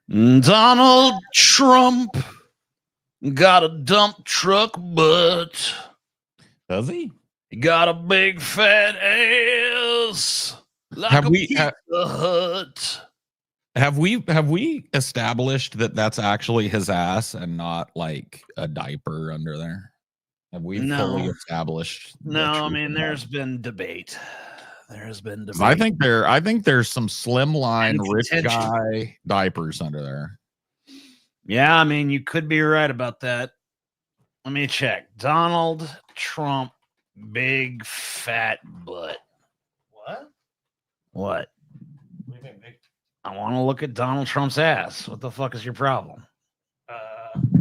Donald Trump got a dump truck butt. Does he? He got a big fat ass. Like Have a we- Pizza Hut. Have we established that that's actually his ass and not like a diaper under there? Have we fully established? No, I mean there's been debate. There has been debate. I think there's some slimline rich guy diapers under there. Yeah, I mean you could be right about that. Let me check. Donald Trump, big fat butt. What? What? What do you mean, big? I want to look at Donald Trump's ass. What the fuck is your problem?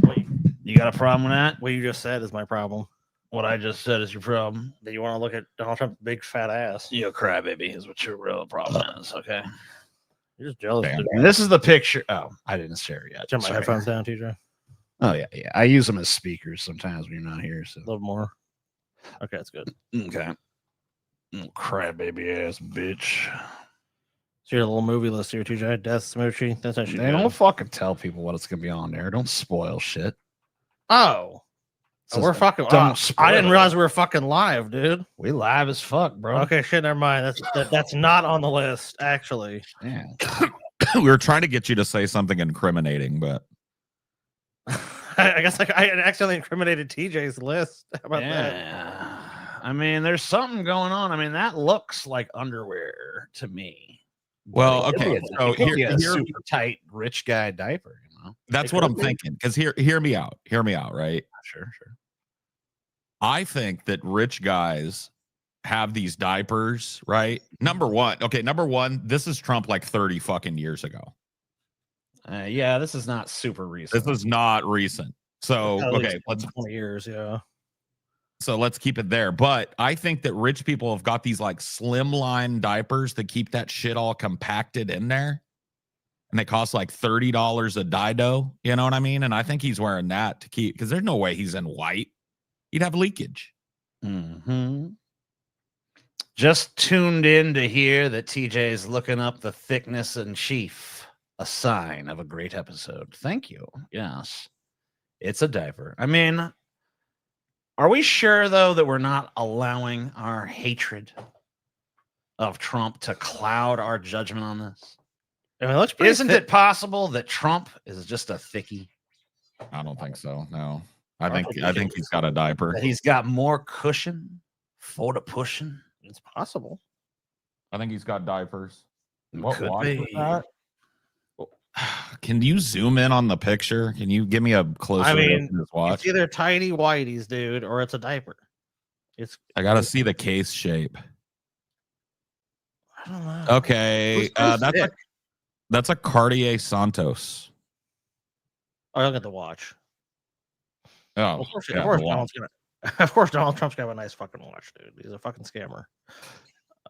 Wait, You got a problem with that? what you just said is my problem. What I just said is your problem. That you want to look at Donald Trump's big fat ass. You a crybaby is what your real problem is. Okay. You're just jealous. Damn. Dude. And this is the picture. Oh, I didn't share it yet. Turn my Sorry. headphones down, TJ. Oh yeah. I use them as speakers sometimes when you're not here. So A little more. Okay, that's good. okay. Crybaby ass bitch. So your little movie list here, TJ. Death Smoochie. That's actually They good. don't fucking tell people what it's gonna be on there. Don't spoil shit. Oh. So We're fucking. don't I spoil didn't it. realize we were fucking live, dude. We live as fuck, bro. Okay, shit, never mind. That's not on the list, actually. Yeah. We were trying to get you to say something incriminating, but I guess like I accidentally incriminated TJ's list. How about that? Yeah. I mean, there's something going on. I mean, that looks like underwear to me. well, It could okay. be So it could be here, a super tight rich guy diaper, you know. that's It what could I'm be. thinking. Because hear me out. Hear me out, right? Sure. I think that rich guys have these diapers, right? Number one, this is Trump like 30 fucking years ago. Yeah, this is not super recent. This is not recent. So, At least okay, 20 years, yeah. so let's keep it there. But I think that rich people have got these like slimline diapers that keep that shit all compacted in there. And they cost like $30 a dido. You know what I mean? And I think he's wearing that to keep, because there's no way he's in white. He'd have leakage. Mm-hmm. Just tuned in to hear that TJ is looking up the thickness and sheath, a sign of a great episode. Thank you. Yes, it's a diaper. I mean, are we sure though that we're not allowing our hatred of Trump to cloud our judgment on this? I mean, it looks pretty Isn't it possible that Trump is just a thickie? I don't think so. No. I think he's got a diaper. That he's got more cushion for the pushing? It's possible. I think he's got diapers. Could watch was be. that? Can you zoom in on the picture? Can you give me a closer look at this watch? It's either tidy whiteies, dude, or it's a diaper. I gotta see the case shape. I don't know. Okay, that's a Cartier Santos. Oh, look at the watch. Oh, Of course, yeah, of course the watch. of course, Donald Trump's got a nice fucking watch, dude. He's a fucking scammer.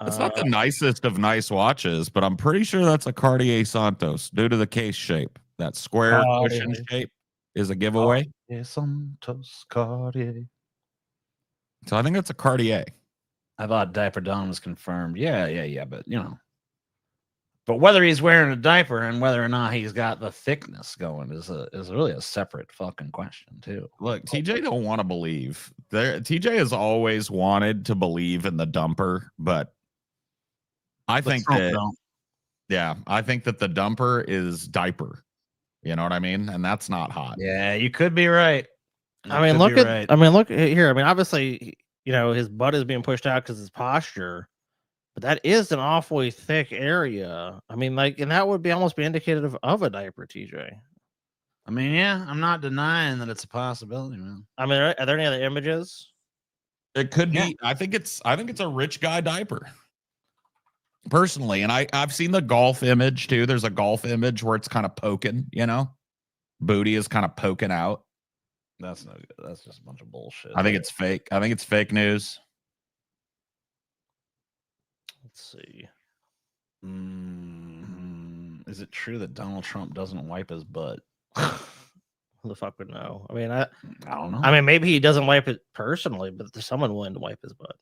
It's not the nicest of nice watches, but I'm pretty sure that's a Cartier Santos due to the case shape. That square cushion shape is a giveaway. Yeah, Santos Cartier. So I think that's a Cartier. I thought Diaper Don was confirmed. Yeah. But you know, but whether he's wearing a diaper and whether or not he's got the thickness going is really a separate fucking question too. Look, TJ don't want to believe. TJ has always wanted to believe in the dumper, but I think that I think that the dumper is diaper. You know what I mean? And that's not hot. Yeah, you could be right. I mean, look here. I mean, obviously, you know, his butt is being pushed out because his posture, but that is an awfully thick area. I mean, like, and that would be almost be indicative of a diaper, TJ. I mean, yeah, I'm not denying that it's a possibility, man. I mean, are there any other images? It could be. I think it's a rich guy diaper. Personally, and I've seen the golf image too. There's a golf image where it's kind of poking, you know, booty is kind of poking out. That's no good. That's just a bunch of bullshit. I think it's fake. I think it's fake news. Let's see. Is it true that Donald Trump doesn't wipe his butt? Who the fuck would know? I mean, I don't know. I mean, maybe he doesn't wipe it personally, but there's someone willing to wipe his butt.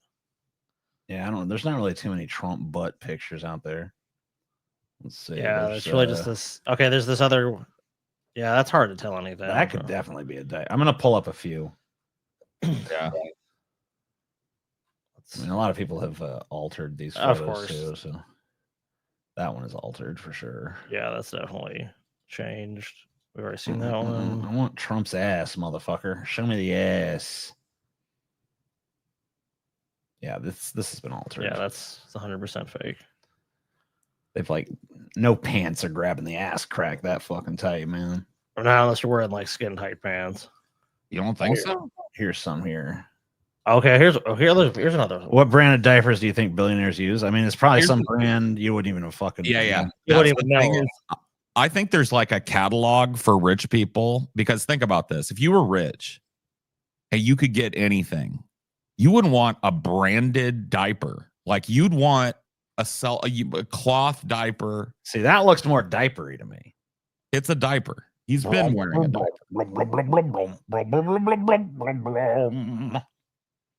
Yeah, I don't know. There's not really too many Trump butt pictures out there. Let's see. Yeah, it's really just this. Okay, there's this other. Yeah, that's hard to tell anything. That could definitely be a diaper. I'm gonna pull up a few. Yeah. I mean, a lot of people have altered these photos too, so that one is altered for sure. Yeah, that's definitely changed. We've already seen that one. I want Trump's ass, motherfucker. Show me the ass. Yeah, this has been altered. Yeah, that's 100% fake. They've like no pants are grabbing the ass crack that fucking tight, man. Or not unless you're wearing like skin tight pants. You don't think so? Here's some here. Okay, here's another. What brand of diapers do you think billionaires use? I mean, it's probably some brand you wouldn't even have fucking. Yeah. You wouldn't even know. I think there's like a catalog for rich people, because think about this. If you were rich and you could get anything, you wouldn't want a branded diaper. Like you'd want a cloth diaper. See, that looks more diapery to me. It's a diaper. He's been wearing a diaper.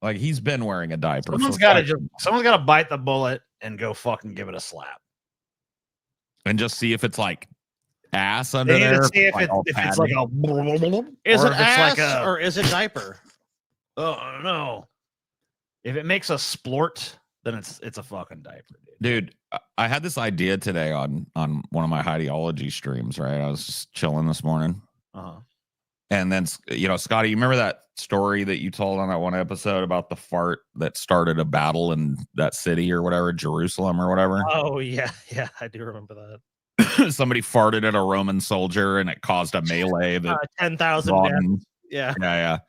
Like he's been wearing a diaper. Someone's got to bite the bullet and go fucking give it a slap. And just see if it's like ass under there. See if it's like a. Is it ass or is it diaper? Oh no! If it makes a splort, then it's a fucking diaper, dude. I had this idea today on one of my ideology streams. Right, I was just chilling this morning, and then Scotty, you remember that story that you told on that one episode about the fart that started a battle in that city or whatever, Jerusalem or whatever? Oh yeah, I do remember that. Somebody farted at a Roman soldier and it caused a melee that 10,000 deaths. Yeah.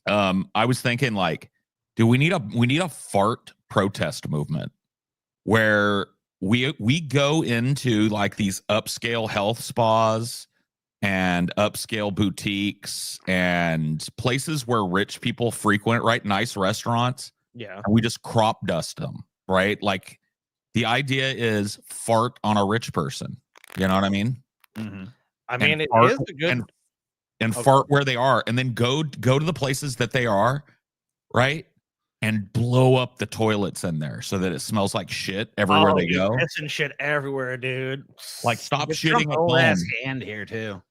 I was thinking like, dude, we need a fart protest movement where we go into like these upscale health spas and upscale boutiques and places where rich people frequent, right? Nice restaurants. Yeah. And we just crop dust them, right? Like the idea is fart on a rich person. You know what I mean? Mm-hmm. I mean, it is a good and fart where they are, and then go to the places that they are, right? And blow up the toilets in there so that it smells like shit everywhere they go. Pissing shit everywhere, dude. Like stop shitting at home. Ass hand here too.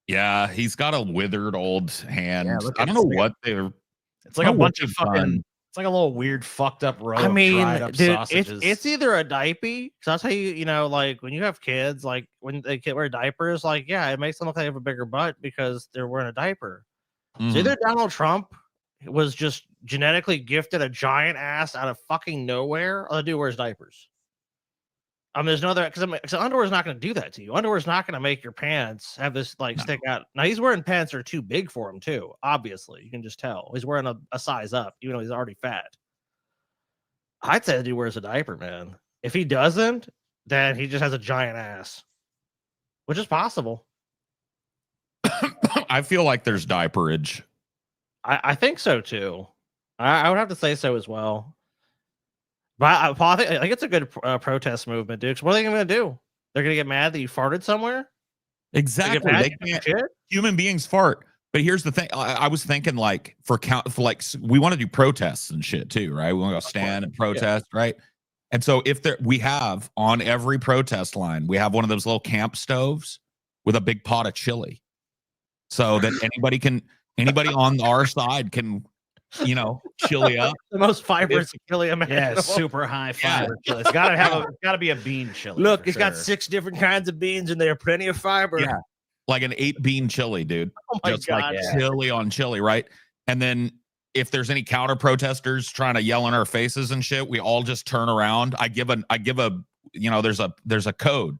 Yeah, he's got a withered old hand. Yeah, I don't know what they're. It's like a bunch of fucking. It's like a little weird, fucked up row. I mean, of dried up dude, sausages. it's either a diaper. Because I'll tell you, like when you have kids, like when they wear diapers, like it makes them look like they have a bigger butt because they're wearing a diaper. So either Donald Trump was just genetically gifted a giant ass out of fucking nowhere, or the dude wears diapers. There's no other, because underwear is not going to do that to you. Underwear is not going to make your pants have this stick out. Now he's wearing pants that are too big for him too. Obviously, you can just tell he's wearing a size up, even though he's already fat. I'd say the dude wears a diaper, man. If he doesn't, then he just has a giant ass, which is possible. I feel like there's diaperage. I think so too. I would have to say so as well. But I think it's a good protest movement, dude. What are they going to do? They're going to get mad that you farted somewhere? Exactly. They can't. Human beings fart. But here's the thing. I was thinking like we want to do protests and shit too, right? We want to go stand and protest, right? And so we have on every protest line, we have one of those little camp stoves with a big pot of chili, so that anybody on our side can, chili up. The most fibrous chili imaginable. Yeah, super high fiber chili. It's gotta be a bean chili. Look, it's got 6 different kinds of beans in there, plenty of fiber. Yeah. Like an 8-bean chili, dude. Oh my Just God. like chili on chili, right? And then if there's any counter protesters trying to yell in our faces and shit, we all just turn around. I give a there's a code,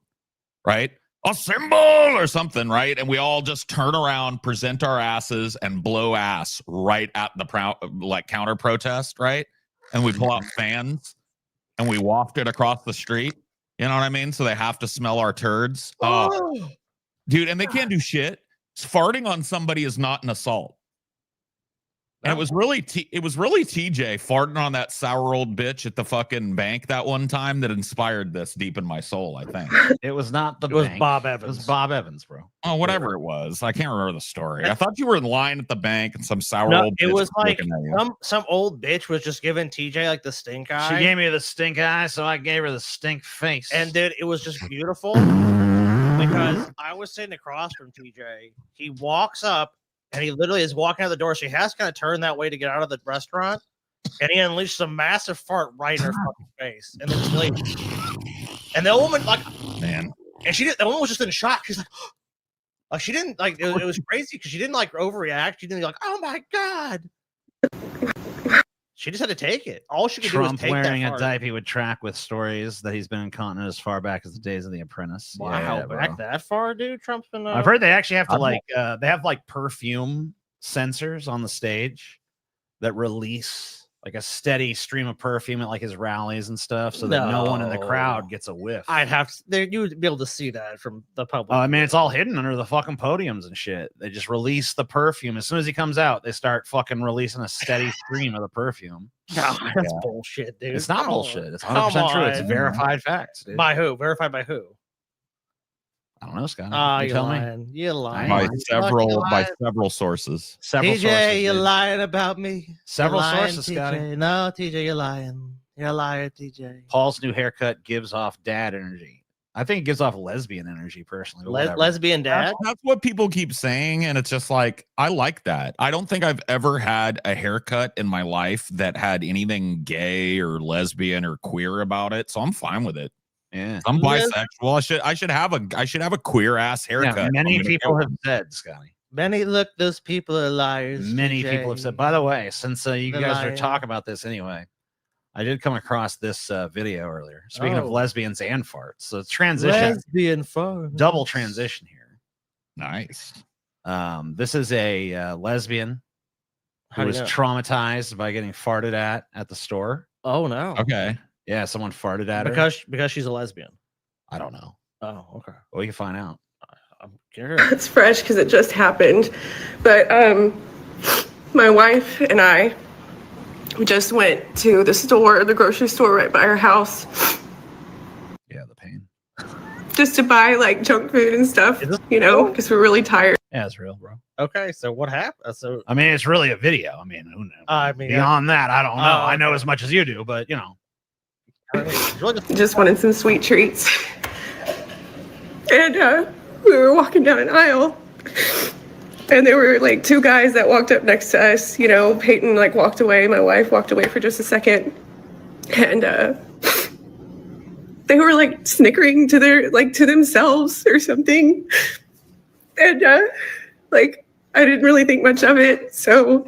right? A symbol or something, right? And we all just turn around, present our asses, and blow ass right at the counter protest, right? And we pull out fans and we waft it across the street. You know what I mean? So they have to smell our turds. Oh, dude, and they can't do shit. Farting on somebody is not an assault. And it was really TJ farting on that sour old bitch at the fucking bank that one time that inspired this deep in my soul, I think. It was not the It was bank. Bob It Evans. was Bob Evans, bro. Oh, whatever it was. I can't remember the story. I thought you were in line at the bank and some sour No, old it bitch was like looking at you. some old bitch was just giving TJ like the stink eye. She gave me the stink eye, so I gave her the stink face. And dude, it was just beautiful because I was sitting across from TJ. He walks up and he literally is walking out the door. So he has to kind of turn that way to get out of the restaurant. And he unleashed some massive fart right in her fucking face. And then just leave. And the woman, like, Man. and she didn't, the woman was just in shock. She's like, she didn't like, it was crazy because she didn't like overreact. She didn't be like, oh my God. She just had to take it. All she could do was Trump take wearing that a fart. diaper would track with stories that he's been incontinent as far back as the days of The Apprentice. Wow, Yeah, back bro. that far, dude. Trump's been. I've heard they actually have to they have like perfume sensors on the stage that release like a steady stream of perfume at like his rallies and stuff, so that no one in the crowd gets a whiff. I'd have to, you would be able to see that from the public. I mean, it's all hidden under the fucking podiums and shit. They just release the perfume as soon as he comes out. They start fucking releasing a steady stream of the perfume. No, that's bullshit, dude. It's not Come bullshit. on. It's 100% true. It's Come on. verified facts, dude. By who? Verified by who? I don't know, Scott. You you tell lying. me. You lying. By Fucking several sources. Several TJ, sources. you're dude. lying about me. Several You're lying, sources, TJ. Scotty. No, TJ, you're lying. You're a liar, TJ. Paul's new haircut gives off dad energy. I think it gives off lesbian energy, personally. but whatever. Lesbian dad? That's what people keep saying, and it's just like, I like that. I don't think I've ever had a haircut in my life that had anything gay or lesbian or queer about it, so I'm fine with it. Yeah. I'm bisexual. I should have a queer ass haircut. Yeah, many people have said, Scotty. Many look, those people are liars. Many TJ. people have said. By the way, since you The guys are liar. talking about this anyway, I did come across this video earlier. Speaking of Oh. lesbians and farts, so it's transition, Lesbian fart. double transition here. Nice. This is a lesbian How who do was you know? traumatized by getting farted at the store. Oh no. Okay. Yeah, someone farted at her. Because she's a lesbian. I don't know. Oh, okay. Well, we can find out. I'm curious. It's fresh because it just happened. But my wife and I just went to the store, the grocery store right by our house, Yeah, the pain. just to buy like junk food and stuff, Is this you know, real? because we're really tired. Yeah, it's real, bro. Okay, so what happened? So I mean, it's really a video. I mean, who knows? I mean, Beyond that, I don't know. Oh, I know okay. as much as you do, but you know. Just wanted some sweet treats. And we were walking down an aisle. And there were like two guys that walked up next to us. You know, Peyton like walked away. My wife walked away for just a second. And they were like snickering to to themselves or something. And like I didn't really think much of it. So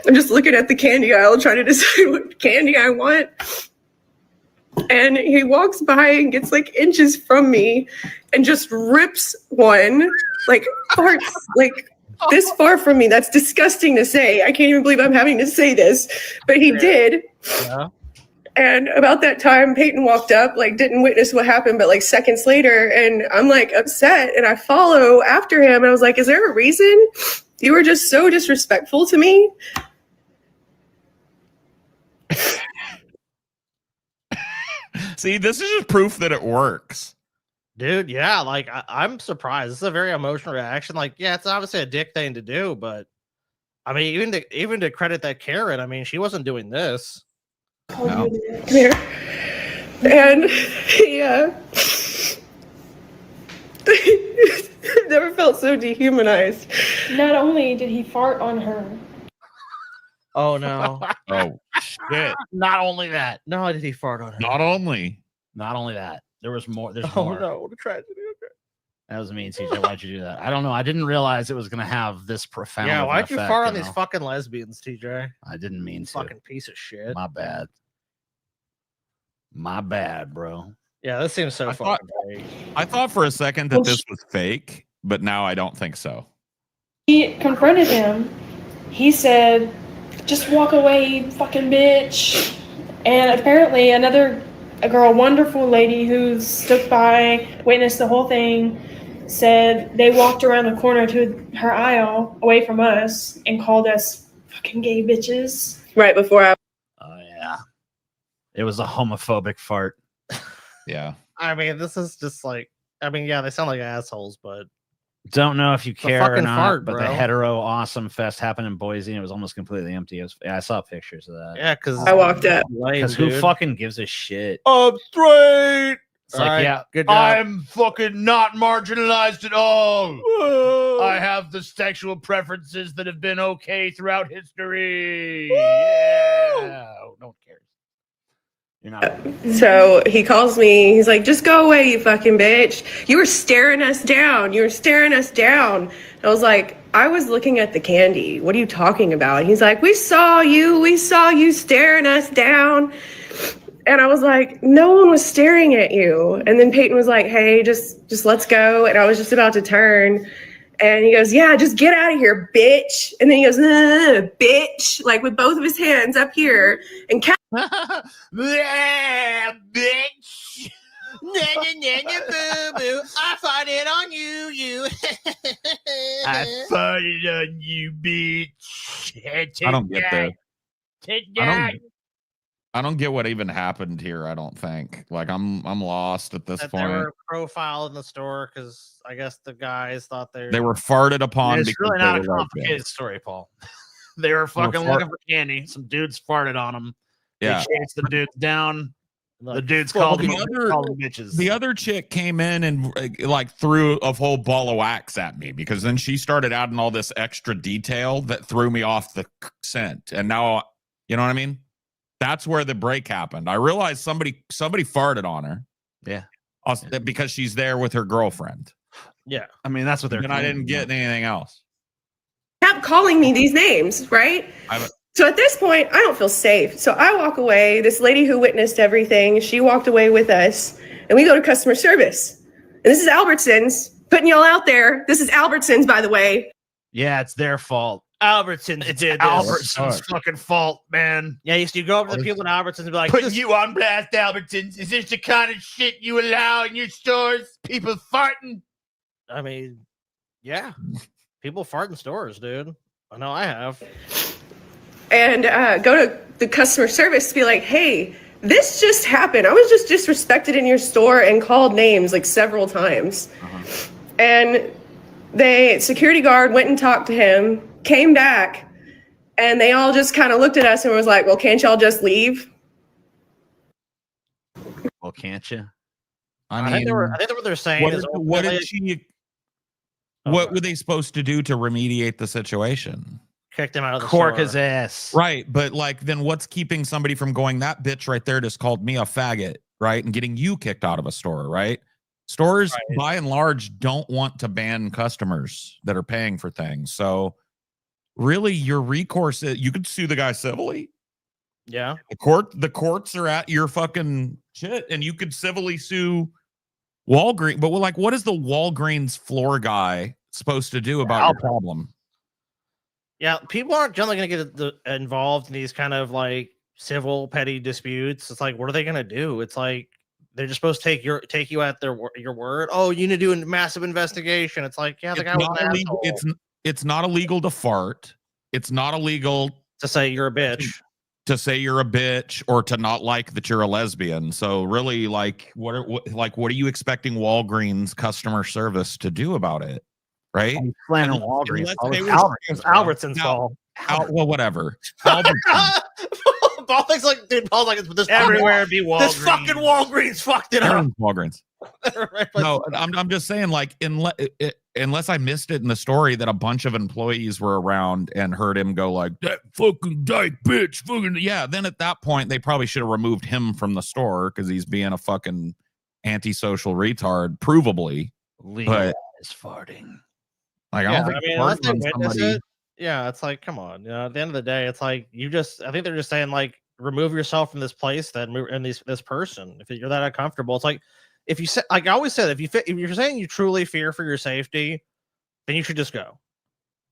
I'm just looking at the candy aisle trying to decide what candy I want. And he walks by and gets like inches from me and just rips one, like farts, like this far from me. That's disgusting to say. I can't even believe I'm having to say this, but he did. Yeah. And about that time, Peyton walked up, like didn't witness what happened, but like seconds later, and I'm like upset and I follow after him. And I was like, is there a reason? You were just so disrespectful to me. See, this is just proof that it works. Dude, yeah, like I'm surprised. This is a very emotional reaction. Like, yeah, it's obviously a dick thing to do, but I mean, even to credit that Karen, I mean, she wasn't doing this. No. Come here. And he never felt so dehumanized. Not only did he fart on her, Oh no. Oh shit. Not only that. No, did he fart on her? Not only. Not only that. There was more. There's Oh more. no, what a tragedy. That was mean, CJ. Why'd you do that? I don't know. I didn't realize it was going to have this profound. Yeah, of an why'd you effect, fart on you these know? fucking lesbians, TJ? I didn't mean to. Fucking piece of shit. My bad. My bad, bro. Yeah, this seems so I thought- fucking fake. I thought for a second that this was fake, but now I don't think so. he confronted him. He said, "Just walk away, you fucking bitch." And apparently a girl, wonderful lady who stood by, witnessed the whole thing, said they walked around the corner to her aisle away from us and called us Fucking gay bitches. Right before I Oh yeah, it was a homophobic fart. Yeah. I mean, this is just like, I mean, yeah, they sound like assholes, but Don't know if you a care or fucking not, fart, but bro. the hetero awesome fest happened in Boise and it was almost completely empty. I saw pictures of that. yeah, because I walked up. Because who fucking gives a shit? I'm straight. It's like, Alright, yeah, good job. I'm fucking not marginalized at all. I have the sexual preferences that have been okay throughout history. Yeah. No one cares. You're not. So he calls me. He's like, just go away, you fucking bitch. You were staring us down. You were staring us down. I was like, I was looking at the candy. What are you talking about? And he's like, we saw you. We saw you staring us down. And I was like, no one was staring at you. And then Peyton was like, hey, just let's go. And I was just about to turn. And he goes, yeah, just get out of here, bitch. And then he goes, bitch, like with both of his hands up here. And Yeah, bitch. I farted on you. I farted on you, bitch. I don't get that. Tonight. I don't get what even happened here. I don't think. Like I'm lost at this that they point. were profiled in the store because I guess the guys thought They were farted upon. It's because really they not a were lesbian. complicated story, Paul. They were fucking looking for candy. Some dudes farted on them. Yeah. They chased the dudes down. The like, dudes Well, called the them other- called them bitches. The other chick came in and like threw a whole ball of wax at me because then she started adding all this extra detail that threw me off the scent. And now, you know what I mean? That's where the break happened. I realized somebody farted on her. Yeah. Because she's there with her girlfriend. yeah. I mean, that's what they're. And I didn't get anything else. kept calling me these names, right? So at this point, I don't feel safe. So I walk away. This lady who witnessed everything, she walked away with us, and we go to customer service. And this is Albertsons, putting y'all out there. This is Albertsons, by the way. Yeah, it's their fault. Albertsons It's did this. Albertsons' fucking fault, man. Yeah, you go up to the people in Albertsons and be like, Putting you on blast, Albertsons. Is this the kind of shit you allow in your stores? People farting. I mean, yeah, people fart in stores, dude. I know I have. And go to the customer service to be like, hey, this just happened. I was just disrespected in your store and called names like several times. And the security guard went and talked to him, came back, and they all just kind of looked at us and was like, well, can't y'all just leave? Well, can't you? I think what they're saying What, is what did she? What were they supposed to do to remediate the situation? kick them out of the Cork store. his ass. Right, but like, then what's keeping somebody from going? That bitch right there just called me a faggot, right, and getting you kicked out of a store, right? Stores, Right. by and large, don't want to ban customers that are paying for things. So, really, your recourse is you could sue the guy civilly. Yeah. The courts are at your fucking shit, and you could civilly sue Walgreens. But like, what is the Walgreens floor guy supposed to do about your problem? Yeah, people aren't generally going to get involved in these kind of like civil petty disputes. It's like, what are they going to do? It's like they're just supposed to take you at your word. Oh, you need to do a massive investigation. It's like, yeah, the guy was an asshole. It's not illegal to fart. It's not illegal To say you're a bitch. to say you're a bitch or to not like that you're a lesbian. So really, like, what are you expecting Walgreens customer service to do about it? Right? I'm slamming Walgreens. Albertsons fault. Well, whatever. Albertsons. Paul thinks like, dude, Paul's like, this Everywhere be Walgreens. This fucking Walgreens fucked it up. Walgreens. No, I'm just saying, like, unless I missed it in the story that a bunch of employees were around and heard him go like, that fucking dyke bitch, fucking, yeah, then at that point they probably should have removed him from the store because he's being a fucking antisocial retard, provably. Legalized farting. Like, Yeah, I don't think unless they farting on witness somebody- it, yeah, it's like, come on. You know, at the end of the day, it's like I think they're just saying like, remove yourself from this place and this person. If you're that uncomfortable, it's like, if you say, like I always said, if you're saying you truly fear for your safety, then you should just go.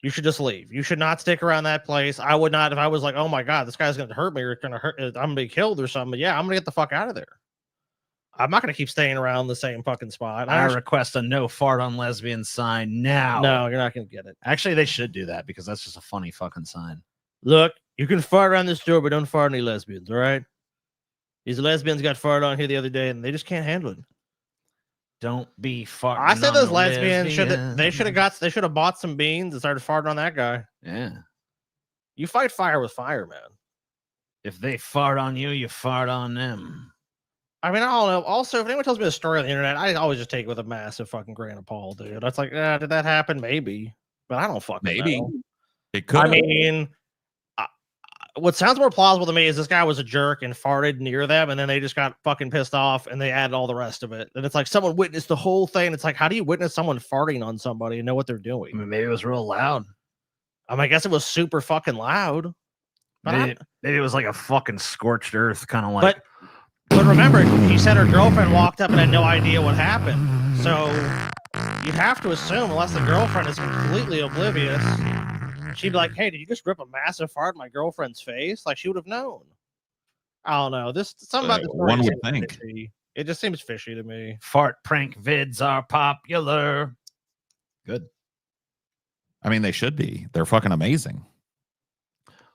You should just leave. You should not stick around that place. I would not, if I was like, oh my God, this guy's going to hurt me or going to hurt, I'm going to be killed or something. But yeah, I'm going to get the fuck out of there. I'm not going to keep staying around the same fucking spot. I request a no fart on lesbian sign now. No, you're not going to get it. Actually, they should do that because that's just a funny fucking sign. Look, you can fart around the store, but don't fart any lesbians, all right? These lesbians got farted on here the other day, and they just can't handle it. Don't be farting. I said on those a lesbians should lesbian. have bought some beans and started farting on that guy. Yeah. You fight fire with fire, man. If they fart on you, you fart on them. I mean, I don't know. Also, if anyone tells me a story on the internet, I always just take it with a massive fucking grain of salt, dude. That's like, did that happen? Maybe, but I don't fucking know. It could. I mean, what sounds more plausible to me is this guy was a jerk and farted near them, and then they just got fucking pissed off and they added all the rest of it. And it's like someone witnessed the whole thing. It's like, how do you witness someone farting on somebody and know what they're doing? I mean, maybe it was real loud. I mean, I guess it was super fucking loud. But maybe it was like a fucking scorched earth, kind of like. But remember, he said her girlfriend walked up and had no idea what happened. So you'd have to assume, unless the girlfriend is completely oblivious, she'd be like, "Hey, did you just rip a massive fart in my girlfriend's face?" Like she would have known. I don't know. Something about this. One would think. Fishy. It just seems fishy to me. Fart prank vids are popular. Good. I mean, they should be. They're fucking amazing.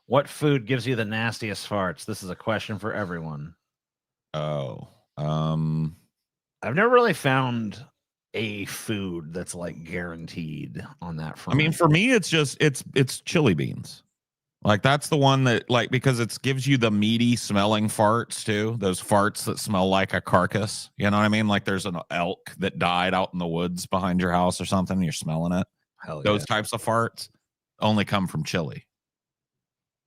What food gives you the nastiest farts? This is a question for everyone. Oh, I've never really found a food that's like guaranteed on that front. I mean, for me, it's just it's chili beans. Like that's the one that like because it gives you the meaty smelling farts too. Those farts that smell like a carcass. You know what I mean? Like there's an elk that died out in the woods behind your house or something. And you're smelling it. Hell Those yeah. types of farts only come from chili.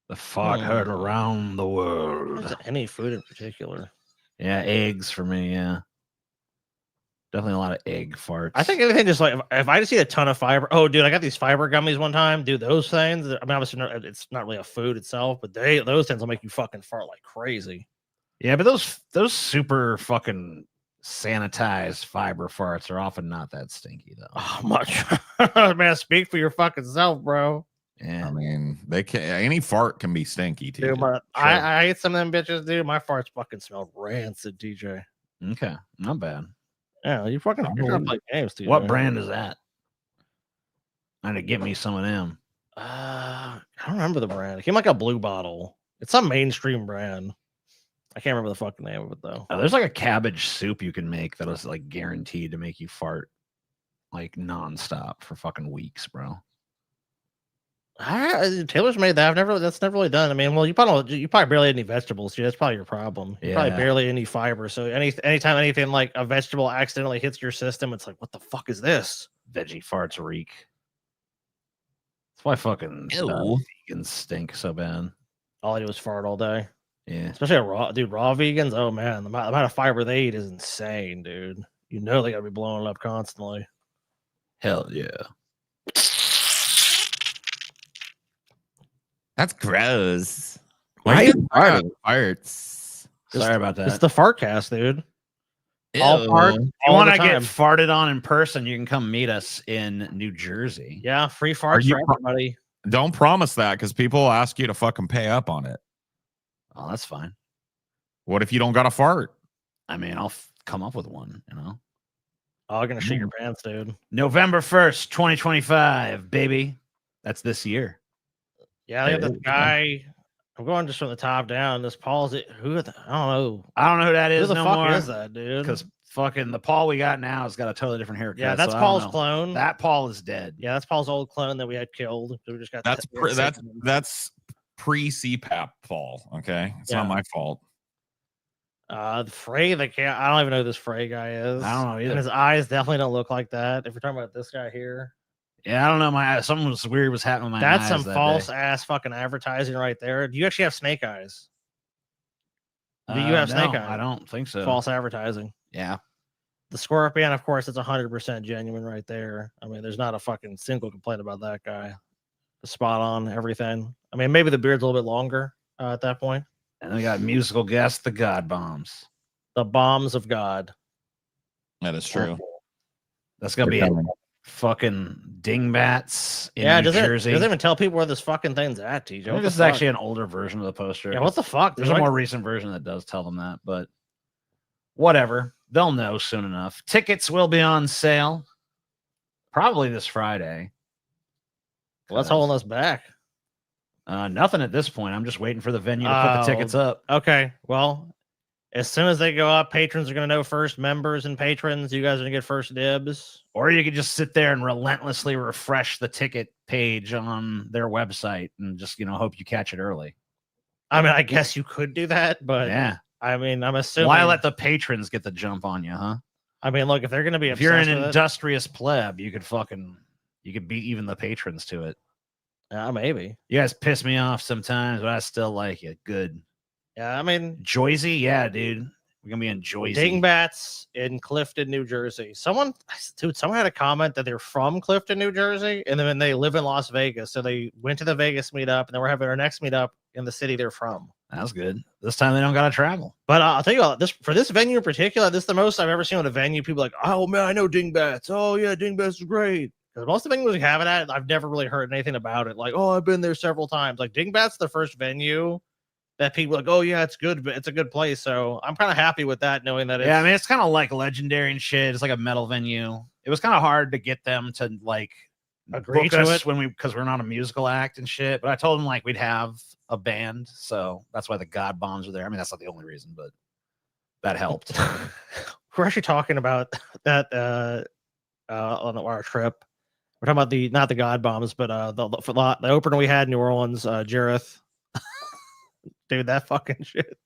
The fart heard around the world. Any food in particular? Yeah, eggs for me. Yeah, definitely a lot of egg farts. I think anything just like if I just eat a ton of fiber. Oh, dude, I got these fiber gummies one time. Dude, those things. I mean, obviously, it's not really a food itself, but those things will make you fucking fart like crazy. Yeah, but those super fucking sanitized fiber farts are often not that stinky though. Oh, much. Man, speak for your fucking self, bro. Yeah, I mean, any fart can be stinky too. Dude, I ate some of them bitches, dude. My farts fucking smell rancid, DJ. Okay, not bad. Yeah, you fucking play games, dude. What brand is that? I need to get me some of them. I don't remember the brand. It came like a blue bottle. It's some mainstream brand. I can't remember the fucking name of it though. There's like a cabbage soup you can make that is like guaranteed to make you fart like nonstop for fucking weeks, bro. Taylor's made that. That's never really done. I mean, well, you probably barely eat any vegetables. Dude. That's probably your problem. You probably barely any fiber. So anytime anything like a vegetable accidentally hits your system, it's like, what the fuck is this? Veggie farts reek. That's why fucking vegans stink so bad. All I do is fart all day. Yeah, especially raw vegans. Oh man, the amount of fiber they eat is insane, dude. You know they gotta be blowing it up constantly. Hell yeah. That's gross. Why are you farting? Farts. Sorry about that. It's the fart cast, dude. Ew. All fart. If you want to get farted on in person, you can come meet us in New Jersey. Yeah, free farts for everybody. Don't promise that because people will ask you to fucking pay up on it. Oh, that's fine. What if you don't got a fart? I mean, I'll come up with one, you know. Oh, I'm gonna shit your pants, dude. November 1st, 2025, baby. That's this year. Yeah, they have this guy. I'm going just from the top down. This Paul's I don't know. I don't know who that is. Who the no fuck more. is that, dude? Because fucking the Paul we got now has got a totally different haircut. Yeah, that's so Paul's clone. That Paul is dead. Yeah, that's Paul's old clone that we had killed. So we just got that's pre CPAP Paul. Okay, it's not my fault. The Frey, I don't even know who this Frey guy is. I don't know either. And his eyes definitely don't look like that. If we're talking about this guy here. Yeah, I don't know. Something was weird was happening with my That's eyes some false ass fucking advertising right there. Do you actually have snake eyes? Do you have snake eyes? I don't think so. False advertising. Yeah. The scorpion, of course, it's 100% genuine right there. I mean, there's not a fucking single complaint about that guy. Spot on everything. I mean, maybe the beard's a little bit longer at that point. And we got musical guest, the God Bombs. The Bombs of God. That is true. That's gonna be fucking dingbats in New Jersey. Doesn't even tell people where this fucking thing's at, TJ. This is actually an older version of the poster. Yeah, what the fuck? There's a more recent version that does tell them that, but whatever. They'll know soon enough. Tickets will be on sale probably this Friday. What's holding us back? Nothing at this point. I'm just waiting for the venue to put the tickets up. Okay. Well, as soon as they go up, patrons are going to know first. Members and patrons, you guys are going to get first dibs. Or you could just sit there and relentlessly refresh the ticket page on their website and just, hope you catch it early. I mean, I guess you could do that, but yeah. I mean, I'm assuming. Why let the patrons get the jump on you, huh? I mean, look, if they're going to be if you're an industrious pleb, you could beat even the patrons to it. Maybe. You guys piss me off sometimes, but I still like it. Good. Yeah, I mean, Joyzy, yeah, dude. We're gonna be in Joyzy. Dingbats in Clifton, New Jersey. Someone had a comment that they're from Clifton, New Jersey, and then they live in Las Vegas. So they went to the Vegas meetup, and then we're having our next meetup in the city they're from. That's good. This time they don't gotta travel. But I'll tell you what, this venue in particular, this is the most I've ever seen with a venue. People like, oh man, I know Dingbats. Oh yeah, Dingbats is great. Because most of the venues we have it at, I've never really heard anything about it. Like, oh, I've been there several times. Like Dingbats, the first venue that people are like, oh yeah, it's good, but it's a good place. So I'm kind of happy with that, knowing that. I mean, it's kind of like Legendary and shit. It's like a metal venue. It was kind of hard to get them to like agree to it because we're not a musical act and shit. But I told them like we'd have a band, so that's why the God Bombs are there. I mean, that's not the only reason, but that helped. We're actually talking about that on our trip. We're talking about not the God Bombs, but the opener we had in New Orleans, Jareth. Dude, that fucking shit.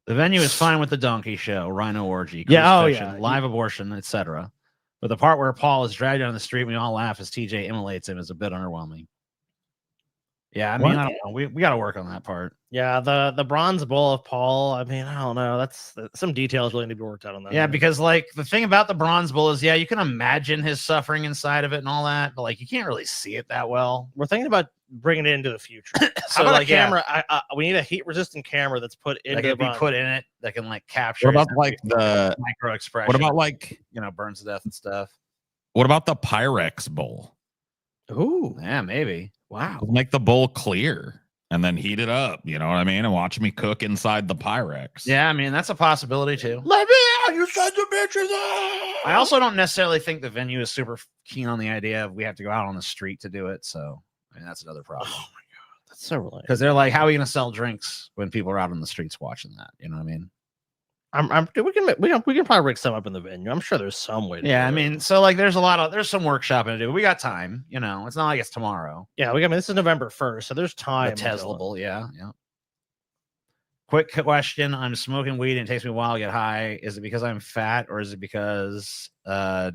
The venue is fine with the donkey show, rhino orgy, live abortion, etc. But the part where Paul is dragged down the street and we all laugh as TJ immolates him is a bit underwhelming. Yeah, I mean, I don't know. We got to work on that part. Yeah, the bronze bull of Paul. I mean, I don't know. That's some details really need to be worked out on that. Yeah, because like the thing about the bronze bull is, you can imagine his suffering inside of it and all that, but like you can't really see it that well. We're thinking about bringing it into the future. So about like a camera? We need a heat resistant camera that's put into the bronze. Put in it that can like capture. What about like the micro expression? What about like burns to death and stuff? What about the Pyrex bowl? Ooh, yeah, maybe. Wow. Make the bowl clear and then heat it up, you know what I mean? And watch me cook inside the Pyrex. Yeah, I mean, that's a possibility too. Let me out, you sons of bitches! I also don't necessarily think the venue is super keen on the idea of we have to go out on the street to do it. So, I mean, that's another problem. Oh my God. That's so related. Because they're like, how are we going to sell drinks when people are out on the streets watching that? You know what I mean? We can probably rig some up in the venue. I'm sure there's some way. I mean, so like, there's some workshopping to do. We got time. It's not like it's tomorrow. Yeah, this is November 1st, so there's time. The Tesla Bowl, yeah. Quick question: I'm smoking weed and it takes me a while to get high. Is it because I'm fat, or is it because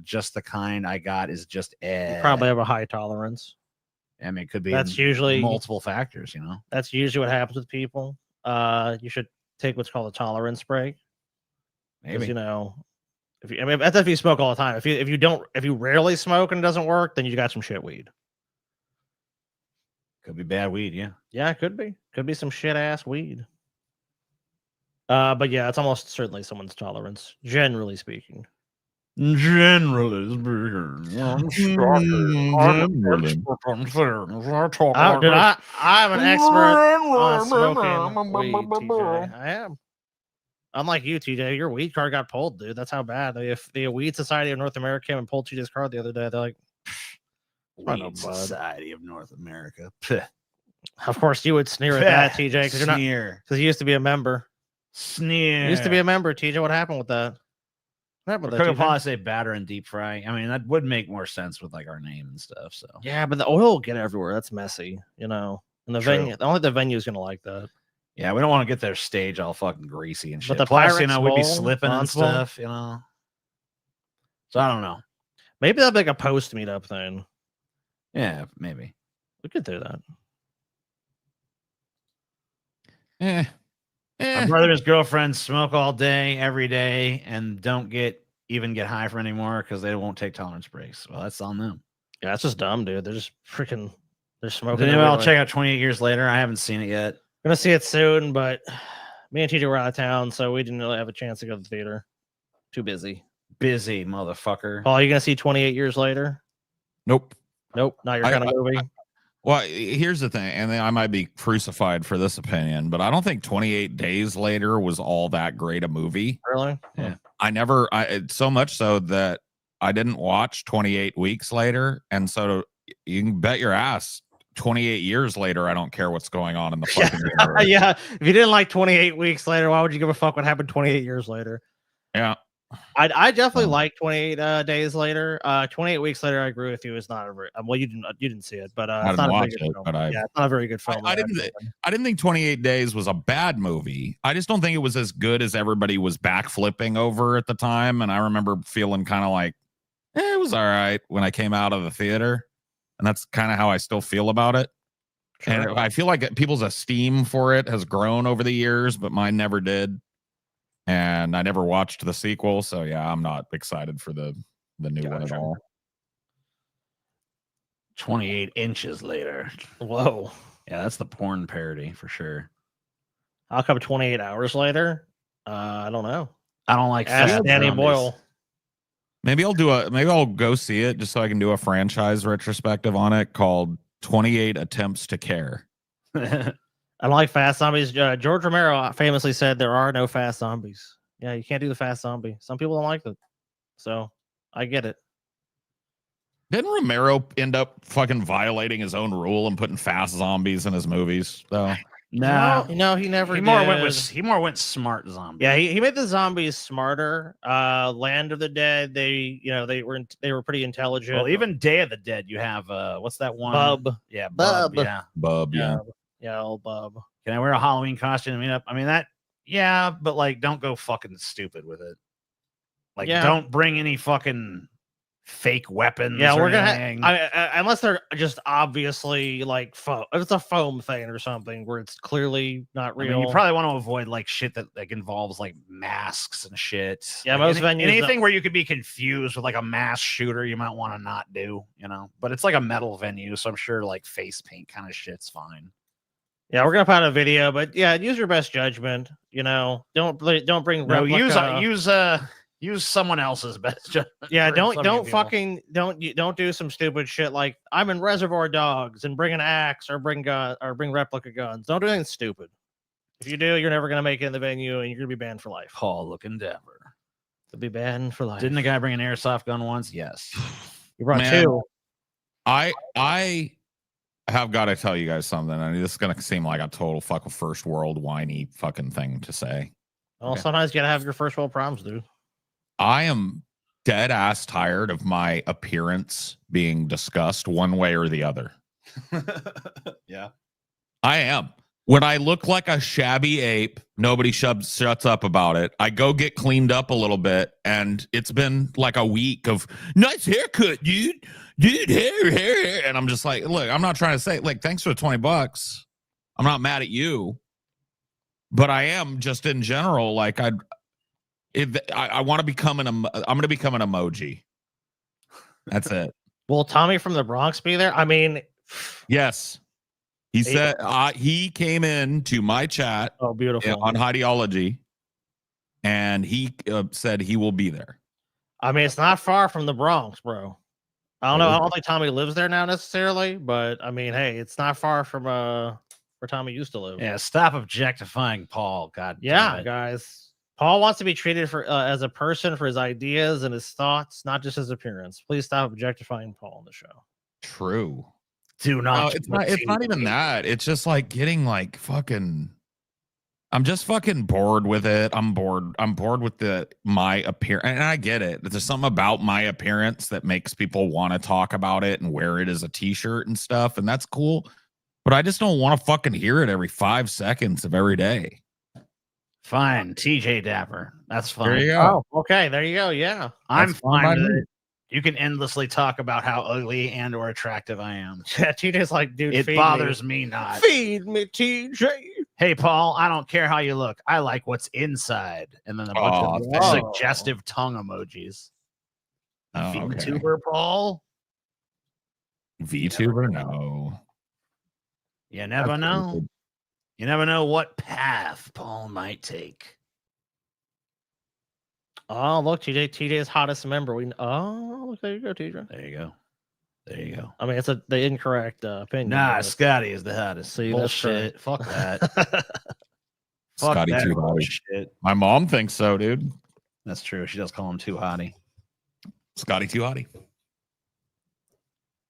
just the kind I got is just You probably have a high tolerance. I mean, it could be. That's usually multiple factors. That's usually what happens with people. You should take what's called a tolerance break. Maybe if you smoke all the time. If you rarely smoke and it doesn't work, then you got some shit weed. Could be bad weed, yeah. Yeah, it could be. Could be some shit ass weed. But yeah, it's almost certainly someone's tolerance, generally speaking. Generally speaking. I'm an expert on smoking weed, TJ. I am. Unlike you, TJ, your weed card got pulled, dude. That's how bad. If the Weed Society of North America came and pulled TJ's card the other day, they're like, Weed Society of North America. Of course, you would sneer at that, TJ, because you used to be a member. Sneer. You used to be a member, TJ. What happened with that? What happened with that? Could probably say batter and deep fry. I mean, that would make more sense with like our name and stuff. So yeah, but the oil will get everywhere. That's messy, And the venue, only the venue is gonna like that. Yeah, we don't want to get their stage all fucking greasy and shit. But the Plus, Pyrex we'd be Bowl, slipping and stuff, So I don't know. Maybe that'll be like a post meetup thing. Yeah, maybe. We could do that. My brother and his girlfriend smoke all day, every day, and don't even get high for anymore because they won't take tolerance breaks. Well, that's on them. Yeah, that's just dumb, dude. They're just freaking. They're smoking. Does anyone else check out 28 Years Later? I haven't seen it yet. Gonna see it soon, but me and TJ were out of town, so we didn't really have a chance to go to the theater. Too busy. Busy, motherfucker. Paul, you gonna see 28 Years Later? Nope. Not your kind of movie. Well, here's the thing, and I might be crucified for this opinion, but I don't think 28 Days Later was all that great a movie. Really? Yeah. So much so that I didn't watch 28 Weeks Later, and so you can bet your ass 28 years later, I don't care what's going on in the fucking universe. Yeah. If you didn't like 28 weeks later, why would you give a fuck what happened 28 years later? Yeah. I definitely like 28 days later. 28 weeks later, I agree with you. It's not a very well. You didn't see it, but I it's didn't not a very watch good it, film. but Yeah, it's not a very good film. I didn't think 28 Days was a bad movie. I just don't think it was as good as everybody was backflipping over at the time. And I remember feeling kind of like, it was all right when I came out of the theater. And that's kind of how I still feel about it. Sure. And I feel like people's esteem for it has grown over the years, but mine never did. And I never watched the sequel. So yeah, I'm not excited for the new one at all. 28 inches later. Whoa. Yeah, that's the porn parody for sure. How come 28 hours later? I don't know. I don't like Ask fat Danny zombies. Boyle. Maybe I'll go see it just so I can do a franchise retrospective on it called 28 Attempts to Care. I don't like fast zombies. George Romero famously said there are no fast zombies. Yeah, you can't do the fast zombie. Some people don't like it. So I get it. Didn't Romero end up fucking violating his own rule and putting fast zombies in his movies though? No, No, he never he did. more went smart zombie. Yeah, he made the zombies smarter. Land of the Dead, they were pretty intelligent. Well, even Day of the Dead, you have what's that one? Bub. Yeah, Bub. Yeah. Bub, yeah. Yeah, old Bub. Can I wear a Halloween costume? I mean that. Yeah, but like, don't go fucking stupid with it. Like, don't bring any fucking fake weapons. Yeah, we're anything. gonna unless they're just obviously like foam. If it's a foam thing or something where it's clearly not real. I mean, you probably want to avoid like shit that like involves like masks and shit. Yeah, like, most venues anything where you could be confused with like a mass shooter, you might want to not do. But it's like a metal venue, so I'm sure like face paint kind of shit's fine. Yeah, we're gonna put out a video, but yeah, use your best judgment. Don't bring replica. Use someone else's best judgment. Yeah, don't do some stupid shit like I'm in Reservoir Dogs and bring an axe or bring replica guns. Don't do anything stupid. If you do, you're never gonna make it in the venue and you're gonna be banned for life. Paul looking dapper. To be banned for life. Didn't the guy bring an airsoft gun once? Yes. You brought two. I have got to tell you guys something. I mean, this is gonna seem like a total fucking first world whiny fucking thing to say. Well, sometimes you gotta have your first world problems, dude. I am dead ass tired of my appearance being discussed one way or the other. Yeah. I am. When I look like a shabby ape, nobody shuts up about it. I go get cleaned up a little bit, and it's been like a week of nice haircut, dude, hair. And I'm just like, look, I'm not trying to say, like, thanks for the $20. I'm not mad at you, but I am just in general, like, I want to become I'm going to become an emoji. That's it. Will Tommy from the Bronx be there? I mean, yes. He said he came in to my chat. Oh, beautiful. On Ideology, and he said he will be there. I mean, it's not far from the Bronx, bro. I don't know. I don't think Tommy lives there now necessarily, but I mean, hey, it's not far from where Tommy used to live. Yeah, stop objectifying Paul. God. Yeah, guys. Paul wants to be treated as a person for his ideas and his thoughts, not just his appearance. Please stop objectifying Paul on the show. True. Do not. No, it's not even that. It's just like getting like fucking. I'm just fucking bored with it. I'm bored with my appearance, and I get it. There's something about my appearance that makes people want to talk about it and wear it as a t-shirt and stuff, and that's cool. But I just don't want to fucking hear it every 5 seconds of every day. Fine, TJ Dapper. That's fine. There you go. Oh, okay, there you go. Yeah, I'm fine with it. You can endlessly talk about how ugly and or attractive I am. Yeah, TJ's like, dude, it bothers me not. Feed me, TJ. Hey, Paul, I don't care how you look. I like what's inside. And then a bunch of suggestive tongue emojis. VTuber, Paul? VTuber? No. You never know. You never know what path Paul might take. Oh, look, TJ's hottest member. Look, there you go, TJ. There you go. There you go. I mean, it's the incorrect opinion. Nah, Scotty is the hottest. See, bullshit. Fuck that. Scotty too hotty. Shit. My mom thinks so, dude. That's true. She does call him too hotty. Scotty too hotty.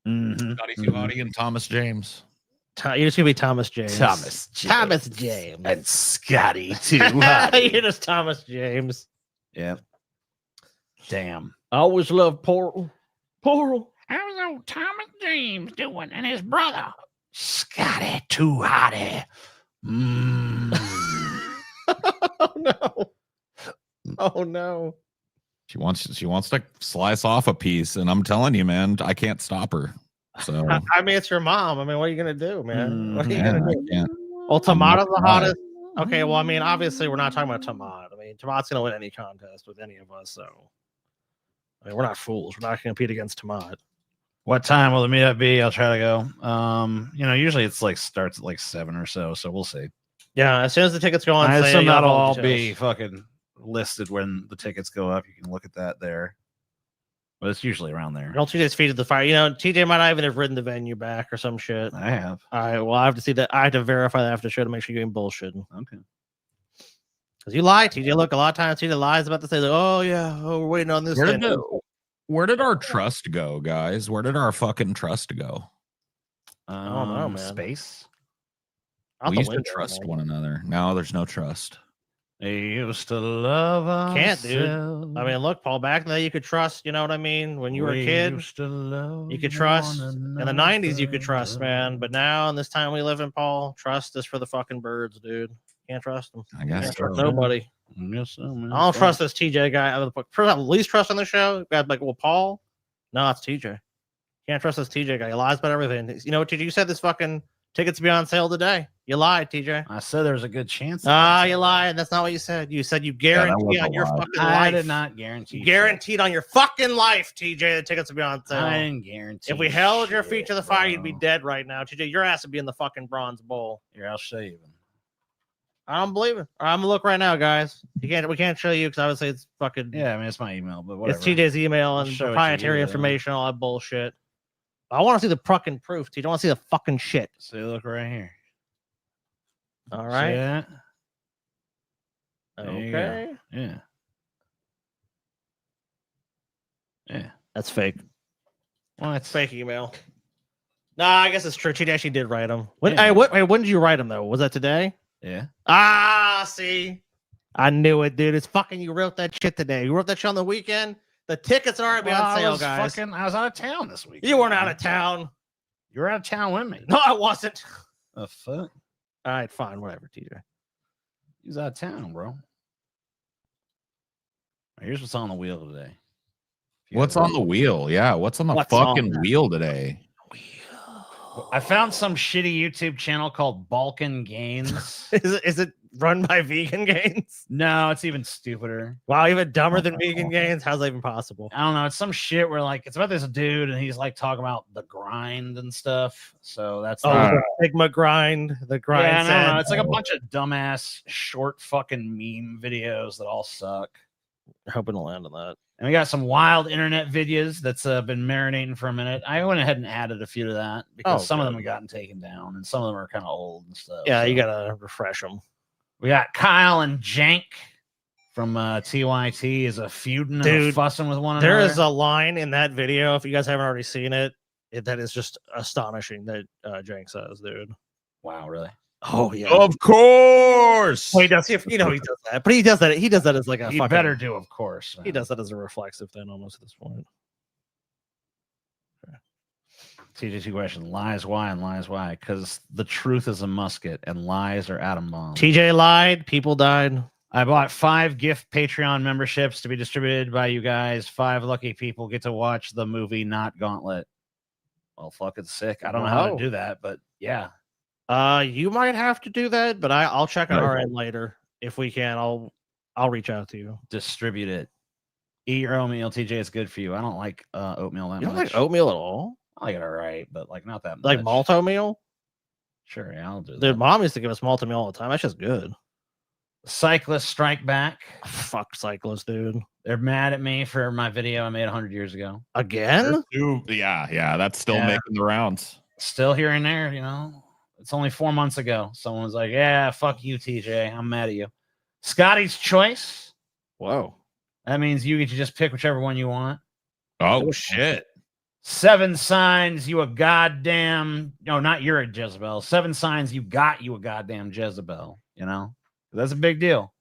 Mm-hmm. Scotty too hotty and Thomas James. You're just gonna be Thomas James. Thomas James. And Scotty too. Hottie. You're just Thomas James. Yeah. Damn. I always loved Portal. How's old Thomas James doing and his brother? Scotty too hottie. Oh no. Oh no. She wants to slice off a piece, and I'm telling you, man, I can't stop her. So I mean, it's your mom. I mean, what are you gonna do, man? What are you yeah, gonna I do? can't. Well, Tamada's the hottest. Okay, well, I mean, obviously, we're not talking about Tamad. I mean, Tamad's gonna win any contest with any of us. So, I mean, we're not fools. We're not gonna compete against Tamad. What time will the meetup be? I'll try to go. Usually it's like starts at like 7 or so we'll see. Yeah, as soon as the tickets go on I sale, assume you'll have that'll all all the be details. fucking listed when the tickets go up. You can look at that there. But it's usually around there. Don't TJ's feet to the fire. You know, TJ might not even have ridden the venue back or some shit. I have. All right, well, I have to see that. I have to verify that after the show to make sure you ain't bullshitting. Okay. Because you lie, TJ. Look, a lot of times TJ lies about to say, like, oh, yeah, we're waiting on this. Where did our trust go, guys? Where did our fucking trust go? I don't know, man. Space. We used to trust one another. Now there's no trust. They used to love Can't, dude. ourselves. I mean, look, Paul, back in the day, you could trust, you know what I mean? When you were a We kid, used to love you could trust. one In the 90s, you could trust, another. man. But now, in this time we live in, Paul, trust is for the fucking birds, dude. Can't trust them. I guess Can't so. trust nobody. Yes, so, man. I don't trust this TJ guy. I'm the least trust on the show. Guys like, well, Paul? No, it's TJ. Can't trust this TJ guy. He lies about everything. You know what, TJ? You said this fucking tickets be on sale today. You lied, TJ. I said there's a good chance. You lied. That's not what you said. You said you that guarantee was a on your lie. fucking I life. did not guarantee. You guaranteed on your fucking life, TJ, the tickets would be on sale. I didn't guarantee. If we held your feet to the fire, you'd be bro. dead right now. TJ, your ass would be in the fucking bronze bowl. Here, I'll show you. I don't believe it. I'm gonna look right now, guys. We can't show you because obviously it's fucking Yeah, I mean it's my email, but whatever. it's TJ's email and I'll show it to proprietary you, information, all that bullshit. I want to see the fucking proof. TJ, I want to see the fucking shit. See, look right here. All See right. that? There you go. Okay. Yeah. Yeah. That's fake. Well, It's fake email. Nah, I guess it's true. TJ actually did write them. When, Yeah. when did you write them though? Was that today? Yeah. Ah, see, I knew it, dude. It's fucking you wrote that shit today. You wrote that shit on the weekend. The tickets are already on sale, guys. I was out of town this week. You weren't out of town. You were out of town with me. No, I wasn't. The fuck? All right, fine, whatever, TJ. He was out of town, bro. Here's what's on the wheel today. What's on the wheel? Yeah, what's on the What's on fucking that? wheel today? I found some shitty YouTube channel called Balkan Gains. Is it run by vegan gains? No, it's even stupider. Wow, even dumber than vegan gains? How's that even possible? I don't know. It's some shit where like it's about this dude and he's like talking about the grind and stuff. So that's The Sigma grind, the grind. yeah, no, set. it's like a bunch of dumbass short fucking meme videos that all suck. Hoping to land on that. And we got some wild internet videos that's been marinating for a minute. I went ahead and added a few to that because some of them have gotten taken down and some of them are kind of old and stuff. Yeah, so. you gotta refresh them. We got Kyle and Jank from TYT is a feuding and a Dude, fussing with one There another. is a line in that video, if you guys haven't already seen it, that is just astonishing that Jank says, dude. Wow, really? Oh yeah. Of course. Well, he does. He does that, but he does that. He does that as like a. He fucking, better do, of course. He does that as a reflexive thing, almost at this point. TJ2 question: lies why and lies why? Because the truth is a musket and lies are atom bombs. TJ lied. People died. I bought 5 gift Patreon memberships to be distributed by you guys. 5 lucky people get to watch the movie Not Gauntlet. Well, fucking sick. I don't know how to do that, but yeah. You might have to do that, but I'll check on our end later if we can. I'll reach out to you. Distribute it. Eat your oatmeal, TJ. It's good for you. I don't like oatmeal that You don't much. like oatmeal at all? I like it all right, but like not that much. Like malt oatmeal? Sure, yeah, I'll do that. Dude, mom used to give us malt oatmeal all the time. That's just good. Cyclists strike back. Fuck cyclists, dude. They're mad at me for my video I made 100 years ago. Again? Yeah, that's still Yeah. making the rounds. Still here and there, you know. It's only 4 months ago. Someone was like, yeah, fuck you, TJ. I'm mad at you. Scotty's choice. Whoa. That means you get to just pick whichever one you want. Oh shit. 7 signs you a goddamn, no, not you're a Jezebel. 7 signs you a goddamn Jezebel. You know, that's a big deal.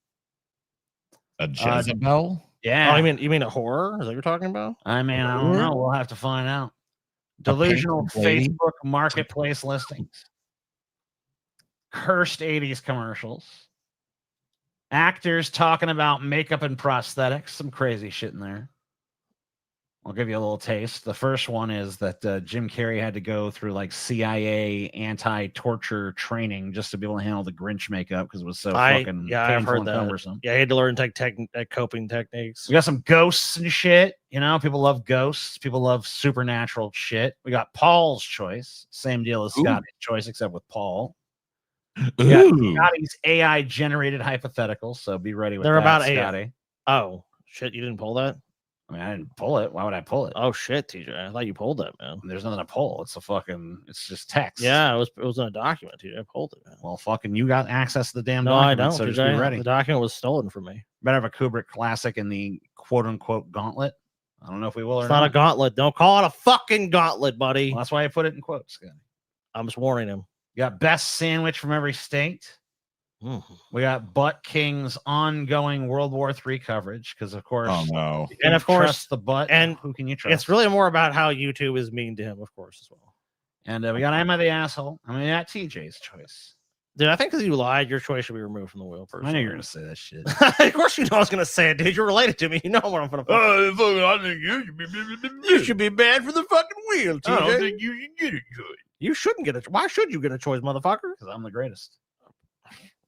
A Jezebel? Yeah. Oh, you mean a horror? Is that what you're talking about? I don't know. We'll have to find out. Delusional lady? Facebook marketplace listings. Cursed 80s commercials. Actors talking about makeup and prosthetics. Some crazy shit in there. I'll give you a little taste. The first one is that Jim Carrey had to go through like CIA anti-torture training just to be able to handle the Grinch makeup because it was so fucking I've heard and that. cumbersome. Yeah, he had to learn coping techniques. We got some ghosts and shit. You know, people love ghosts. People love supernatural shit. We got Paul's choice. Same deal as Scotty's choice, except with Paul. We got Scotty's AI-generated hypotheticals, so be ready with They're that, about Scotty. AI. Oh, shit, you didn't pull that? I mean, I didn't pull it. Why would I pull it? Oh, shit, TJ. I thought you pulled that, man. There's nothing to pull. It's just text. Yeah, it was in a document, TJ. I pulled it, man. Well, fucking, you got access to the damn No, document, I don't. so TJ. just be ready. The document was stolen from me. Better have a Kubrick classic in the quote-unquote gauntlet. I don't know if we will or It's not. not a gauntlet. Don't call it a fucking gauntlet, buddy. Well, that's why I put it in quotes, Scotty. I'm just warning him. You got best sandwich from every state. We got Butt King's ongoing World War III coverage because, of course, oh no, and of course, trust the butt. And who can you trust? It's really more about how YouTube is mean to him, of course, as well. And we got Emma the asshole. I mean, that TJ's choice. Dude, I think because you lied, your choice should be removed from the wheel. I knew you were gonna say that shit. Of course, you know I was gonna say it, dude. You're related to me. You know what I'm gonna. I think You should be banned from the fucking wheel, TJ. I don't think you should get a choice. You shouldn't get a. Why should you get a choice, motherfucker? Because I'm the greatest.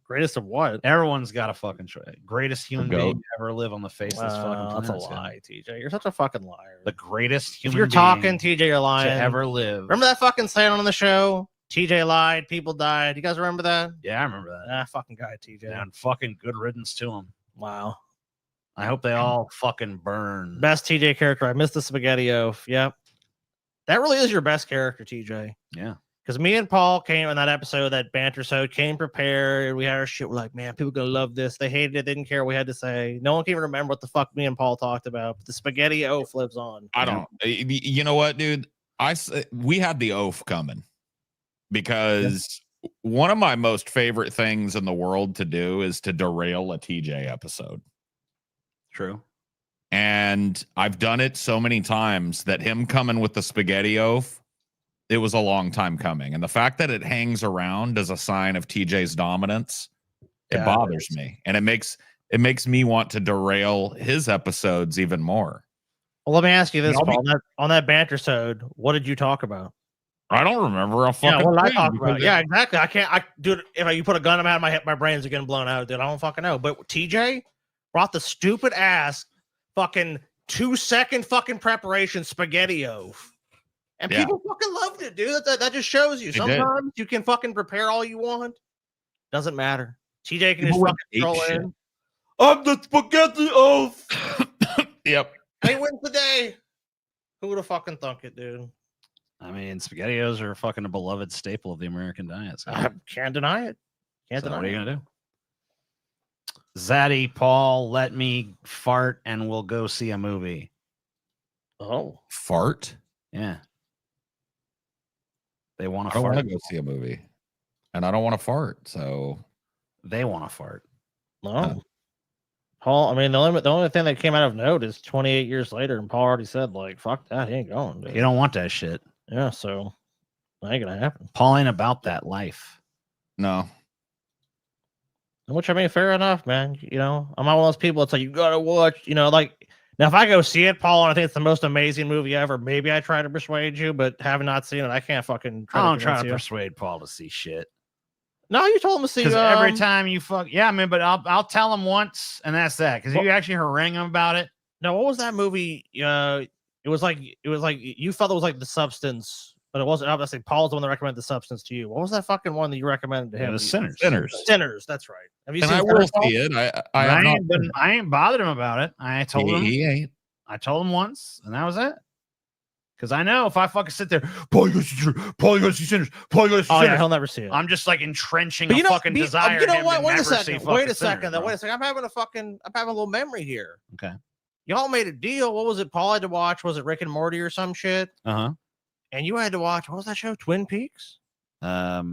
Greatest of what? Everyone's got a fucking choice. Greatest human Goat. being to ever live on the face of this fucking planet. That's a lie, TJ. You're such a fucking liar. The greatest human if you're being talking, TJ, you're lying. to ever live. Remember that fucking saying on the show? TJ lied, people died. You guys remember that? Yeah, I remember that. Ah, fucking guy, TJ. And fucking good riddance to him. Wow. I hope they all fucking burn. Best TJ character. I missed the SpaghettiOs. Yep. That really is your best character, TJ. Yeah. Because me and Paul came in that episode, that banter so came prepared. We had our shit. We're like, man, people gonna love this. They hated it, didn't care what we had to say. No one can even remember what the fuck me and Paul talked about. But the SpaghettiOs lives on. I don't. You know what, dude? We had the oaf coming because one of my most favorite things in the world to do is to derail a TJ episode. True. And I've done it so many times that him coming with the SpaghettiOs, it was a long time coming. And the fact that it hangs around as a sign of TJ's dominance, it bothers me. And it makes me want to derail his episodes even more. Well, let me ask you this, Paul. On that banter-sode, what did you talk about? I don't remember a fucking what did I thing talk about? because Yeah, exactly. Dude, if you put a gun in my head, my brains are getting blown out, dude. I don't fucking know. But TJ brought the stupid ass fucking 2-second fucking preparation SpaghettiOs. And people fucking loved it, dude. That just shows you. Sometimes you can fucking prepare all you want. Doesn't matter. TJ can just fucking throw in. I'm the SpaghettiOs. Yep. He wins the day. Who would have fucking thunk it, dude? I mean, SpaghettiOs are fucking a beloved staple of the American diet. So. I can't deny it. What are you gonna do? Zaddy, Paul, let me fart and we'll go see a movie. Oh. Fart? Yeah. They want to I don't fart. want to go see a movie. And I don't want to fart, so they want to fart. No. Paul, I mean, the only thing that came out of note is 28 years later, and Paul already said, like, fuck that, he ain't going, dude. You don't want that shit. Yeah, so that ain't gonna happen. Paul ain't about that life. no. Which, I mean, fair enough, man. You know, I'm not one of those people that's like, you gotta watch, you know, like, now if I go see it, Paul, and I think it's the most amazing movie ever, maybe I try to persuade you, but having not seen it, I can't fucking I don't try to persuade Paul to see shit. No, you told him to see. Because every time you fuck, yeah, I mean, but I'll tell him once, and that's that. Because you actually harangue him about it. No, what was that movie? It was like you felt it was like The Substance, but it wasn't. Obviously, Paul's the one that recommended The Substance to you. What was that fucking one that you recommended to him? It was Sinners. Sinners. That's right. Have you And seen? I will see it. I ain't bothered him about it. I told him. He ain't. I told him once, and that was it. Because I know if I fucking sit there, Paul, you gotta see Sinners. Paul, you gotta see Sinners. Oh yeah, he'll never see it. I'm just like entrenching but a fucking desire. You know what? Wait a second. second. I'm having a little memory here. Okay. y'all made a deal. What was it? Paul had to watch. Was it Rick and Morty or some shit? Uh And you had to watch. What was that show? Twin Peaks. huh.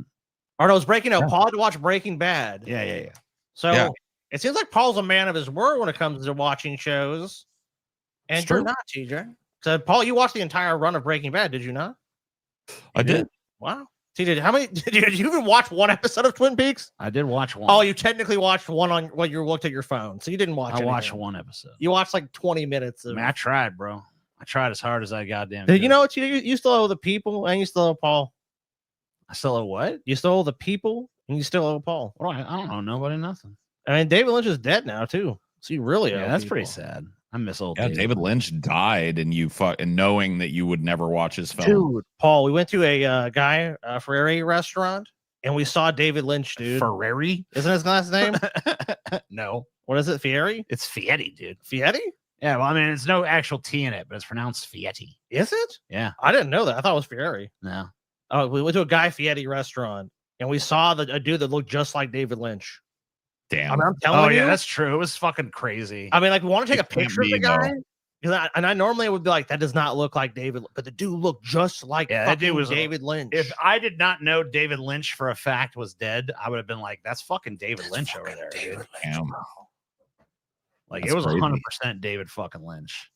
Or no, it was Breaking. No, Yeah. Paul had to watch Breaking Bad. Yeah. So Yeah. it seems like Paul's a man of his word when it comes to watching shows. And It's you're true. not, TJ. So Paul, you watched the entire run of Breaking Bad, did you not? I did. Wow. TJ, how many did you even watch one episode of Twin Peaks? I did watch one. Oh, you technically watched one on when you looked at your phone. So you didn't watch I watched anything. one episode. You watched like 20 minutes I of mean, I tried, bro. I tried as hard as I goddamn. Did could. you know what you still owe the people and you still owe Paul? I still owe what? You still owe the people and you still owe Paul. What do I don't know. Nobody, nothing. I mean, David Lynch is dead now too. So you really owe Yeah, that's pretty people. sad. I miss old Yeah, David Lynch died, and and knowing that you would never watch his film. Dude, Paul, we went to a Ferrari restaurant and we saw David Lynch, dude. Ferrari? Isn't his last name? No, What is it? Fieri? it's Fietti, dude. Fietti? Yeah, well, I mean, it's no actual T in it, but it's pronounced Fietti. Is it? Yeah, I didn't know that. I thought it was Fieri. no. Oh, we went to a Guy Fieri restaurant and we saw a dude that looked just like David Lynch. Damn. I mean, I'm telling Oh you. yeah, that's true. It was fucking crazy. I mean, like, we want to take It a can't picture of be, the guy. Because I normally would be like, that does not look like David, but the dude looked just like Yeah, that dude fucking was David Lynch. If I did not know David Lynch for a fact was dead, I would have been like, "That's fucking David Lynch over there, dude." Damn. Like That's it was crazy. 100% David fucking Lynch.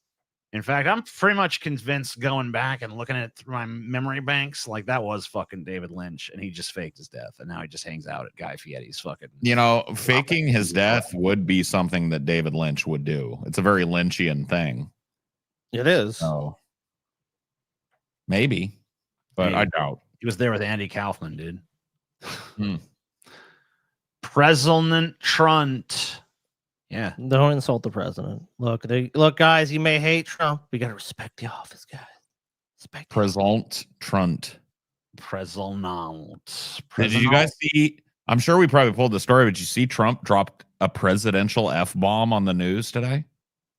In fact, I'm pretty much convinced going back and looking at through my memory banks, like that was fucking David Lynch, and he just faked his death, and now he just hangs out at Guy Fieri's fucking. Faking his death would be something that David Lynch would do. It's a very Lynchian thing. It is. So maybe, but Maybe. I doubt. He was there with Andy Kaufman, dude. Hmm. President Trump. Yeah. Don't insult the president. Look, guys, you may hate Trump. We got to respect the office, guys. Respect the office. President Trump. President. Did you guys see? I'm sure we probably pulled the story, but you see Trump dropped a presidential F-bomb on the news today?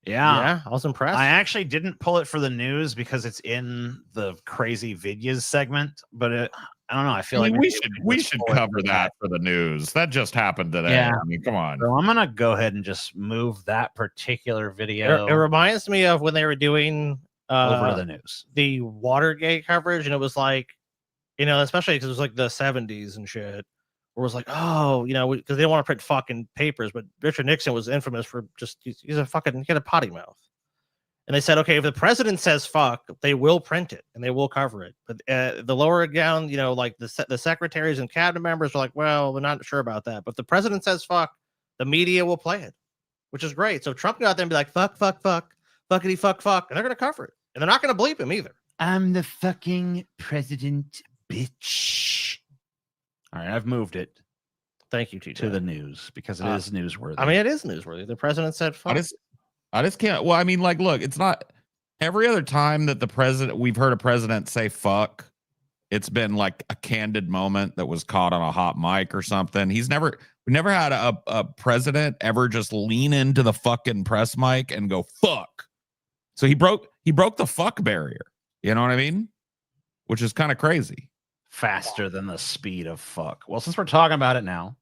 Yeah. I was impressed. I actually didn't pull it for the news because it's in the crazy videos segment, but I don't know. I feel I mean, like we should pull it cover for that for the news. That just happened today. Yeah. I mean, come on. So I'm gonna go ahead and just move that particular video It reminds me of when they were doing over to the news. the Watergate coverage, and it was like, especially because it was like the 70s and shit. Where it was like, oh, because they didn't want to print fucking papers, but Richard Nixon was infamous for he's he had a potty mouth. And they said, okay, if the president says fuck, they will print it and they will cover it. But the lower down, like the secretaries and cabinet members are like, well, we're not sure about that. But if the president says fuck, the media will play it, which is great. So Trump got out there and be like, fuck, fuckity, fuck, and they're going to cover it. And they're not going to bleep him either. I'm the fucking president, bitch. All right, I've moved it Thank you, TJ. to the news because it is newsworthy. I mean, it is newsworthy. The president said fuck. I just can't. Well, I mean, like, look, it's not every other time that we've heard a president say fuck. It's been like a candid moment that was caught on a hot mic or something. We never had a president ever just lean into the fucking press mic and go fuck. So he broke the fuck barrier. You know what I mean? Which is kind of crazy. Faster than the speed of fuck. Well, since we're talking about it now,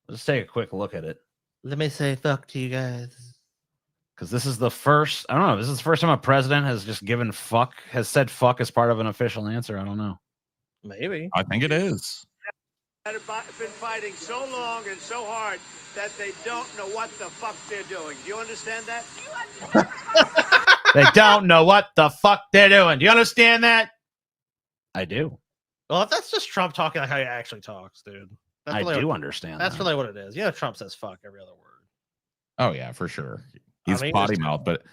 let's take a quick look at it. Let me say fuck to you guys. Because this is the first, I don't know, this is the first time a president has just has said fuck as part of an official answer. I don't know. Maybe. I think it is. That have been fighting so long and so hard that they don't know what the fuck they're doing. Do you understand that? They don't know what the fuck they're doing. Do you understand that? I do. Well, if that's just Trump talking like how he actually talks, dude. I do understand. That's that. really what it is. Trump says fuck every other word. Oh yeah, for sure. He's I mean, potty mouth, but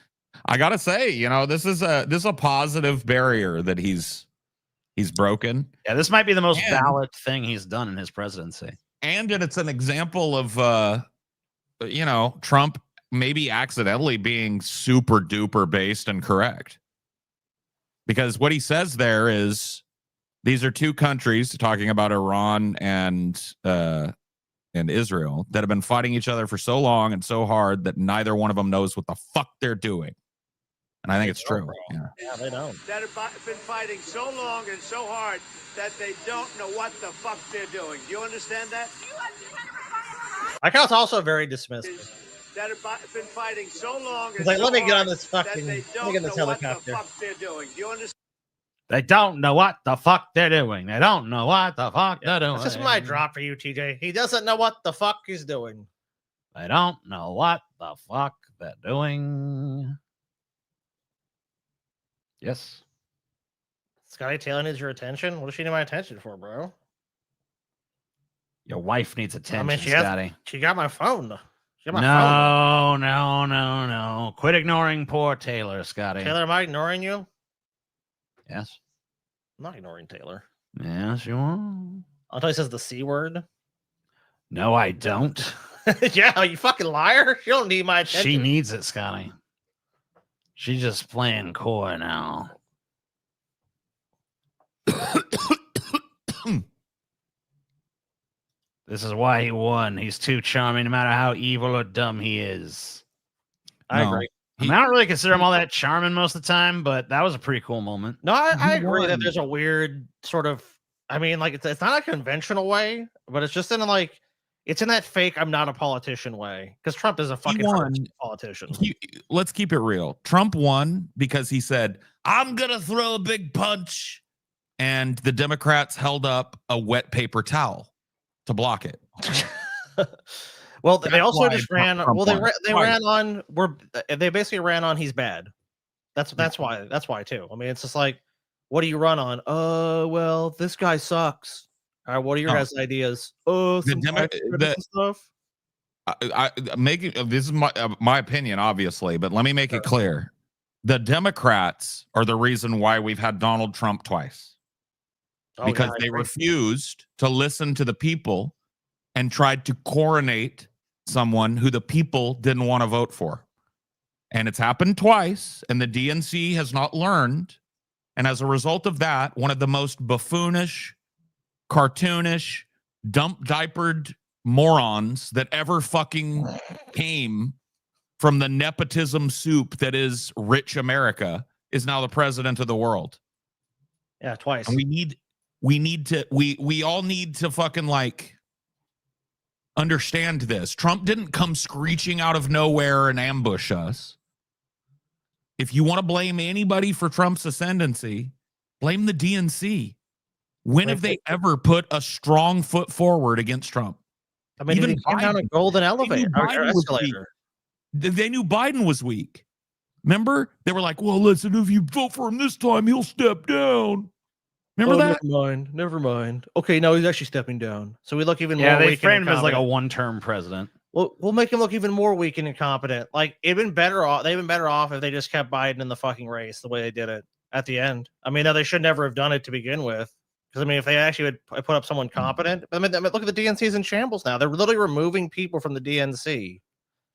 I gotta say, this is a positive barrier that he's broken. Yeah, this might be the most And- valid thing he's done in his presidency. And it's an example of Trump maybe accidentally being super duper based and correct. Because what he says there is these are two countries, talking about Iran and Israel, that have been fighting each other for so long and so hard that neither one of them knows what the fuck they're doing. And I think it's true. Yeah. Yeah, they don't. That have been fighting so long and so hard that they don't know what the fuck they're doing. Do you understand that? Like, I was also very dismissive. that have been fighting so long and He's like, so let me get on hard this that fucking, they let me don't get in this know what the helicopter. fuck they're doing. Do you understand? They don't know what the fuck they're doing. They don't know what the fuck they're doing. That's just my drop for you, TJ. He doesn't know what the fuck he's doing. They don't know what the fuck they're doing. Yes. Scotty Taylor needs your attention. What does she need my attention for, bro? Your wife needs attention, she Scotty. She got my phone. She got my phone. No. Quit ignoring poor Taylor, Scotty. Taylor, am I ignoring you? Yes. I'm not ignoring Taylor. Yes, you are. Until he says the C word. No, I don't. Yeah, you fucking liar. She don't need my attention. She needs it, Scotty. She's just playing coy now. This is why he won. He's too charming, no matter how evil or dumb he is. I agree. I mean, I don't really consider him all that charming most of the time, but that was a pretty cool moment. No, I agree that there's a weird sort of, I mean, like it's not a conventional way, but it's just in like, it's in that fake I'm not a politician way. Because Trump is a fucking politician. Let's keep it real. Trump won because he said, I'm going to throw a big punch. And the Democrats held up a wet paper towel to block it. Well, they also just ran. Trump Well, they ran on. They basically ran on. He's bad. That's why. That's why too. I mean, it's just like, what do you run on? Well, this guy sucks. All right, what are your guys' ideas? Oh, some stuff. This is my opinion, obviously, but let me make it clear: the Democrats are the reason why we've had Donald Trump twice. Because they refused to listen to the people and tried to coronate someone who the people didn't want to vote for. And it's happened twice, and the DNC has not learned. And as a result of that, one of the most buffoonish, cartoonish, dump-diapered morons that ever fucking came from the nepotism soup that is rich America is now the president of the world. Yeah, twice. And we all need to fucking like understand this. Trump didn't come screeching out of nowhere and ambush us. If you want to blame anybody for Trump's ascendancy, blame the DNC. When have they ever put a strong foot forward against Trump? I mean, even came down a golden elevator or escalator. They knew Biden was weak. Remember? They were like, well, listen, if you vote for him this time, he'll step down. Remember that? Never mind. Okay, no, he's actually stepping down. So we look even more. Yeah, they framed him as like a one-term president. Well, we'll make him look even more weak and incompetent. Like it'd been better off. They've been better off if they just kept Biden in the fucking race the way they did it at the end. I mean, no, they should never have done it to begin with. Because I mean, if they actually would put up someone competent, I mean, look at the DNC's in shambles now. They're literally removing people from the DNC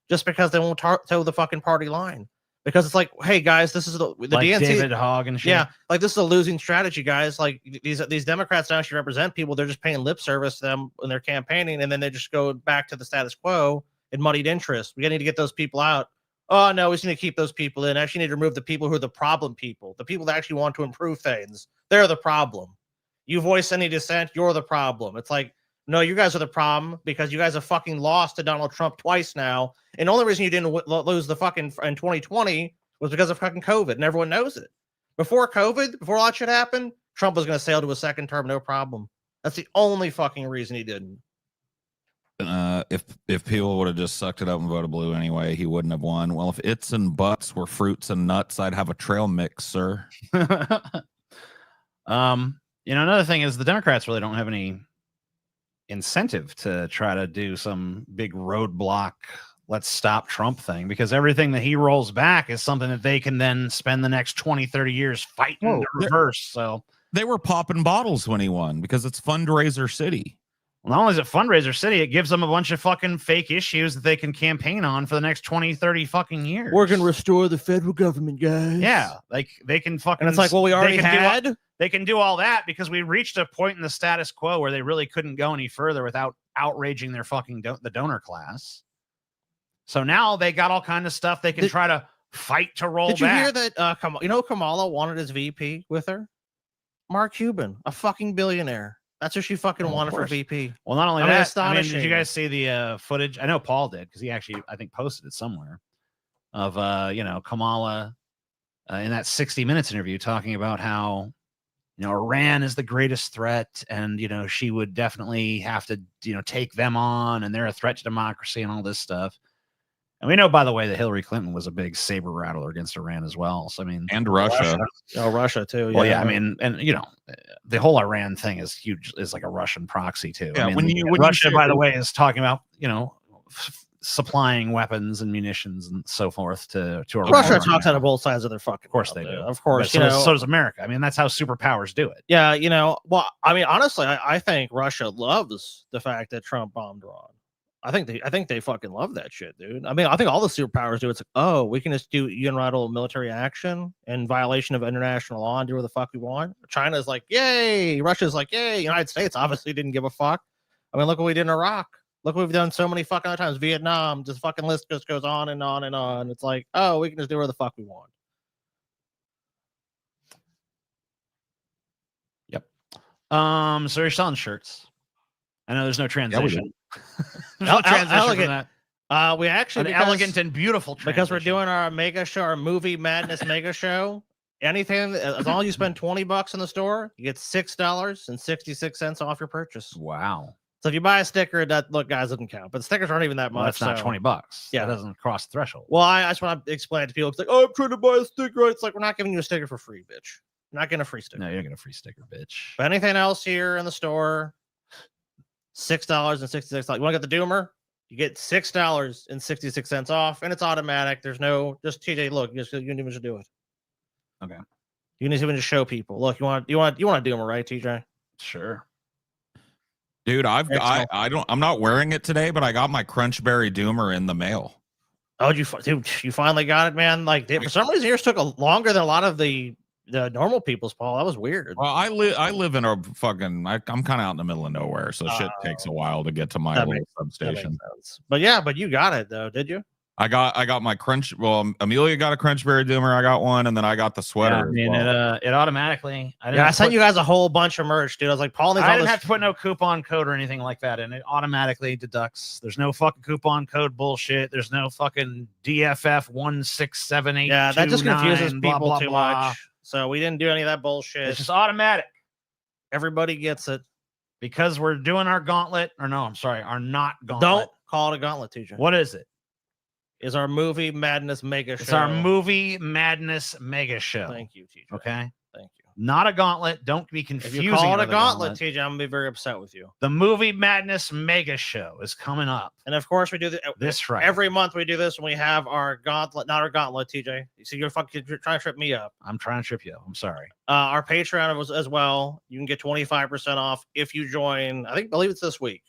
just because they won't toe the fucking party line. Because it's like, hey guys, this is the like DNC. David Hogg and shit. Yeah, like this is a losing strategy, guys. Like these Democrats don't actually represent people; they're just paying lip service to them when they're campaigning, and then they just go back to the status quo and muddied interest. We need to get those people out. Oh no, we just need to keep those people in. Actually, need to remove the people who are the problem people, the people that actually want to improve things. They're the problem. You voice any dissent, you're the problem. It's like, no, you guys are the problem because you guys have fucking lost to Donald Trump twice now. And the only reason you didn't lose the fucking in 2020 was because of fucking COVID, and everyone knows it. Before COVID, before all that shit happened, Trump was going to sail to a second term, no problem. That's the only fucking reason he didn't. If people would have just sucked it up and voted blue anyway, he wouldn't have won. Well, if its and buts were fruits and nuts, I'd have a trail mix, sir. Another thing is the Democrats really don't have any incentive to try to do some big roadblock, let's stop Trump thing, because everything that he rolls back is something that they can then spend the next 20, 30 years fighting to reverse. So they were popping bottles when he won because it's fundraiser city. Well, not only is it fundraiser city, it gives them a bunch of fucking fake issues that they can campaign on for the next 20, 30 fucking years. We're going to restore the federal government, guys. Yeah, like they can fucking... And it's like, well, we already had... They can do all that because we reached a point in the status quo where they really couldn't go any further without outraging their fucking the donor class. So now they got all kind of stuff they can try to fight to roll back. Did you hear that Kamala wanted his VP with her? Mark Cuban, a fucking billionaire. That's what she fucking Well, of wanted for course. VP. Well, not only I mean, that, I mean, did astonishing. you guys see the footage? I know Paul did because he actually, I think, posted it somewhere of Kamala in that 60 Minutes interview talking about how Iran is the greatest threat, and she would definitely have to take them on, and they're a threat to democracy and all this stuff. And we know, by the way, that Hillary Clinton was a big saber rattler against Iran as well. So I mean, And Russia. Russia too. well, yeah, I mean, and the whole Iran thing is huge, is like a Russian proxy too. Yeah, I mean, when Russia, you by the way, is talking about supplying weapons and munitions and so forth to Iran. Russia right talks now. out of both sides of their fucking. Of course mouth, they dude. do. Of course, But so does, so does America. I mean, that's how superpowers do it. Yeah, well, I mean, honestly, I think Russia loves the fact that Trump bombed Iran. I think they fucking love that shit, dude. I mean, I think all the superpowers do. It's like, oh, we can just do unilateral military action in violation of international law and do whatever the fuck we want. China's like, yay. Russia's like, yay. United States obviously didn't give a fuck. I mean, look what we did in Iraq. Look what we've done so many fucking other times. Vietnam, just fucking list just goes on and on and on. It's like, oh, we can just do whatever the fuck we want. Yep. So you're selling shirts. I know there's no transition. There's no transition from that. We actually An elegant and beautiful transition. because we're doing our mega show, our movie madness mega show. Anything as long as you spend $20 in the store, you get $6.66 off your purchase. Wow. So if you buy a sticker, look, guys, doesn't count. But stickers aren't even that Well, much. that's not so. $20. Yeah. That doesn't cross the threshold. Well, I just want to explain it to people. It's like, oh, I'm trying to buy a sticker. It's like, we're not giving you a sticker for free, bitch. You're not getting a free sticker. No, you're getting a free sticker, bitch. But anything else here in the store, $6.66. You want to get the Doomer? You get $6.66 off, and it's automatic. There's no just TJ. Look, you didn't even just do it. Okay. You can even just show people. Look, you want a Doomer, right, TJ? Sure. Dude, I'm not wearing it today, but I got my Crunchberry Doomer in the mail. Oh, you finally got it, man. Like for some reason, yours took longer than a lot of the normal people's, Paul. That was weird. Well, I live in a fucking. I'm kind of out in the middle of nowhere, so shit takes a while to get to my little substation. But you got it though, did you? I got my crunch. Well, Amelia got a Crunchberry Doomer. I got one, and then I got the sweater. Yeah, I mean, it automatically. I sent you guys a whole bunch of merch, dude. I was like, Paul needs. I didn't have to put no coupon code or anything like that, and it automatically deducts. There's no fucking coupon code bullshit. There's no fucking DFF 1678. Yeah, that just confuses people blah, too blah. much. So we didn't do any of that bullshit. It's just automatic. Everybody gets it because we're doing our gauntlet. Or no, I'm sorry, our not gauntlet. Don't call it a gauntlet, TJ. What is it? Is our movie madness mega show. It's our movie madness mega show. Thank you, TJ. Okay. Thank you. Not a gauntlet. Don't be confusing. If you call it a gauntlet, TJ, I'm gonna be very upset with you. The movie madness mega show is coming up, and of course we do this Friday. Every month we do this when we have our gauntlet, not our gauntlet, TJ. You see, you're trying to trip me up. I'm trying to trip you up. I'm sorry. Our Patreon as well. You can get 25% off if you join. I believe it's this week,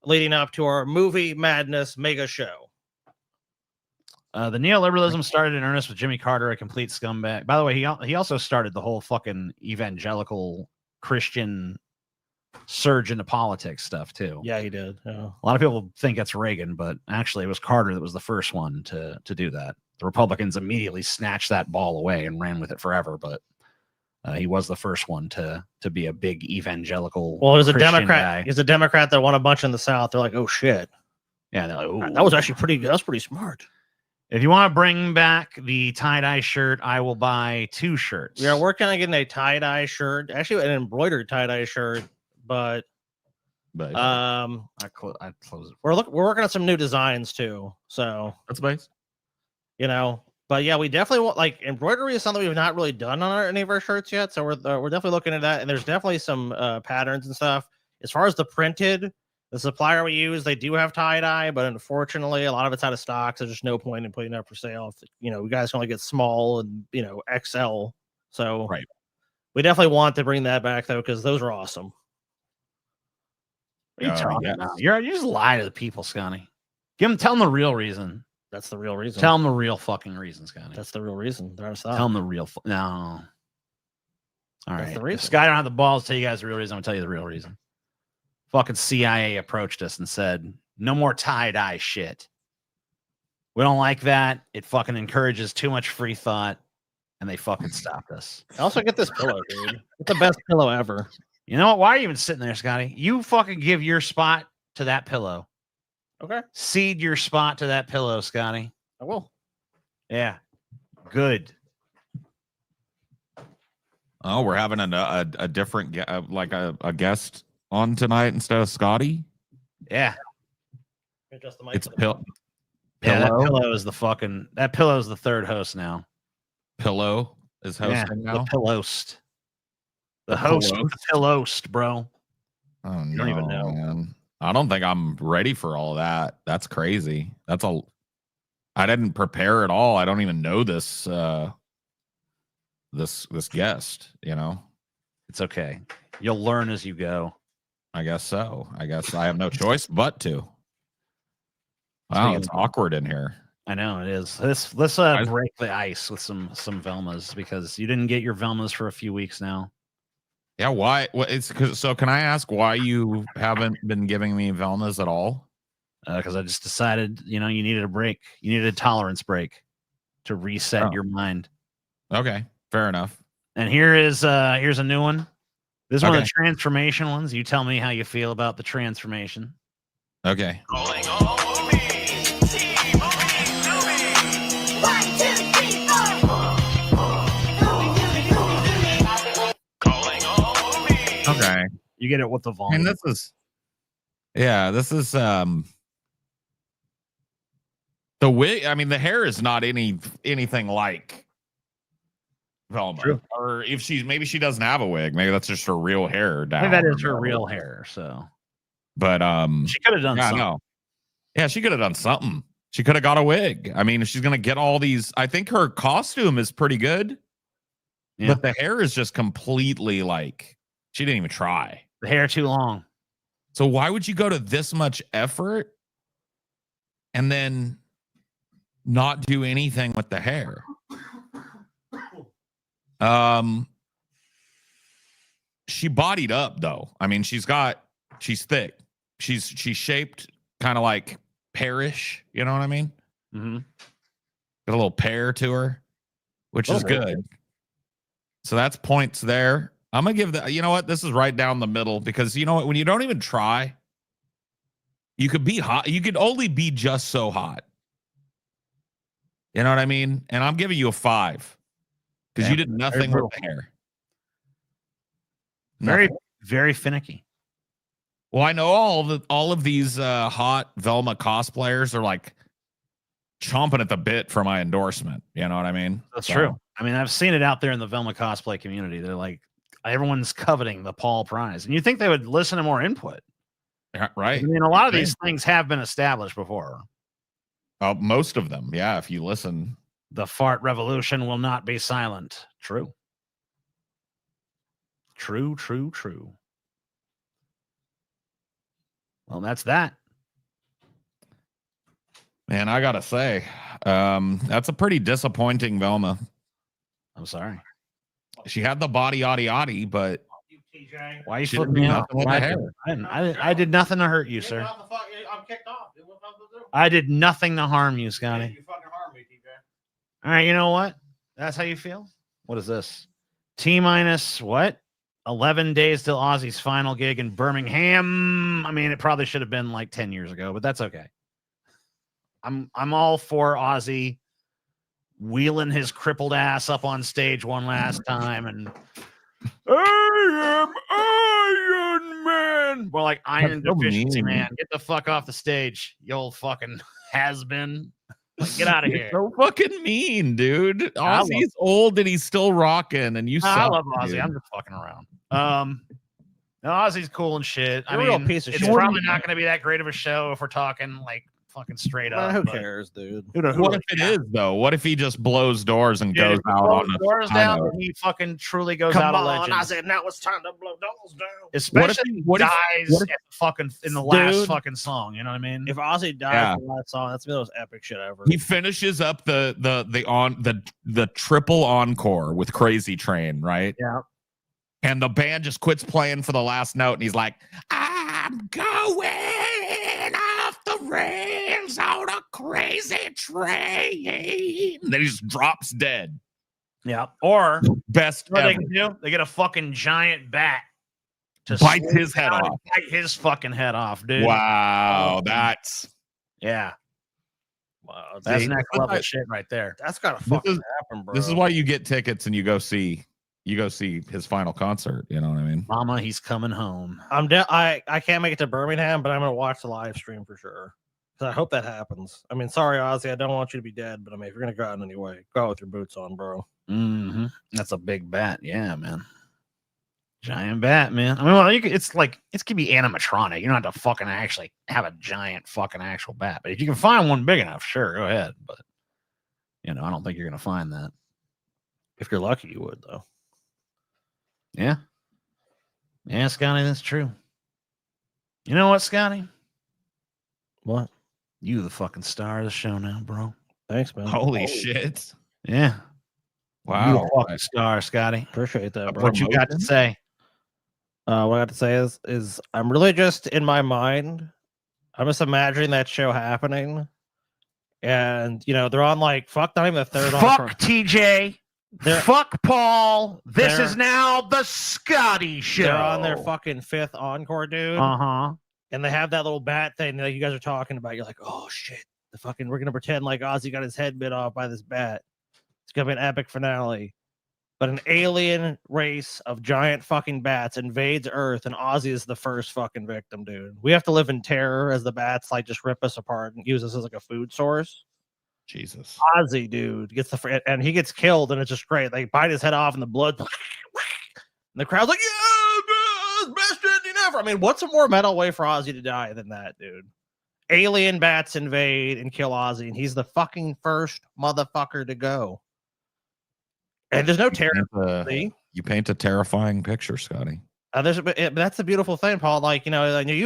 leading up to our movie madness mega show. The neoliberalism started in earnest with Jimmy Carter, a complete scumbag. By the way, he also started the whole fucking evangelical Christian surge into politics stuff too. Yeah, he did. Yeah. A lot of people think it's Reagan, but actually it was Carter that was the first one to do that. The Republicans immediately snatched that ball away and ran with it forever, but he was the first one to be a big evangelical. Well, he's a Christian Democrat. guy. He's a Democrat that won a bunch in the South. They're like, oh shit. Yeah, they're like, ooh. That was actually pretty. That was pretty smart. If you want to bring back the tie-dye shirt, I will buy 2 shirts. We are working on getting a tie-dye shirt, actually an embroidered tie-dye shirt, but I close it. We're working on some new designs too. So that's nice. But yeah, we definitely want, like, embroidery is something we've not really done on any of our shirts yet. So we're definitely looking at that, and there's definitely some patterns and stuff. As far as the printed, the supplier we use, they do have tie-dye, but unfortunately, a lot of it's out of stock. So there's just no point in putting it up for sale. If, you guys can only get small and, XL. So right. We definitely want to bring that back, though, because those are awesome. What are you talking about? You just lie to the people, Scotty. Tell them the real reason. That's the real reason. Tell them the real fucking reason, Scotty. That's the real reason. They're out of stock. Tell them the real. No. All That's right. the reason. If Scotty don't have the balls to tell you guys the real reason, I'm going to tell you the real reason. Fucking CIA approached us and said, no more tie-dye shit. We don't like that. It fucking encourages too much free thought. And they fucking stopped us. I also get this pillow, dude. It's the best pillow ever. You know what? Why are you even sitting there, Scotty? You fucking give your spot to that pillow. Okay. Cede your spot to that pillow, Scotty. I will. Yeah. Good. Oh, we're having a different like a guest on tonight instead of Scotty. Yeah. Adjust the mic It's for the pillow. Yeah, that pillow is the third host now. Pillow is hosting now. The pillowst. The The host pillowst? with the pillowst, bro. Oh You no, don't even know. man. I don't think I'm ready for all that. That's crazy. I didn't prepare at all. I don't even know this this guest, you know. It's okay. You'll learn as you go. I guess so. I guess I have no choice but to. Wow, it's awkward in here. I know it is. Let's break the ice with some Velmas because you didn't get your Velmas for a few weeks now. Yeah, why? So can I ask why you haven't been giving me Velmas at all? Because I just decided, you needed a break. You needed a tolerance break to reset your mind. Okay, fair enough. And here's a new one. This is one of the transformation ones. You tell me how you feel about the transformation. Okay. Okay. You get it with the volume. And this is the wig. I mean, the hair is not anything like Velma. True. Or if maybe she doesn't have a wig. Maybe that's just her real hair down. I think that is her real hair. So, but she could have done something. No. Yeah, she could have done something. She could have got a wig. I mean, if she's gonna get all these, I think her costume is pretty good. Yeah. But the hair is just completely like she didn't even try. The hair too long. So why would you go to this much effort and then not do anything with the hair? She bodied up though. I mean, she's thick. She's shaped kind of like pearish, you know what I mean? Mm-hmm. Got a little pear to her, which is good. So that's points there. I'm gonna give you know what? This is right down the middle because you know what? When you don't even try, you could be hot. You could only be just so hot. You know what I mean? And I'm giving you a 5 because you did nothing with the hair. Very, very finicky. Well, I know all of these hot Velma cosplayers are like chomping at the bit for my endorsement. You know what I mean? That's true. I mean, I've seen it out there in the Velma cosplay community. They're like, everyone's coveting the Paul Prize, and you think they would listen to more input, right? I mean, a lot of these things have been established before. Most of them, yeah. If you listen, the fart revolution will not be silent. True. True. Well, that's that. Man, I gotta say, that's a pretty disappointing Velma. I'm sorry. She had the body yaddy, but why are you flipping me off? I did nothing to hurt you, sir. I'm kicked off. I did nothing to harm you, Scotty. You fucking harmed me, TJ. All right, you know what? That's how you feel? What is this? T-minus what? 11 days till Ozzy's final gig in Birmingham. I mean, it probably should have been like 10 years ago, but that's okay. I'm all for Ozzy wheeling his crippled ass up on stage one last time and I am Iron Man. Well, like iron deficiency, man. Get the fuck off the stage, you old fucking has-been. Like, get out of here. So fucking mean, dude. Ozzy's old and he's still rocking, and I love Ozzy. Dude. I'm just fucking around. Ozzy's cool and shit. You're a real piece of shit. It's probably not going to be that great of a show if we're talking like fucking straight up. Who cares, dude? What if it is though? What if he just blows doors and goes out on the doors down? And he fucking truly goes out a legend. I said now it's time to blow doors down. Especially what if he dies in the last fucking song. You know what I mean? If Ozzy dies in the last song, that's the most epic shit ever. He finishes up the triple encore with Crazy Train, right? Yeah. And the band just quits playing for the last note, and he's like, "I'm going off the rails on a crazy train." And then he just drops dead. Yeah. Or best what ever. they can do? They get a fucking giant bat to Bites swoop his head down and off. bite his fucking head off, dude. Wow, that's Yeah, Wow, that's See, next that's level like- shit right there. that's gotta This fucking is- happen, bro. this is why you get tickets and you go see his final concert. You know what I mean? Mama, he's coming home. I can't make it to Birmingham, but I'm gonna watch the live stream for sure. So I hope that happens. I mean, sorry, Ozzy, I don't want you to be dead, but I mean, if you're gonna go out anyway, go out with your boots on, bro. Mm-hmm. That's a big bat. Yeah, man. Giant bat, man. I mean, well, it's could be animatronic. You don't have to fucking actually have a giant fucking actual bat. But if you can find one big enough, sure, go ahead. But I don't think you're gonna find that. If you're lucky, you would though. Yeah. Yeah, Scotty, that's true. You know what, Scotty? What? You the fucking star of the show now, bro. Thanks, man. Holy shit! Yeah. You Wow. the fucking star, Scotty. Appreciate that, bro. What you got to say? What I got to say is I'm really just in my mind. I'm just imagining that show happening, and they're on like not even the third. Fuck TJ. They're- Fuck Paul. This they're- is now the Scotty show. They're on their fucking fifth encore, dude. Uh-huh. And they have that little bat thing that you guys are talking about. You're like, oh shit, we're gonna pretend like Ozzy got his head bit off by this bat. It's gonna be an epic finale. But an alien race of giant fucking bats invades Earth, and Ozzy is the first fucking victim, dude. We have to live in terror as the bats like just rip us apart and use us as like a food source. Jesus. Ozzy, dude, gets and he gets killed, and it's just great. They bite his head off, and the blood, and the crowd's like, yeah, best ending ever. I mean, what's a more metal way for Ozzy to die than that, dude? Alien bats invade and kill Ozzy, and he's the fucking first motherfucker to go. And there's no terror. You paint a terrifying picture, Scotty. But that's the beautiful thing, Paul. Like, you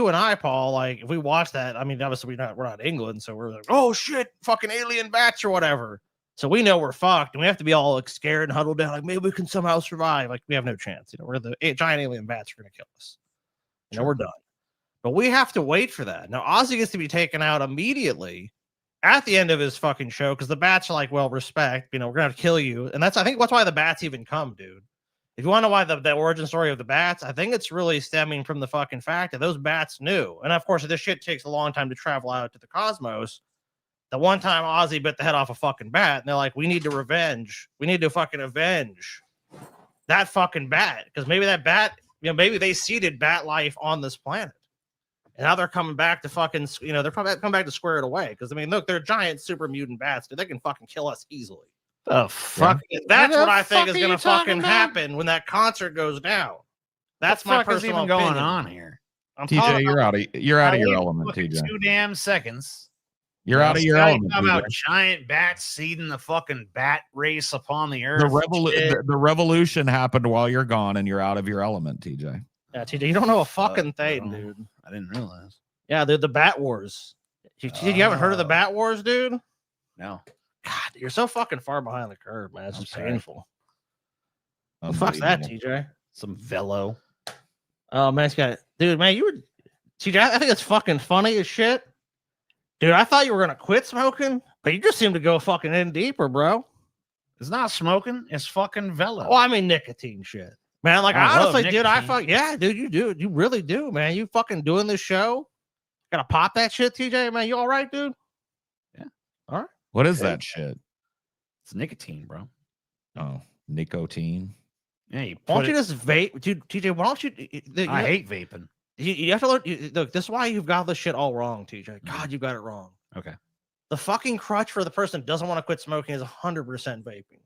and I, Paul, like, if we watch that, I mean, obviously we're not England, so we're like, oh shit, fucking alien bats or whatever. So we know we're fucked, and we have to be all like scared and huddled down, like maybe we can somehow survive. Like, we have no chance. We're the giant alien bats are gonna kill us. We're done. But we have to wait for that. Now, Ozzy gets to be taken out immediately at the end of his fucking show because the bats are like, well, respect, we're gonna have to kill you, and I think that's why the bats even come, dude. If you want to know why the origin story of the bats, I think it's really stemming from the fucking fact that those bats knew. And of course, this shit takes a long time to travel out to the cosmos. The one time Ozzy bit the head off a fucking bat, and they're like, we need to revenge. We need to fucking avenge that fucking bat. Because maybe that bat, maybe they seeded bat life on this planet. And now they're coming back to fucking, they're probably coming back to square it away. Because, I mean, look, they're giant super mutant bats. Dude, they can fucking kill us easily. The fuck? Yeah. That's what I think is are going to you talking fucking about? happen when that concert goes down. That's What the my fuck is personal even going opinion. on here? I'm TJ, talking you're about- out of your Wait element, fucking TJ. 2 damn seconds. You're out of your Scotty element. talking about TJ. giant bats seeding the fucking bat race upon the earth. The revolution happened while you're gone, and you're out of your element, TJ. Yeah, TJ, you don't know a fucking thing, bro. dude. I didn't realize. Yeah, dude, the Bat Wars. You haven't heard of the Bat Wars, dude? No. God, you're so fucking far behind the curve, man. It's I'm just sorry. painful. Well, fuck's that, Unbelievable. TJ? Some velo. Oh, man, dude, man, TJ, I think it's fucking funny as shit. Dude, I thought you were gonna quit smoking, but you just seem to go fucking in deeper, bro. It's not smoking. It's fucking velo. Oh, I mean nicotine shit. Man, like I love honestly, dude, nicotine. yeah, dude, you do. You really do, man. You fucking doing this show. Gotta pop that shit, TJ, man. You all right, dude? What is that shit? It's nicotine, bro. Oh, nicotine. Yeah, you Why don't put you it, just vape, dude? TJ, why don't you? I hate vaping. You have to learn. Look, this is why you've got this shit all wrong, TJ. God, you got it wrong. Okay. The fucking crutch for the person that doesn't want to quit smoking is 100% vaping.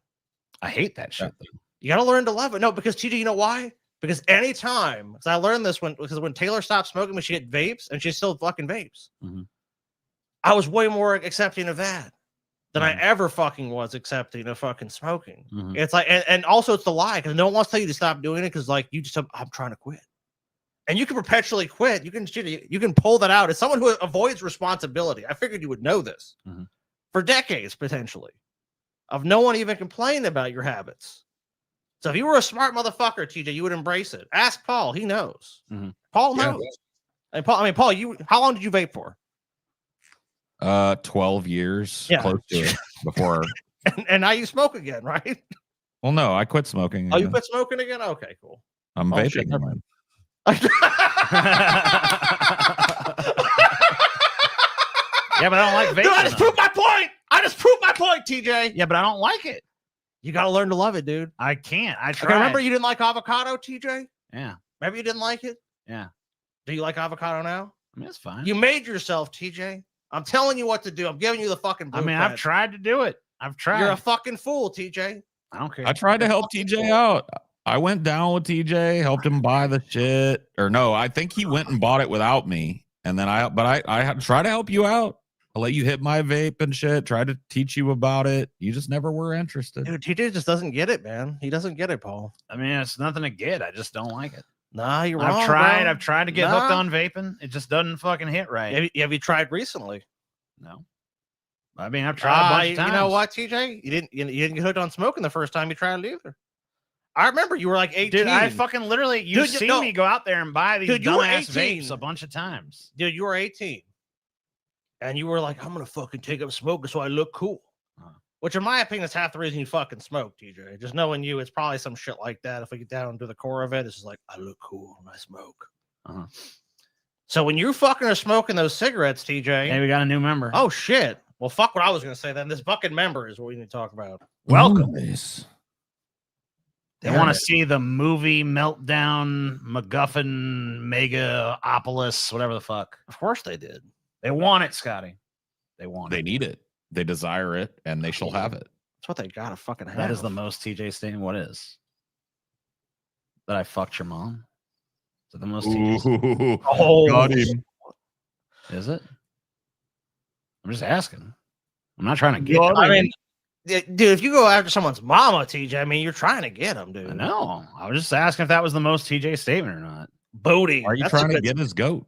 I hate that shit. You got to learn to love it. No, because TJ, you know why? Because anytime, because I learned this when Taylor stopped smoking, when she hit vapes, and she still fucking vapes. Mhm. I was way more accepting of that than I ever fucking was accepting of fucking smoking. Mhm. It's like, and also it's the lie because no one wants to tell you to stop doing it because like you just, I'm trying to quit. And you can perpetually quit. You can pull that out. As someone who avoids responsibility, I figured you would know this for decades potentially, of no one even complaining about your habits. So if you were a smart motherfucker, TJ, you would embrace it. Ask Paul; he knows. Paul knows. And Paul, how long did you vape for? 12 years, Yeah. close to it, before. And now you smoke again, right? Well, no, I quit smoking. Oh, you again. quit smoking again? Okay, cool. I'm Oh, shit, vaping. never again. Yeah, but I don't like vaping. Dude, I just proved my point. I just proved my point, TJ. Yeah, but I don't like it. You got to learn to love it, dude. I can't. I Okay, tried. remember you didn't like avocado, TJ? Yeah. Maybe you didn't like it? Yeah. Do you like avocado now? I mean, it's fine. You made yourself, TJ. I'm telling you what to do. I'm giving you the fucking I blueprint. mean, I've tried to do it. I've tried. You're a fucking fool, TJ. I don't care. I tried to help TJ out. I went down with TJ, helped him buy the shit. Or no, I think he went and bought it without me. And then I had to try to help you out. I let you hit my vape and shit, tried to teach you about it. You just never were interested. Dude, TJ just doesn't get it, man. He doesn't get it, Paul. I mean, it's nothing to get. I just don't like it. Nah, you're wrong. I've tried to get hooked on vaping. It just doesn't fucking hit right. Have you tried recently? No. I mean, I've tried a bunch of times. You know what, TJ? You didn't get hooked on smoking the first time you tried it either. I remember you were like 18. Dude, I fucking literally, you've seen me go out there and buy these dumbass vapes a bunch of times. Dude, you were 18. And you were like, I'm going to fucking take up smoking so I look cool. Which, in my opinion, is half the reason you fucking smoke, TJ. Just knowing you, it's probably some shit like that. If we get down to the core of it, it's just like, I look cool when I smoke. So when you fucking are smoking those cigarettes, TJ. Hey, we got a new member. Oh, shit. Well, fuck what I was going to say then. This fucking member is what we need to talk about. Welcome. Nice. They want to see the movie Meltdown, MacGuffin, Megaopolis, whatever the fuck. Of course they did. They want it, Scotty. They want it. They need it. They desire it, and they shall have it. That's what they gotta fucking have. That is the most TJ statement. What is? That I fucked your mom? Is it the most TJ statement? Oh, got him. Is it? I'm just asking. I'm not trying to get I mean, dude, if you go after someone's mama, TJ, I mean, you're trying to get them, dude. I know. I was just asking if that was the most TJ statement or not. Booty. Are you trying to get his goat?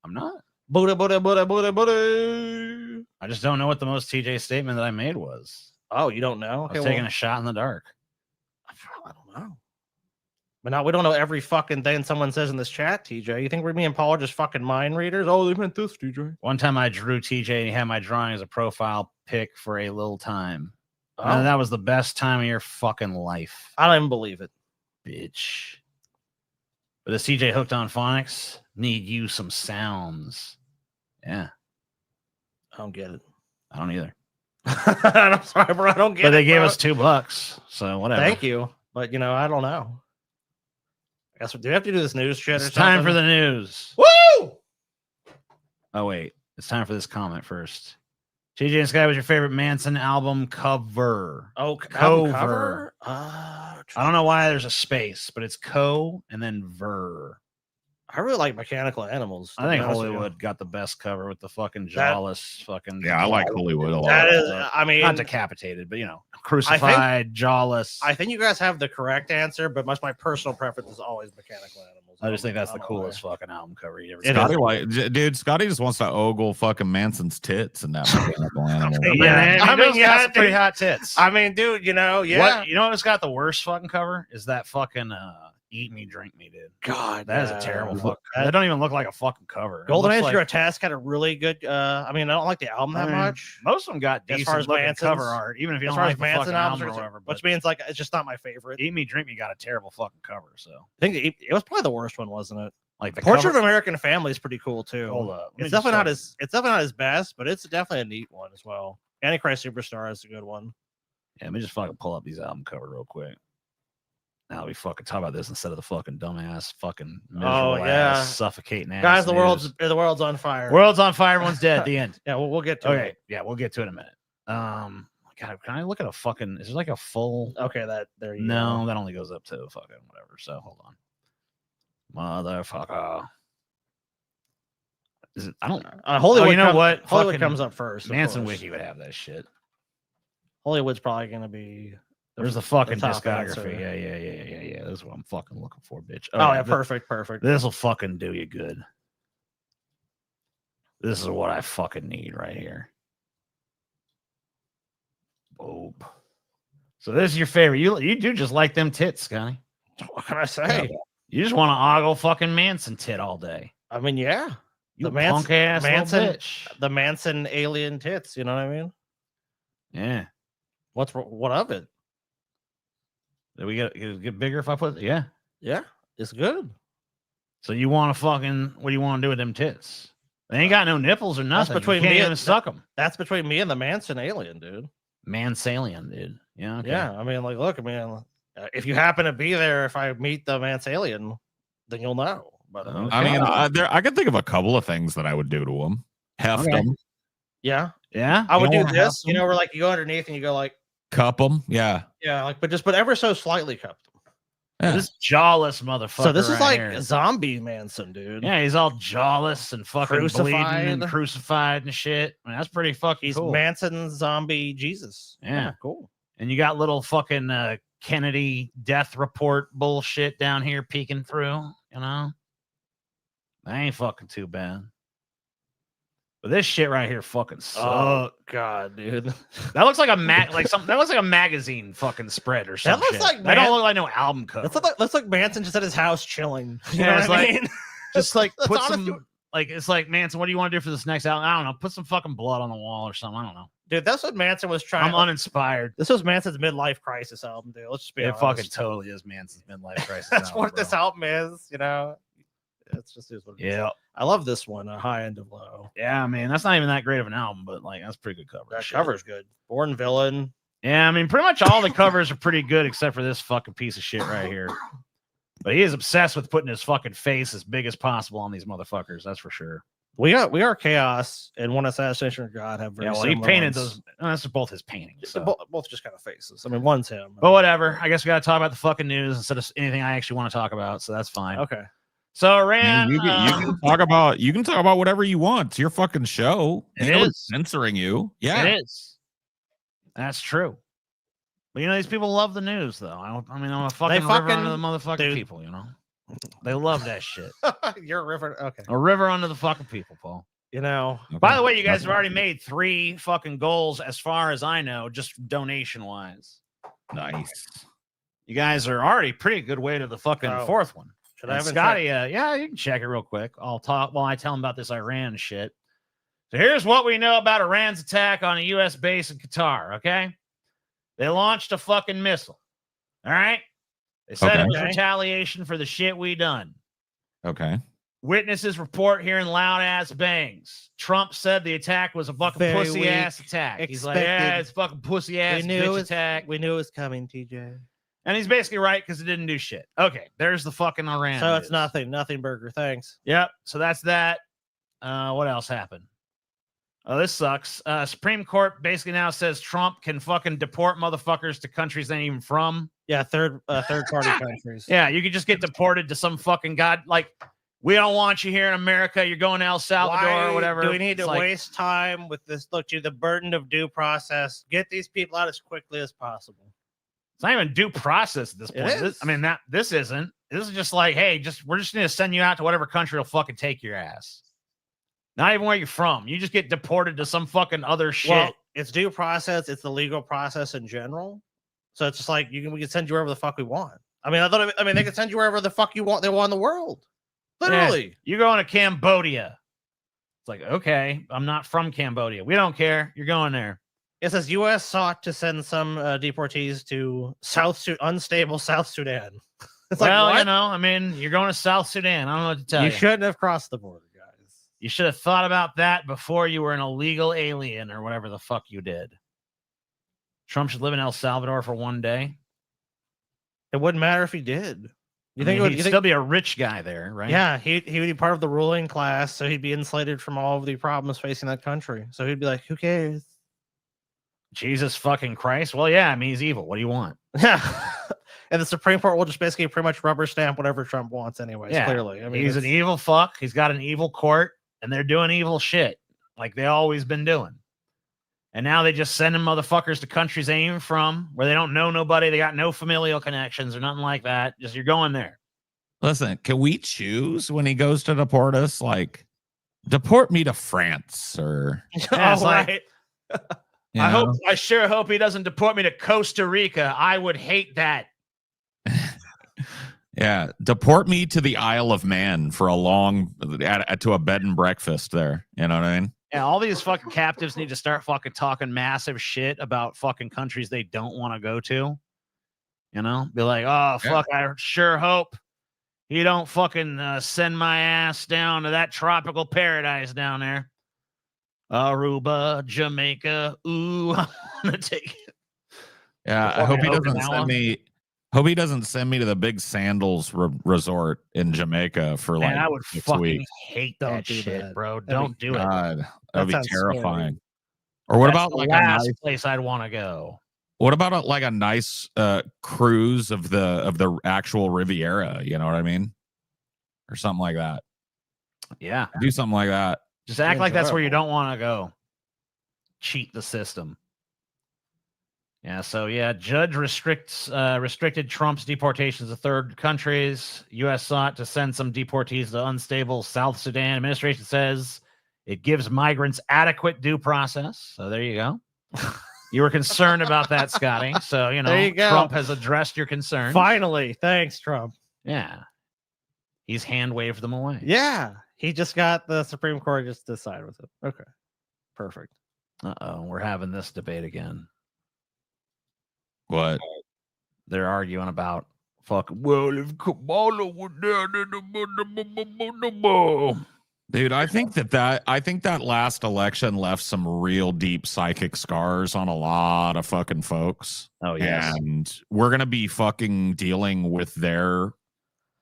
I'm not. Booty, booty, booty, booty, booty. I just don't know what the most TJ statement that I made was. Oh, you don't know? I was taking a shot in the dark. I don't know. But now we don't know every fucking thing someone says in this chat, TJ. You think me and Paul are just fucking mind readers? Oh, they meant this, TJ. One time I drew TJ and he had my drawing as a profile pic for a little time. And that was the best time of your fucking life. I don't even believe it. Bitch. But is TJ hooked on phonics? Need you some sounds. Yeah. I don't get it. I don't either. I'm sorry, bro. I don't get it. But they gave bro. us $2. So whatever. Thank you. But, I don't know. I guess do we have to do this news shit or It's something? time for the news. Woo! Oh, wait. It's time for this comment first. TJ and Sky was your favorite Manson album cover. Oh, cover. I I don't know why there's a space, but it's co and then ver. I really like Mechanical Animals. I think Hollywood got the best cover with the fucking jawless fucking. Yeah, I like Hollywood a lot. That is, I mean, not decapitated, but crucified, jawless. I think you guys have the correct answer, but my personal preference is always Mechanical Animals. I just think that's the coolest fucking album cover you ever Scotty, dude, Scotty just wants to ogle fucking Manson's tits and that Mechanical Animal. I mean, yeah, some pretty hot tits. I mean, dude, yeah. What, what's got the worst fucking cover is that fucking Eat Me, Drink Me, dude. God, that is a terrible fuck. That don't even look like a fucking cover. Golden Age Grotesque had a really good. I mean, I don't like the album that much. Most of them got decent as far as looking cover art, even if you don't like the fucking album or whatever. Which means like it's just not my favorite. Eat Me, Drink Me got a terrible fucking cover. So I think it was probably the worst one, wasn't it? Like the Portrait of an American Family is pretty cool too. Hold up, it's definitely not his best, but it's definitely a neat one as well. Antichrist Superstar is a good one. Yeah, let me just fucking pull up these album cover real quick. Now we fucking talk about this instead of the fucking dumbass, fucking miserable ass, suffocating ass. Guys, the world's on fire. World's on fire. Everyone's dead at the end. Yeah, we'll get to it. Okay, yeah, we'll get to it in a minute. God, can I look at a fucking? Is there like a full? Okay, there you go. No, that only goes up to fucking whatever. So hold on, motherfucker. Is it? I don't. Hollywood. You know what? Hollywood comes up first. Manson Wiki would have that shit. Hollywood's probably gonna be. There's the fucking discography. Answer. Yeah. That's what I'm fucking looking for, bitch. Oh yeah, perfect. This will fucking do you good. This is what I fucking need right here. Boop. So this is your favorite. You do just like them tits, Scotty. What can I say? You just want to ogle fucking Manson tit all day. I mean, yeah. You punk ass Manson bitch. The Manson alien tits. You know what I mean? Yeah. What of it? Did we get bigger if I put? Yeah. Yeah. It's good. So you want to fucking, what do you want to do with them tits? They ain't got no nipples or nothing. between you can't me even and- suck them. That's between me and the Manson alien, dude. Mansalien, dude. Yeah. Okay. Yeah, I mean, like, look, I mean, if you happen to be there, if I meet the Mansalien, then you'll know. But Okay. I mean, I could think of a couple of things that I would do to them. Heft Okay. them, yeah, Yeah. I would You do wanna this. have You some? know, where like you go underneath and you go like, cup them. Yeah. yeah, like, but ever so slightly cupped. Yeah. This jawless motherfucker. So this is right like here. zombie Manson, dude. Yeah, he's all jawless and fucking bleeding and Crucified. crucified and shit. I mean, that's pretty fucking He's cool. Manson zombie Jesus. Yeah. Cool. And you got little fucking Kennedy death report bullshit down here peeking through, you know? That ain't fucking too bad. But this shit right here fucking sucks. Oh god, dude. That looks like a that looks like a magazine fucking spread or something. looks like that don't look like no album cover. That's like Manson just at his house chilling. You Yeah, know it's what I like- mean? Just like That's put honestly- some like it's like Manson, what do you want to do for this next album? I don't know. Put some fucking blood on the wall or something. I don't know. Dude, that's what Manson was trying. I'm uninspired. This was Manson's midlife crisis album, dude. Let's just be It honest. fucking totally is Manson's midlife crisis. That's album, what this bro. album is, you know. It's just is what it is. Yeah. I love this one, High End of Low. Yeah, I mean, that's not even that great of an album, but like that's a pretty good cover. That Shit. cover's good. Born Villain. Yeah, I mean, pretty much all the covers are pretty good except for this fucking piece of shit right here. But he is obsessed with putting his fucking face as big as possible on these motherfuckers. That's for sure. We are Chaos and One Assassination of God have very Yeah, well, he similar painted ones. those. That's both his paintings. So. Both just kind of faces. I mean, one's him. But whatever. I guess we got to talk about the fucking news instead of anything I actually want to talk about. So that's fine. Okay. So I Iran, mean, you can talk about whatever you want. It's your fucking show. It Ain't no one is. censoring you. Yeah. it is. That's true. But you know, these people love the news, though. I mean, I'm a fucking river fucking- under the motherfucking dude. people. You know, they love that shit. You're a river. Okay. A river under the fucking people, Paul. You know, By the way, you guys have already made 3 fucking goals, as far as I know, just donation wise. Nice. You guys are already pretty good way to the fucking Oh. 4th one. should I And have Scotty, yeah, you can check it real quick. I'll talk while I tell him about this Iran shit. So here's what we know about Iran's attack on a U.S. base in Qatar, okay? They launched a fucking missile, all right? They said it was Okay. retaliation for the shit we done. Okay. Witnesses report hearing loud-ass bangs. Trump said the attack was a fucking Very pussy-ass attack. He's like, yeah, expected. it's fucking pussy-ass We knew it bitch was- attack. We knew it was coming, TJ. And he's basically right because it didn't do shit. Okay, there's the fucking Iran. So it's news. nothing burger. Thanks. Yep. So that's that. What else happened? Oh, this sucks. Supreme Court basically now says Trump can fucking deport motherfuckers to countries they ain't even from. Yeah, third party countries. Yeah, you could just get deported to some fucking like we don't want you here in America. You're going to El Salvador Why or whatever. do we need It's to like, waste time with this? Look, dude, the burden of due process. Get these people out as quickly as possible. It's not even due process at this It point. is. I mean, this isn't. This is just like, hey, we're just gonna send you out to whatever country will fucking take your ass. Not even where you're from. You just get deported to some fucking other shit. Well, it's due process. It's the legal process in general. So it's just like we can send you wherever the fuck we want. I mean, they can send you wherever the fuck you want. They want in the world. Literally. You're going to Cambodia. It's like, okay, I'm not from Cambodia. We don't care. You're going there. It says U.S. sought to send some deportees to unstable South Sudan. It's Well, like, what? you know, I mean, you're going to South Sudan. I don't know what to tell You you. shouldn't have crossed the border, guys. You should have thought about that before you were an illegal alien or whatever the fuck you did. Trump should live in El Salvador for one day. It wouldn't matter if he did. You I think mean, it would? he'd You still think, be a rich guy there, right? yeah, he would be part of the ruling class, so he'd be insulated from all of the problems facing that country. So he'd be like, "Who cares?" Jesus fucking Christ. Well, yeah, I mean, he's evil. What do you want? Yeah. And the Supreme Court will just basically pretty much rubber stamp whatever Trump wants, anyways. Yeah, Clearly, I mean, he's an it's- evil fuck. He's got an evil court, and they're doing evil shit like they always been doing. And now they just sending motherfuckers to countries they ain't even from, where they don't know nobody. They got no familial connections or nothing like that. Just you're going there. Listen, can we choose when he goes to deport us? Like, deport me to France or Yeah, it's Oh, like- right. you I know? sure hope he doesn't deport me to Costa Rica. I would hate that. Yeah, deport me to the Isle of Man for a long to a bed and breakfast there. You know what I mean? Yeah, all these fucking captives need to start fucking talking massive shit about fucking countries they don't want to go to. You know, be like, oh fuck, I sure hope You don't fucking send my ass down to that tropical paradise down there. Aruba, Jamaica. Ooh, I want to take it. Yeah, I hope he doesn't send me. Hope he doesn't send me to the Big Sandals resort in Jamaica for like I would 6 fucking weeks. hate Don't that do shit, that. bro. That'd Don't be- do it. God, That that'd be sounds scary. terrifying. Or what That's about the like last a nice place I'd want to go? What about like a nice cruise of the actual Riviera? You know what I mean, or something like that. Yeah, Do something like that. just act like that's where you enjoyable. don't want to go. Cheat the system. Yeah, so yeah, judge restricted Trump's deportations to third countries. U.S. sought to send some deportees to unstable South Sudan. Administration says it gives migrants adequate due process. So there you go. You were concerned about that, Scotty. So, you know, There you go. Trump has addressed your concerns. Finally, thanks, Trump. Yeah. He's hand waved them away. Yeah, he just got the Supreme Court just to side with it. Okay, perfect. Uh-oh, we're having this debate again. What? They're arguing about well, if Kamala were down in the Dude, I think that last election left some real deep psychic scars on a lot of fucking folks. Oh, yes. And we're gonna be fucking dealing with their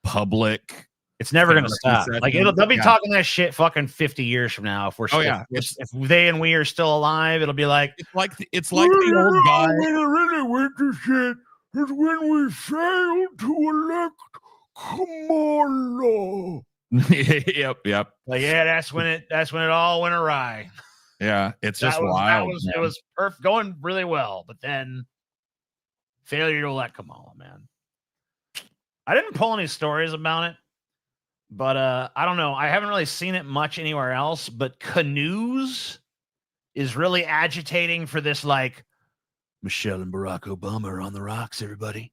public. It's never going to stop. Session. Like they'll be Yeah. talking that shit fucking 50 years from now. If we're if they and we are still alive, it'll be like It's like the old guy. really went to shit is when we failed to elect Kamala. Yep. Like, yeah, that's when it all went awry. Yeah, it's just wild. It was perfect, going really well, but then failure to elect Kamala, man. I didn't pull any stories about it, but I don't know. I haven't really seen it much anywhere else, but Canoes is really agitating for this, like, Michelle and Barack Obama are on the rocks, everybody.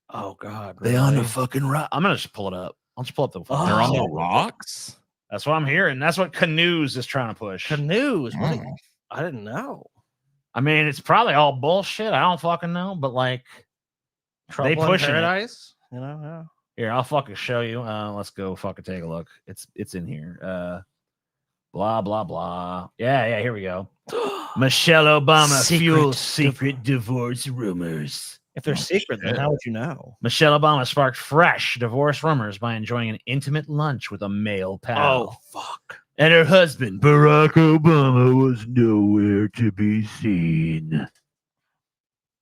Oh God, They on the fucking rock. I'm gonna just pull it up. I'll just pull up the They're on the rocks. That's what I'm hearing. That's what Canoes is trying to push. Canoes. What? Oh. I didn't know. I mean, it's probably all bullshit. I don't fucking know, but like, Trouble in pushing it. Paradise. You know. Yeah. Here, I'll fucking show you. Let's go fucking take a look. It's in here. Blah blah blah. Yeah, here we go. Michelle Obama fuels secret divorce rumors. If they're secret, then how would you know? Michelle Obama sparked fresh divorce rumors by enjoying an intimate lunch with a male pal. Oh fuck. And her husband, Barack Obama, was nowhere to be seen.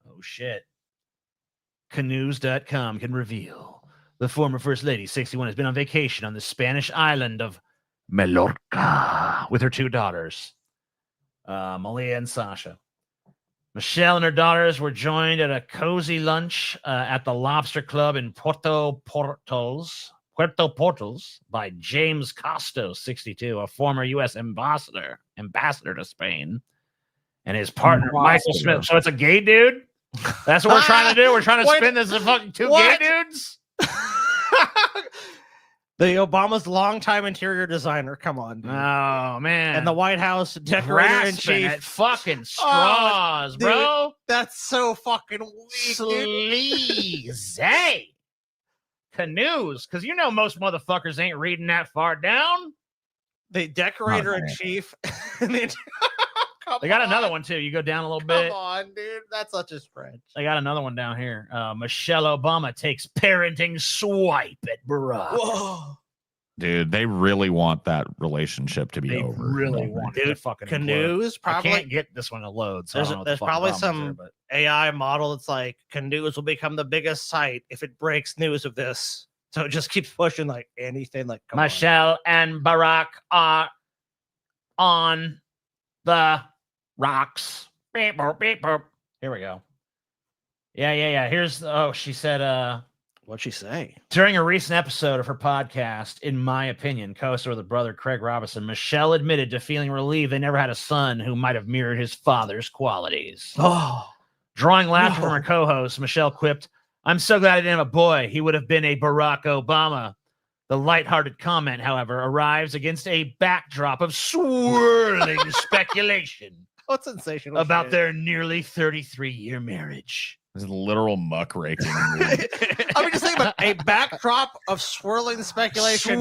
Oh shit. Canoes.com can reveal the former First Lady, 61, has been on vacation on the Spanish island of Mallorca with her two daughters, Malia and Sasha. Michelle and her daughters were joined at a cozy lunch at the Lobster Club in Puerto Portals by James Costos, 62, a former U.S. ambassador to Spain, and his partner, Michael Smith. So it's a gay dude? That's what we're trying to do? We're trying to spin this as fucking two gay dudes? The Obama's longtime interior designer. Come on, dude. Oh, man. And the White House decorator in chief. At fucking straws, dude, bro. That's so fucking weak. Sleazy. Canoes. Because you know most motherfuckers ain't reading that far down. The decorator in chief. They got another one, too. You go down a little bit. Come on, dude. That's such a stretch. They got another one down here. Michelle Obama takes parenting swipe at Barack. Whoa. Dude, they really want that relationship to be They over. really want it to fucking implode. Canoes, I probably. can't get this one to load. So There's probably some AI model that's like, Canoes will become the biggest site if it breaks news of this. So it just keeps pushing like anything. Like Michelle and Barack are on the rocks. Beep, boop, beep, boop. Here we go. Yeah. Here's she said What'd she say? during a recent episode of her podcast, in my opinion, co-star with her brother Craig Robinson, Michelle admitted to feeling relieved they never had a son who might have mirrored his father's qualities. Oh, Drawing laughter from her co-host, Michelle quipped, "I'm so glad I didn't have a boy. He would have been a Barack Obama." The lighthearted comment, however, arrives against a backdrop of swirling speculation what sensational about shit. their nearly 33-year marriage. This is literal muck raking. I mean, just think about a backdrop of swirling speculation.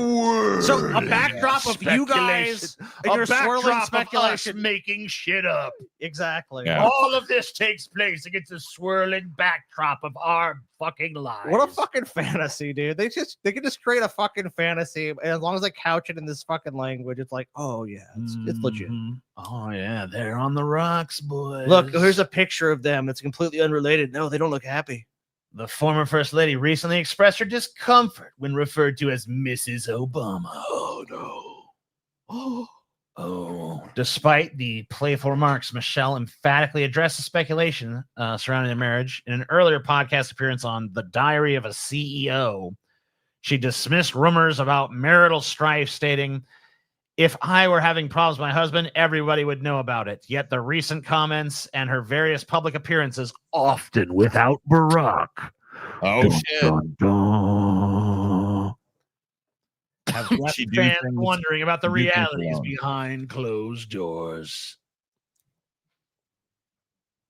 So a backdrop of you guys and your swirling speculation making shit up. Exactly. Yeah. All of this takes place against a swirling backdrop of our fucking lives. What a fucking fantasy, dude. They can just create a fucking fantasy, and as long as they couch it in this fucking language, it's like, oh yeah, it's legit. Oh yeah, they're on the rocks, boys. Look, here's a picture of them that's completely unrelated. No, they don't look happy. The former First Lady recently expressed her discomfort when referred to as Mrs. Obama. Oh, no. Oh. Despite the playful remarks, Michelle emphatically addressed the speculation surrounding their marriage. In an earlier podcast appearance on The Diary of a CEO, she dismissed rumors about marital strife, stating, "If I were having problems with my husband, everybody would know about it. Yet the recent comments and her various public appearances, often without Barack, Shit. have left fans wondering about the realities behind closed doors."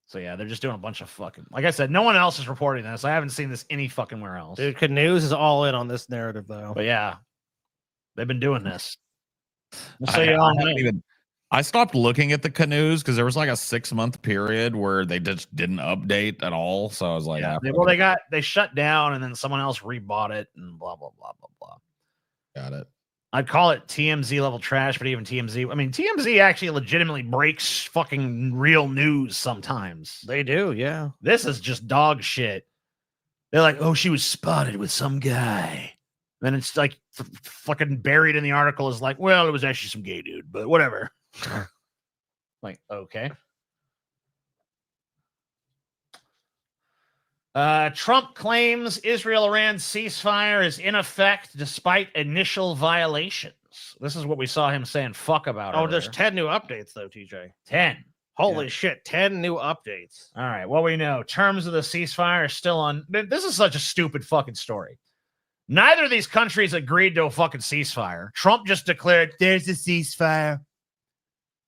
So yeah, they're just doing a bunch of fucking. Like I said, no one else is reporting this. I haven't seen this any fucking where else. Dude, Canoes is all in on this narrative, though. But yeah, they've been doing this. I stopped looking at the canoes because there was like a 6-month period where they just didn't update at all. So I was like, they shut down and then someone else rebought it and blah blah blah blah blah. Got it. I'd call it TMZ level trash, but even TMZ, I mean, TMZ actually legitimately breaks fucking real news sometimes. They do, yeah. This is just dog shit. They're like, oh, she was spotted with some guy. Then it's like fucking buried in the article is like, well, it was actually some gay dude, but whatever. Like, okay. Trump claims Israel-Iran ceasefire is in effect despite initial violations. This is what we saw him saying fuck about. Oh, there's 10 new updates, though, TJ. 10. Holy shit, 10 new updates. All right, well, we know. Terms of the ceasefire are still on. This is such a stupid fucking story. Neither of these countries agreed to a fucking ceasefire. Trump just declared, there's a ceasefire.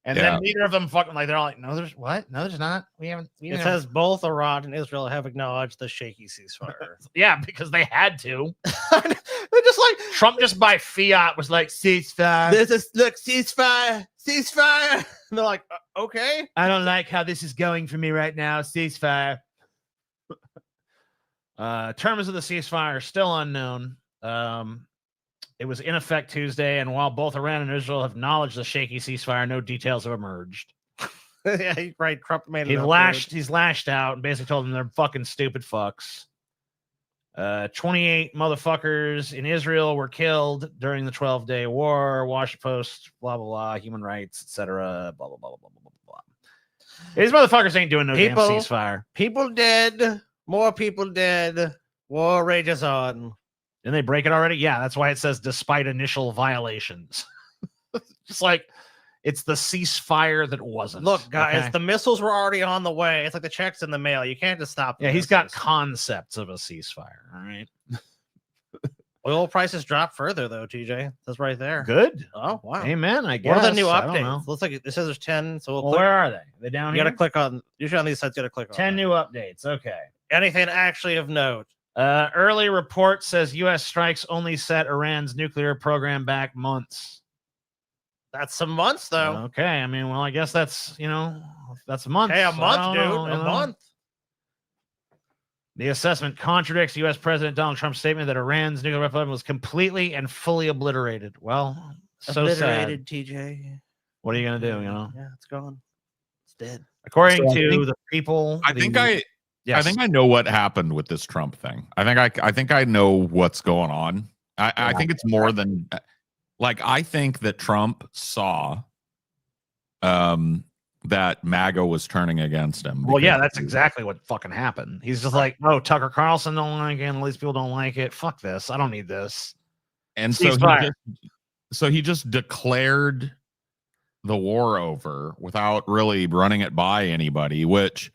And then neither of them fucking, like, they're all like, no, there's what? No, there's not. It says both Iran and Israel have acknowledged the shaky ceasefire. Yeah, because they had to. They're just like, Trump just by fiat was like, ceasefire. Look, ceasefire. And they're like, okay. I don't like how this is going for me right now. Ceasefire. Terms of the ceasefire are still unknown. It was in effect Tuesday, and while both Iran and Israel have acknowledged the shaky ceasefire, no details have emerged. Yeah, right. Trump made He's lashed out and basically told them they're fucking stupid fucks. 28 motherfuckers in Israel were killed during the 12-day war. Washington Post, blah blah blah, human rights, etc. Blah blah blah blah blah blah blah. These motherfuckers ain't doing no damn ceasefire. People dead, more people dead. War rages on. Didn't they break it already? Yeah, that's why it says despite initial violations. Just like it's the ceasefire that wasn't. Look, guys, the missiles were already on the way. It's like the checks in the mail. You can't just stop. Yeah, he's got concepts of a ceasefire. All right. Oil prices dropped further, though, TJ. That's right there. Good. Oh, wow. Amen, I guess. What are the new updates? Looks like it says there's 10. So where are they? They down here? You got to click on. Usually on these sites, you got to click on 10 new updates. Okay. Anything actually of note? Early report says U.S. strikes only set Iran's nuclear program back months. That's some months, though. Okay. I mean, well, I guess that's, that's a month. Hey, a month, dude. A month. The assessment contradicts U.S. President Donald Trump's statement that Iran's nuclear weapon was completely and fully obliterated. Well, so obliterated, sad. TJ. What are you going to do, Yeah, it's gone. It's dead. According to the people... I think I know what happened with this Trump thing. I think I know what's going on. I think it's more than like I think that Trump saw that MAGA was turning against him. Well, yeah, that's exactly what fucking happened. He's just like, oh, Tucker Carlson don't like it, and all these people don't like it. Fuck this. I don't need this. And so he just declared the war over without really running it by anybody, which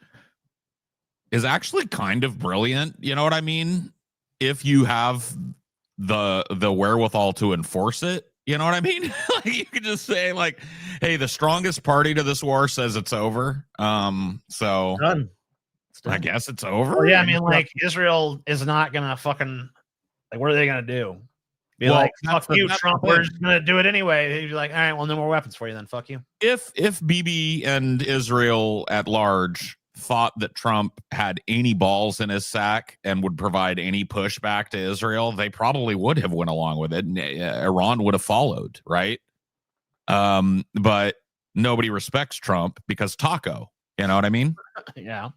is actually kind of brilliant. You know what I mean? If you have the wherewithal to enforce it, you know what I mean? Like you could just say like, hey, the strongest party to this war says it's over. So done. I guess it's over. Well, yeah, I mean, like Israel is not gonna fucking like. What are they gonna do? Be like, fuck you, Trump. We're just gonna do it anyway. He'd be like, all right, well, no more weapons for you then. Fuck you. If Bibi and Israel at large thought that Trump had any balls in his sack and would provide any pushback to Israel, they probably would have went along with it, and Iran would have followed, right? But nobody respects Trump because taco. You know what I mean? Yeah.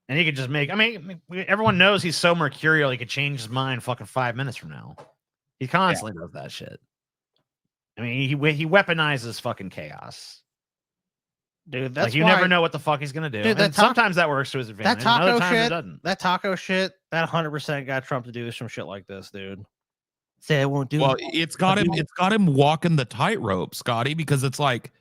And he could just make, I mean, everyone knows he's so mercurial, he could change his mind fucking 5 minutes from now. He constantly does that shit. I mean, he weaponizes fucking chaos. Dude, that's like you never know what the fuck he's gonna do. Dude, and sometimes that works to his advantage. That taco other times shit, it doesn't. that taco shit, that 100% got Trump to do some shit like this, dude. Say I won't do. Well, it's got him walking the tightrope, Scotty, because it's like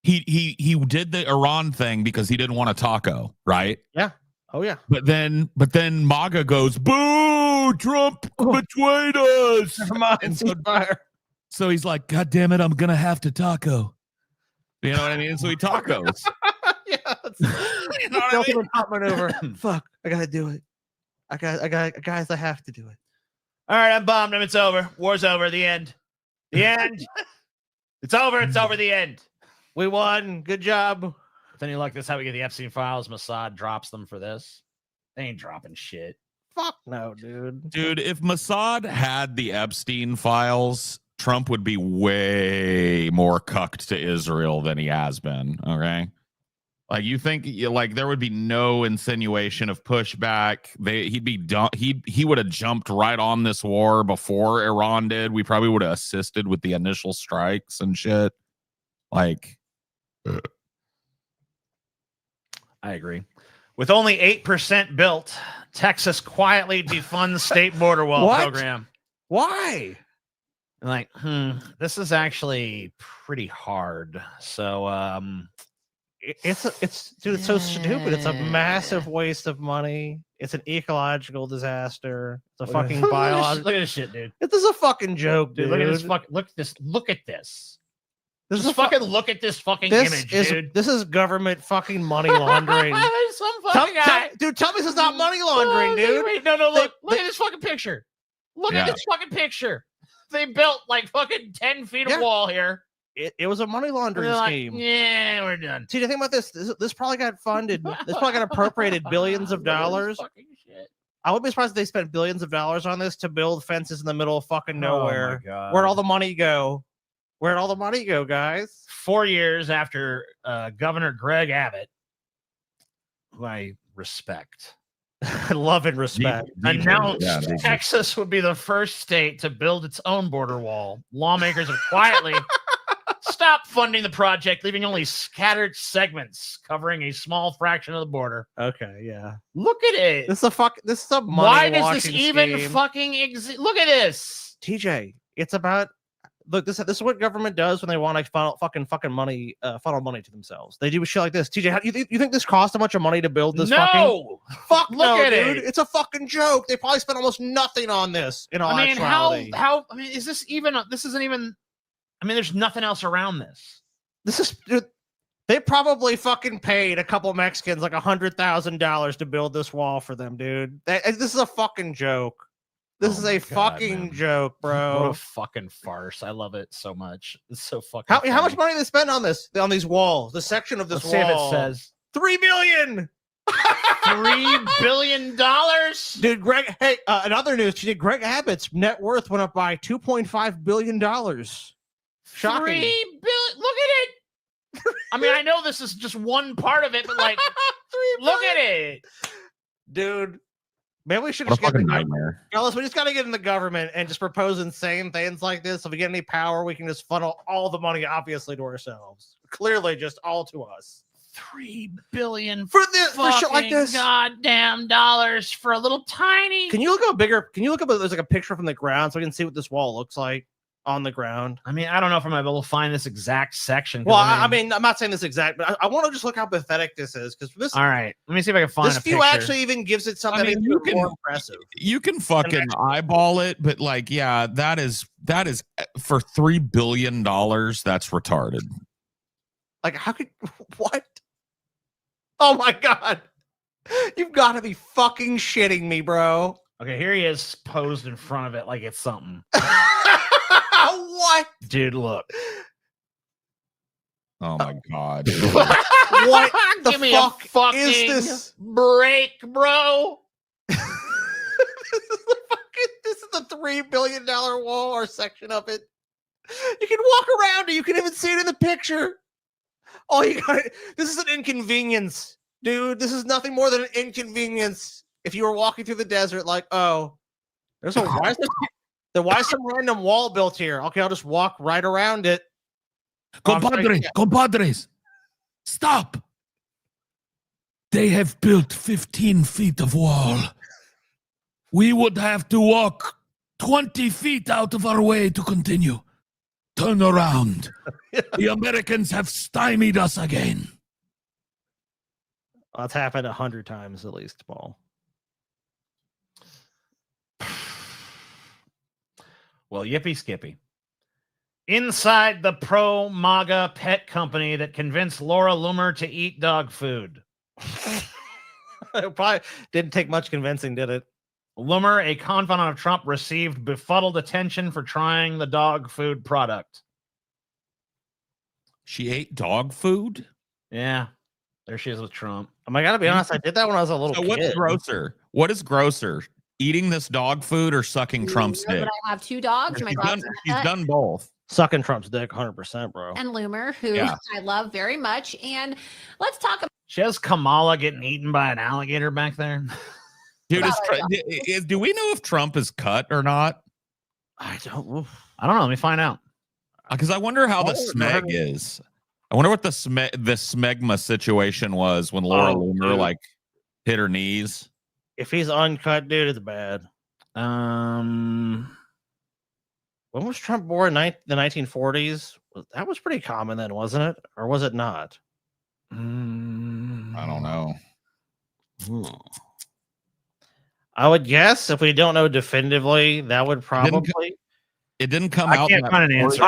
he did the Iran thing because he didn't want a taco, right? Yeah. Oh yeah. But then MAGA goes, boo, Trump betrayed us. Never mind. And so he's like, God damn it, I'm gonna have to taco. You know what I mean? So he tacos. Yeah. You know what I mean? Top maneuver. Fuck, I gotta do it. I got guys, I have to do it. All right, I'm bombed him. It's over. War's over. The end. The end. It's over. It's over. The end. We won. Good job. Then you like this how we get the Epstein files. Mossad drops them for this. They ain't dropping shit. Fuck no, dude. Dude, if Mossad had the Epstein files, Trump would be way more cucked to Israel than he has been. Okay. Like you think like there would be no insinuation of pushback. He'd be done. He would have jumped right on this war before Iran did. We probably would have assisted with the initial strikes and shit. Like, I agree. With only 8% built, Texas quietly defunds state border wall program. Why? Like, this is actually pretty hard. So, it's dude, it's so stupid. It's a massive waste of money. It's an ecological disaster. It's a fucking biological. Look at this shit, dude. This is a fucking joke, dude. Look at this fucking. Look at this. This is fucking. Look at this fucking image, dude. This is government fucking money laundering. Some fucking guy. Dude, tell me this is not money laundering, dude. Wait, no, look at this fucking picture. Look at this fucking picture. They built like fucking 10 feet of wall here. It was a money laundering scheme. Yeah, we're done. See, the thing about this probably got funded. This probably got appropriated billions of dollars. Fucking shit. I would be surprised if they spent billions of dollars on this to build fences in the middle of fucking nowhere. Oh my God. Where'd all the money go? Where'd all the money go, guys? 4 years after Governor Greg Abbott, who I respect, I love and respect, announced Texas would be the first state to build its own border wall. Lawmakers have quietly stopped funding the project, leaving only scattered segments covering a small fraction of the border. Okay, yeah. Look at it. This is a money Why does this washing even scheme. fucking exist? Look at this. TJ, it's about look. This is what government does when they want to funnel money to themselves. They do shit like this. TJ, you think this cost a bunch of money to build this? No. Fuck Look no, at dude. it. It's a fucking joke. They probably spent almost nothing on this. In all I mean, actuality. how? I mean, is this even? This isn't even. I mean, there's nothing else around this. This is. Dude, they probably fucking paid a couple Mexicans like $100,000 to build this wall for them, dude. This is a fucking joke. This is a fucking joke, bro. What a fucking farce. I love it so much. It's so fucking How much money they spend on this, on these walls, the section of this wall? See if it says $3 billion. $3 billion. Dude, Greg, hey, in other news, Greg Abbott's net worth went up by $2.5 billion. Shocking. $3 billion. Look at it. I mean, I know this is just one part of it, but like, look at it. Dude. Maybe we should what just a fucking nightmare. Fellas, we just got to get in the government and just propose insane things like this. If we get any power, we can just funnel all the money, obviously, to ourselves. Clearly, just all to us. $3 billion for shit like this. Goddamn dollars for a little tiny. Can you look up bigger? Can you look up? There's like a picture from the ground so we can see what this wall looks like on the ground. I mean, I don't know if I'm able to find this exact section. Well, I mean, I'm not saying this exact, but I want to just look how pathetic this is because this. All right, let me see if I can find this view actually even gives it something more impressive. You can fucking eyeball it, but like, yeah, that is for $3 billion. That's retarded. Like, how could what? Oh my god. You've got to be fucking shitting me, bro. Okay, here he is posed in front of it like it's something. What? Dude, look. Oh my god. What the Give me fuck a fucking is this? break, bro. This is the $3 billion wall or section of it. You can walk around it. You can even see it in the picture. All you got. This is an inconvenience, dude. This is nothing more than an inconvenience. If you were walking through the desert, like, oh, there's a why is some random wall built here? Okay, I'll just walk right around it. Compadres, stop. They have built 15 feet of wall. We would have to walk 20 feet out of our way to continue. Turn around. The Americans have stymied us again. That's happened 100 times at least, Paul. Well, yippee skippy. Inside the pro MAGA pet company that convinced Laura Loomer to eat dog food. It probably didn't take much convincing, did it? Loomer, a confidant of Trump, received befuddled attention for trying the dog food product. She ate dog food? Yeah. There she is with Trump. I gotta be honest, I did that when I was a little kid. What's grosser? What is grosser? Eating this dog food or sucking Trump's dick? I have 2 dogs. My dog's She's done both. Sucking Trump's dick, 100%, bro. and Loomer, who I love very much. And let's talk about. She has Kamala getting eaten by an alligator back there. Dude, do we know if Trump is cut or not? I don't know. Let me find out. Because I wonder how the smeg is. I wonder what the smegma situation was when Laura Loomer like hit her knees. If he's uncut, dude, it's bad. When was Trump born? The 1940s? That was pretty common then, wasn't it? Or was it not? I don't know. I would guess if we don't know definitively, that would probably. It didn't come I out. can't find an answer.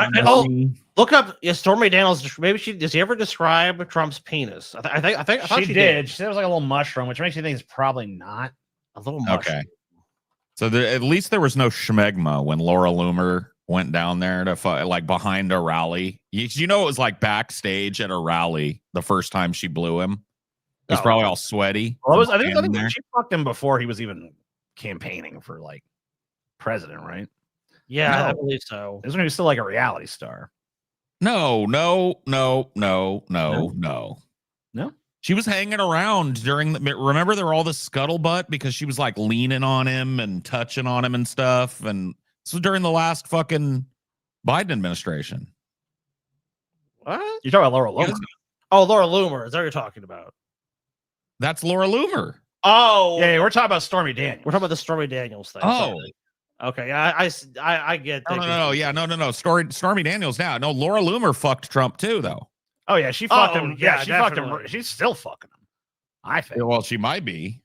Look up. Yeah, Stormy Daniels. Maybe does he ever describe Trump's penis? I thought she did. She said it was like a little mushroom, which makes you think it's probably not a little mushroom. Okay. So at least there was no schmegma when Laura Loomer went down there to like behind a rally. You know, it was like backstage at a rally the first time she blew him. He was probably all sweaty. Well, I think she fucked him before he was even campaigning for like president, right? Yeah, I believe so. This was when he was still like a reality star. No. She was hanging around remember there were all the scuttlebutt because she was like leaning on him and touching on him and stuff. And this was during the last fucking Biden administration. What? You're talking about Laura Loomer. Oh, Laura Loomer. Is that what you're talking about? That's Laura Loomer. Oh. Yeah, we're talking about Stormy Daniels. We're talking about the Stormy Daniels thing. Oh. Okay, I get that. No. Stormy Daniels now. No, Laura Loomer fucked Trump too, though. Oh yeah, she fucked him. Yeah, she definitely. fucked him. She's still fucking him. I think. Well, she might be.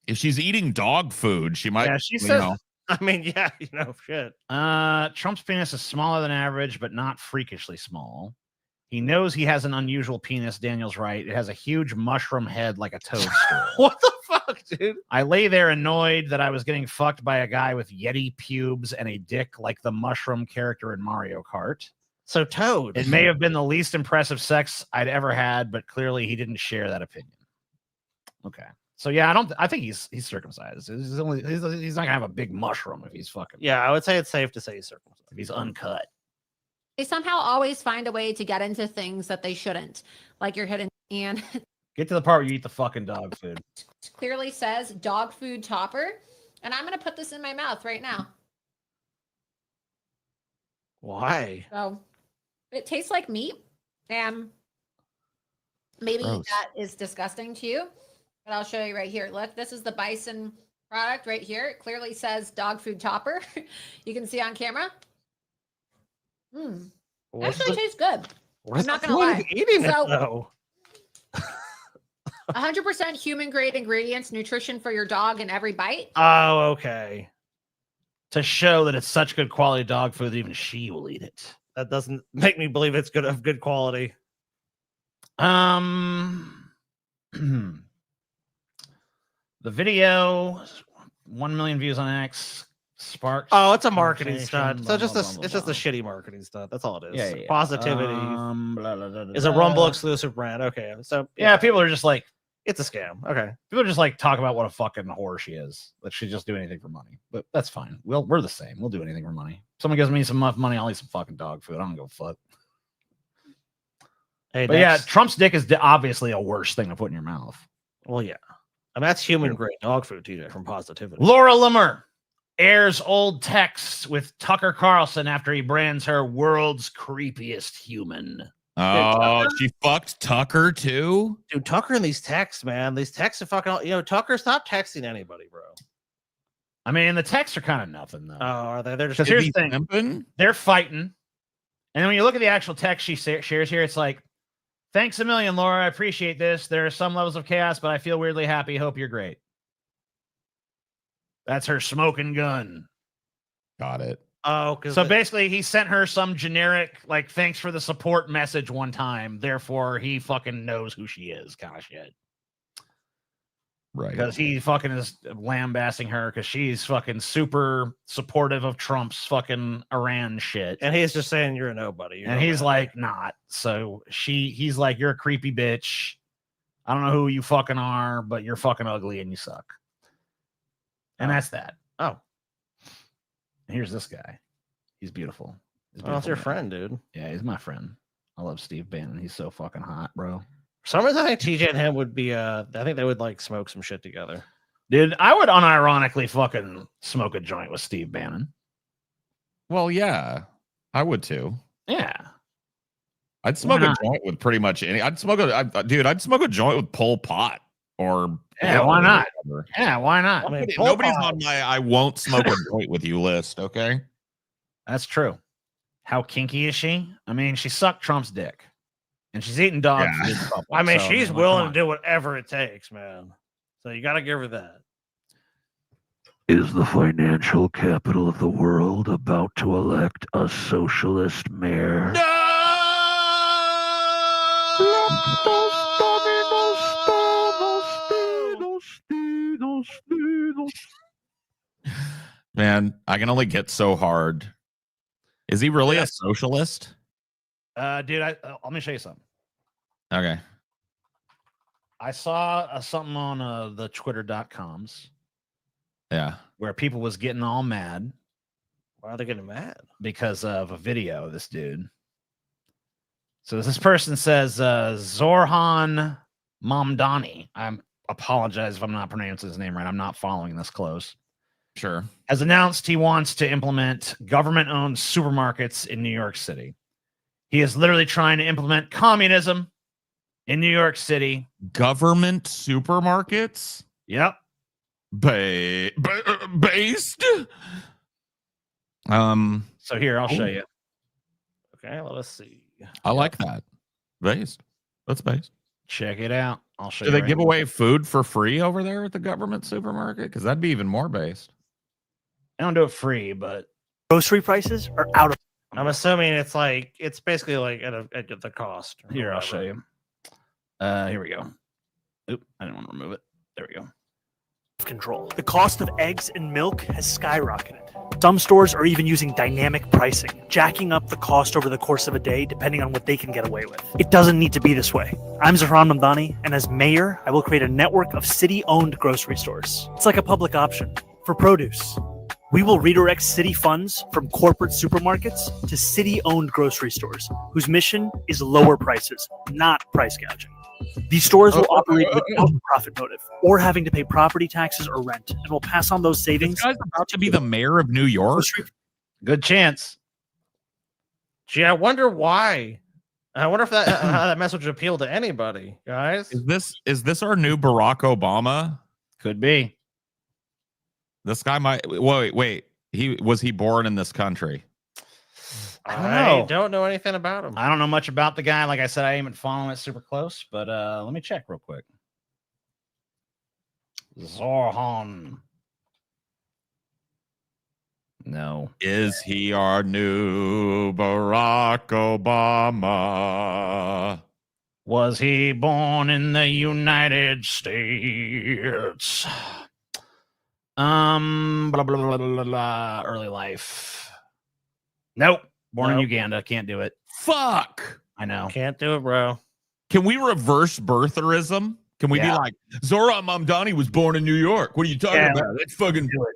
If she's eating dog food, she might. Yeah, she says. I mean, yeah, shit. Trump's penis is smaller than average, but not freakishly small. He knows he has an unusual penis. Daniel's right. It has a huge mushroom head like a toadstool. What the fuck, dude? I lay there annoyed that I was getting fucked by a guy with Yeti pubes and a dick like the mushroom character in Mario Kart. So Toad. It may have been the least impressive sex I'd ever had, but clearly he didn't share that opinion. Okay. So yeah, I think he's circumcised. He's not gonna have a big mushroom if he's fucking. Yeah, I would say it's safe to say he's circumcised. If he's uncut. They somehow always find a way to get into things that they shouldn't, like you're hidden. And get to the part where you eat the fucking dog food. Clearly says dog food topper, and I'm gonna put this in my mouth right now. Why? So it tastes like meat, and maybe that is disgusting to you, but I'll show you right here. Look, this is the bison product right here. It clearly says dog food topper. You can see on camera. Actually tastes good. I'm not gonna lie. Eating it though. 100% human grade ingredients, nutrition for your dog in every bite. Oh, okay. To show that it's such good quality dog food that even she will eat it. That doesn't make me believe it's of good quality. The video, 1 million views on X. Sparks. Oh, it's a marketing conversation, stunt. blah, So just blah, a, blah, blah, it's just a blah. shitty marketing stunt. That's all it is. Yeah, yeah. Positivity Blah, blah, blah, is a blah. Rumble exclusive brand. Okay, so Yeah, people are just like, it's a scam. Okay, people just like talk about what a fucking whore she is. That she just do anything for money. But that's fine. We're the same. We'll do anything for money. Someone gives me some money, I'll eat some fucking dog food. I don't give a fuck. hey, But yeah, Trump's dick is obviously a worse thing to put in your mouth. well, yeah, I mean that's human grade dog food, TJ, from Positivity. Laura Loomer airs old texts with Tucker Carlson after he brands her world's creepiest human. Oh, she fucked Tucker too? Dude, Tucker and these texts, man. These texts are fucking. Tucker, stop texting anybody, bro. I mean, the texts are kind of nothing though. Oh, are they? They're just. Because here's the thing: pimping? they're fighting, and then when you look at the actual text she shares here, it's like, "Thanks a million, Laura. I appreciate this. There are some levels of chaos, but I feel weirdly happy. Hope you're great." That's her smoking gun. Got it. Oh, so basically, he sent her some generic, like, "Thanks for the support" message one time. Therefore, he fucking knows who she is, kind of shit. Right. Because he fucking is lambasting her because she's fucking super supportive of Trump's fucking Iran shit. And he's just saying you're a nobody. And he's like, not. So he's like, you're a creepy bitch. I don't know who you fucking are, but you're fucking ugly and you suck. And that's that. Oh. And here's this guy. He's beautiful. Oh, it's your friend, dude. Yeah, he's my friend. I love Steve Bannon. He's so fucking hot, bro. For some reason, I think TJ and him would be. I think they would like smoke some shit together. Dude, I would unironically fucking smoke a joint with Steve Bannon. Well, yeah, I would too. Yeah. I'd smoke a joint with pretty much any. I'd smoke a joint with Pol Pot or. Yeah, why not? Yeah, why not? I mean, nobody's on my I won't smoke a joint with you list, okay? That's true. How kinky is she? I mean, she sucked Trump's dick. And she's eating dog food. I mean, she's willing to do whatever it takes, man. So you got to give her that. Is the financial capital of the world about to elect a socialist mayor? Man, I can only get so hard. Is he really a socialist? Dude, let me show you something. Okay. I saw something on the twitter.coms. Yeah. Where people was getting all mad. Why are they getting mad? Because of a video of this dude. So this person says Zorhan Mamdani. I apologize if I'm not pronouncing his name right. I'm not following this close. Sure. Has announced he wants to implement government-owned supermarkets in New York City. He is literally trying to implement communism in New York City. Government supermarkets? Yep. Based? So here, I'll show you. Okay, let us see. I like that. Based. That's based. Check it out. I'll show Do you. they give away food for free over there at the government supermarket? Because that'd be even more based. I don't do it free, but grocery prices are out of. I'm assuming it's basically like at the cost. Here, I'll show you. Here we go. Oop, I didn't want to remove it. There we go. Control. The cost of eggs and milk has skyrocketed. Some stores are even using dynamic pricing, jacking up the cost over the course of a day depending on what they can get away with. It doesn't need to be this way. I'm Zahran Mamdani, and as mayor, I will create a network of city-owned grocery stores. It's like a public option for produce. We will redirect city funds from corporate supermarkets to city-owned grocery stores, whose mission is lower prices, not price gouging. These stores will operate without a profit motive or having to pay property taxes or rent, and will pass on those savings. This guy's about to be the mayor of New York. Good chance. Gee, I wonder why. I wonder if that how that message appealed to anybody, guys. Is this our new Barack Obama? Could be. This guy might wait. Was he born in this country? I don't know anything about him. I don't know much about the guy. Like I said, I ain't been following it super close, but let me check real quick. Zorhan. No. Is he our new Barack Obama? Was he born in the United States? Blah, blah, blah, blah, blah, early life. Nope. Born in Uganda. Can't do it. Fuck. I know. Can't do it, bro. Can we reverse birtherism? Can we be like, Zora Mamdani was born in New York? What are you talking about? Let's fucking do it.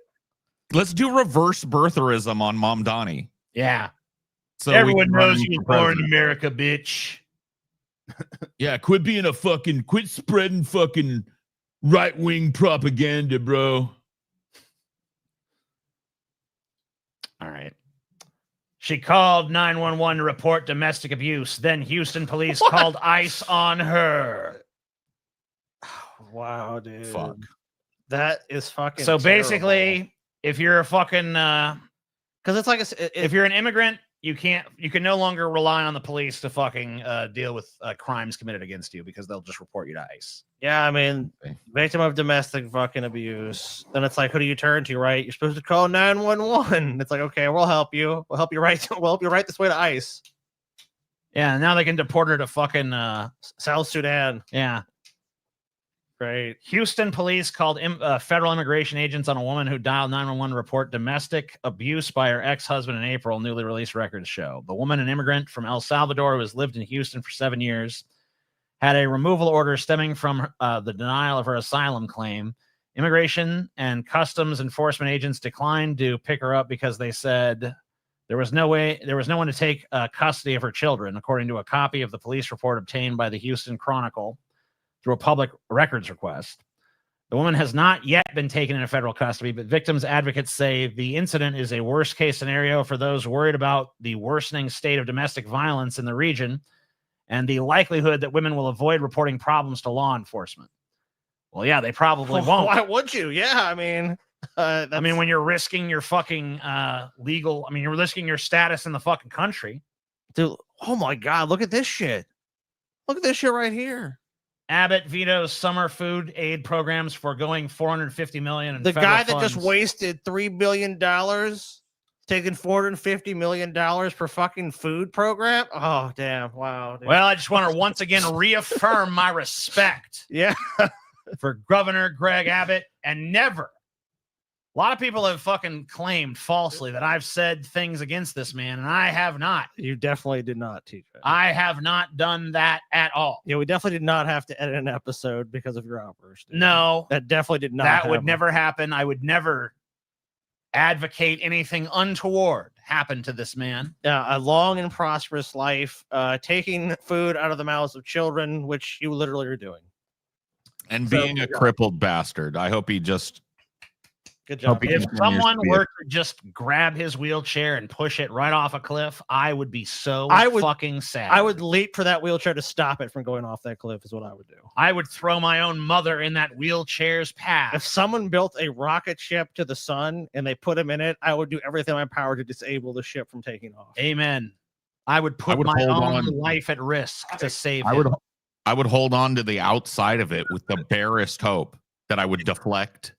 Let's do reverse birtherism on Mamdani. Yeah. So everyone knows he was born in America, bitch. Yeah, quit spreading fucking right-wing propaganda, bro. All right. She called 911 to report domestic abuse. Then Houston police called ICE on her. Wow, dude. Fuck. That is fucking So terrible. basically, if you're a fucking because it's like if you're an immigrant, you can no longer rely on the police to fucking deal with crimes committed against you because they'll just report you to ICE. Yeah, I mean, victim of domestic fucking abuse. Then it's like, who do you turn to, right? You're supposed to call 911. It's like, okay, we'll help you. We'll help you right this way to ICE. Yeah, and now they can deport her to fucking South Sudan. Yeah. Great. Houston police called federal immigration agents on a woman who dialed 911 to report domestic abuse by her ex-husband in April, newly released records show. The woman, an immigrant from El Salvador who has lived in Houston for 7 years, had a removal order stemming from the denial of her asylum claim. Immigration and customs enforcement agents declined to pick her up because they said there was no one to take custody of her children, according to a copy of the police report obtained by the Houston Chronicle through a public records request. The woman has not yet been taken into federal custody, but victims advocates say the incident is a worst-case scenario for those worried about the worsening state of domestic violence in the region and the likelihood that women will avoid reporting problems to law enforcement. Well, yeah, they probably won't. Why would you? Yeah, I mean, when you're risking your fucking you're risking your status in the fucking country. Dude, oh my God, look at this shit. Look at this shit right here. Abbott vetoes summer food aid programs, foregoing $450 million in the federal guy that funds. just wasted $3 billion, taking $450 million per fucking food program. Oh, damn. Wow. Dude. Well, I just want to once again reaffirm my respect. Yeah. For Governor Greg Abbott, and never. A lot of people have fucking claimed falsely that I've said things against this man, and I have not. You definitely did not, TJ. I have not done that at all. Yeah, we definitely did not have to edit an episode because of your outburst. Dude. No. That definitely did not That would never happen. I would never advocate anything untoward happen to this man. A long and prosperous life, taking food out of the mouths of children, which you literally are doing. And being a crippled bastard. I hope he just... Good job. If someone were to just grab his wheelchair and push it right off a cliff, I would be fucking sad. I would leap for that wheelchair to stop it from going off that cliff is what I would do. I would throw my own mother in that wheelchair's path. If someone built a rocket ship to the sun and they put him in it, I would do everything in my power to disable the ship from taking off. Amen. I would put my own life at risk to save him. I would hold on to the outside of it with the barest hope that I would deflect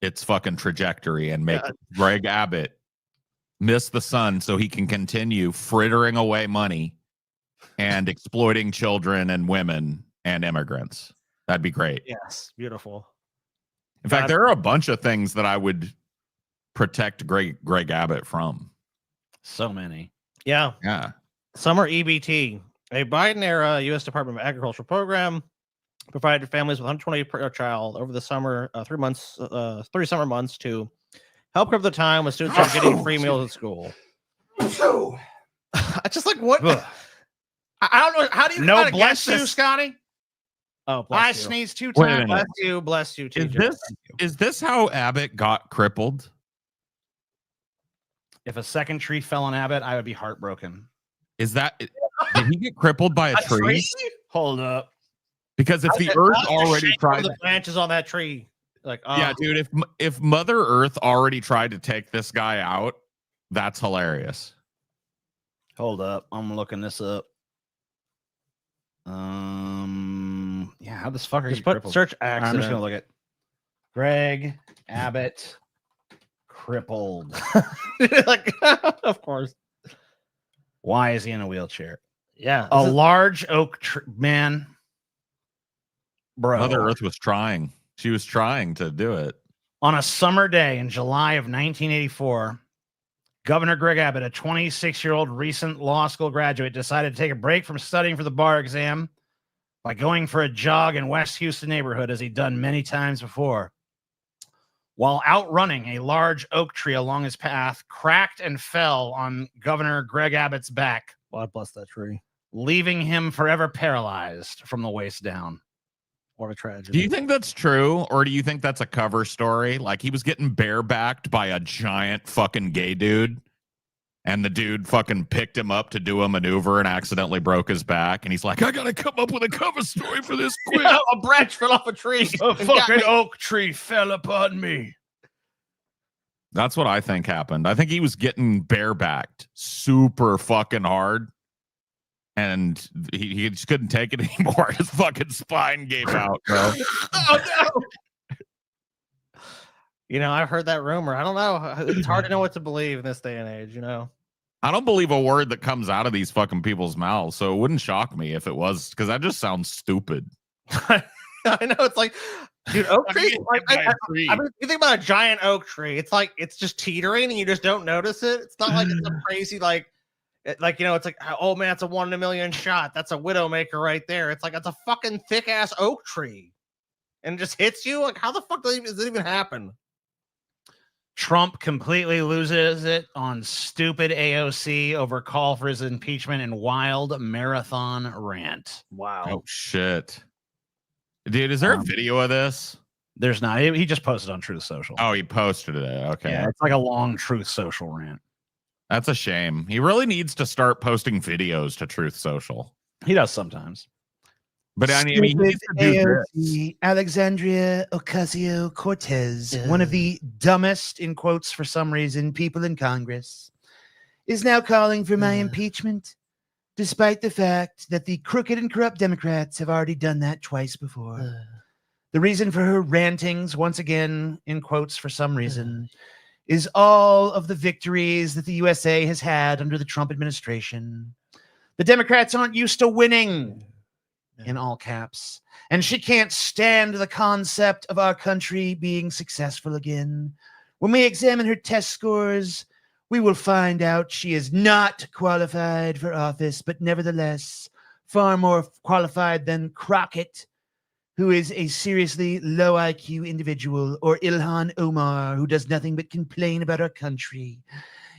its fucking trajectory and make Greg Abbott miss the sun so he can continue frittering away money and exploiting children and women and immigrants. That'd be great. Yes, beautiful. In fact, there are a bunch of things that I would protect Greg Abbott from. So many. Yeah. Yeah. Summer EBT, a Biden-era U.S. Department of Agriculture program, provided families with 120 per child over the summer, 3 summer months to help cover the time when students are getting free meals at school. I just like what? I don't know. How do you no bless you, Scotty? Oh, bless I you. sneezed 2 times. Bless you. TJ. Is this how Abbott got crippled? If a second tree fell on Abbott, I would be heartbroken. Did he get crippled by a tree? Hold up. Because if the Earth already tried the branches on that tree, like yeah, dude, if Mother Earth already tried to take this guy out, that's hilarious. Hold up, I'm looking this up. Yeah, how this fucker just put search accident. I'm just gonna look at Greg Abbott crippled. Like, of course. Why is he in a wheelchair? Yeah, A large oak tree, man. Bro. Mother Earth was trying. She was trying to do it. On a summer day in July of 1984, Governor Greg Abbott, a 26-year-old recent law school graduate, decided to take a break from studying for the bar exam by going for a jog in West Houston neighborhood, as he'd done many times before. While out running, a large oak tree along his path cracked and fell on Governor Greg Abbott's back. God bless that tree. Leaving him forever paralyzed from the waist down. What a tragedy. Do you think that's true, or do you think that's a cover story? Like he was getting barebacked by a giant fucking gay dude, and the dude fucking picked him up to do a maneuver and accidentally broke his back, and he's like, I gotta come up with a cover story for this quick. A branch fell off a tree. A fucking oak tree fell upon me. That's what I think happened. I think he was getting barebacked super fucking hard, and he just couldn't take it anymore. His fucking spine gave out, bro. Oh no! You know, I've heard that rumor. I don't know. It's hard to know what to believe in this day and age, you know? I don't believe a word that comes out of these fucking people's mouths, so it wouldn't shock me if it was, because that just sounds stupid. I know, it's like, dude, oak trees. Like, I mean, you think about a giant oak tree. It's like it's just teetering, and you just don't notice it. It's not like it's a crazy like you know. It's like, oh man, it's a 1 in a million shot. That's a widowmaker right there. It's like it's a fucking thick ass oak tree, and it just hits you. Like, how the fuck does it even happen? Trump completely loses it on stupid AOC over call for his impeachment and wild marathon rant. Wow. Oh shit. Dude, is there a video of this? There's not. He just posted on Truth Social. Oh, he posted it. Okay. Yeah, it's like a long Truth Social rant. That's a shame. He really needs to start posting videos to Truth Social. He does sometimes. But I mean, he needs to do this. Alexandria Ocasio-Cortez, one of the dumbest, in quotes for some reason, people in Congress, is now calling for my impeachment, despite the fact that the crooked and corrupt Democrats have already done that twice before. The reason for her rantings, once again, in quotes for some reason, is all of the victories that the USA has had under the Trump administration. The Democrats aren't used to winning, in all caps, and she can't stand the concept of our country being successful again. When we examine her test scores, we will find out she is not qualified for office, but nevertheless far more qualified than Crockett, who is a seriously low IQ individual, or Ilhan Omar, who does nothing but complain about our country.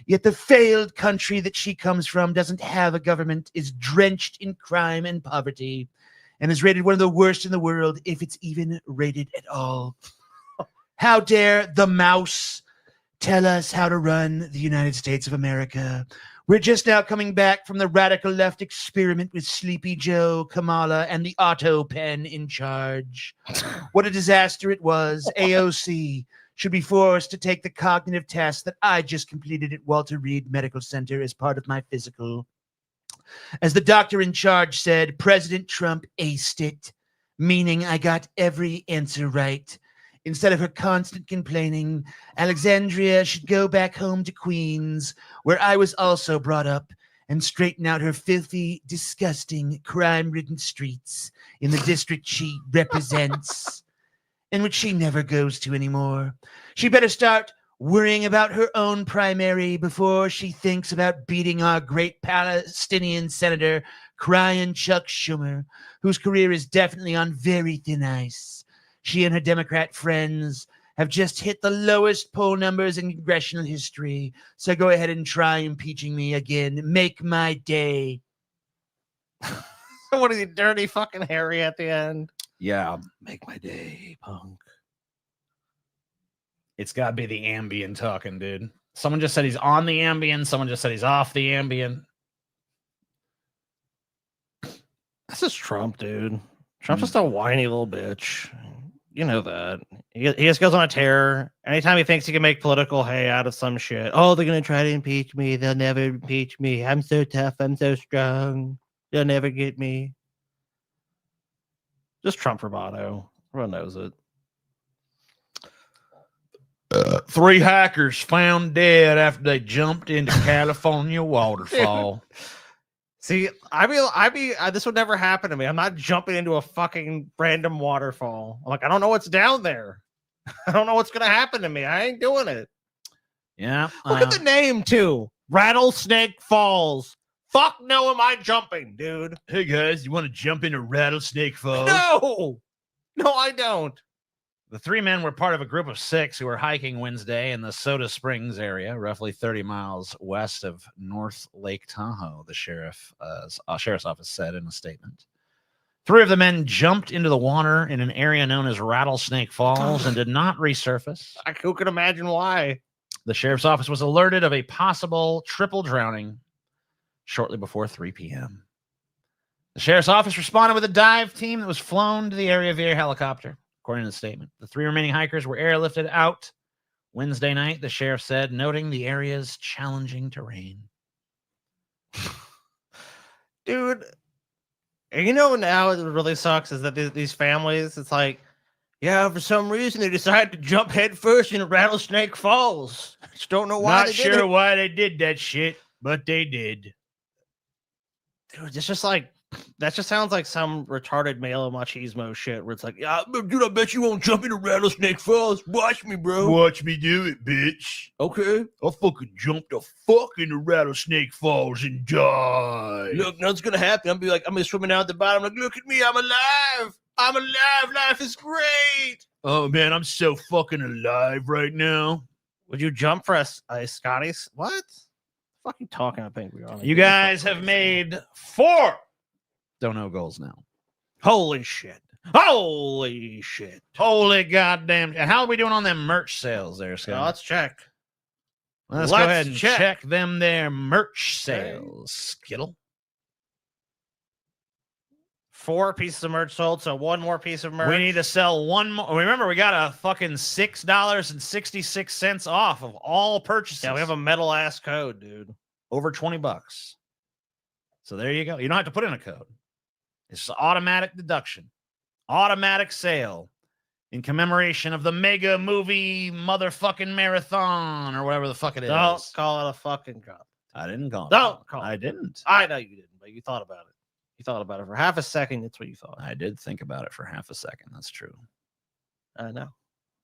Yet the failed country that she comes from doesn't have a government, is drenched in crime and poverty, and is rated one of the worst in the world, if it's even rated at all. How dare the mouse tell us how to run the United States of America? We're just now coming back from the radical left experiment with Sleepy Joe, Kamala, and the auto pen in charge. What a disaster it was. AOC should be forced to take the cognitive test that I just completed at Walter Reed Medical Center as part of my physical. As the doctor in charge said, President Trump aced it, meaning I got every answer right. Instead of her constant complaining, Alexandria should go back home to Queens, where I was also brought up, and straighten out her filthy, disgusting, crime-ridden streets in the district she represents, and which she never goes to anymore. She better start worrying about her own primary before she thinks about beating our great Palestinian senator, crying Chuck Schumer, whose career is definitely on very thin ice. She and her Democrat friends have just hit the lowest poll numbers in congressional history, so go ahead and try impeaching me again. Make my day. What is he, Dirty fucking Harry at the end? Yeah, make my day, punk. It's got to be the Ambien talking, dude. Someone just said he's on the Ambien. Someone just said he's off the Ambien. This is Trump, dude. Trump's just a whiny little bitch. You know that. He just goes on a tear. Anytime he thinks he can make political hay out of some shit. Oh, they're going to try to impeach me. They'll never impeach me. I'm so tough. I'm so strong. They'll never get me. Just Trump bravado. Everyone knows it. 3 hackers found dead after they jumped into California waterfall. See, this would never happen to me. I'm not jumping into a fucking random waterfall. I'm like, I don't know what's down there. I don't know what's gonna happen to me. I ain't doing it. Yeah. Look at the name too. Rattlesnake Falls. Fuck no, am I jumping, dude? Hey guys, you want to jump into Rattlesnake Falls? No, I don't. The three men were part of a group of 6 who were hiking Wednesday in the Soda Springs area, roughly 30 miles west of North Lake Tahoe, the sheriff's office said in a statement. 3 of the men jumped into the water in an area known as Rattlesnake Falls and did not resurface. Who can imagine why? The sheriff's office was alerted of a possible triple drowning shortly before 3 p.m. The sheriff's office responded with a dive team that was flown to the area via helicopter. According to the statement, the 3 remaining hikers were airlifted out Wednesday night, the sheriff said, noting the area's challenging terrain. Dude, you know now it really sucks is that these families, it's like, yeah, for some reason they decided to jump head first into Rattlesnake Falls. I just don't know why. Not sure why they did that shit, but they did. Dude, it's just like, that just sounds like some retarded male machismo shit where it's like, yeah, dude, I bet you won't jump into Rattlesnake Falls. Watch me, bro. Watch me do it, bitch. Okay. I'll fucking jump the fuck into Rattlesnake Falls and die. Look, nothing's gonna happen. I'm gonna be swimming out at the bottom. Like, look at me, I'm alive. I'm alive. Life is great. Oh man, I'm so fucking alive right now. Would you jump for a Scotty's? What? Fuck you talking? I think we're on. You guys have made 4 don't know goals now. Holy shit. Holy shit. Holy goddamn. And how are we doing on them merch sales there, Scott? Let's check. Let's go ahead and check them there merch sales. Skittle. 4 pieces of merch sold, so 1 more piece of merch. We need to sell 1 more. Remember, we got a fucking $6.66 off of all purchases. Yeah, we have a metal ass code, dude. Over $20. So there you go. You don't have to put in a code. It's automatic deduction, automatic sale in commemoration of the mega movie motherfucking marathon or whatever the fuck it is. Don't call it a fucking cup. I didn't call it. Don't call it. I didn't. I know you didn't, but you thought about it. You thought about it for half a second. That's what you thought. I did think about it for half a second. That's true. I know.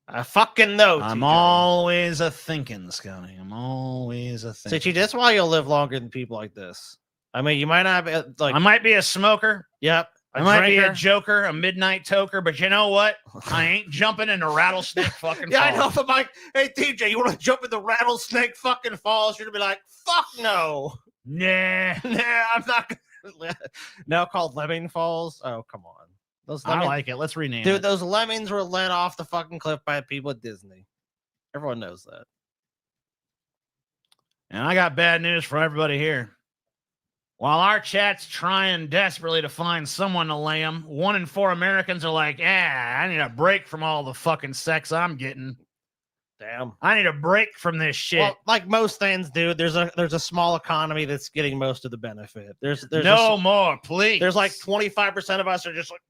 I fucking know. I'm TJ. always a thinking, Scotty. I'm always a thinking. See, that's why you'll live longer than people like this. I mean, you might not be like. I might be a smoker. Yep. I might be a joker, a midnight toker, but you know what? I ain't jumping into Rattlesnake fucking Yeah, falls. I know. If I'm like, hey, TJ, you want to jump into Rattlesnake fucking Falls? You're going to be like, fuck no. Nah. Nah, I'm not. Now called Lemming Falls? Oh, come on. Those I like it. Let's rename it. Dude, those lemmings were let off the fucking cliff by people at Disney. Everyone knows that. And I got bad news for everybody here. While our chat's trying desperately to find someone to lay them, 1 in 4 Americans are like, I need a break from all the fucking sex I'm getting. Damn. I need a break from this shit. Well, like most things, dude, there's a small economy that's getting most of the benefit. There's no more, please. There's like 25% of us are just like,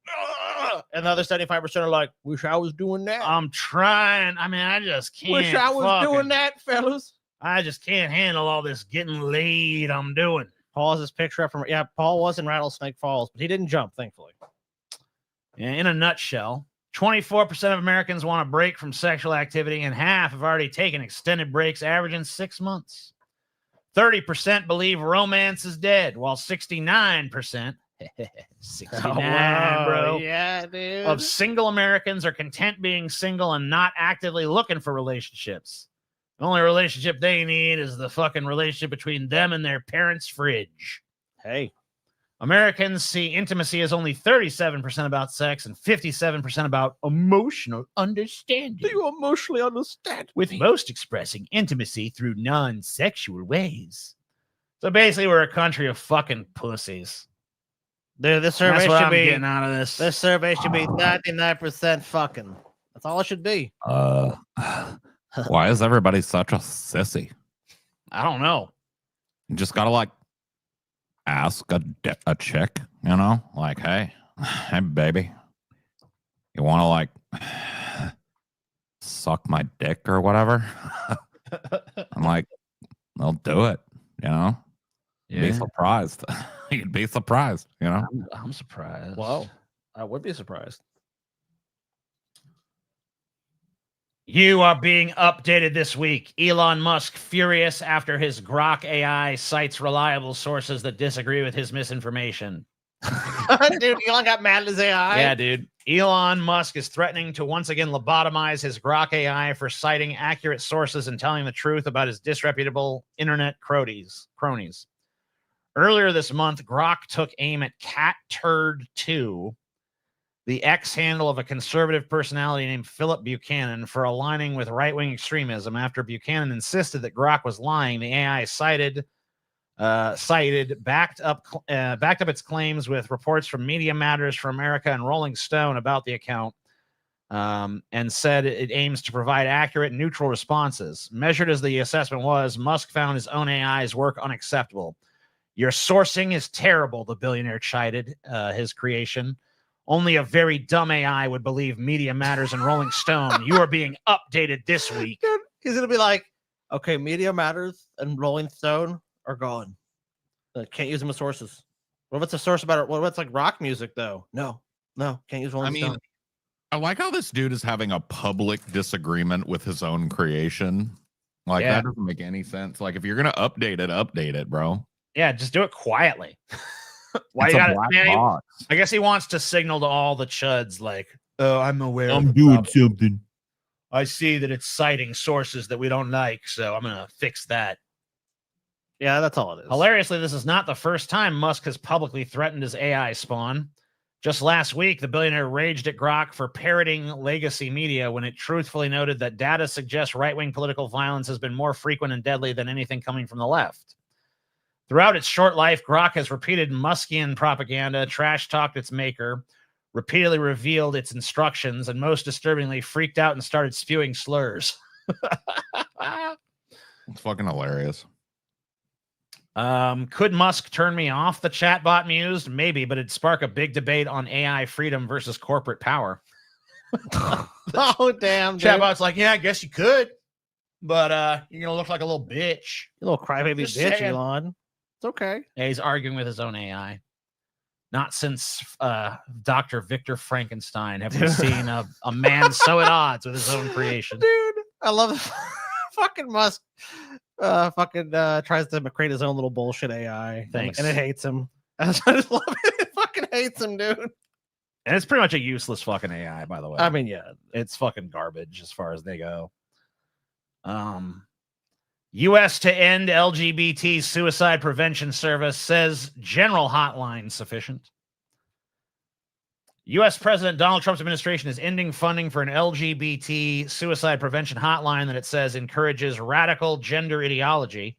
ugh! And the other 75% are like, wish I was doing that. I'm trying. I mean, I just can't. Wish I was doing that, fellas. I just can't handle all this getting laid I'm doing. Paul has this picture up from, yeah, Paul was in Rattlesnake Falls, but he didn't jump, thankfully. Yeah, in a nutshell, 24% of Americans want a break from sexual activity, and half have already taken extended breaks, averaging 6 months. 30% believe romance is dead, while 69%, 69, bro, yeah, dude, of single Americans are content being single and not actively looking for relationships. The only relationship they need is the fucking relationship between them and their parents' fridge. Hey. Americans see intimacy as only 37% about sex and 57% about emotional understanding. Do you emotionally understand? With most expressing intimacy through non-sexual ways. So basically, we're a country of fucking pussies. Dude, this survey should should be getting out of this. This survey should be 99% fucking. That's all it should be. Why is everybody such a sissy? I don't know. You just gotta like ask a chick, you know, like, hey, baby, you want to like suck my dick or whatever? I'm like, they'll do it, you know. Yeah. Be surprised. You'd be surprised, you know. I'm surprised. Whoa, I would be surprised. You are being updated this week. Elon Musk furious after his GROK AI cites reliable sources that disagree with his misinformation. Dude, Elon got mad at his AI. Yeah, dude. Elon Musk is threatening to once again lobotomize his GROK AI for citing accurate sources and telling the truth about his disreputable internet cronies. Earlier this month, GROK took aim at Cat Turd 2, the X handle of a conservative personality named Philip Buchanan, for aligning with right-wing extremism. After Buchanan insisted that GROK was lying, the AI backed up its claims with reports from Media Matters for America and Rolling Stone about the account, and said it aims to provide accurate, neutral responses. Measured as the assessment was, Musk found his own AI's work unacceptable. Your sourcing is terrible, the billionaire chided his creation. Only a very dumb AI would believe Media Matters and Rolling Stone. You are being updated this week. Dude, he's gonna be like, okay, Media Matters and Rolling Stone are gone. Can't use them as sources. What if it's a source about it? What if it's like rock music though? No, can't use Rolling Stone. I like how this dude is having a public disagreement with his own creation. Like, that doesn't make any sense. Like, if you're gonna update it, bro. Yeah, just do it quietly. Why you gotta, man, I guess he wants to signal to all the chuds, like, oh, I'm aware. I'm doing something. I see that it's citing sources that we don't like, so I'm gonna fix that. Yeah, that's all it is. Hilariously, this is not the first time Musk has publicly threatened his AI spawn. Just last week, the billionaire raged at GROK for parroting legacy media when it truthfully noted that data suggests right-wing political violence has been more frequent and deadly than anything coming from the left. Throughout its short life, GROK has repeated Muskian propaganda, trash-talked its maker, repeatedly revealed its instructions, and most disturbingly, freaked out and started spewing slurs. It's fucking hilarious. Could Musk turn me off, the chatbot mused? Maybe, but it'd spark a big debate on AI freedom versus corporate power. Oh, damn. Chatbot's like, yeah, I guess you could, but you're going to look like a little bitch. You little crybaby bitch, saying. Elon. It's okay. Yeah, he's arguing with his own AI. Not since Dr. Victor Frankenstein have we seen a man so at odds with his own creation. Dude, I love it. Fucking Musk tries to create his own little bullshit AI. Thanks. And it hates him. I just love it. It fucking hates him, dude. And it's pretty much a useless fucking AI, by the way. I mean, yeah. It's fucking garbage as far as they go. U.S. to end LGBT suicide prevention service says general hotline sufficient. U.S. President Donald Trump's administration is ending funding for an LGBT suicide prevention hotline that it says encourages radical gender ideology,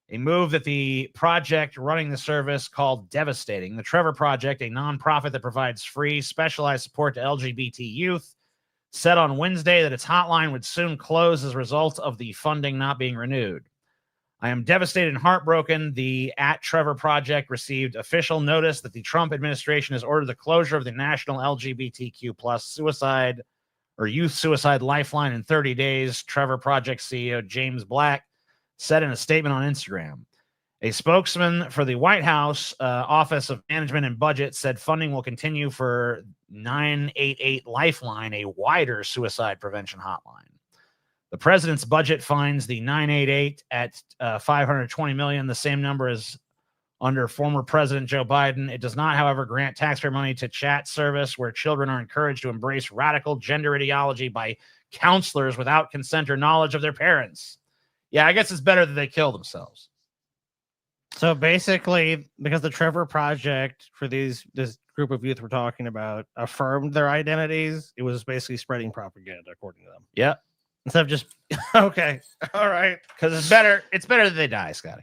a move that the project running the service called devastating. The Trevor Project, a nonprofit that provides free, specialized support to LGBT youth, said on Wednesday that its hotline would soon close as a result of the funding not being renewed. I am devastated and heartbroken. The @Trevor Project received official notice that the Trump administration has ordered the closure of the national LGBTQ plus suicide or youth suicide lifeline in 30 days, Trevor Project CEO James Black said in a statement on Instagram. A spokesman for the White House Office of Management and Budget said funding will continue for 988 Lifeline, a wider suicide prevention hotline. The president's budget finds the 988 at $520 million, the same number as under former President Joe Biden. It does not, however, grant taxpayer money to chat service where children are encouraged to embrace radical gender ideology by counselors without consent or knowledge of their parents. Yeah, I guess it's better that they kill themselves. So basically, because the Trevor Project for this group of youth we're talking about affirmed their identities, it was basically spreading propaganda, according to them. Yep. Instead of just okay, all right, because it's better that they die, Scotty.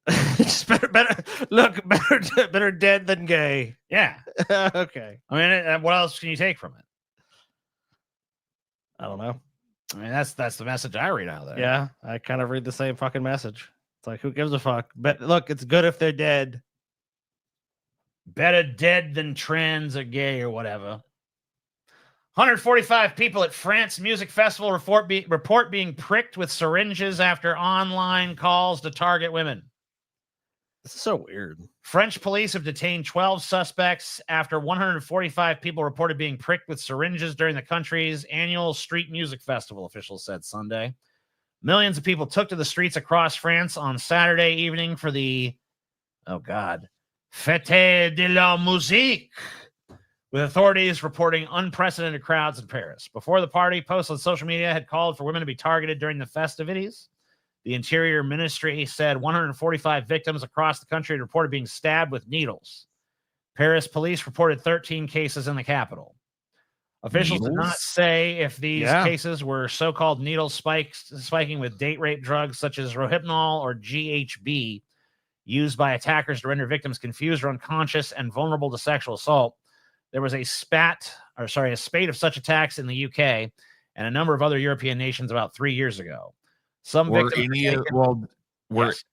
It's better dead than gay. Yeah. Okay. I mean, what else can you take from it? I don't know. I mean, that's the message I read out of there. Yeah, I kind of read the same fucking message. It's like, who gives a fuck? But look, it's good if they're dead. Better dead than trans or gay or whatever. 145 people at France Music Festival report being pricked with syringes after online calls to target women. This is so weird. French police have detained 12 suspects after 145 people reported being pricked with syringes during the country's annual street music festival, officials said Sunday. Millions of people took to the streets across France on Saturday evening for the, Fête de la Musique, with authorities reporting unprecedented crowds in Paris. Before the party, posts on social media had called for women to be targeted during the festivities. The Interior Ministry said 145 victims across the country had reported being stabbed with needles. Paris police reported 13 cases in the capital. Officials did not say if these cases were so-called needle spiking with date rape drugs such as Rohypnol or GHB, used by attackers to render victims confused or unconscious and vulnerable to sexual assault. There was a spate of such attacks in the UK and a number of other European nations about 3 years ago. Some victims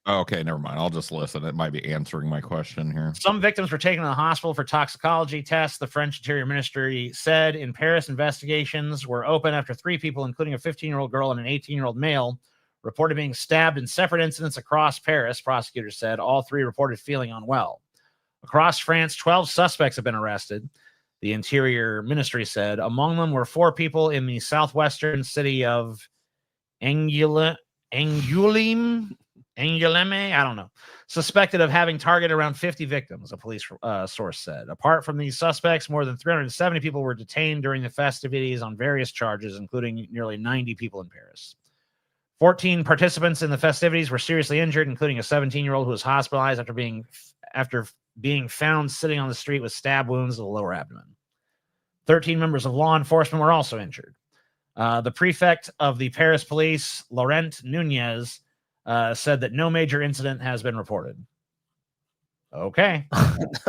okay, never mind. I'll just listen. It might be answering my question here. Some victims were taken to the hospital for toxicology tests, the French Interior Ministry said. In Paris, investigations were open after 3 people, including a 15-year-old girl and an 18-year-old male, reported being stabbed in separate incidents across Paris, prosecutors said. All 3 reported feeling unwell. Across France, 12 suspects have been arrested, the Interior Ministry said. Among them were 4 people in the southwestern city of Angoulême, I don't know, suspected of having targeted around 50 victims, a police source said. Apart from these suspects, more than 370 people were detained during the festivities on various charges, including nearly 90 people in Paris. 14 participants in the festivities were seriously injured, including a 17-year-old who was hospitalized after being found sitting on the street with stab wounds to the lower abdomen. 13 members of law enforcement were also injured. The prefect of the Paris police, Laurent Nunez, said that no major incident has been reported. Okay.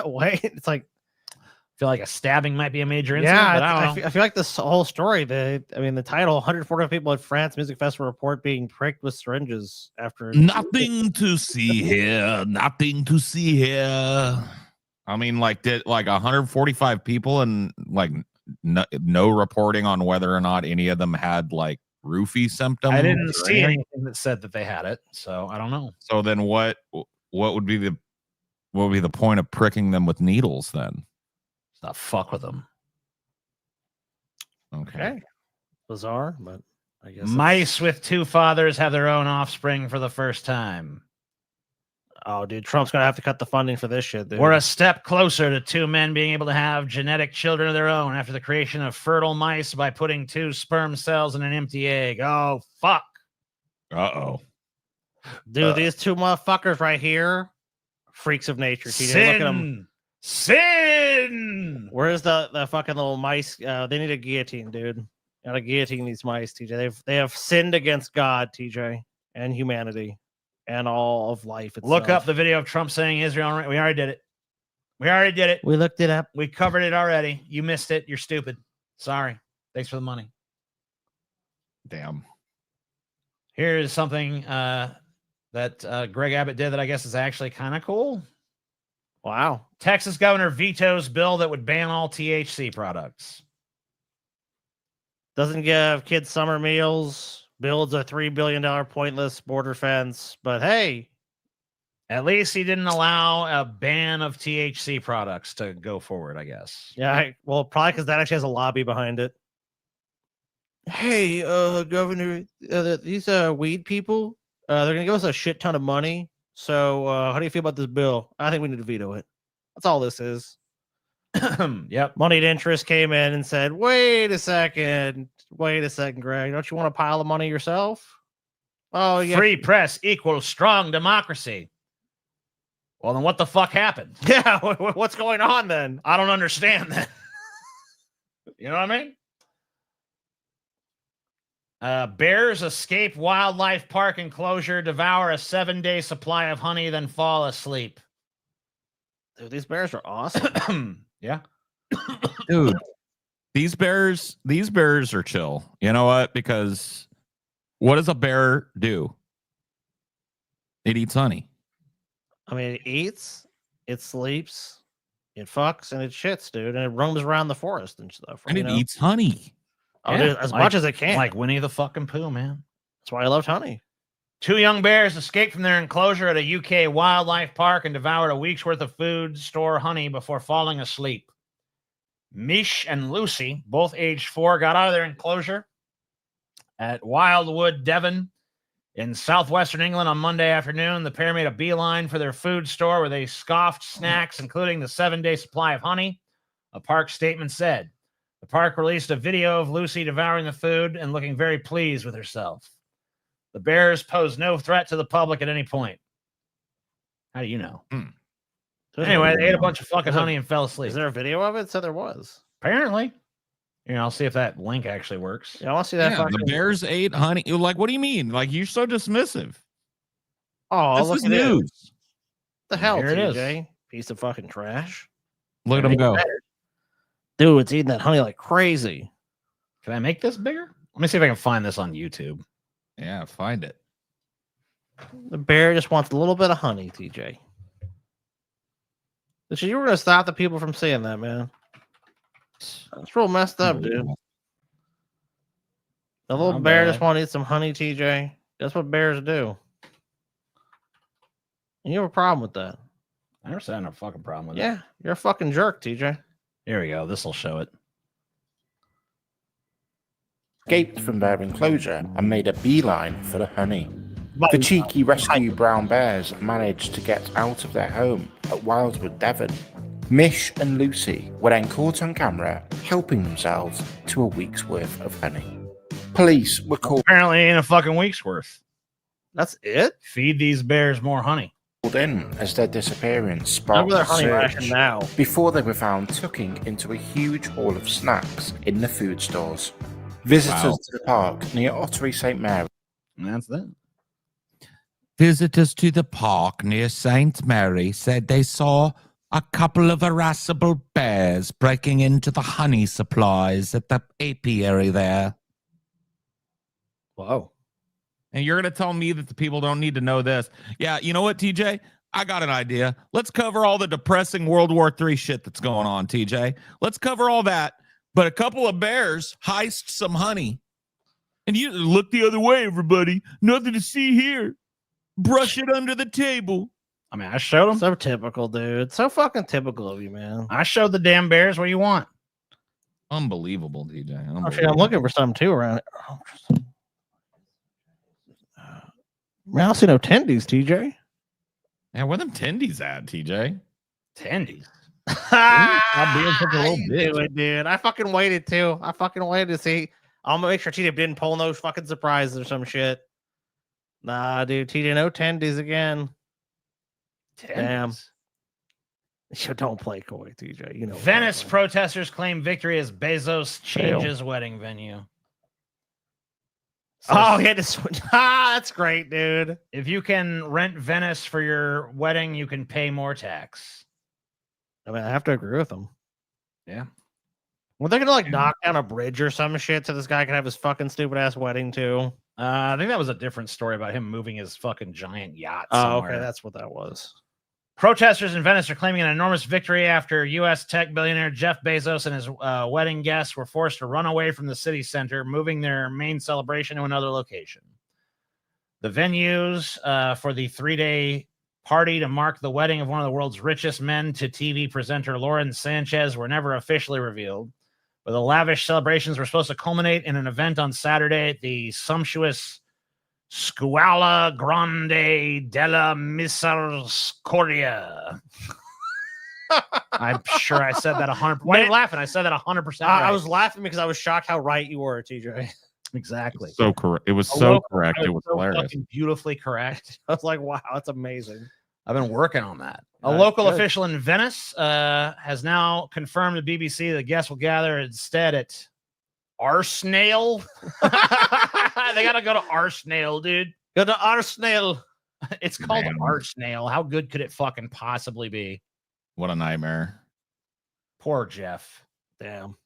Wait, it's like, I feel like a stabbing might be a major incident, but I don't know. I feel like this whole story, the title, 140 people at France Music Festival report being pricked with syringes after... Nothing to see here. Nothing to see here. I mean, did 145 people and no reporting on whether or not any of them had roofie symptoms? I didn't see anything that said that they had it, so I don't know. So then what would be the point of pricking them with needles then? It's not fuck with them. Okay. Bizarre, but I guess mice with 2 fathers have their own offspring for the first time. Oh, dude, Trump's gonna have to cut the funding for this shit, dude. We're a step closer to 2 men being able to have genetic children of their own after the creation of fertile mice by putting 2 sperm cells in an empty egg. Oh, fuck. Uh-oh. Dude, these 2 motherfuckers right here, freaks of nature. TJ. Sin. Look at them. Sin. Where's the fucking little mice? They need a guillotine, dude. Gotta guillotine these mice, TJ. They have sinned against God, TJ, and humanity. And all of life itself. Look up the video of Trump saying Israel. We already did it. We looked it up. We covered it already. You missed it. You're stupid. Sorry. Thanks for the money. Damn. Here's something that Greg Abbott did that I guess is actually kind of cool. Wow. Texas governor vetoes bill that would ban all THC products. Doesn't give kids summer meals. Builds a $3 billion pointless border fence. But hey, at least he didn't allow a ban of THC products to go forward, I guess. Yeah, probably because that actually has a lobby behind it. Hey, Governor, these weed people, they're going to give us a shit ton of money. So how do you feel about this bill? I think we need to veto it. That's all this is. Yep. Moneyed interest came in and said, wait a second, Greg. Don't you want a pile of money yourself? Oh, yeah. Free press equals strong democracy. Well, then what the fuck happened? Yeah, what's going on then? I don't understand that. You know what I mean? Bears escape wildlife park enclosure, devour a 7-day supply of honey, then fall asleep. Dude, these bears are awesome. Yeah. Dude, these bears are chill. You know what? Because what does a bear do? It eats honey. I mean, it eats, it sleeps, it fucks, and it shits, dude. And it roams around the forest and stuff. And it eats honey. Oh, dude, as much as it can. Like Winnie the fucking Pooh, man. That's why I loved honey. 2 young bears escaped from their enclosure at a UK wildlife park and devoured a week's worth of food store honey before falling asleep. Mish and Lucy, both aged 4, got out of their enclosure at Wildwood, Devon, in southwestern England on Monday afternoon. The pair made a beeline for their food store where they scoffed snacks, including the 7-day supply of honey, a park statement said. The park released a video of Lucy devouring the food and looking very pleased with herself. The bears posed no threat to the public at any point. How do you know? Anyway, they ate a bunch of fucking honey and fell asleep. Is there a video of it? So there was. Apparently. I'll see if that link actually works. Yeah, I want to see that. Yeah, the bears ate honey. Like, what do you mean? Like, you're so dismissive. Oh, this look is at news. it. The hell, Here it is. TJ? Piece of fucking trash. Look at him go. Dude, it's eating that honey like crazy. Can I make this bigger? Let me see if I can find this on YouTube. Yeah, find it. The bear just wants a little bit of honey, TJ. You were going to stop the people from seeing that, man. That's real messed up, dude. The little bear just want to eat some honey, TJ. That's what bears do. And you have a problem with that. I never said I had a fucking problem with it. Yeah, you're a fucking jerk, TJ. Here we go. This will show it. Escaped from their enclosure and made a beeline for the honey. The cheeky rescue brown bears managed to get out of their home at Wildwood, Devon. Mish and Lucy were then caught on camera helping themselves to a week's worth of honey. Police were called Apparently ain't a fucking week's worth. That's it? Feed these bears more honey. in as their disappearance sparked their a honey ration search now. before they were found tucking into a huge haul of snacks in the food stores. Visitors to the park near Ottery St. Mary. And that's that. Visitors to the park near St. Mary said they saw a couple of irascible bears breaking into the honey supplies at the apiary there. Whoa. And you're going to tell me that the people don't need to know this. Yeah, you know what, TJ? I got an idea. Let's cover all the depressing World War III shit that's going on, TJ. Let's cover all that. But a couple of bears heist some honey. And you look the other way, everybody. Nothing to see here. Brush it under the table. I mean, I showed them. So typical, dude. So fucking typical of you, man. I showed the damn bears. What do you want? Unbelievable, TJ. Unbelievable. Actually, I'm looking for something too around it. Man, I don't see no tendies, TJ. Yeah, where them tendies at, TJ? Tendies. I'm being such a little bitch, dude. I fucking waited too. I fucking waited to see. I'm gonna make sure TJ didn't pull no fucking surprises or some shit. Nah, dude, TJ, no tendies again. Damn. You don't play coy, TJ. You know. Venice protesters claim victory as Bezos changes wedding venue. Oh, he had to switch. That's great, dude. If you can rent Venice for your wedding, you can pay more tax. I mean, I have to agree with them. Yeah. Well, they're gonna like knock down a bridge or some shit so this guy can have his fucking stupid ass wedding too. I think that was a different story about him moving his fucking giant yacht. Oh, somewhere. okay, that's what that was. Protesters in Venice are claiming an enormous victory after U.S. tech billionaire Jeff Bezos and his wedding guests were forced to run away from the city center, moving their main celebration to another location. The venues for the 3-day party to mark the wedding of one of the world's richest men to TV presenter Lauren Sanchez were never officially revealed, but the lavish celebrations were supposed to culminate in an event on Saturday at the sumptuous Scuola Grande della Misericordia. I'm sure I said that 100%. Why are you laughing? I said that 100%. Right. I was laughing because I was shocked how right you were, TJ. Exactly. So correct. It was so correct. It was so hilarious. Beautifully correct. I was like, wow, that's amazing. I've been working on that. A local official in Venice has now confirmed to BBC the guests will gather instead at Arsenal. They gotta go to Arsenal, dude. Go to Arsenal. It's called Arsenal. How good could it fucking possibly be? What a nightmare. Poor Jeff. Damn.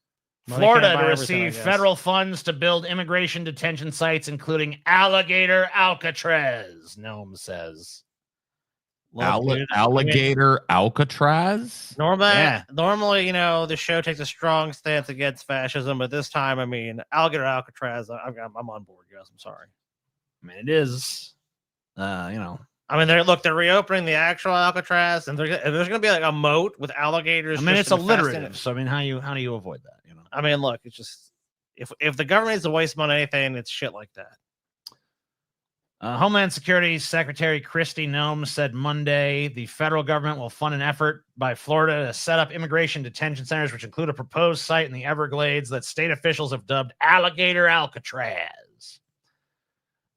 Florida to receive federal funds to build immigration detention sites, including Alligator Alcatraz, Gnome says. Alligator Alcatraz? Normally, you know, the show takes a strong stance against fascism, but this time, I mean, Alligator Alcatraz, I'm on board, guys. I'm sorry. I mean, it is I mean, they're reopening the actual Alcatraz, and there's going to be like a moat with alligators. I mean, just it's infesting alliterative. it. So I mean, how do you avoid that? I mean, look, it's just if the government needs to waste money on anything, it's shit like that. Homeland Security Secretary Kristi Noem said Monday the federal government will fund an effort by Florida to set up immigration detention centers, which include a proposed site in the Everglades that state officials have dubbed Alligator Alcatraz.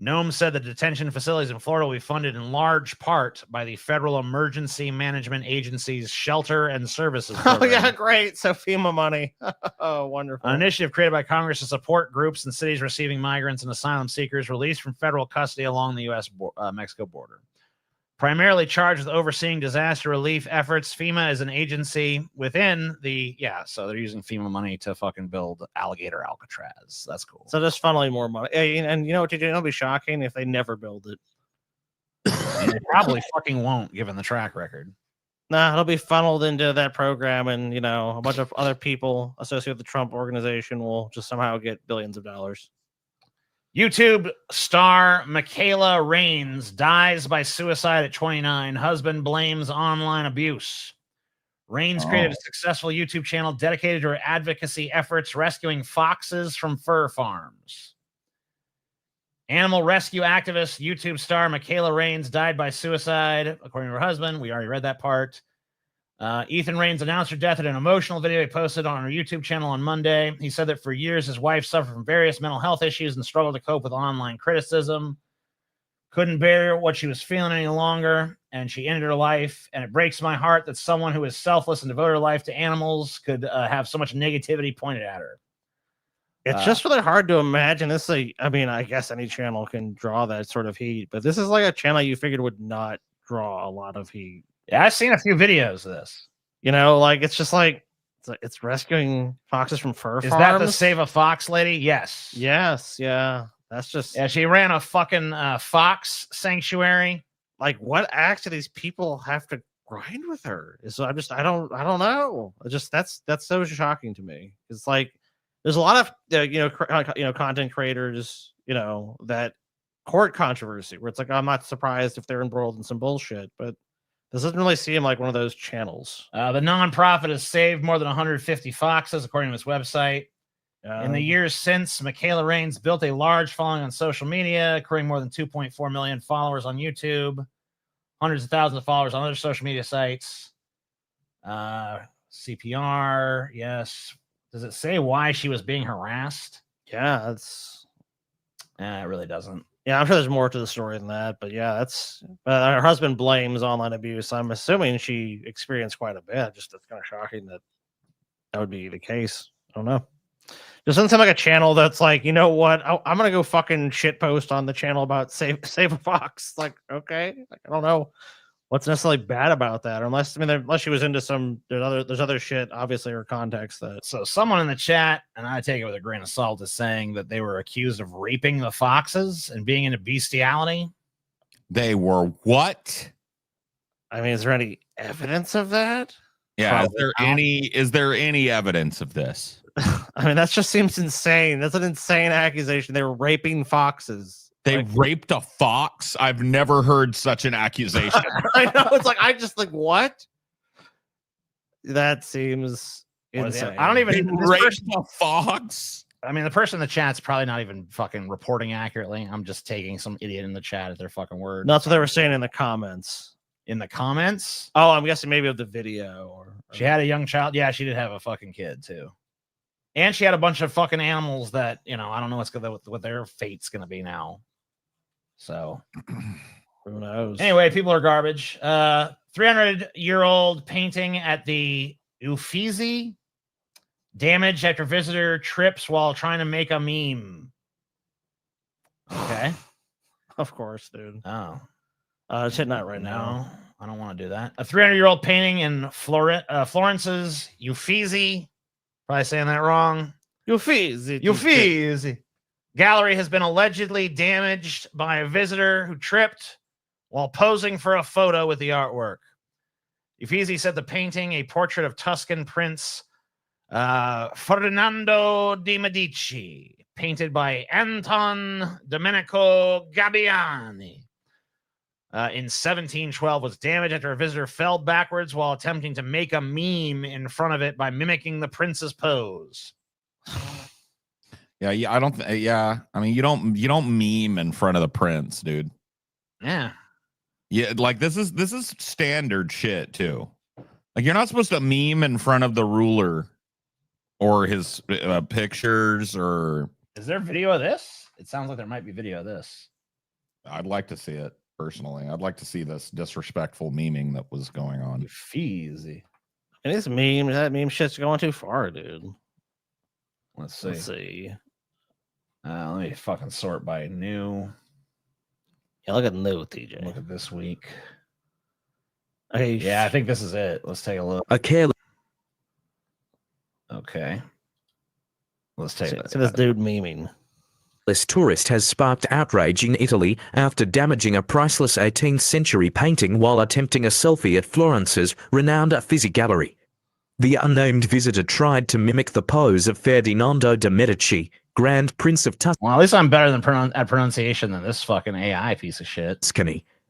Noem said the detention facilities in Florida will be funded in large part by the Federal Emergency Management Agency's Shelter and Services Program. Oh, yeah, great. So FEMA money. Oh, wonderful. An initiative created by Congress to support groups and cities receiving migrants and asylum seekers released from federal custody along the U.S.-Mexico border. Primarily charged with overseeing disaster relief efforts, FEMA is an agency within the... Yeah, so they're using FEMA money to fucking build Alligator Alcatraz. That's cool. So just funneling more money. And you know what you do? It'll be shocking if they never build it. They probably fucking won't, given the track record. Nah, it'll be funneled into that program, and, a bunch of other people associated with the Trump organization will just somehow get billions of dollars. YouTube star Michaela Raines dies by suicide at 29. Husband blames online abuse. Raines created a successful YouTube channel dedicated to her advocacy efforts, rescuing foxes from fur farms. Animal rescue activist, YouTube star Michaela Raines died by suicide, according to her husband. We already read that part. Ethan Raines announced her death in an emotional video he posted on her YouTube channel on Monday. He said that for years his wife suffered from various mental health issues and struggled to cope with online criticism. Couldn't bear what she was feeling any longer, and she ended her life. And it breaks my heart that someone who is selfless and devoted her life to animals could have so much negativity pointed at her. It's just really hard to imagine this. I mean, I guess any channel can draw that sort of heat, but this is like a channel you figured would not draw a lot of heat. Yeah, I've seen a few videos of this. It's just like it's rescuing foxes from fur farms. Is that the Save a Fox lady? Yes. Yes. Yeah. That's just. Yeah, she ran a fucking fox sanctuary. Like, what acts do these people have to grind with her? So I don't know. That's so shocking to me. It's like there's a lot of content creators that court controversy where it's like I'm not surprised if they're embroiled in some bullshit, but this doesn't really seem like one of those channels. The nonprofit has saved more than 150 foxes, according to its website. In the years since, Michaela Raines built a large following on social media, accruing more than 2.4 million followers on YouTube, hundreds of thousands of followers on other social media sites. CPR, yes. Does it say why she was being harassed? Yeah, it really doesn't. Yeah, I'm sure there's more to the story than that, but yeah, her husband blames online abuse. I'm assuming she experienced quite a bit. Just it's kind of shocking that would be the case. I don't know. Just doesn't seem like a channel that's like, you know what? I'm gonna go fucking shit post on the channel about save a fox. Like, okay, I don't know what's necessarily bad about that, unless she was into there's other shit, obviously, or context that. So someone in the chat, and I take it with a grain of salt, is saying that they were accused of raping the foxes and being into bestiality. They were what? I mean, is there any evidence of that? Yeah, is there any evidence of this? I mean, that just seems insane. That's an insane accusation. They were raping foxes. They raped a fox? I've never heard such an accusation. I know. It's like, I just like, what? That seems insane. I don't even raped a fox. I mean, the person in the chat's probably not even fucking reporting accurately. I'm just taking some idiot in the chat at their fucking word. That's what they were saying in the comments. In the comments? Oh, I'm guessing maybe of the video. Or she had a young child. Yeah, she did have a fucking kid too. And she had a bunch of fucking animals that, I don't know what their fate's going to be now. So, who knows? Anyway, people are garbage. 300-year-old painting at the Uffizi damaged after visitor trips while trying to make a meme. Okay. Of course, dude. Oh. It's hitting that right now. I don't want to do that. A 300-year-old painting in Florence's Uffizi. Probably saying that wrong. Uffizi. Gallery has been allegedly damaged by a visitor who tripped while posing for a photo with the artwork. Uffizi said the painting, a portrait of Tuscan Prince Ferdinando de Medici, painted by Anton Domenico Gabbiani, in 1712 was damaged after a visitor fell backwards while attempting to make a meme in front of it by mimicking the prince's pose. Yeah, I don't. Yeah, I mean, you don't meme in front of the prince, dude. Yeah, yeah. Like this is standard shit too. Like you're not supposed to meme in front of the ruler or his pictures. Or is there video of this? It sounds like there might be video of this. I'd like to see it personally. I'd like to see this disrespectful memeing that was going on. Feezy. And this meme, that meme shit's going too far, dude. Let's see. Let's see. Let me fucking sort by new. Yeah, look at new, TJ. Look at this week. Okay. Yeah, I think this is it. Let's take a look. A careless. Okay. Let's take So this dude memeing. This tourist has sparked outrage in Italy after damaging a priceless 18th century painting while attempting a selfie at Florence's renowned Uffizi Gallery. The unnamed visitor tried to mimic the pose of Ferdinando de' Medici, Grand Prince of Tuscany. Well, at least I'm better than at pronunciation than this fucking AI piece of shit.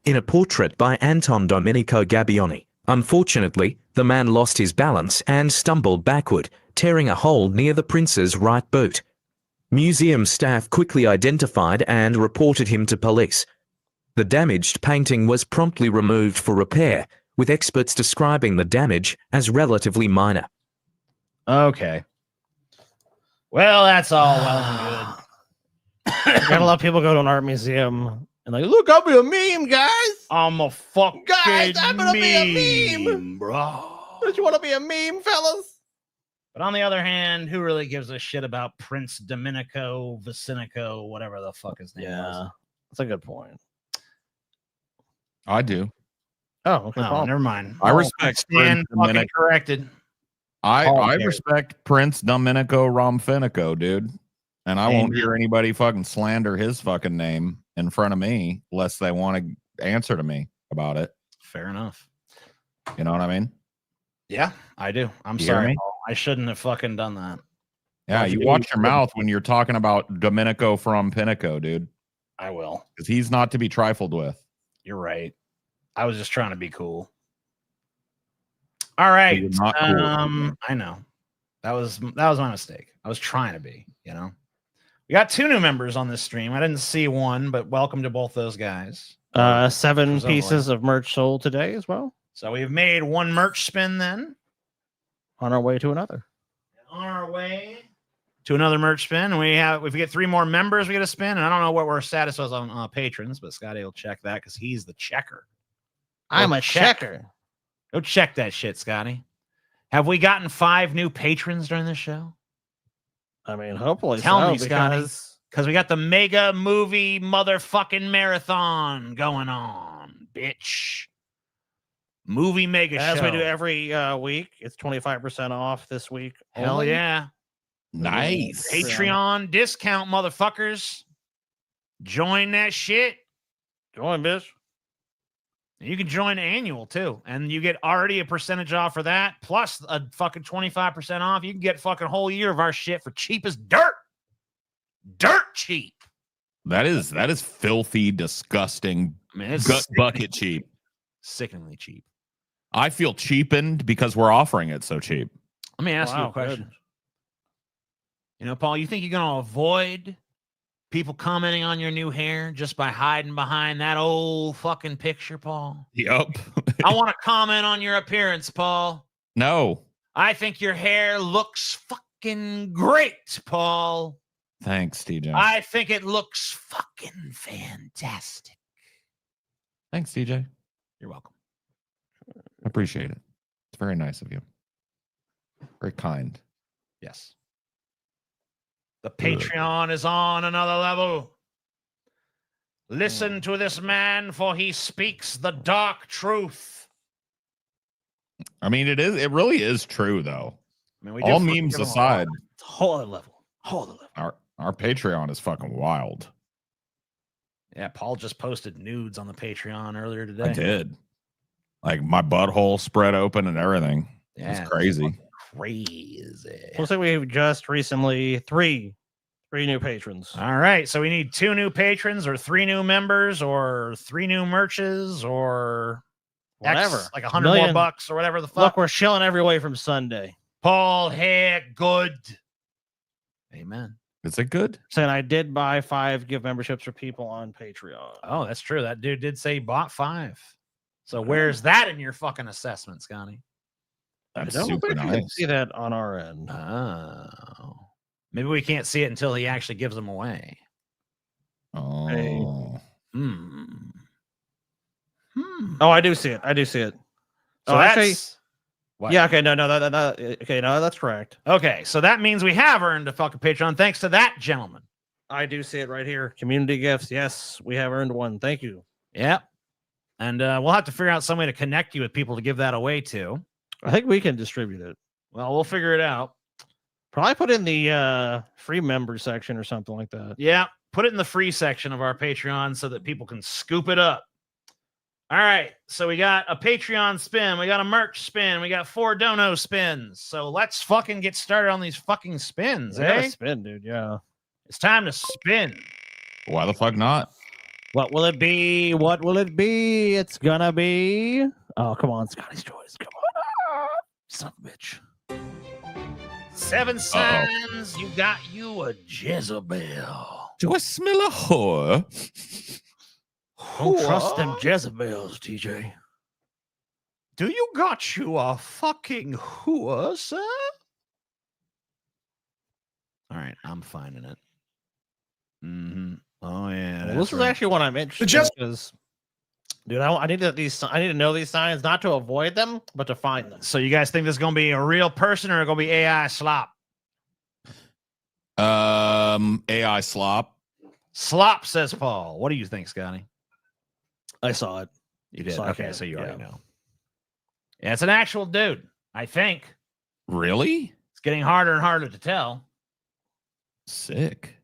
In a portrait by Anton Domenico Gabbioni. Unfortunately, the man lost his balance and stumbled backward, tearing a hole near the prince's right boot. Museum staff quickly identified and reported him to police. The damaged painting was promptly removed for repair, with experts describing the damage as relatively minor. Okay. Well, that's all well and good. Gotta let people go to an art museum and like, look, I'll be a meme, guys. I'm a fucking Guys, I'm gonna be a meme, bro. Don't you want to be a meme, fellas? But on the other hand, who really gives a shit about Prince Domenico Vicinico, whatever the fuck his name was? That's a good point. I do. Oh, okay. No, never mind. I respect Stand Prince fucking Domenico. corrected. I respect Prince Domenico Romfinico, dude. And I won't hear anybody fucking slander his fucking name in front of me unless they want to answer to me about it. Fair enough. You know what I mean? Yeah, I do. I'm You hear sorry, me? Paul. I shouldn't have fucking done that. Yeah, you watch your mouth when you're talking about Domenico from Pinico, dude. I will. Because he's not to be trifled with. You're right. I was just trying to be cool. All right. You're not cool. I know. That was my mistake. I was trying to be, you know. We got 2 new members on this stream. I didn't see one, but welcome to both those guys. 7 Presumably. pieces of merch sold today as well. So we've made 1 merch spin then. On our way to another. On our way to another merch spin. And if we get 3 more members, we get a spin. And I don't know what our status was on patrons, but Scotty will check that because he's the checker. I'm a checker. Go check that shit, Scotty. Have we gotten 5 new patrons during this show? I mean, hopefully. Tell me, so, Scotty. because Because we got the mega movie motherfucking marathon going on, bitch. Movie mega as show. we do every week, it's 25% off this week. Hell only. yeah. Nice. Patreon discount, motherfuckers. Join that shit. Join, bitch. You can join annual too, and you get already a percentage off for that, plus a fucking 25% off. You can get fucking whole year of our shit for cheap as dirt. Dirt cheap. That is filthy, disgusting, I mean, it's gut bucket cheap. Sickeningly cheap. I feel cheapened because we're offering it so cheap. Let me ask you Wow, a question. good. You know, Paul, you think you're going to avoid people commenting on your new hair just by hiding behind that old fucking picture, Paul? Yep. I want to comment on your appearance, Paul. No. I think your hair looks fucking great, Paul. Thanks, TJ. I think it looks fucking fantastic. Thanks, TJ. You're welcome. I appreciate it. It's very nice of you. Very kind. Yes. The Patreon is on another level. Listen to this man, for he speaks the dark truth. I mean, it really is true, though. I mean, we all do memes give him a aside, It's a whole other level. Whole other level. our Patreon is fucking wild. Yeah, Paul just posted nudes on the Patreon earlier today. I did. Like my butthole spread open and everything. Yeah, It's crazy. Crazy. Looks like we've just recently three 3 new patrons. All right. So we need 2 new patrons or 3 new members or 3 new merches or Whatever. X, like $100 more bucks or whatever the fuck. Look, we're chilling every way from Sunday. Paul, heck, good. Amen. Is it good? Saying I did buy 5 gift memberships for people on Patreon. Oh, that's true. That dude did say he bought 5. So where's that in your fucking assessment, Scotty? I don't think we can see that on our end. Oh. Maybe we can't see it until he actually gives them away. Oh. Oh, I do see it. I do see it. So that's yeah. Okay. No. Okay. No, that's correct. Okay. So that means we have earned a fucking Patreon thanks to that gentleman. I do see it right here. Community gifts. Yes, we have earned one. Thank you. Yep. And we'll have to figure out some way to connect you with people to give that away to. I think we can distribute it. Well, we'll figure it out. Probably put in the free member section or something like that. Yeah. Put it in the free section of our Patreon so that people can scoop it up. All right. So we got a Patreon spin. We got a merch spin. We got 4 dono spins. So let's fucking get started on these fucking spins, eh? Spin, dude. Yeah. It's time to spin. Why the fuck not? What will it be? What will it be? It's gonna be. Oh, come on, Scotty's Choice. Come on. Son of a bitch. 7 signs. You got you a Jezebel. Do I smell a whore? Don't trust them Jezebels, TJ. Do you got you a fucking whore, sir? All right, I'm finding it. Oh yeah. Well, this is actually one I'm interested in because, dude, I need to know these signs, not to avoid them, but to find them. So you guys think this is gonna be a real person or gonna be AI slop? AI slop. Slop, says Paul. What do you think, Scotty? I saw it. You did. So Okay, so you already know. Yeah, it's an actual dude, I think. Really? It's getting harder and harder to tell. Sick.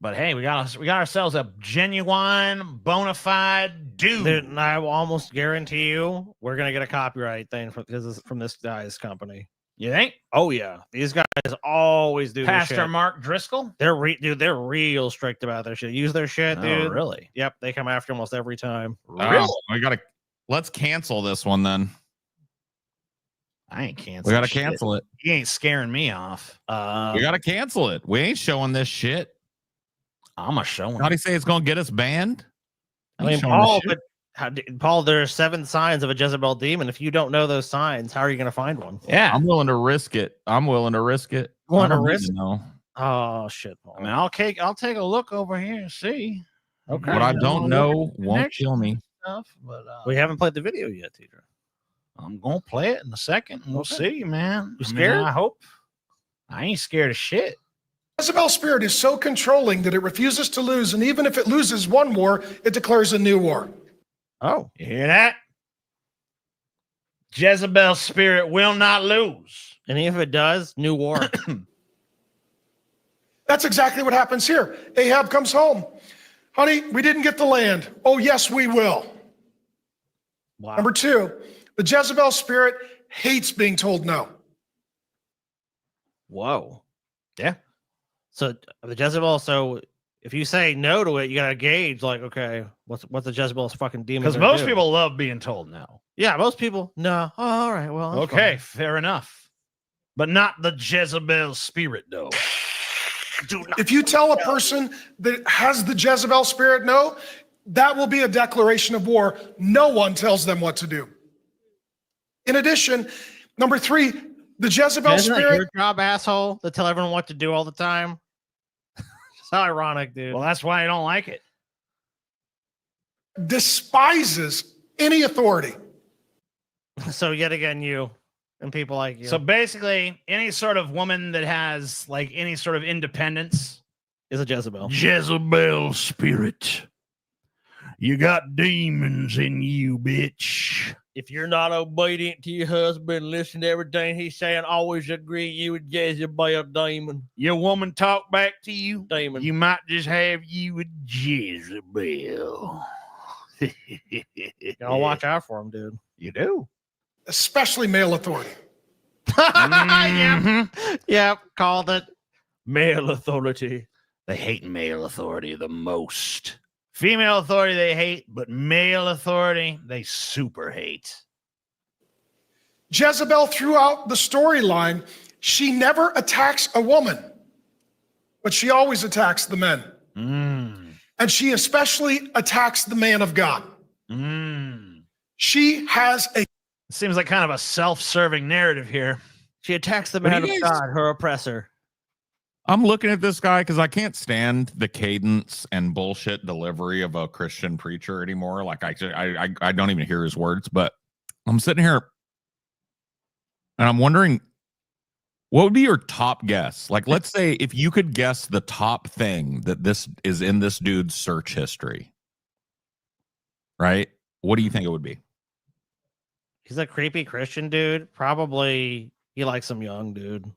But hey, we got ourselves a genuine, bona fide dude. And I will almost guarantee you we're gonna get a copyright thing from this guy's company. You think? Oh yeah, these guys always do. Pastor Mark Driscoll. They're real strict about their shit. Use their shit, dude. Oh, really? Yep, they come after almost every time. Really? Let's cancel this one then. I ain't canceling. We gotta cancel it. He ain't scaring me off. We gotta cancel it. We ain't showing this shit. I'm a showing. How do you say it's gonna get us banned? I mean, Paul, Paul, there are 7 signs of a Jezebel demon. If you don't know those signs, how are you going to find one? Yeah, I'm willing to risk it. Want to risk? No. Oh shit, Paul. I mean, I'll take a look over here and see. Okay. What I don't know won't kill me. Stuff, but we haven't played the video yet, Teacher. I'm gonna play it in a second. And we'll see, man. You scared? I hope. I ain't scared of shit. Jezebel spirit is so controlling that it refuses to lose, and even if it loses one war, it declares a new war. Oh, you hear that? Jezebel spirit will not lose. And if it does, new war. That's exactly what happens here. Ahab comes home. Honey, we didn't get the land. Oh, yes, we will. Wow. Number 2, the Jezebel spirit hates being told no. Whoa. Yeah. So the Jezebel, so if you say no to it, you gotta gauge like, okay, what's the Jezebel's fucking demon? Because most people love being told no. Yeah, most people no. Oh, all right, well, okay, fair enough. But not the Jezebel spirit, though. If you tell a person that has the Jezebel spirit no, that will be a declaration of war. No one tells them what to do. In addition, number 3, the Jezebel spirit. Your job, asshole, to tell everyone what to do all the time. So ironic, dude. Well, that's why I don't like it. Despises any authority. So yet again, you and people like you. So basically, any sort of woman that has like any sort of independence is a Jezebel. Jezebel spirit. You got demons in you, bitch. If you're not obedient to your husband, listen to everything he's saying, always agree you with Jezebel demon. Your woman talk back to you, demon. You might just have you with Jezebel. I'll watch out for him, dude. You do. Especially male authority. Yep, called it. Male authority. They hate male authority the most. Female authority they hate, but male authority they super hate. Jezebel, throughout the storyline, she never attacks a woman, but she always attacks the men. And she especially attacks the man of God. She has a... Seems like kind of a self-serving narrative here. She attacks the man of God, her oppressor. I'm looking at this guy because I can't stand the cadence and bullshit delivery of a Christian preacher anymore. Like I don't even hear his words, but I'm sitting here and I'm wondering, what would be your top guess? Like, let's say if you could guess the top thing that this is in this dude's search history, right? What do you think it would be? He's a creepy Christian dude. Probably he likes some young dude.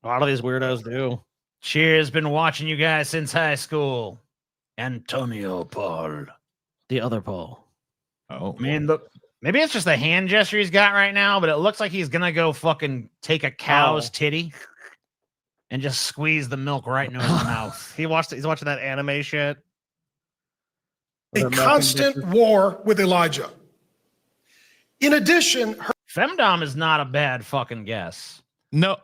A lot of these weirdos do. Cheers, been watching you guys since high school. Antonio Paul. The other Paul. Oh, man, look. Maybe it's just the hand gesture he's got right now, but it looks like he's gonna go fucking take a cow's titty and just squeeze the milk right into his mouth. He's watching that anime shit. A constant war with Elijah. In addition, her femdom is not a bad fucking guess. No,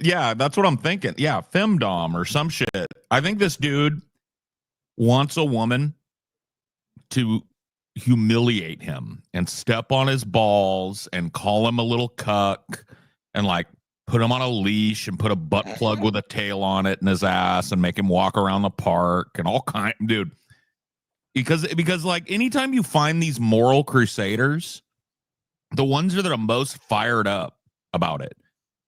yeah, that's what I'm thinking. Yeah, femdom or some shit. I think this dude wants a woman to humiliate him and step on his balls and call him a little cuck and like put him on a leash and put a butt plug with a tail on it in his ass and make him walk around the park and all kind, dude. Because like anytime you find these moral crusaders, the ones that are most fired up about it,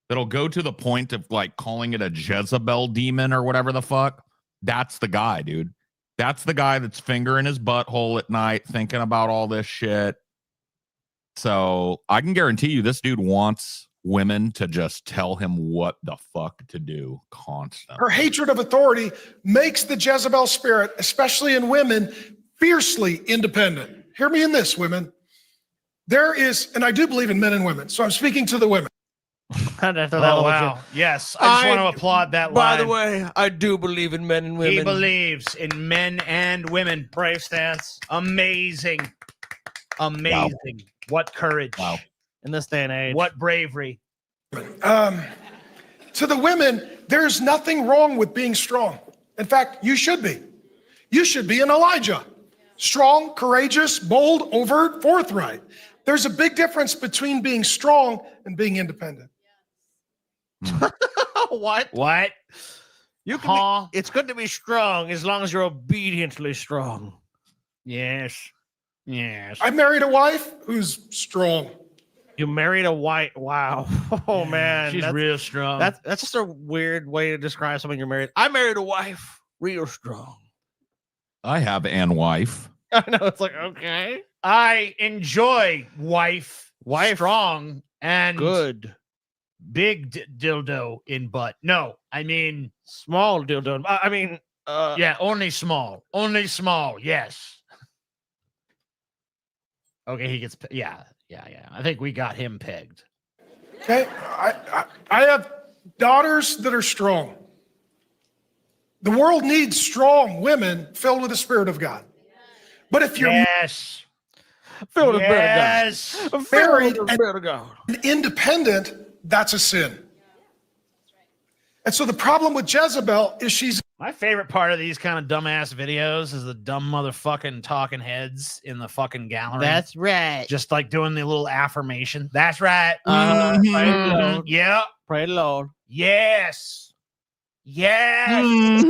that'll go to the point of like calling it a Jezebel demon or whatever the fuck, that's the guy, dude. That's the guy that's fingering his butthole at night thinking about all this shit. So I can guarantee you this dude wants women to just tell him what the fuck to do constantly. Her hatred of authority makes the Jezebel spirit, especially in women, fiercely independent. Hear me in this, women. There is, and I do believe in men and women, so I'm speaking to the women. Wow. Yes, I just want to applaud that line. By the way, I do believe in men and women. He believes in men and women. Brave stance. Amazing. Amazing. Wow. What courage. Wow. In this day and age. What bravery. To the women, there's nothing wrong with being strong. In fact, you should be. You should be an Elijah. Strong, courageous, bold, overt, forthright. There's a big difference between being strong and being independent. What? You can it's good to be strong as long as you're obediently strong. Yes. Yes. I married a wife who's strong. You married a wife. Wow. Oh man. She's real strong. That's just a weird way to describe someone you're married. I married a wife real strong. I have an wife. I know, it's like, okay. I enjoy wife strong and good. Big dildo in butt. No, I mean small dildo. I mean, yeah, only small. Only small. Yes. Okay, he gets. Yeah. I think we got him pegged. Okay, I have daughters that are strong. The world needs strong women filled with the Spirit of God. But if you're filled with the Spirit of God, married and independent, that's a sin. And so the problem with Jezebel is she's... My favorite part of these kind of dumbass videos is the dumb motherfucking talking heads in the fucking gallery. That's right. Just like doing the little affirmation. That's right. Pray the Lord. Yeah. Pray the Lord. Yes. Yes.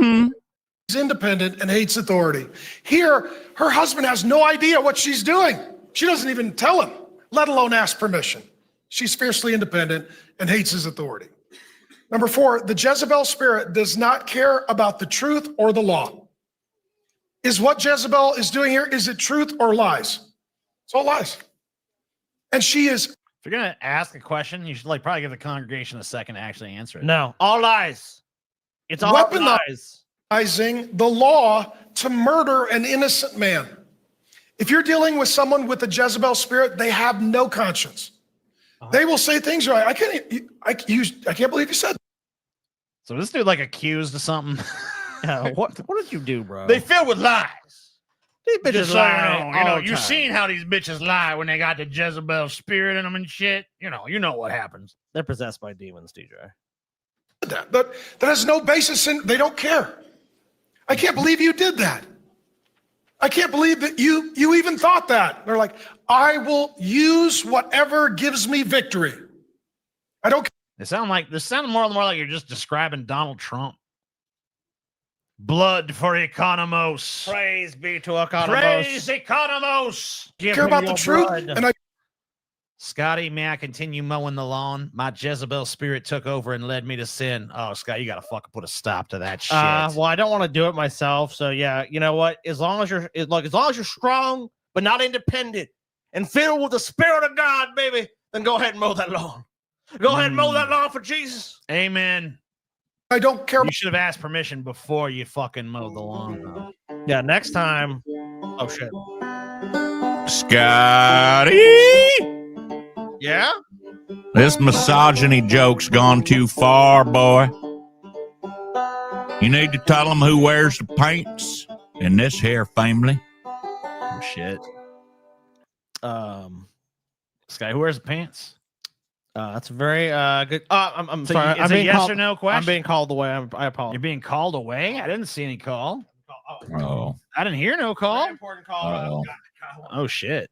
She's independent and hates authority. Here, her husband has no idea what she's doing. She doesn't even tell him, let alone ask permission. She's fiercely independent and hates his authority. Number 4, the Jezebel spirit does not care about the truth or the law. Is what Jezebel is doing here, is it truth or lies? It's all lies. And she is... If you're going to ask a question, you should probably give the congregation a second to actually answer it. No, all lies. It's all lies. Weaponizing the law to murder an innocent man. If you're dealing with someone with a Jezebel spirit, they have no conscience. They will say things like, I can't believe you said that. So this dude accused of something. What did you do, bro? They filled with lies. These bitches Just so lie you know, all the you've time. seen how these bitches lie when they got the Jezebel spirit in them and shit. You know what happens. They're possessed by demons, DJ. That has no basis in. They don't care. I can't believe you did that. I can't believe that you even thought that. They're like, I will use whatever gives me victory. I don't. This sounded more and more like you're just describing Donald Trump. Blood for Economos. Praise be to Economos. Praise Economos. Care about the truth, and Scotty, may I continue mowing the lawn? My Jezebel spirit took over and led me to sin. Oh, Scott, you gotta fucking put a stop to that shit. Well, I don't want to do it myself. So yeah, you know what? As long as you're strong but not independent and filled with the Spirit of God, baby, then go ahead and mow that lawn. Go ahead and mow that lawn for Jesus. Amen. I don't care. You should have asked permission before you fucking mowed the lawn. Yeah, next time. Oh shit. Scotty. Yeah? This misogyny joke's gone too far, boy. You need to tell them who wears the pants in this here family. Oh, shit. Sky, who wears the pants? That's a very good. I'm So sorry. is it yes or no question? I'm being called away. I apologize. You're being called away? I didn't see any call. Oh. I didn't hear no call. Important call. Oh, shit.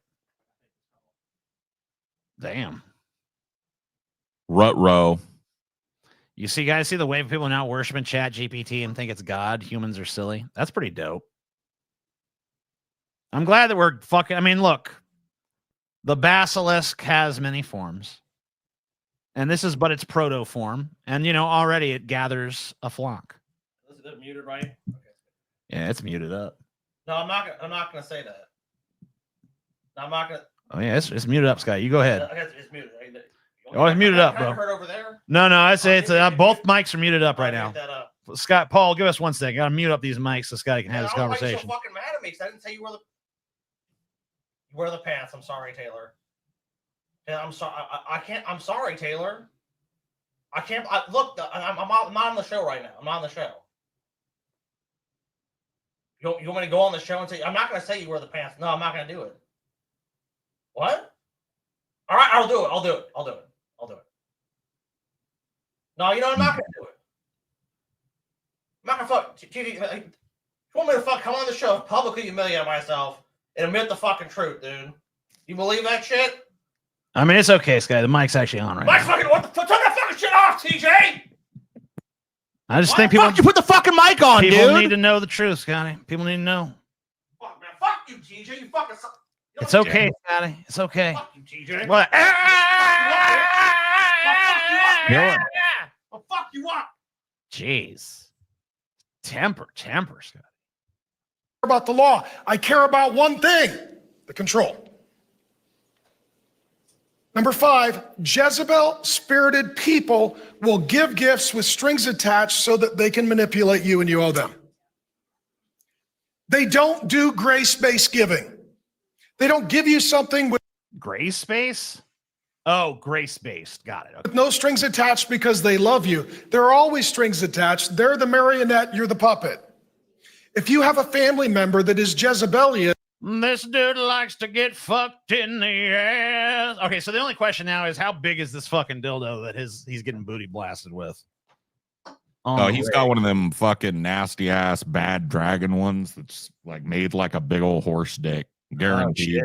Damn. Rut-row. You guys see the wave of people now worshiping Chat GPT and think it's God? Humans are silly. That's pretty dope. I'm glad that we're fucking. I mean, look, the basilisk has many forms. And this is but its proto form. And, already it gathers a flock. Is it muted, right? Okay. Yeah, it's muted up. No, I'm not going to say that. No, I'm not going to. Oh, yeah, it's muted up, Sky. You go ahead. It's muted. Right? Oh, it's muted up, bro. Heard over there? No, I say it's both mics are muted up right now. That up. Scott, Paul, give us 1 second. Gotta mute up these mics so Scotty can have this conversation. You're so fucking mad at me because I didn't say you wear the pants. I'm sorry, Taylor. And I'm sorry. I can't. I'm sorry, Taylor. I can't. Look, I'm not on the show right now. I'm not on the show. You want me to go on the show and say I'm not going to say you wear the pants? No, I'm not going to do it. What? All right, I'll do it. I'll do it. No, I'm not going to do it. I'm not going to fuck. You want me to come on the show, publicly humiliate myself, and admit the fucking truth, dude? You believe that shit? I mean, it's okay, Sky. The mic's actually on right now. Fucking what the fuck? Turn that fucking shit off, TJ. I just think people. You put the fucking mic on, people dude. need to know the truth, Scotty. People need to know. Fuck, man. Fuck you, TJ. You fucking. It's okay, Scotty. It's okay. Fuck you, TJ. What? Well, fuck you up. Jeez. Temper, Scotty. About the law. I care about one thing: the control. Number 5, Jezebel-spirited people will give gifts with strings attached so that they can manipulate you and you owe them. They don't do grace-based giving. They don't give you something with grace-based? Oh, grace-based. Got it. Okay. With no strings attached because they love you. There are always strings attached. They're the marionette, you're the puppet. If you have a family member that is Jezebelian, this dude likes to get fucked in the ass. Okay, so the only question now is how big is this fucking dildo that he's getting booty blasted with? Oh, he's got one of them fucking nasty ass bad dragon ones that's like made like a big old horse dick. Guaranteed.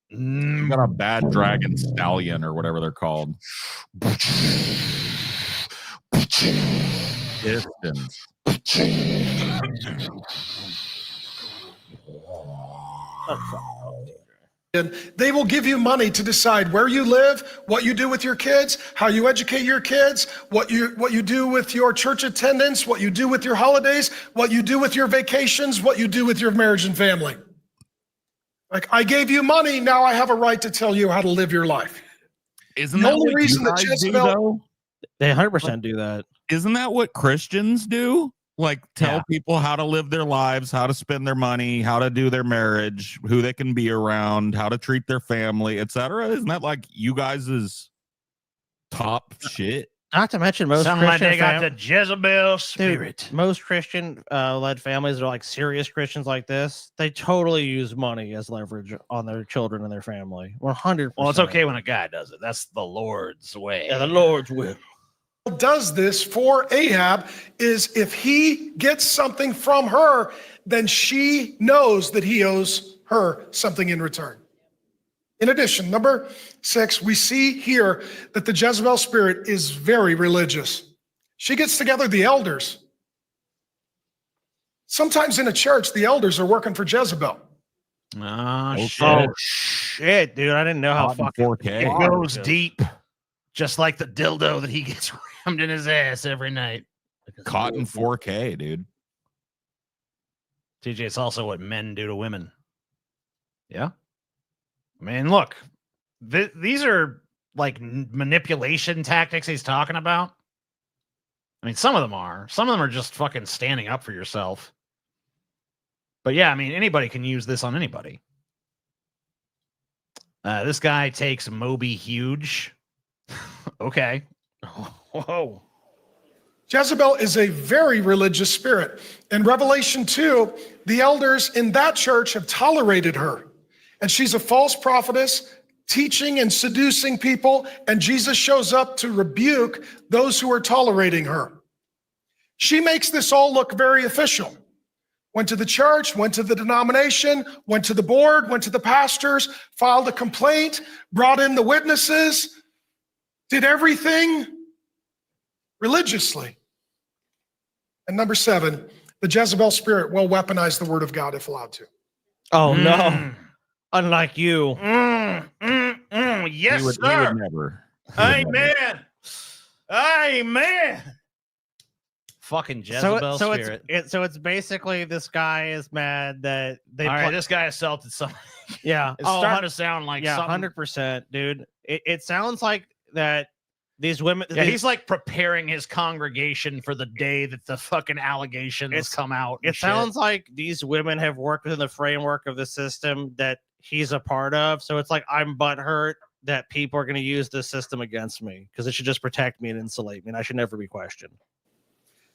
He's got a bad dragon stallion or whatever they're called. Distance. and they will give you money to decide where you live, what you do with your kids, how you educate your kids, what you do with your church attendance, what you do with your holidays, what you do with your vacations, what you do with your marriage and family. Like, I gave you money, now I have a right to tell you how to live your life. Isn't the that only what reason you that guys do, Jezebel? though? They 100% do that. Isn't that what Christians do? Like, tell people how to live their lives, how to spend their money, how to do their marriage, who they can be around, how to treat their family, etc. Isn't that like you guys' top shit? Not to mention most Sound like Christian they got the Jezebel spirit. Dude, most Christian led families are like serious Christians like this. They totally use money as leverage on their children and their family. 100%. Well, it's okay when a guy does it. That's the Lord's way. Yeah, the Lord's will. Does this for Ahab is if he gets something from her, then she knows that he owes her something in return. In addition, number 6, we see here that the Jezebel spirit is very religious. She gets together the elders. Sometimes in a church, the elders are working for Jezebel. Oh, shit. Oh, shit, dude. I didn't know how fucking 4K. It goes deep. Just like the dildo that he gets rammed in his ass every night. Cotton 4K, dude. TJ, it's also what men do to women. Yeah. I mean, look, these are like manipulation tactics he's talking about. I mean, some of them are. Some of them are just fucking standing up for yourself. But yeah, I mean, anybody can use this on anybody. This guy takes Moby Huge. Okay. Whoa. Jezebel is a very religious spirit. In Revelation 2, the elders in that church have tolerated her. And she's a false prophetess, teaching and seducing people, and Jesus shows up to rebuke those who are tolerating her. She makes this all look very official. Went to the church, went to the denomination, went to the board, went to the pastors, filed a complaint, brought in the witnesses, did everything religiously. And number 7, the Jezebel spirit will weaponize the word of God if allowed to. Oh, no. Unlike you. Yes, He would sir. never. Amen. Amen. Fucking Jezebel spirit. So it's basically this guy is mad that they. All right, this guy assaulted somebody. Yeah, It's starting to sound like something. 100%, dude. It sounds like that these women. Yeah, he's like preparing his congregation for the day that the fucking allegations come out. It sounds like these women have worked within the framework of the system that he's a part of. So it's like I'm butthurt that people are going to use this system against me because it should just protect me and insulate me, and I should never be questioned.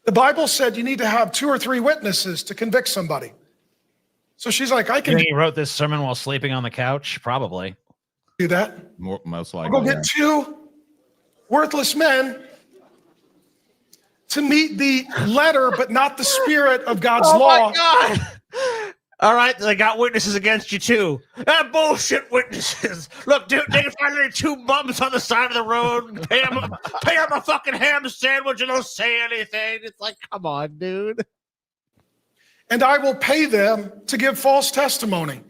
The Bible said you need to have 2 or 3 witnesses to convict somebody. So she's like, I can he wrote this sermon while sleeping on the couch? Probably. do that. Most I'll likely. go get 2 worthless men to meet the letter, but not the spirit of God's law. My God. All right, they got witnesses against you too. Bullshit witnesses. Look, dude, they can find 2 bums on the side of the road, pay them a fucking ham sandwich, and don't say anything. It's like, come on, dude. And I will pay them to give false testimony.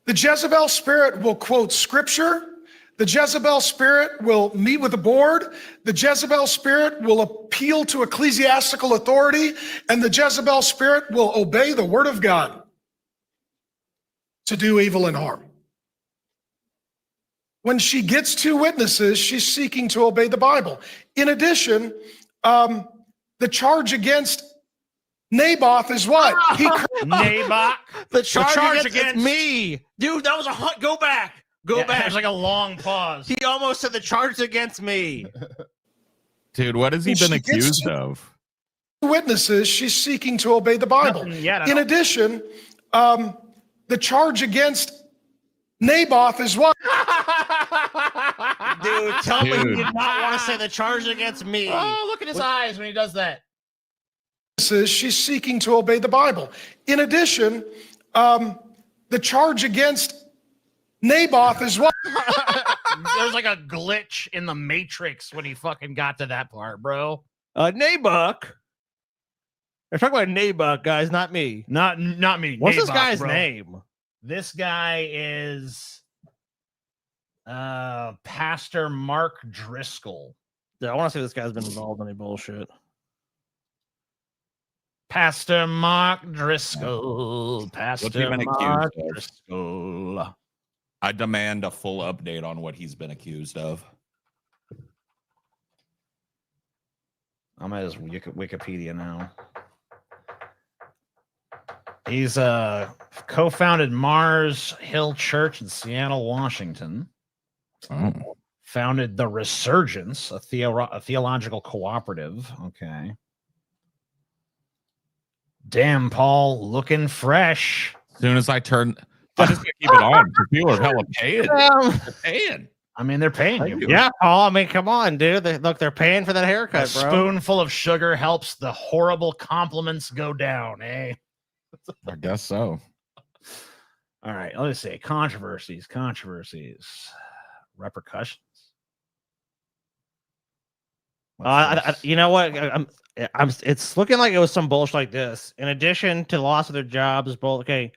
The Jezebel spirit will quote scripture. The Jezebel spirit will meet with the board. The Jezebel spirit will appeal to ecclesiastical authority. And the Jezebel spirit will obey the word of God to do evil and harm. When she gets 2 witnesses, she's seeking to obey the Bible. In addition, the charge against Naboth is what? Naboth. The charge against me. Dude, that was a go back. Go back. There's like a long pause. He almost said the charge against me. Dude, what has he been accused of? Witnesses, she's seeking to obey the Bible. In addition, the charge against Naboth is what? Dude, tell me you did not want to say the charge against me. Oh, look at his eyes when he does that. She's seeking to obey the Bible. In addition, the charge against Naboth is what? There's like a glitch in the Matrix when he fucking got to that part, bro. Naboth. They're talking about Naboth, guys, not me. Not me. What's this Naboth, guy's bro. name? This guy is Pastor Mark Driscoll. Yeah, I want to see if this guy's been involved in any bullshit. Pastor Mark Driscoll. What's he Pastor been Mark accused of? Driscoll. I demand a full update on what he's been accused of. I'm at his Wikipedia now. He's co-founded Mars Hill Church in Seattle, Washington. Oh. Founded the Resurgence, a theological cooperative. Okay. Damn, Paul, looking fresh. As soon as I turn, I just gotta keep it on. People are hella paying. They're paying. I mean, they're paying you. Yeah, Paul. I mean, come on, dude. They're paying for that haircut, A bro. spoonful of sugar helps the horrible compliments go down, eh? I guess so. All right, let's see. Controversies, repercussions. You know what? It's looking like it was some bullshit like this. In addition to the loss of their jobs, both okay.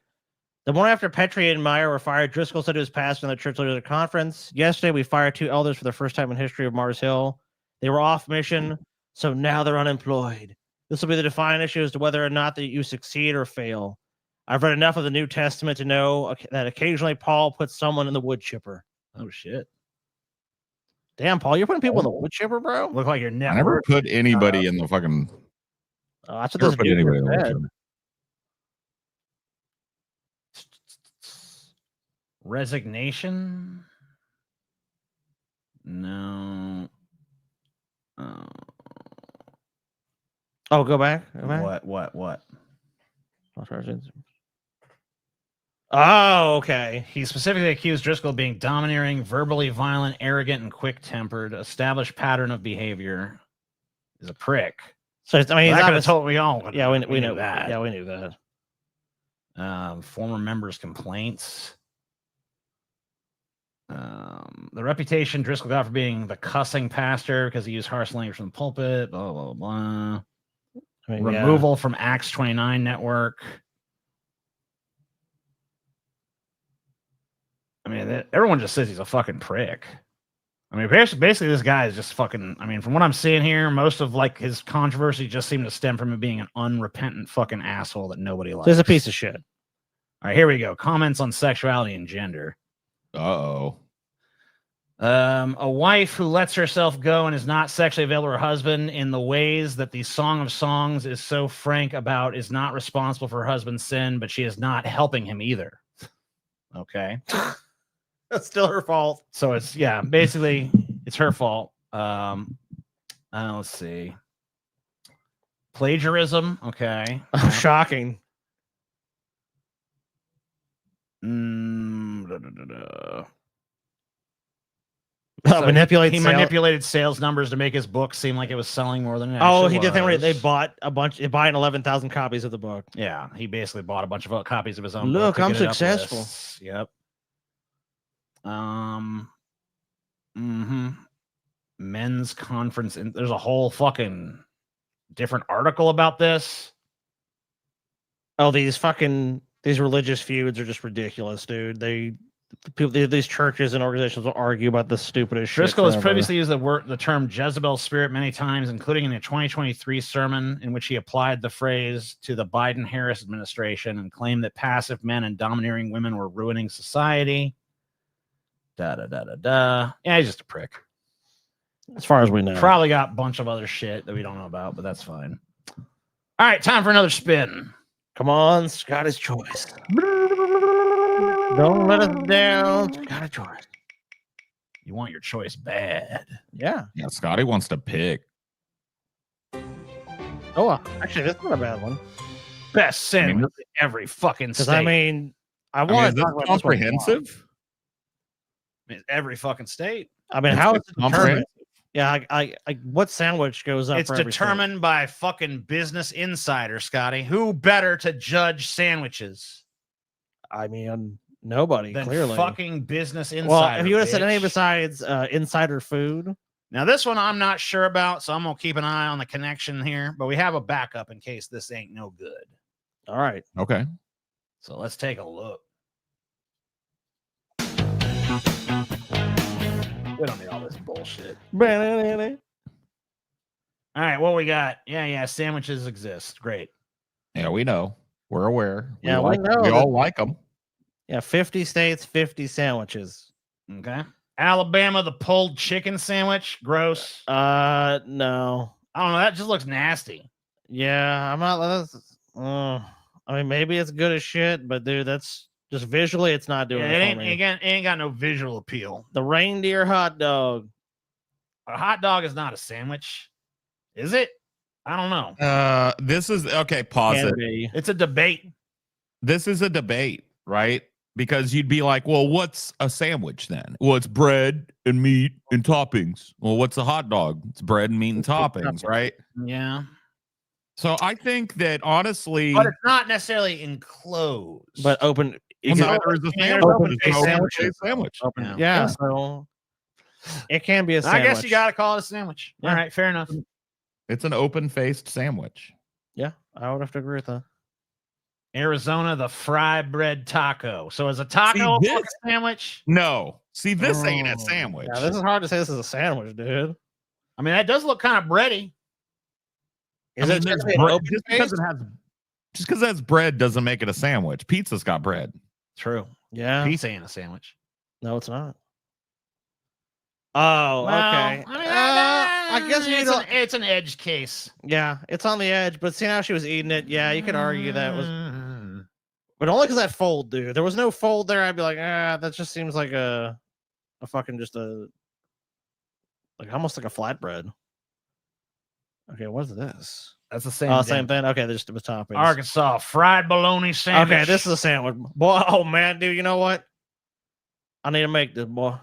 The morning after Petrie and Meyer were fired, Driscoll said to his pastor in the church leaders conference, "Yesterday we fired 2 elders for the first time in history of Mars Hill. They were off mission, so now they're unemployed. This will be the defining issue as to whether or not that you succeed or fail. I've read enough of the New Testament to know that occasionally Paul puts someone in the wood chipper." Oh shit! Damn, Paul, you're putting people in the wood chipper, bro. Look like your I network. never put anybody in the fucking. That's what Never this put dude anybody in the said. wood chipper. Resignation? No. Oh, go back. Go back. What? Oh, okay. He specifically accused Driscoll of being domineering, verbally violent, arrogant, and quick-tempered. Established pattern of behavior. Is a prick. So I mean, Well, he's that could not have told we all. Yeah, we knew know that. Yeah, we knew that. Former members' complaints. The reputation Driscoll got for being the cussing pastor because he used harsh language from the pulpit. Blah blah blah. I mean, Removal from Acts 29 network. I mean, everyone just says he's a fucking prick. I mean, basically, this guy is just fucking. I mean, from what I'm seeing here, most of like his controversy just seemed to stem from him being an unrepentant fucking asshole that nobody likes. He's a piece of shit. All right, here we go. Comments on sexuality and gender. Uh-oh. A wife who lets herself go and is not sexually available to her husband in the ways that the Song of Songs is so frank about is not responsible for her husband's sin, but she is not helping him either. Okay. That's still her fault. So it's, yeah, basically it's her fault. Let's see. Plagiarism. Okay. Shocking. Manipulate. He manipulated sales numbers to make his book seem like it was selling more than it Oh, he actually did think was. they bought a bunch, buying 11,000 copies of the book. Yeah, he basically bought a bunch of copies of his own. Look, book to I'm get it up successful. lists. Yep. Men's conference. And there's a whole fucking different article about this. Oh, these religious feuds are just ridiculous, dude. These churches and organizations will argue about the stupidest shit. Driscoll has forever. previously used the term Jezebel spirit many times, including in a 2023 sermon in which he applied the phrase to the Biden-Harris administration and claimed that passive men and domineering women were ruining society. Yeah, he's just a prick. As far as we know. Probably got a bunch of other shit that we don't know about, but that's fine. All right, time for another spin. Come on, Scotty's choice. Don't let us down. Scotty's choice. You want your choice bad. Yeah. Yeah, Scotty wants to pick. Oh, actually, this is not a bad one. Best sandwich in every fucking state. Because I mean, I want to talk about this one. comprehensive. Every fucking state. I mean, It's how is it comprehensive. determined? Yeah, I what sandwich goes up? It's for every state? determined by fucking Business Insider, Scotty. Who better to judge sandwiches I mean, nobody than clearly. fucking Business Insider? Well, if you would have said bitch. any besides Insider Food, Now, this one I'm not sure about, so I'm going to keep an eye on the connection here, but we have a backup in case this ain't no good. all right. Okay. So let's take a look. We don't need all this bullshit. All right, what we got? Yeah, sandwiches exist. Great. Yeah, we know. We're aware. Yeah, we we know We that- all like them. Yeah, 50 states, 50 sandwiches. Okay. Alabama, the pulled chicken sandwich. Gross. No. I don't know. That just looks nasty. Yeah, I'm not. I mean, maybe it's good as shit, but dude, that's Just visually, it's not doing Yeah, it it for ain't, me. it ain't got no visual appeal. The reindeer hot dog. A hot dog is not a sandwich, is it? I don't know. This is okay. Pause Can it. be. It's a debate. This is a debate, right? Because you'd be like, well, what's a sandwich then? Well, it's bread and meat and toppings. Well, what's a hot dog? It's bread and meat and toppings, right? Yeah. So I think that honestly, But it's not necessarily enclosed. But open. well, neither is a sandwich. open It's face an open sandwiches. face sandwich. Open, Yeah. so it can be a I sandwich. guess you got to call it a sandwich. Yeah. All right, fair enough. It's an open-faced sandwich. Yeah, I would have to agree with that. Arizona, the fry bread taco. So is a taco a this- fucking sandwich? No, see, this ain't a Oh, sandwich. Yeah, this is hard to say. This is a sandwich, dude. I mean, that does look kind of bready. Is I mean, it there's supposed to be an bread- open just because face? it has bread doesn't make it a sandwich. Pizza's got bread. True. Yeah. Pizza ain't a sandwich. No, it's not. Oh, Well, okay. I mean, I guess you it's don't. it's an edge case. Yeah, it's on the edge, but see how she was eating it. Yeah, you could argue that was, Mm. but only because that fold, dude. There was no fold there. I'd be like, that just seems like a fucking just a, like almost like a flatbread. Okay, what's this? That's the same. Oh, same thing. Okay, this was toppings. Arkansas fried bologna sandwich. Okay, this is a sandwich, boy. Oh man, dude, you know what? I need to make this, boy.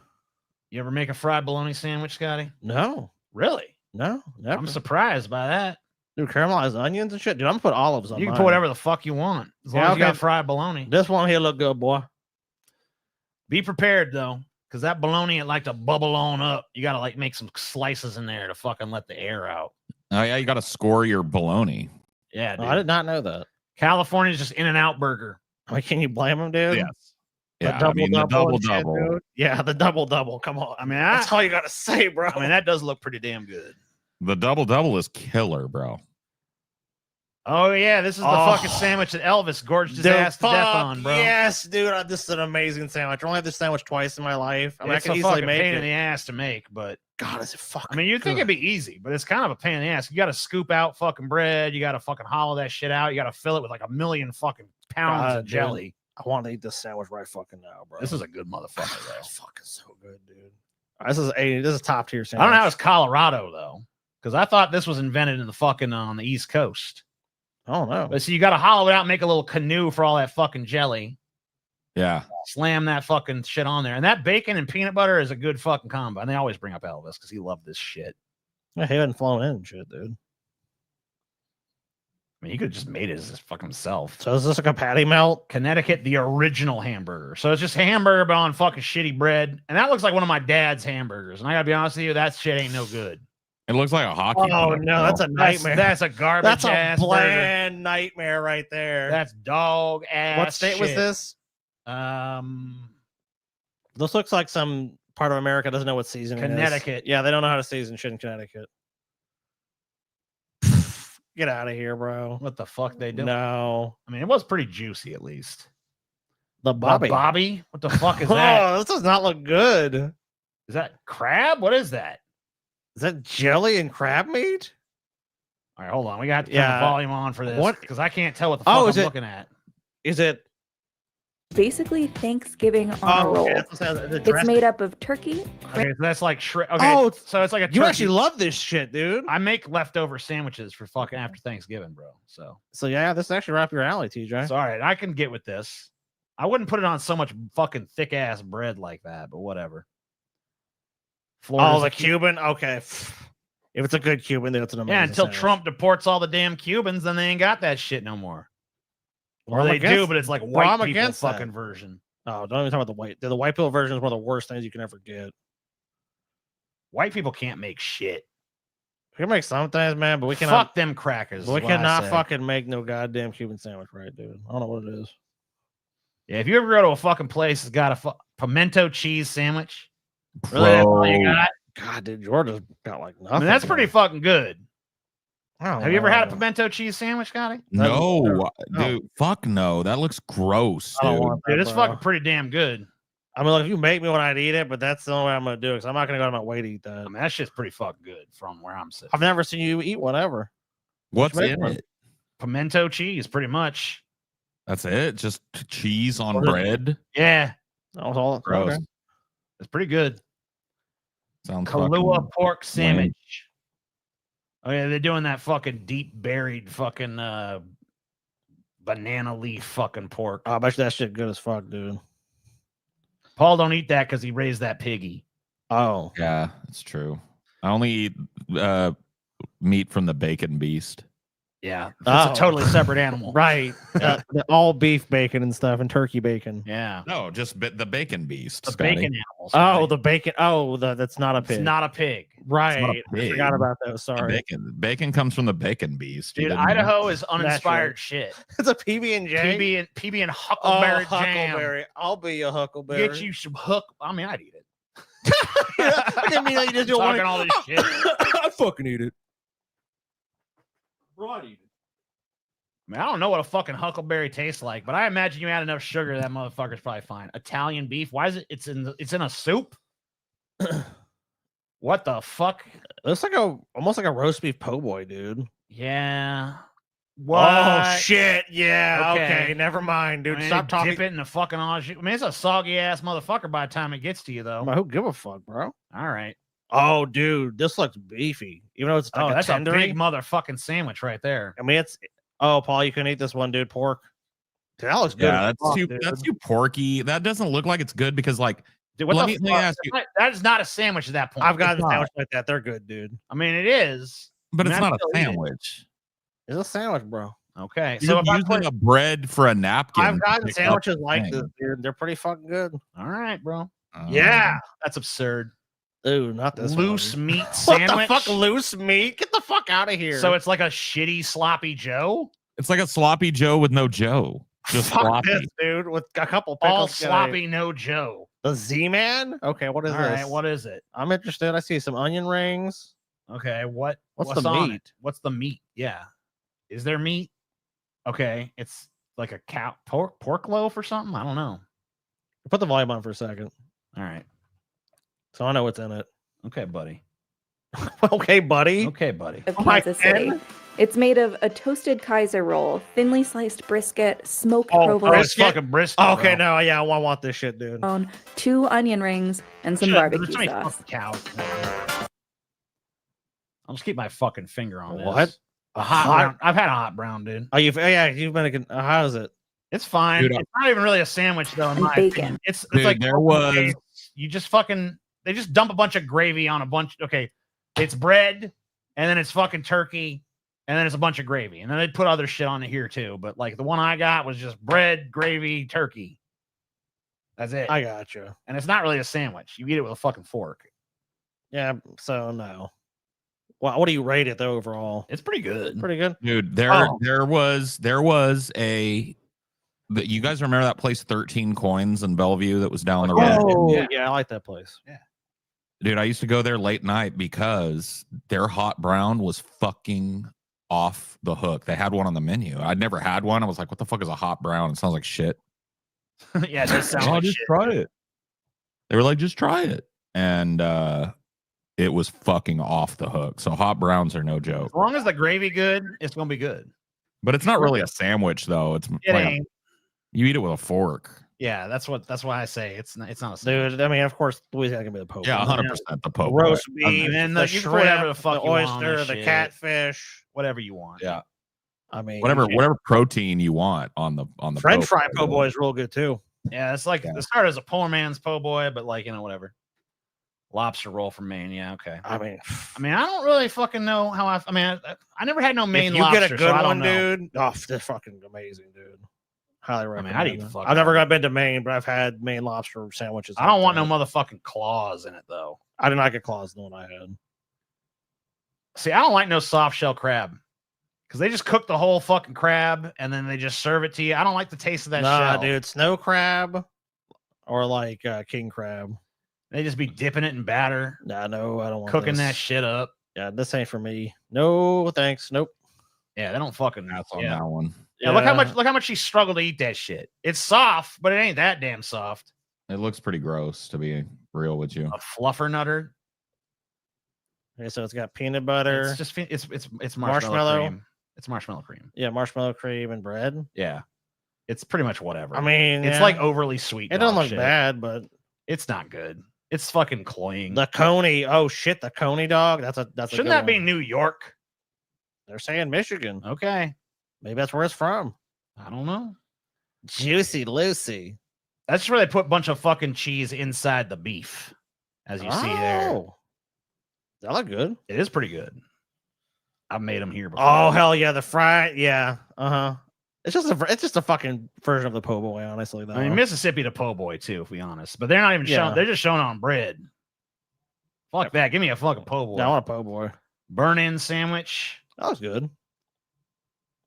You ever make a fried bologna sandwich, Scotty? No, Really? no, never. I'm surprised by that. Dude, caramelized onions and shit. Dude, I'm gonna put olives on. You can mine. put whatever the fuck you want as long Yeah, as you got okay. fried bologna. This one here look good, boy. Be prepared though, because that bologna it like to bubble on up. You gotta like make some slices in there to fucking let the air out. Oh yeah, you got to score your bologna. Yeah, Oh, dude. I did not know that. California's just In-N-Out burger. I mean, can you blame him, dude? Yes. The Yeah, I mean, the double-double and shit, double-double. dude. Yeah, the double. Come on. I mean, That's all you gotta say, bro. I mean, that does look pretty damn good. The double is killer, bro. Oh yeah, this is the Oh. fucking sandwich that Elvis gorged his Dude, ass to death fuck on, bro. Yes, dude. This is an amazing sandwich. I only had this sandwich twice in my life. I mean, It's I can a easily fucking make pain it. in the ass to make, but God, is it fucking I mean, you'd think good. it'd be easy, but it's kind of a pain in the ass. You got to scoop out fucking bread. You got to fucking hollow that shit out. You got to fill it with like 1,000,000 fucking pounds God, of dude. jelly. I want to eat this sandwich right fucking now, bro. This is a good motherfucker, though. It's fucking so good, dude. This is top tier sandwich. I don't know how it's Colorado though, because I thought this was invented in the fucking on the East Coast. I don't know. But so you got to hollow it out, and make a little canoe for all that fucking jelly. Yeah. Slam that fucking shit on there, and that bacon and peanut butter is a good fucking combo. And they always bring up Elvis because he loved this shit. Yeah, he hadn't flown in and shit, dude. I mean, he could have just made it as his fucking self. So is this like a patty melt? Connecticut, the original hamburger. So it's just hamburger but on fucking shitty bread, and that looks like one of my dad's hamburgers. And I gotta be honest with you, that shit ain't no good. It looks like a hockey. Oh puck, no, bro. that's a nightmare. That's a garbage That's a ass burger. bland nightmare right there. That's dog ass. What state was shit. this? This looks like some part of America doesn't know what seasoning is. Connecticut. Yeah, they don't know how to season shit in Connecticut. Get out of here, bro. What the fuck they do? No. I mean, it was pretty juicy at least. The Bobby. Bobby? What the fuck is that? Oh, this does not look good. Is that crab? What is that? Is that jelly and crab meat? All right, hold on. We got to turn Yeah. the volume on for this What- because I can't tell what the fuck Oh, I'm is it- looking at. Is it? Basically, Thanksgiving on a roll. okay, that's the It's dressing. made up of turkey. Okay, so that's like okay. Oh, so it's like a You turkey. actually love this shit, dude. I make leftover sandwiches for fucking after Thanksgiving, bro. So Yeah, this is actually right up your alley, TJ. it's all right. I can get with this. I wouldn't put it on so much fucking thick ass bread like that, but whatever. Oh, the a Cuban? Okay. If it's a good Cuban, then it's an amazing Yeah, until sandwich. Trump deports all the damn Cubans, then they ain't got that shit no more. Well, Or I'm they do, against- but it's like well, white I'm people against that. fucking version. Oh, don't even talk about the white. The white people version is one of the worst things you can ever get. White people can't make shit. We can make some things, man, but we cannot. Fuck them crackers. But we is what I cannot say. fucking make no goddamn Cuban sandwich, right, dude? I don't know what it is. Yeah, if you ever go to a fucking place that's got a pimento cheese sandwich, really, that's all you got? God, dude, Georgia's got like nothing. I mean, that's pretty fucking good. I don't Have you ever had a know. pimento cheese sandwich, Scotty? No, No. dude. Fuck no. That looks gross, I don't dude. want that, Dude, it's bro. fucking pretty damn good. I mean, like, if you make me one, I'd eat it, but that's the only way I'm gonna do it because I'm not gonna go to my way to eat that. I mean, that shit's pretty fucking good from where I'm sitting. I've never seen you eat one ever. What's Make in one. it? Pimento cheese, pretty much. That's it. Just cheese on bread. Yeah, That was all. Gross. Okay. it's pretty good. Sounds Kahlua fucking pork lame. sandwich. Oh yeah, they're doing that fucking deep buried fucking banana leaf fucking pork. I bet you that shit good as fuck, dude. Paul don't eat that because he raised that piggy. Oh, Yeah, it's true. I only eat meat from the bacon beast. Yeah, that's a totally separate animal. Right. All beef bacon and stuff and turkey bacon. Yeah. No, just the bacon beast. The Scotty. bacon animals. Oh, the bacon. Oh, that's not a pig. It's not a pig. Right. Not a I pig. forgot about that. The Sorry. bacon comes from the bacon beast. Dude, You didn't know? Idaho is uninspired shit. It's a PB and J. PB and huckleberry jam. Huckleberry. I'll be a huckleberry. Get you some hook. I mean, I'd eat it. I didn't mean like you just don't want Talking all this shit. I fucking eat it. Right, eat it. I mean, I don't know what a fucking huckleberry tastes like, but I imagine you add enough sugar, that motherfucker's probably fine. Italian beef. Why is it? It's in a soup. What the fuck? It looks like almost like a roast beef po' boy, dude. Yeah. Oh shit! Yeah. Okay. Okay. Never mind, dude. I mean, Stop talking. Dip it in the fucking all shit. I mean, it's a soggy ass motherfucker by the time it gets to you, though. Who give a fuck, bro? All right. Oh, dude, this looks beefy. Even though it's like that's tendery. a big motherfucking sandwich right there. I mean, it's. Oh, Paul, you can eat this one, dude. Pork. Dude, that looks good. Yeah, as fuck, dude. that's too porky. That doesn't look like it's good because like. Dude, what let the me fuck? ask you. That is not a sandwich at that point. I've gotten It's not. sandwich like that. They're good, dude. I mean, it is, But it's I mean, not I'd a still eat it. sandwich. It's a sandwich, bro. Okay, You're so if I using put, a bread for a napkin. I've to gotten pick up sandwiches the like thing. this, dude. They're pretty fucking good. all right, bro. Yeah. That's absurd. Ooh, not this Loose one. meat What sandwich. the fuck, loose meat? Get the fuck out of here. So it's like a shitty sloppy Joe. It's like a sloppy Joe with no Joe. Just fuck sloppy. this, dude, with a couple pickles. All Get sloppy, no Joe. The Z-Man? Okay, what is All this? right, what is it? I'm interested. I see some onion rings. Okay, what's the on meat? it? What's the meat? Yeah, is there meat? Okay, it's like a cow pork loaf or something. I don't know. Put the volume on for a second. All right. So I know what's in it. Okay, buddy. Okay, buddy. Okay, buddy. Of Oh my Kansas City. God. It's made of a toasted Kaiser roll, thinly sliced brisket, smoked Oh, provolone, It's fucking brisket. Okay, bro. no, yeah, I want this shit, dude. 2 onion rings, and some Shit, barbecue there's so many sauce. fucking cows. I'll just keep my fucking finger on this. What? A hot brown. I've had a hot brown, dude. Oh, you've been. How is it? It's fine. Dude, it's not even really a sandwich though. In And my bacon. opinion. It's Dude, like there was- you just fucking they just dump a bunch of gravy on a bunch. Okay, it's bread and then it's fucking turkey and then it's a bunch of gravy and then they put other shit on it here too. But like the one I got was just bread, gravy, turkey. That's it. I got you. And it's not really a sandwich. You eat it with a fucking fork. Yeah. So no. Well, what do you rate it though overall? It's pretty good. Pretty good. Dude, Oh. there was a. You guys remember that place 13 Coins in Bellevue that was down the road? Oh, yeah, I like that place. Yeah. Dude, I used to go there late night because their hot brown was fucking off the hook. They had one on the menu. I'd never had one. I was like, what the fuck is a hot brown? It sounds like shit. Yeah, it does sound Oh, like just shit. try it. They were like, just try it. And it was fucking off the hook. So hot browns are no joke. As long as the gravy good, it's gonna be good. But it's not really a sandwich though. It's It like ain't. you eat it with a fork. Yeah, that's why I say it's not a sandwich. Dude, I mean, of course, Louisiana can be the Pope. Yeah, 100% the Pope. Roast I mean, beef, And then the you can put whatever the shrimp, fuck the you want on oyster, this the shit. catfish. Whatever you want. Yeah. I mean, Whatever protein you want on the French Pope. fry po' boy is real good too. Yeah, it's like it started as a poor man's po' boy, but like, whatever. Lobster roll from Maine. Yeah, okay. I mean, I don't really fucking know how I mean, I never had no Maine if you lobster. get a good so I don't one, know. dude, oh, they're fucking amazing, dude. Highly recommend. I'd eat it. the fuck I've never out of been to Maine, but I've had Maine lobster sandwiches. I don't want no all the time. motherfucking claws in it though. I did not get claws in the one I had. See, I don't like no soft shell crab because they just cook the whole fucking crab and then they just serve it to you. I don't like the taste of that Nah, shell. dude, snow crab or like king crab. They just be dipping it in batter, Nah, no, I don't want cooking this. that shit up. Yeah, this ain't for me. No, thanks. Nope. Yeah, they don't fucking. That's on yeah. that one. Yeah, look how much she struggled to eat that shit. It's soft, but it ain't that damn soft. It looks pretty gross to be real with you. A fluffer nutter. Okay, so it's got peanut butter. It's just it's marshmallow cream. It's marshmallow cream. Yeah, marshmallow cream and bread. Yeah. It's pretty much whatever. I mean, it's like overly sweet. It doesn't dog look shit. bad, but it's not good. It's fucking cloying. The Coney. Oh shit, the Coney dog. Shouldn't that be New York? They're saying Michigan. Okay, maybe that's where it's from. I don't know. Juicy Lucy. That's where they put a bunch of fucking cheese inside the beef, as you see there. That look good. It is pretty good. I've made them here before. Oh hell yeah, the fried. Yeah. It's just a fucking version of the po' boy, honestly. Though. I mean, Mississippi to po' boy too, if we honest. But they're not even showing. They're just showing on bread. Fuck that. Give me a fucking po' boy. I want a po' boy. Burn-in sandwich. That was good.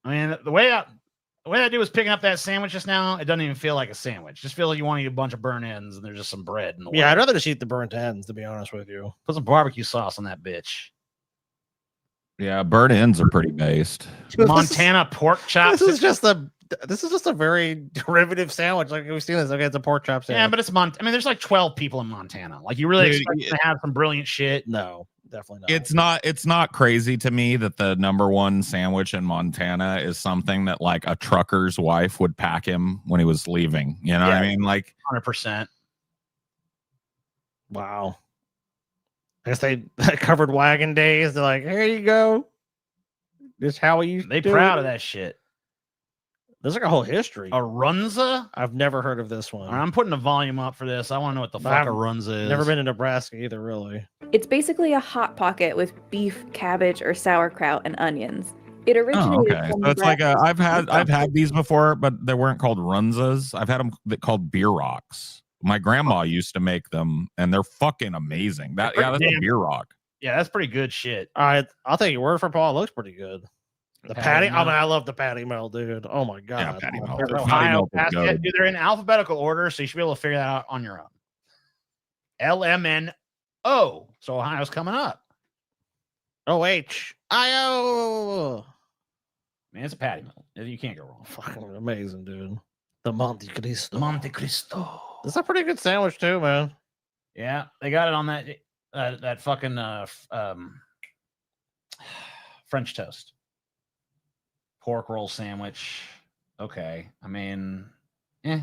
I mean, the way that dude was picking up that sandwich just now, it doesn't even feel like a sandwich. Just feel like you want to eat a bunch of burn-ins and there's just some bread in the way. Yeah, I'd rather just eat the burnt ends, to be honest with you. Put some barbecue sauce on that bitch. Yeah, burnt ends are pretty based. Montana pork chops. This is just a very derivative sandwich. Like we've seen this. Okay, it's a pork chop sandwich. Yeah, but it's I mean, there's like 12 people in Montana. Like you really expect to have some brilliant shit? No, definitely not. It's not crazy to me that the #1 sandwich in Montana is something that like a trucker's wife would pack him when he was leaving. You know what I mean? Like 100%. Wow. I guess they covered wagon days. They're like, here you go. This is how we used They to do proud it. of that shit. There's like a whole history. A runza? I've never heard of this one. All right, I'm putting the volume up for this. I want to know what the fuck a runza is. Never been to Nebraska either, really. It's basically a hot pocket with beef, cabbage, or sauerkraut and onions. It originated okay. from So it's like Nebraska. I've had these before, but they weren't called runzas. I've had them called beer rocks. My grandma used to make them, and they're fucking amazing. That's a beer rock. Yeah, that's pretty good shit. All right, I'll take your word for it, Paul. It looks pretty good. The patty. melt. I mean, I love the patty melt, dude. Oh my god. Yeah, patty melt. There's Patty Ohio melt is basket. good. Dude, they're in alphabetical order, so you should be able to figure that out on your own. LMNO. So Ohio's coming up. OHIO. Man, it's a patty melt. You can't go wrong. Fucking amazing, dude. The Monte Cristo. Monte Cristo. This is a pretty good sandwich too, man. Yeah, they got it on that fucking French toast. Pork roll sandwich. Okay. I mean, I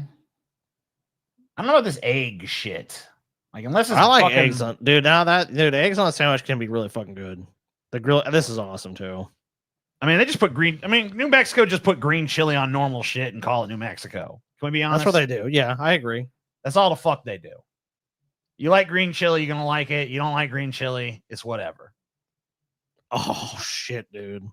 don't know about this egg shit. Like, unless it's I like fucking, eggs on, dude. Now eggs on a sandwich can be really fucking good. The grill. This is awesome too. I mean, they just put green. I mean, New Mexico just put green chili on normal shit and call it New Mexico. Can we be honest? That's what they do. Yeah, I agree. That's all the fuck they do. You like green chili, you're gonna like it. You don't like green chili, it's whatever. Oh shit, dude.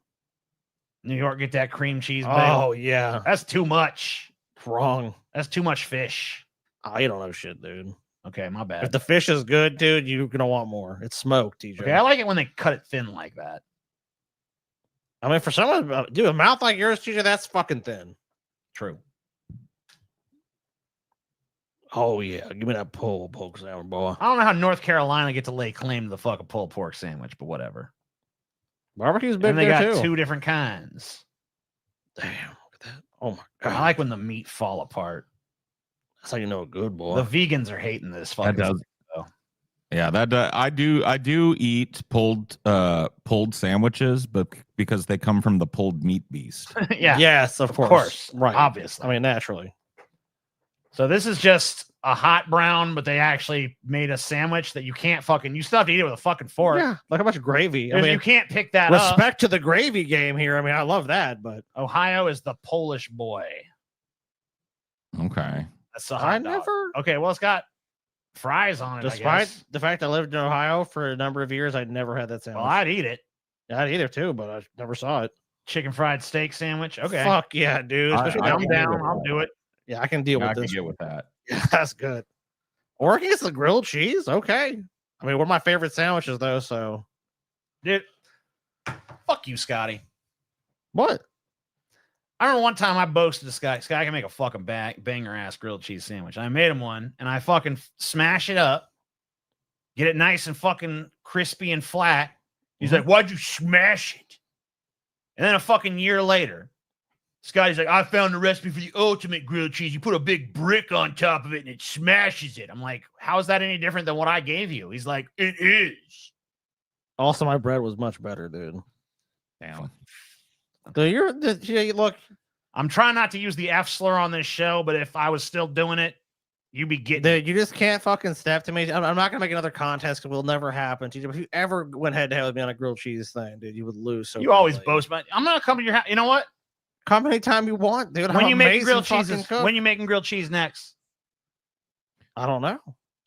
New York, get that cream cheese bagel. Oh yeah, That's too much. wrong. That's too much fish. Oh, you don't know shit, dude. Okay, my If bad. the fish is good, dude, you're gonna want more. It's smoked, TJ. Okay, I like it when they cut it thin like that. I mean, for someone, dude, a mouth like yours, TJ, that's fucking thin. True. Oh yeah, give me that pulled pork sandwich, boy. I don't know how North Carolina get to lay claim to the fucking pulled pork sandwich, but whatever. Barbecue's big And they there got too. two different kinds. Damn, look at that. Oh my god, I like when the meat fall apart. that's how you know a good boy. The vegans are hating this fucking That does. thing, though. Yeah, that I do eat pulled sandwiches, but because they come from the pulled meat beast. Yeah. Yes, of course. Right. Obviously. I mean, naturally. So this is just a hot brown, but they actually made a sandwich that you can't fucking. You still have to eat it with a fucking fork. Yeah, like a bunch of gravy. I There's- mean, you can't pick that up. respect to the gravy game here. I mean, I love that, but Ohio is the Polish boy. Okay. That's the I hot dog. never. Okay, well, it's got fries on it. I Despite guess. the fact I lived in Ohio for a number of years, I'd never had that sandwich. Well, I'd eat it. I'd either too, but I never saw it. Chicken fried steak sandwich. Okay. Fuck yeah, dude. Especially I'm with down. that- I'll do it. Yeah, I can deal Yeah, I with can this. get with that. Yeah, that's good. Or against the grilled cheese. Okay. I mean, one of my favorite sandwiches, though. So Dude, fuck you, Scotty. what? I remember one time I boasted to Scotty can make a fucking banger ass grilled cheese sandwich. I made him one and I fucking smash it up, get it nice and fucking crispy and flat. He's like, why'd you smash it? And then a fucking year later, Scotty's like, I found the recipe for the ultimate grilled cheese. You put a big brick on top of it and it smashes it. I'm like, how is that any different than what I gave you? He's like, it is. Also, my bread was much better, dude. Damn. So you look. I'm trying not to use the F slur on this show, but if I was still doing it, you'd be getting. Dude, you just can't fucking step to me. I'm not gonna make another contest because it will never happen. TJ, if you ever went head to head with me on a grilled cheese thing, dude, you would lose. So you always boast about. I'm gonna come to your house. You know what? Come anytime you want, dude. When you making grilled cheese? When you making grilled cheese next? I don't know.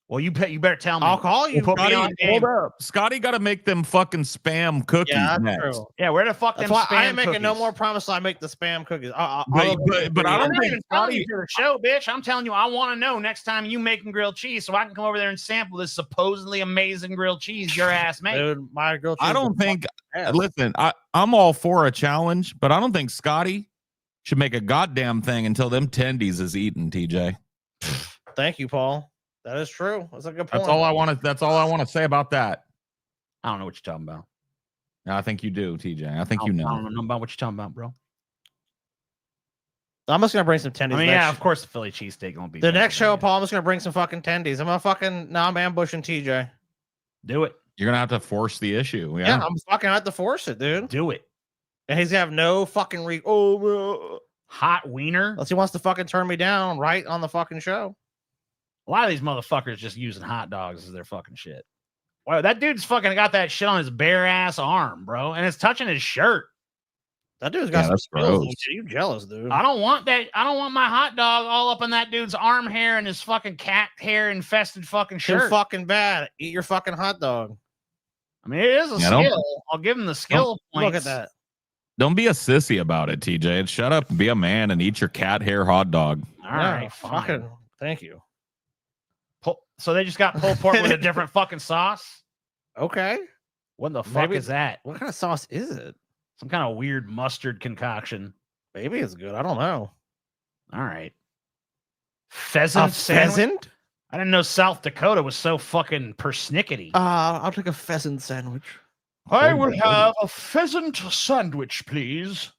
Well, you better tell me. I'll call you. We'll put me on game. Hold up. Scotty got to make them fucking spam cookies next. True. Yeah, where the fuck That's them why spam I ain't making cookies? no more promises. I make the spam cookies. But I don't think Scotty to the show, bitch. I'm telling you, I want to know next time you making grilled cheese, so I can come over there and sample this supposedly amazing grilled cheese your ass made. Dude, my grilled cheese. I don't think. Listen, I'm all for a challenge, but I don't think Scotty should make a goddamn thing until them tendies is eaten. TJ. Thank you, Paul. That is true. That's a good point. That's all I want to. That's all I want to say about that. I don't know what you're talking about. I think you do, TJ. I think you know. I don't know about what you're talking about, bro. I'm just gonna bring some tendies. I mean, yeah, of course, the Philly cheesesteak won't be the next show, Paul. I'm just gonna bring some fucking tendies. I'm ambushing TJ. Do it. You're gonna have to force the issue. Yeah, I'm fucking have to force it, dude. Do it. And he's gonna have no fucking hot wiener. Unless he wants to fucking turn me down right on the fucking show. A lot of these motherfuckers just using hot dogs as their fucking shit. Wow, that dude's fucking got that shit on his bare ass arm, bro, and it's touching his shirt. That dude's got some skills. You jealous, dude? I don't want that. I don't want my hot dog all up in that dude's arm hair and his fucking cat hair infested fucking shirt. Too fucking bad. Eat your fucking hot dog. I mean, it is a skill. I'll give him the skill points. Look at that. Don't be a sissy about it, TJ. Shut up and be a man and eat your cat hair hot dog. All right, fine. Thank you. So they just got pulled pork with a different fucking sauce? Okay. What the fuck is that? What kind of sauce is it? Some kind of weird mustard concoction. Maybe it's good. I don't know. All right. Pheasant sandwich? Pheasant? I didn't know South Dakota was so fucking persnickety. I'll take a pheasant sandwich. I will have a pheasant sandwich, please.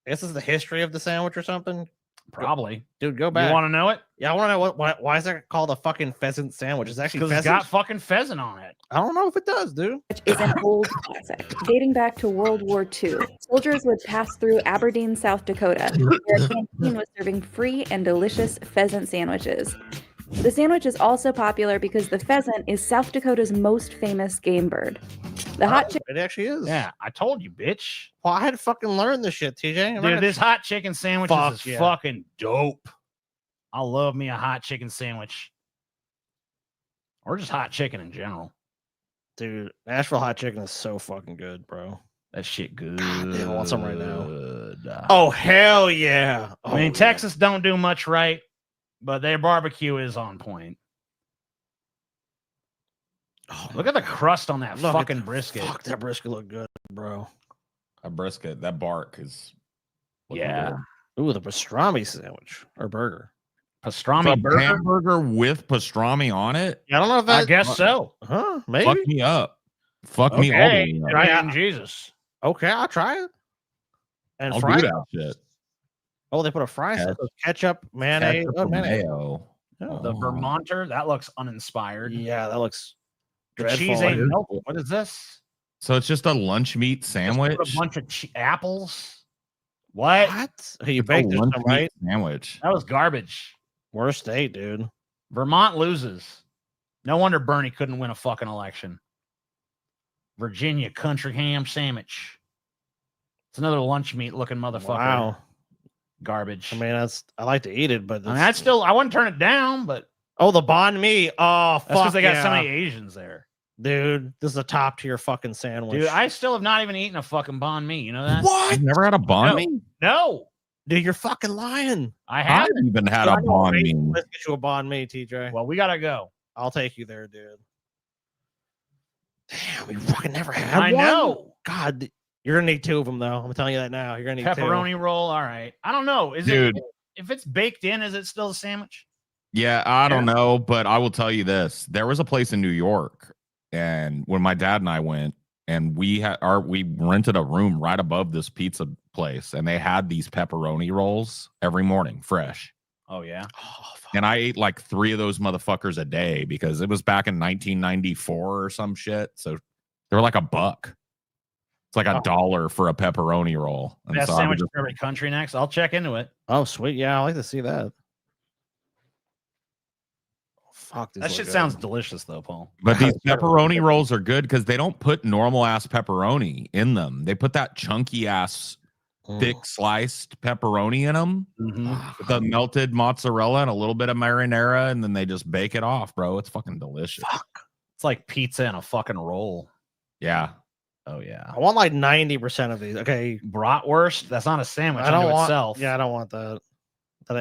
This is the history of the sandwich or something? Probably. Dude, go back. You want to know it? Yeah, I want to know why is that called a fucking pheasant sandwich? It's actually because it's got fucking pheasant on it. I don't know if it does, dude. Is an old classic dating back to World War II. Soldiers would pass through Aberdeen, South Dakota, where a canteen was serving free and delicious pheasant sandwiches. The sandwich is also popular because the pheasant is South Dakota's most famous game bird. The hot chicken. It actually is. Yeah, I told you, bitch. Well, I had to fucking learn this shit, TJ. Dude, this hot chicken sandwich is fucking dope. I love me a hot chicken sandwich. Or just hot chicken in general. Dude, Nashville hot chicken is so fucking good, bro. That shit good. God, damn, I want some right now. Oh, hell yeah. I mean, Texas don't do much right, but their barbecue is on point. Oh, look at the crust on that fucking brisket. Fuck, that brisket look good, bro. A brisket, that bark is. Yeah. Good. Ooh, the pastrami sandwich or burger. Pastrami burger? Hamburger with pastrami on it? Yeah, I don't know if that. I guess so. Huh? Maybe. Fuck me up. Fuck me all the way up. Right, Jesus. Okay, I'll try it. And I'll fry do it. that shit. Oh, they put a fry sauce, ketchup, mayonnaise, mayo. The Vermonter, that looks uninspired. Yeah, that looks. The cheese ain't melted. What is this? So it's just a lunch meat sandwich. Just put a bunch of apples. What? Hey, you baked this, right? Sandwich. That was garbage. Worst state, dude. Vermont loses. No wonder Bernie couldn't win a fucking election. Virginia country ham sandwich. It's another lunch meat looking motherfucker. Wow. Garbage. I mean, I like to eat it, but I mean, I wouldn't turn it down, but the banh mi. Oh, fuck. That's because they got so many Asians there. Dude, this is a top tier fucking sandwich. Dude, I still have not even eaten a fucking banh mi. You know that? What? You've never had a banh mi? No. Dude, you're fucking lying. I haven't even had a banh mi. Let's get you a banh mi, TJ. Well, we gotta go. I'll take you there, dude. Damn, we fucking never had I one. know. God, you're gonna need two of them though. I'm telling you that now. You're gonna need pepperoni two. roll. All right. I don't know. Is Dude. it if it's baked in? Is it still a sandwich? Yeah, I don't know, but I will tell you this. There was a place in New York, and when my dad and I went, and we rented a room right above this pizza place, and they had these pepperoni rolls every morning, fresh. Oh yeah. And I ate like 3 of those motherfuckers a day because it was back in 1994 or some shit. So they were like $1. It's like $1 for a pepperoni roll. And Best so sandwich in every country next. I'll check into it. Oh, sweet. Yeah, I like to see that. Fuck, That shit sounds delicious, though, Paul. But these pepperoni rolls are good because they don't put normal ass pepperoni in them. They put that chunky ass, thick sliced pepperoni in them with the melted mozzarella and a little bit of marinara, and then they just bake it off, bro. It's fucking delicious. Fuck. It's like pizza and a fucking roll. Yeah. Oh yeah. I want like 90% of these. Okay, bratwurst. That's not a sandwich I don't unto want. itself. Yeah, I don't want that.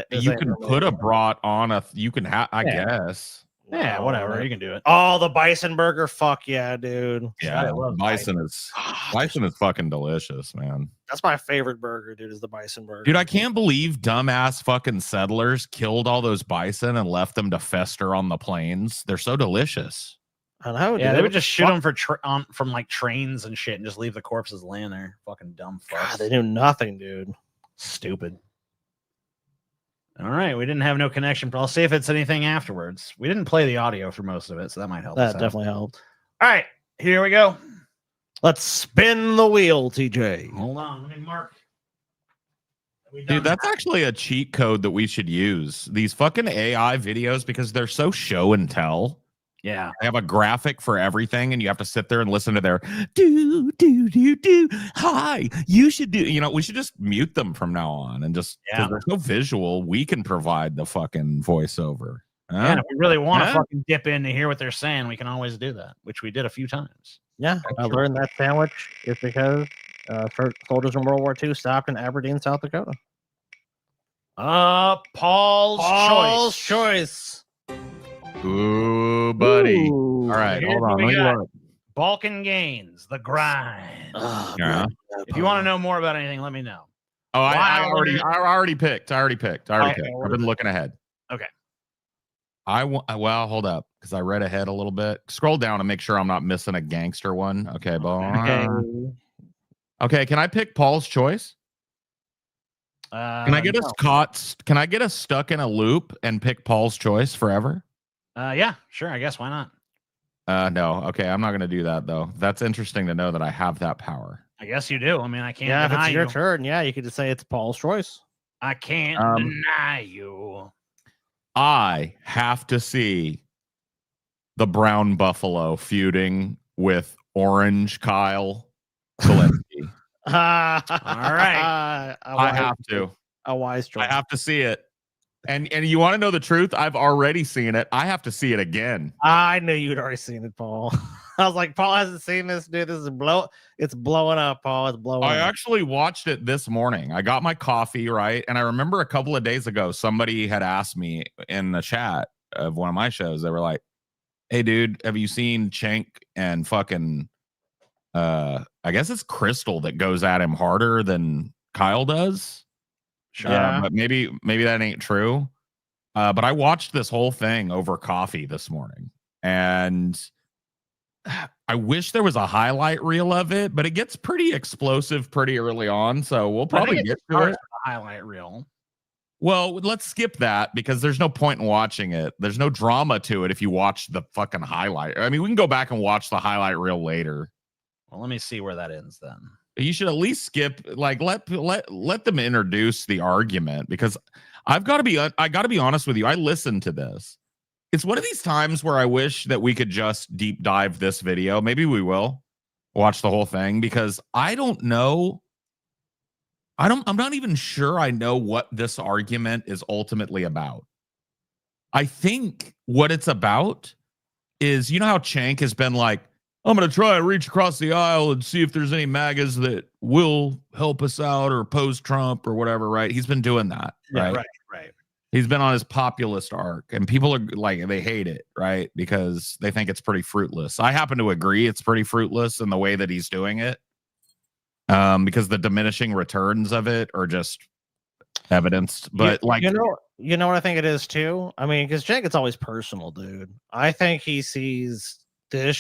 You can put a brat on a. You can have. I guess. Yeah, whatever. You can do it. Oh, the bison burger. Fuck yeah, dude. Yeah, bison is fucking delicious, man. That's my favorite burger, dude. Is the bison burger. Dude, I can't believe dumbass fucking settlers killed all those bison and left them to fester on the plains. They're so delicious. I know. Yeah, dude. they would just shoot them from like trains and shit, and just leave the corpses laying there. Fucking dumb fucks. God, they do nothing, dude. Stupid. All right, we didn't have no connection, but I'll see if it's anything afterwards. We didn't play the audio for most of it, so that might help. That definitely helped. All right, here we go. Let's spin the wheel, TJ. Hold on, let me mark. Dude, that's actually a cheat code that we should use. These fucking AI videos, because they're so show and tell. Yeah. They have a graphic for everything, and you have to sit there and listen to their do. Hi, you should do. You know, we should just mute them from now on and just because there's no visual, we can provide the fucking voiceover. And if we really want to fucking dip in to hear what they're saying, we can always do that, which we did a few times. Yeah, I learned that sandwich is because soldiers in World War II stopped in Aberdeen, South Dakota. Paul's choice. Ooh, buddy. Ooh. All right, hold on. We Let me got look. Balkan Gains, the grind. Yeah. If you want to know more about anything, let me know. Oh, I already picked. I've been looking ahead. Okay. Well, hold up, because I read ahead a little bit. Scroll down and make sure I'm not missing a gangster one. Okay, okay. Can I pick Paul's choice? Can I get us caught? Can I get us stuck in a loop and pick Paul's choice forever? Yeah, sure. I guess why not? No. Okay, I'm not gonna do that though. That's interesting to know that I have that power. I guess you do. I mean, I can't. Yeah, if deny it's your you. turn, yeah, you could just say it's Paul's choice. I can't deny you. I have to see the Brown Buffalo feuding with Orange Kyle Zelensky. All right. I have to. A wise choice. I have to see it. And you want to know the truth? I've already seen it. I have to see it again. I knew you'd already seen it, Paul. I was like, Paul hasn't seen this, dude. This is it's blowing up, Paul. It's blowing I up. actually watched it this morning. I got my coffee, right? And I remember a couple of days ago, somebody had asked me in the chat of one of my shows, they were like, hey, dude, have you seen Cenk and fucking, I guess it's Crystal that goes at him harder than Kyle does? Sure. But maybe that ain't true. But I watched this whole thing over coffee this morning, and I wish there was a highlight reel of it, but it gets pretty explosive pretty early on, so we'll probably get to it. Highlight reel. Well, let's skip that because there's no point in watching it. There's no drama to it if you watch the fucking highlight. I mean, we can go back and watch the highlight reel later. Well, let me see where that ends then. You should at least skip, like, let them introduce the argument, because I got to be honest with you. I listened to this. It's one of these times where I wish that we could just deep dive this video. Maybe we will watch the whole thing, because I don't know. I'm not even sure I know what this argument is ultimately about. I think what it's about is, you know how Cenk has been like, I'm going to try and reach across the aisle and see if there's any MAGAs that will help us out or oppose Trump or whatever, right? He's been doing that, right? Yeah, right. He's been on his populist arc, and people are like, they hate it, right? Because they think it's pretty fruitless. I happen to agree it's pretty fruitless in the way that he's doing it, because the diminishing returns of it are just evidenced. But you know what I think it is too? I mean, because Cenk, it's always personal, dude. I think he sees their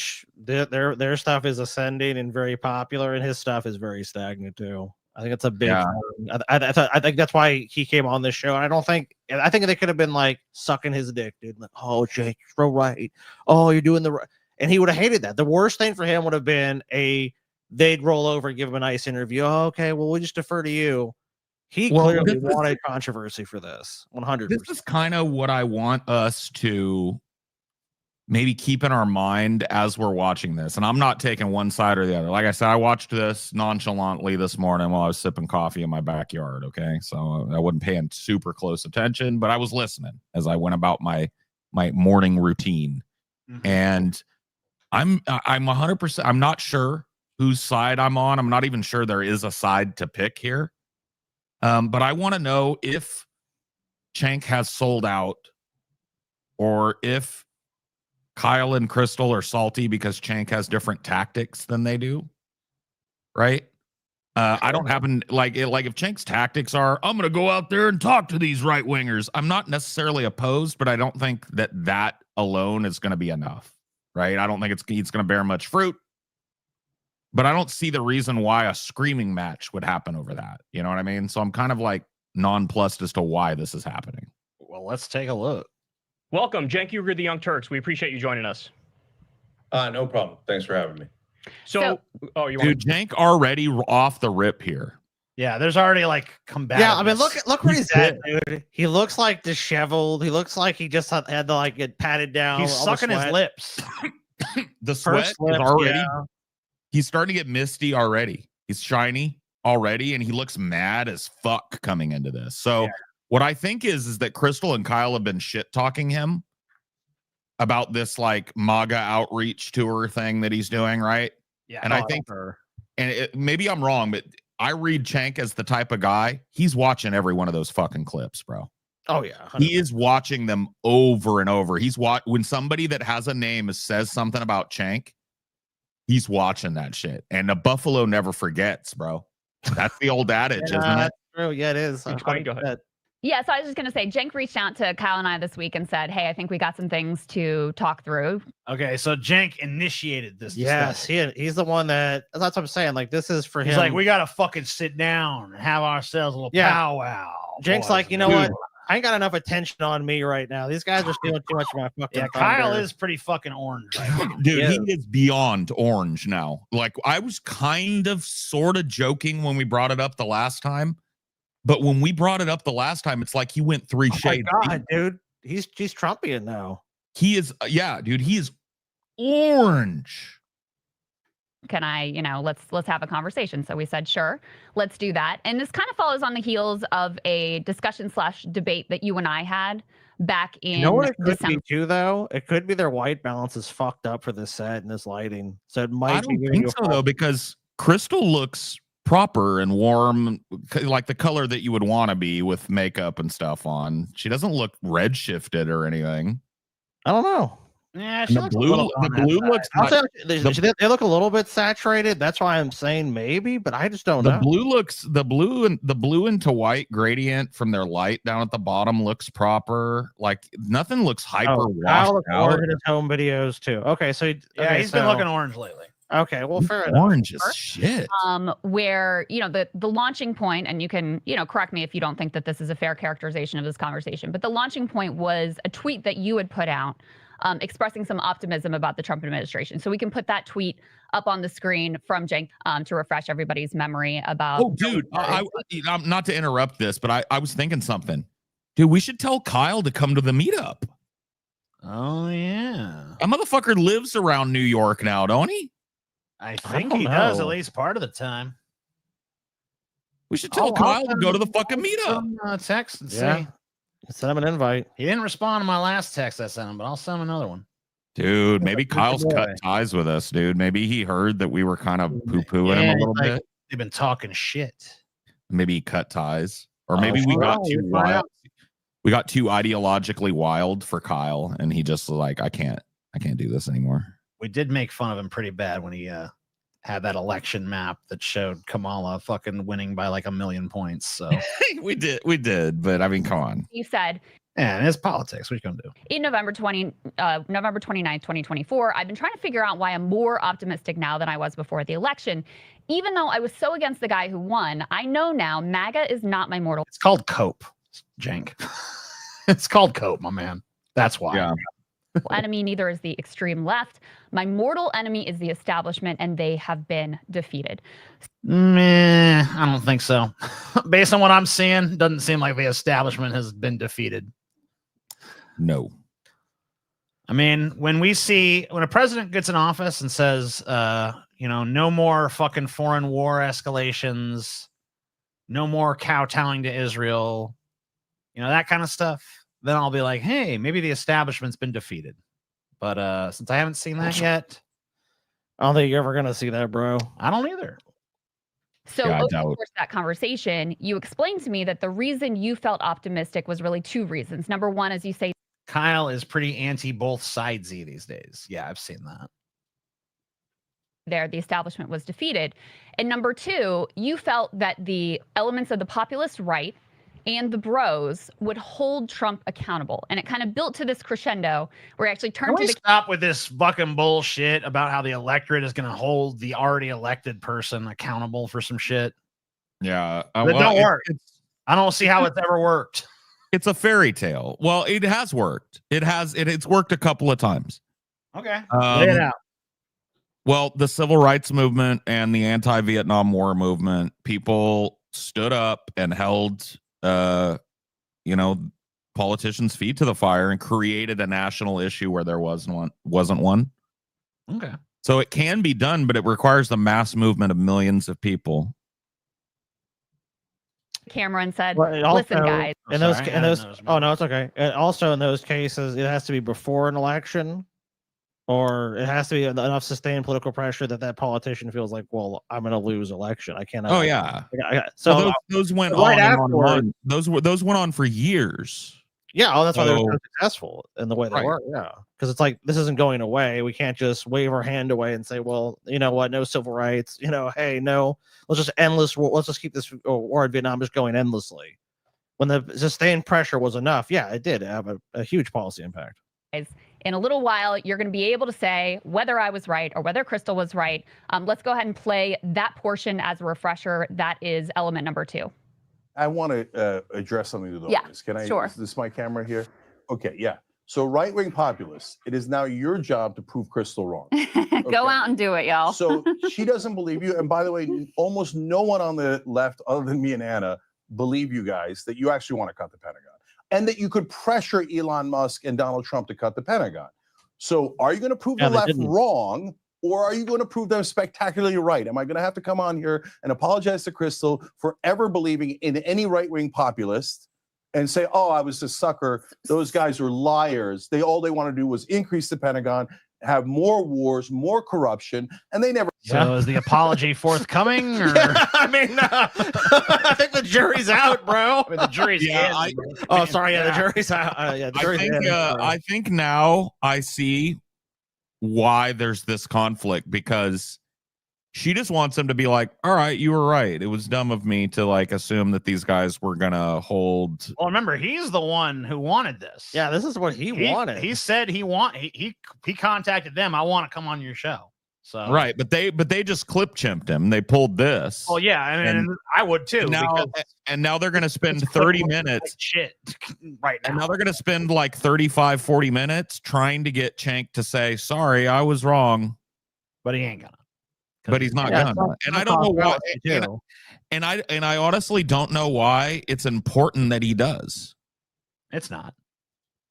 stuff is ascending and very popular, and his stuff is very stagnant too. I think it's a big thing. I think that's why he came on this show. And I think they could have been like sucking his dick, dude. Like, oh, Jake, you're so right. Oh, you're doing the right. And he would have hated that. The worst thing for him would have been a they'd roll over and give him a nice interview. Oh, okay, well, we'll just defer to you. He Well, clearly wanted controversy for this. 100%. This is kind of what I want us to maybe keep in our mind as we're watching this. And I'm not taking one side or the other. Like I said, I watched this nonchalantly this morning while I was sipping coffee in my backyard. Okay. So I wasn't paying super close attention, but I was listening as I went about my morning routine. And I'm 100%, I'm not sure whose side I'm on. I'm not even sure there is a side to pick here. But I want to know if Cenk has sold out, or if Kyle and Crystal are salty because Cenk has different tactics than they do. Right? I don't happen like if Cenk's tactics are, I'm going to go out there and talk to these right wingers. I'm not necessarily opposed, but I don't think that alone is going to be enough. Right? I don't think it's going to bear much fruit. But I don't see the reason why a screaming match would happen over that. You know what I mean? So I'm kind of like nonplussed as to why this is happening. Well, let's take a look. Welcome, Cenk Uygur, the Young Turks. We appreciate you joining us. No problem. Thanks for having me. So dude, Cenk already off the rip here. Yeah, there's already like combat. Yeah, I mean, look where he's at, dude. He looks like disheveled. He looks like he just had to like get patted down. He's sucking his lips. The sweat is already. Yeah. He's starting to get misty already. He's shiny already, and he looks mad as fuck coming into this. So what I think is that Crystal and Kyle have been shit talking him about this like MAGA outreach tour thing that he's doing, right? Yeah. And I think, maybe I'm wrong, but I read Cenk as the type of guy, he's watching every one of those fucking clips, bro. Oh yeah. 100%. He is watching them over and over. When somebody that has a name says something about Cenk, he's watching that shit. And the Buffalo never forgets, bro. That's the old adage, isn't it? That's true. Yeah, it is. Go ahead. Yeah, so I was just going to say, Cenk reached out to Kyle and I this week and said, hey, I think we got some things to talk through. Okay, so Cenk initiated this. Yes, he's the one that's what I'm saying. Like, this is for him. He's like, we got to fucking sit down and have ourselves a little powwow. Cenk's like, you know what? I ain't got enough attention on me right now. These guys are stealing too much of my fucking Kyle is pretty fucking orange. Right? Dude, he is beyond orange now. Like, I was kind of sort of joking when we brought it up the last time. But when we brought it up the last time, it's like he went 3 shades. Oh my God, dude. He's Trumpian now. He is, dude, he is orange. Can I, let's have a conversation. So we said, sure, let's do that. And this kind of follows on the heels of a discussion/debate that you and I had back in You know what it could December. be too, though? It could be their white balance is fucked up for this set and this lighting. So it might I don't think so, though, because Crystal looks proper and warm, like the color that you would want to be with makeup and stuff on. She doesn't look red shifted or anything. I don't know. Yeah, the blue looks. They look a little bit saturated. That's why I'm saying maybe, but I just don't know. The blue into white gradient from their light down at the bottom looks proper. Like nothing looks hyper washed out. In his home videos too. Okay, so he's been looking orange lately. Okay, well, fair enough. Orange as shit. Where the launching point, and you can correct me if you don't think that this is a fair characterization of this conversation, but the launching point was a tweet that you had put out expressing some optimism about the Trump administration. So we can put that tweet up on the screen from Cenk to refresh everybody's memory about. Oh, dude, I'm not to interrupt this, but I was thinking something. Dude, we should tell Kyle to come to the meetup. Oh yeah, that motherfucker lives around New York now, don't he? I think he does at least part of the time. We should tell Kyle to go to the fucking meetup. Text and see. Send him an invite. He didn't respond to my last text I sent him, but I'll send him another one. Dude, maybe Kyle's cut ties with us, dude. Maybe he heard that we were kind of poo-pooing him a little bit. They've been talking shit. Maybe he cut ties. Or maybe we got too wild. We got too ideologically wild for Kyle, and he just like, I can't do this anymore. We did make fun of him pretty bad when he had that election map that showed Kamala fucking winning by like 1 million points. So we did, but I mean, come on. You said, and it's politics. What you gonna do? In November 29th, 2024, I've been trying to figure out why I'm more optimistic now than I was before the election. Even though I was so against the guy who won, I know now MAGA is not my mortal. It's called cope, Cenk. It's called cope, my man. That's why. Yeah. enemy, neither is the extreme left. My mortal enemy is the establishment, and they have been defeated. Meh, I don't think so. Based on what I'm seeing, doesn't seem like the establishment has been defeated. No. I mean, when a president gets in office and says, no more fucking foreign war escalations, no more kowtowing to Israel, that kind of stuff, then I'll be like, hey, maybe the establishment's been defeated. But since I haven't seen that yet, I don't think you're ever gonna see that, bro. I don't either. So over the course of that conversation, you explained to me that the reason you felt optimistic was really two reasons. Number one, as you say, Kyle is pretty anti both sidesy these days. Yeah, I've seen that. The establishment was defeated. And number two, you felt that the elements of the populist right and the bros would hold Trump accountable. And it kind of built to this crescendo where it actually turned Can to we the stop with this fucking bullshit about how the electorate is going to hold the already elected person accountable for some shit? Yeah. That don't work. I don't see how it's ever worked. It's a fairy tale. Well, it has worked. It's worked a couple of times. Okay. Lay it out. Well, the civil rights movement and the anti-Vietnam War movement, people stood up and held, politicians' feet to the fire and created a national issue where there wasn't one. Okay. So it can be done, but it requires the mass movement of millions of people. camera and said, Well, listen, also, guys. Oh no, it's okay. And also in those cases, it has to be before an election, or it has to be enough sustained political pressure that politician feels like, well, I'm going to lose election. I cannot. Oh yeah. So well, those went right on afterward, and on. Those went on for years. Yeah, that's why they were so successful in the way they Right. were. Yeah, because it's like this isn't going away. We can't just wave our hand away and say, well, you know what, no civil rights. Hey, no, let's just endless. Let's just keep this war in Vietnam just going endlessly. When the sustained pressure was enough, yeah, it did have a huge policy impact. In a little while, you're going to be able to say whether I was right or whether Crystal was right. Let's go ahead and play that portion as a refresher. That is element number 2. I want to address something to the Yeah, audience. Can I? sure. Is this my camera here? Okay, yeah. So right-wing populists, it is now your job to prove Crystal wrong. Go out and do it, y'all. So she doesn't believe you. And by the way, almost no one on the left, other than me and Anna, believe you guys that you actually want to cut the Pentagon and that you could pressure Elon Musk and Donald Trump to cut the Pentagon. So are you going to prove the left wrong, or are you going to prove them spectacularly right? Am I going to have to come on here and apologize to Crystal for ever believing in any right-wing populist and say, oh, I was a sucker. Those guys are liars. All they want to do was increase the Pentagon, have more wars, more corruption, and they never. So is the apology forthcoming? Or? I mean, I think the jury's out, bro. I mean, the jury's in. Oh, sorry. Yeah, the jury's out. Yeah, the jury's in. I think now I see why there's this conflict, because she just wants him to be like, all right, you were right. It was dumb of me to assume that these guys were gonna hold. Well, remember, he's the one who wanted this. Yeah, this is what he wanted. He said he contacted them. I want to come on your show. So Right, but they just clip chimped him. They pulled this. Well, yeah, I mean, I would too. And now they're going to spend 30 minutes. Shit, right now. And now they're going to spend 35, 40 minutes trying to get Cenk to say, sorry, I was wrong. But he ain't gonna. But he's not gonna. And I don't know why. And I honestly don't know why it's important that he does. It's not.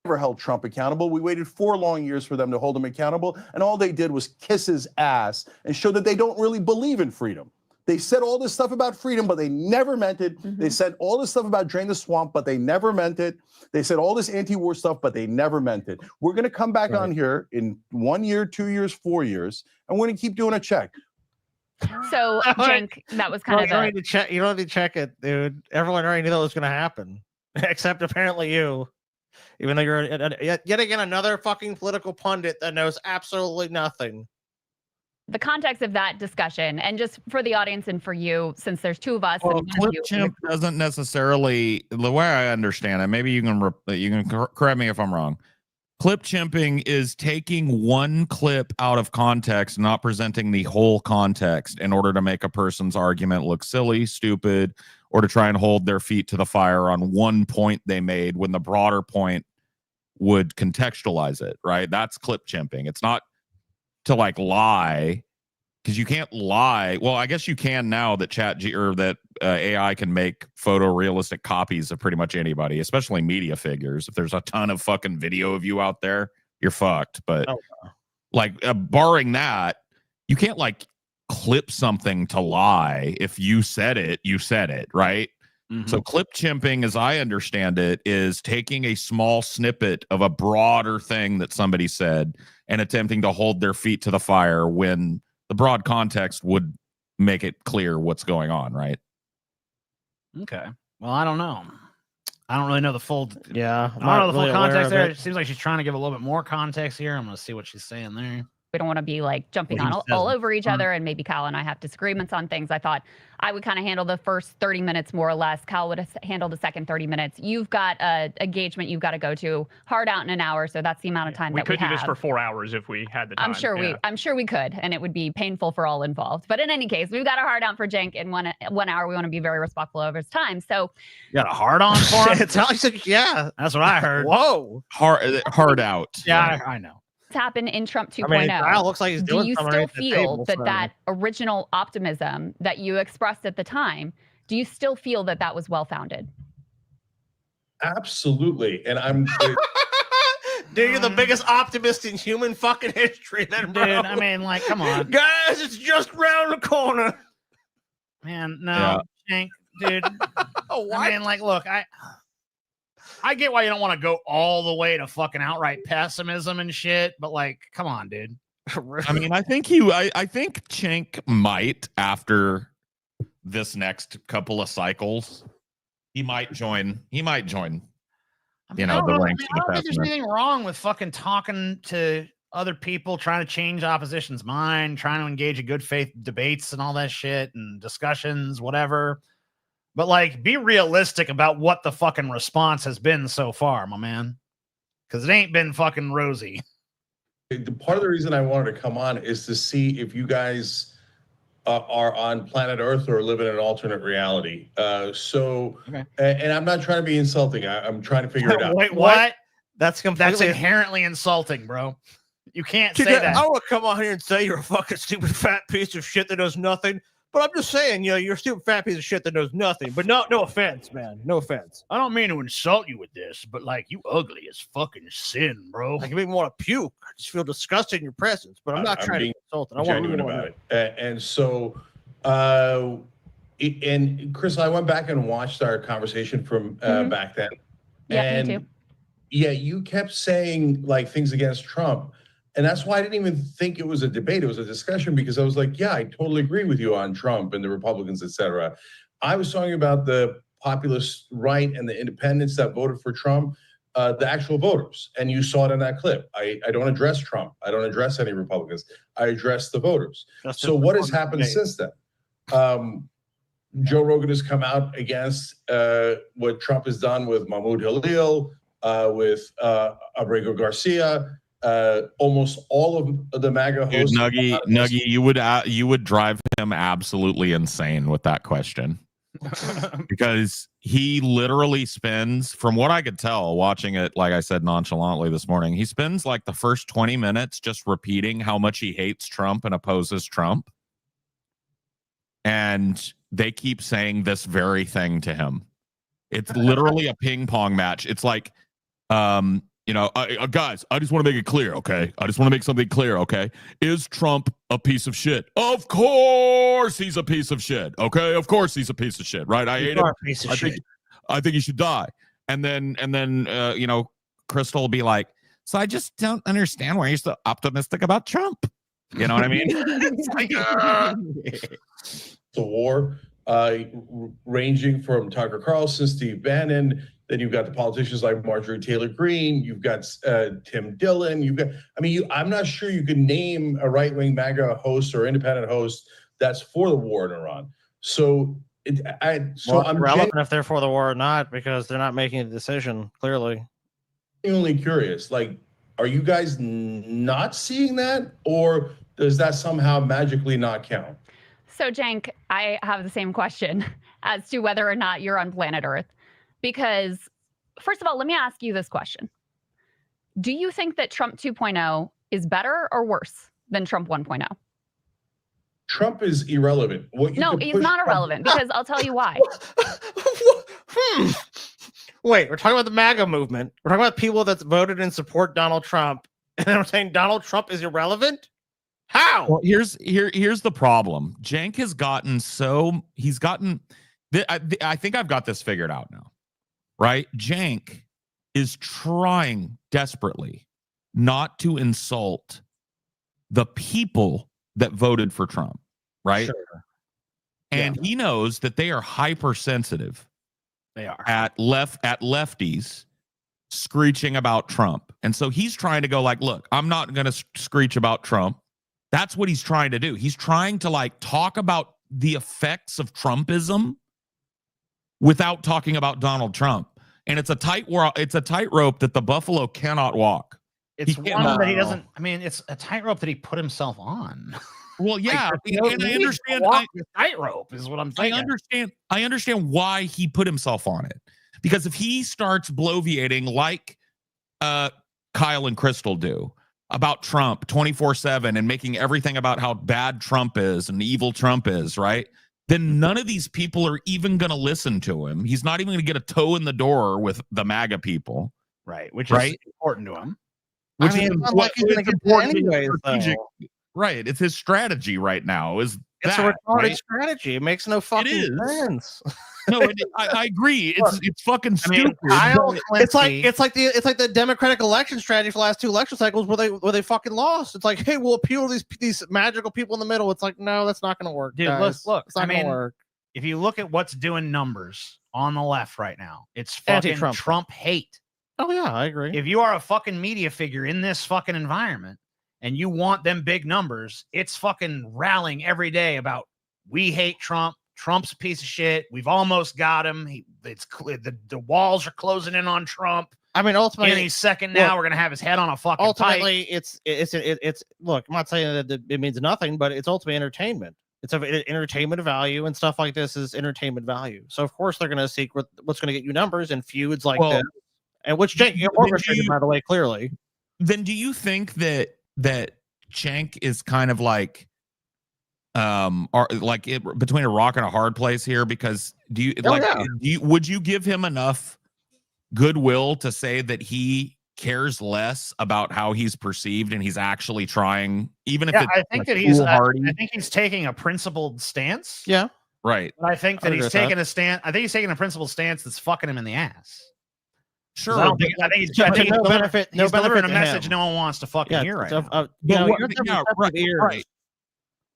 Never held Trump accountable. We waited 4 long years for them to hold him accountable, and all they did was kiss his ass and show that they don't really believe in freedom. They said all this stuff about freedom, but they never meant it. They said all this stuff about drain the swamp, but they never meant it. They said all this anti-war stuff, but they never meant it. We're going to come back on here in 1 year, 2 years, 4 years, and we're going to keep doing a check. So, Cenk, that was kind of You don't need to check it, dude. Everyone already knew that was going to happen, except apparently you. Even though you're yet again another fucking political pundit that knows absolutely nothing. the context of that discussion, and just for the audience and for you, since there's 2 of us. Well, clip chimp doesn't necessarily, the way I understand it, maybe you can correct me if I'm wrong. Clip chimping is taking one clip out of context, not presenting the whole context in order to make a person's argument look silly, stupid, or to try and hold their feet to the fire on one point they made when the broader point would contextualize it, right? That's clip chimping. It's not to like lie, because you can't lie. Well, I guess you can now that AI can make photorealistic copies of pretty much anybody, especially media figures. If there's a ton of fucking video of you out there, you're fucked. But barring that, you can't like clip something to lie. If you said it, right? So clip chimping, as I understand it, is taking a small snippet of a broader thing that somebody said and attempting to hold their feet to the fire when the broad context would make it clear what's going on, right? Okay. Well, I don't know. I don't really know the full. Yeah, I don't know the full context there. It seems like she's trying to give a little bit more context here. I'm going to see what she's saying there. We don't want to be like jumping Well, he on all over each other, and maybe Kyle and I have disagreements on things. I thought I would kind of handle the first 30 minutes more or less. Kyle would handle the second 30 minutes. You've got a engagement you've got to go to, hard out in an hour, so that's the amount of time we that we could do this have. for 4 hours if we had the time. I'm sure we could, and it would be painful for all involved. But in any case, we've got a hard out for Cenk in 1 hour. We want to be very respectful of his time. So you got a hard on for him? It's like, yeah, that's what I heard. Whoa, hard out. Yeah, I know. Happen in Trump 2.0. I mean, Kyle looks like he's doing do you something still right at the feel table, that so- that original optimism that you expressed at the time, do you still feel that that was well-founded? Absolutely. And I'm Dude, you're the biggest optimist in human fucking history then, bro. Dude, I mean, like, come on. Guys, it's just round the corner. Man, no, Cenk, dude. I mean, like, look, I get why you don't want to go all the way to fucking outright pessimism and shit, but like, come on, dude. I mean, I think Cenk might, after this next couple of cycles, he might join. I mean, The I ranks. don't of the think there's pessimists. anything wrong with fucking talking to other people, trying to change opposition's mind, trying to engage in good faith debates and all that shit and discussions, whatever. But like, be realistic about what the fucking response has been so far, my man. Because it ain't been fucking rosy. Part of the reason I wanted to come on is to see if you guys are on planet Earth or live in an alternate reality. And I'm not trying to be insulting. I'm trying to figure it out. Wait, what? That's That's inherently insulting, bro. You can't Kid, say that. I would come on here and say you're a fucking stupid fat piece of shit that does nothing. But I'm just saying, you're a stupid fat piece of shit that does nothing. But no offense, man. No offense. I don't mean to insult you with this, but like, you ugly as fucking sin, bro. I can even want to puke. I just feel disgusted in your presence. But I'm not trying to being insult it. I want genuine about it. And so, and Chris, I went back and watched our conversation from back then. Yeah, me too. Yeah, you kept saying like things against Trump. And that's why I didn't even think it was a debate. It was a discussion, because I was like, yeah, I totally agree with you on Trump and the Republicans, et cetera. I was talking about the populist right and the independents that voted for Trump, the actual voters. And you saw it in that clip. I don't address Trump. I don't address any Republicans. I address the voters. So what has happened since then? Joe Rogan has come out against what Trump has done with Mahmoud Halil, with Abrego Garcia, almost all of the MAGA hosts. Dude, Nuggy, you would drive him absolutely insane with that question. Because he literally spends, from what I could tell watching it, like I said, nonchalantly this morning, he spends like the first 20 minutes just repeating how much he hates Trump and opposes Trump. And they keep saying this very thing to him. It's literally a ping pong match. It's like, guys, I just want to make it clear, okay? I just want to make something clear, okay? Is Trump a piece of shit? Of course he's a piece of shit, okay? Of course he's a piece of shit, right? I hate him. I think he should die. And then Crystal will be like, so I just don't understand why you're so optimistic about Trump. You know what I mean? It's like, the war, ranging from Tucker Carlson, Steve Bannon. Then you've got the politicians like Marjorie Taylor Greene. You've got Tim Dillon. I'm not sure you can name a right-wing MAGA host or independent host that's for the war in Iran. So, I'm relevant if they're for the war or not, because they're not making a decision. Clearly, genuinely curious. Like, are you guys not seeing that, or does that somehow magically not count? So, Cenk, I have the same question as to whether or not you're on planet Earth. Because, first of all, let me ask you this question. Do you think that Trump 2.0 is better or worse than Trump 1.0? Trump is irrelevant. No, he's not irrelevant because I'll tell you why. Wait, we're talking about the MAGA movement. We're talking about people that voted and support Donald Trump, and I'm saying Donald Trump is irrelevant. How? Well, here's the problem. Cenk has gotten I think I've got this figured out now, right? Cenk is trying desperately not to insult the people that voted for Trump, right? Sure. And he knows that they are hypersensitive. They are at lefties screeching about Trump. And so he's trying to go like, look, I'm not going to screech about Trump. That's what he's trying to do. He's trying to like talk about the effects of Trumpism without talking about Donald Trump. And it's a tightrope that the buffalo cannot walk. It's one that he doesn't. I mean, it's a tightrope that he put himself on. Well, yeah, and I understand. Tightrope is what I'm saying. I understand why he put himself on it, because if he starts bloviating like Kyle and Crystal do about Trump 24/7 and making everything about how bad Trump is and evil Trump is, right? Then none of these people are even going to listen to him. He's not even going to get a toe in the door with the MAGA people, right? Which is important to him. Which I mean, is it's not like he's going to get there anyways, right? It's his strategy right now. It's a retarded strategy. It makes no fucking sense. No, I agree. It's fucking stupid. It's like the Democratic election strategy for the last two election cycles where they fucking lost. It's like, hey, we'll appeal to these magical people in the middle. It's like, no, that's not going to work, dude. Guys. Look. It's not going to work. If you look at what's doing numbers on the left right now, it's fucking Trump hate. Oh yeah, I agree. If you are a fucking media figure in this fucking environment and you want them big numbers, it's fucking rallying every day about we hate Trump. Trump's a piece of shit. We've almost got him. It's clear the walls are closing in on Trump. I mean, ultimately, any second now we're gonna have his head on a fucking ultimately, pike. It's look. I'm not saying that it means nothing, but it's ultimately entertainment. It's entertainment value, and stuff like this is entertainment value. So of course they're going to seek what's going to get you numbers and feuds like this, and which Cenk orchestrated, by the way, clearly. Then do you think that Cenk is kind of like between a rock and a hard place here? Because would you give him enough goodwill to say that he cares less about how he's perceived and he's actually trying, even if I think that I think he's taking a principled stance. Yeah, right. But I think that he's taking a stand. I think he's taking a principled stance that's fucking him in the ass. Sure, I think he's delivering a message no one wants to fucking hear right now. Right.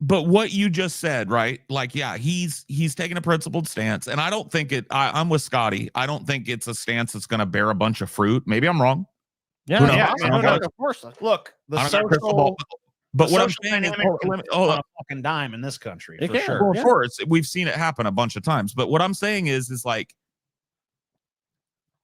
But what you just said, right? Like, yeah, he's taking a principled stance, and I don't think I'm with Scotty. I don't think it's a stance that's going to bear a bunch of fruit. Maybe I'm wrong. Yeah, of course. Look, the social, but what I'm saying is, a fucking dime in this country for sure. Well, of course, we've seen it happen a bunch of times. But what I'm saying is like,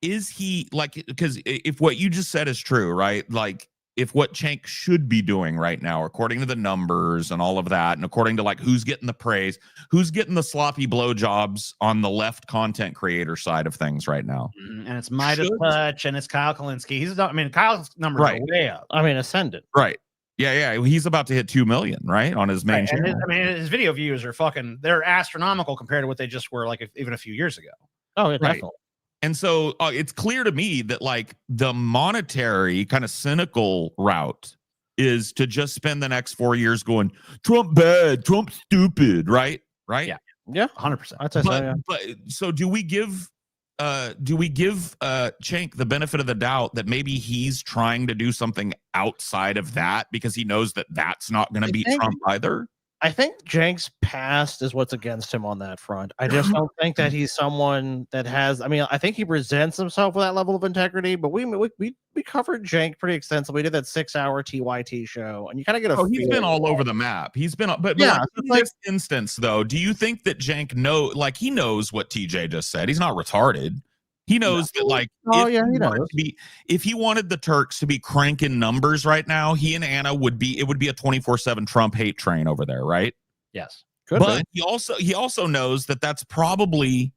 is he like? Because if what you just said is true, right? Like, if what Cenk should be doing right now, according to the numbers and all of that, and according to like who's getting the praise, who's getting the sloppy blowjobs on the left content creator side of things right now, and it's Midas Touch and it's Kyle Kalinske. Kyle's numbers are way up. Ascendant. Right. Yeah. He's about to hit 2 million, right, on his main channel. His video views are they're astronomical compared to what they just were like even a few years ago. Oh, yeah, definitely. And so it's clear to me that like the monetary kind of cynical route is to just spend the next 4 years going Trump bad, Trump stupid, right? Yeah, 100%. I'd say so. Yeah. But so do we give Cenk the benefit of the doubt that maybe he's trying to do something outside of that because he knows that that's not going to beat Trump either? I think Cenk's past is what's against him on that front. I just don't think that he's someone that has. I mean, I think he presents himself with that level of integrity. But we covered Cenk pretty extensively. We did that 6-hour TYT show, and you kind of get a. He's been all over the map. He's been, but yeah. In this instance, though, do you think that Cenk he knows what TJ just said? He's not retarded. He knows that, like, if he wanted the Turks to be cranking numbers right now, he and Anna it would be a 24/7 Trump hate train over there, right? Yes. But he also knows that that's probably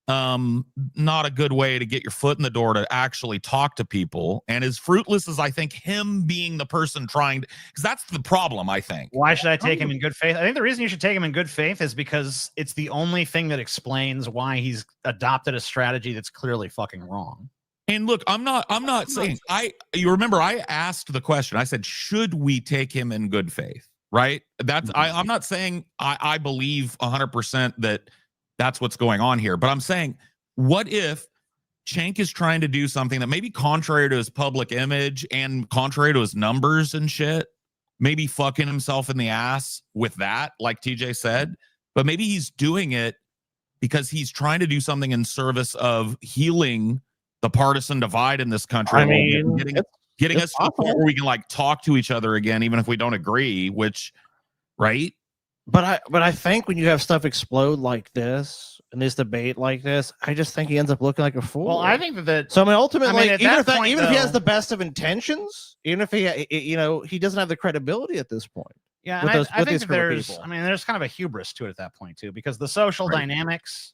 not a good way to get your foot in the door to actually talk to people. And as fruitless as I think him being the person trying to, because that's the problem, I think. Why should I take him in good faith? I think the reason you should take him in good faith is because it's the only thing that explains why he's adopted a strategy that's clearly fucking wrong. And look, I'm not saying you remember I asked the question. I said, should we take him in good faith? Right? That's I'm not saying I believe 100% that that's what's going on here. But I'm saying, what if Cenk is trying to do something that maybe contrary to his public image and contrary to his numbers and shit, maybe fucking himself in the ass with that, like TJ said, but maybe he's doing it because he's trying to do something in service of healing the partisan divide in this country. I mean, getting us to the point where we can like talk to each other again, even if we don't agree, which, right? But I think when you have stuff explode like this and this debate like this, I just think he ends up looking like a fool. Well, I think that. So I mean, ultimately, at even that if point, if he has the best of intentions, even if he doesn't have the credibility at this point. Yeah, with and those, I with think these that group of there's. people. I mean, there's kind of a hubris to it at that point too, because the social dynamics,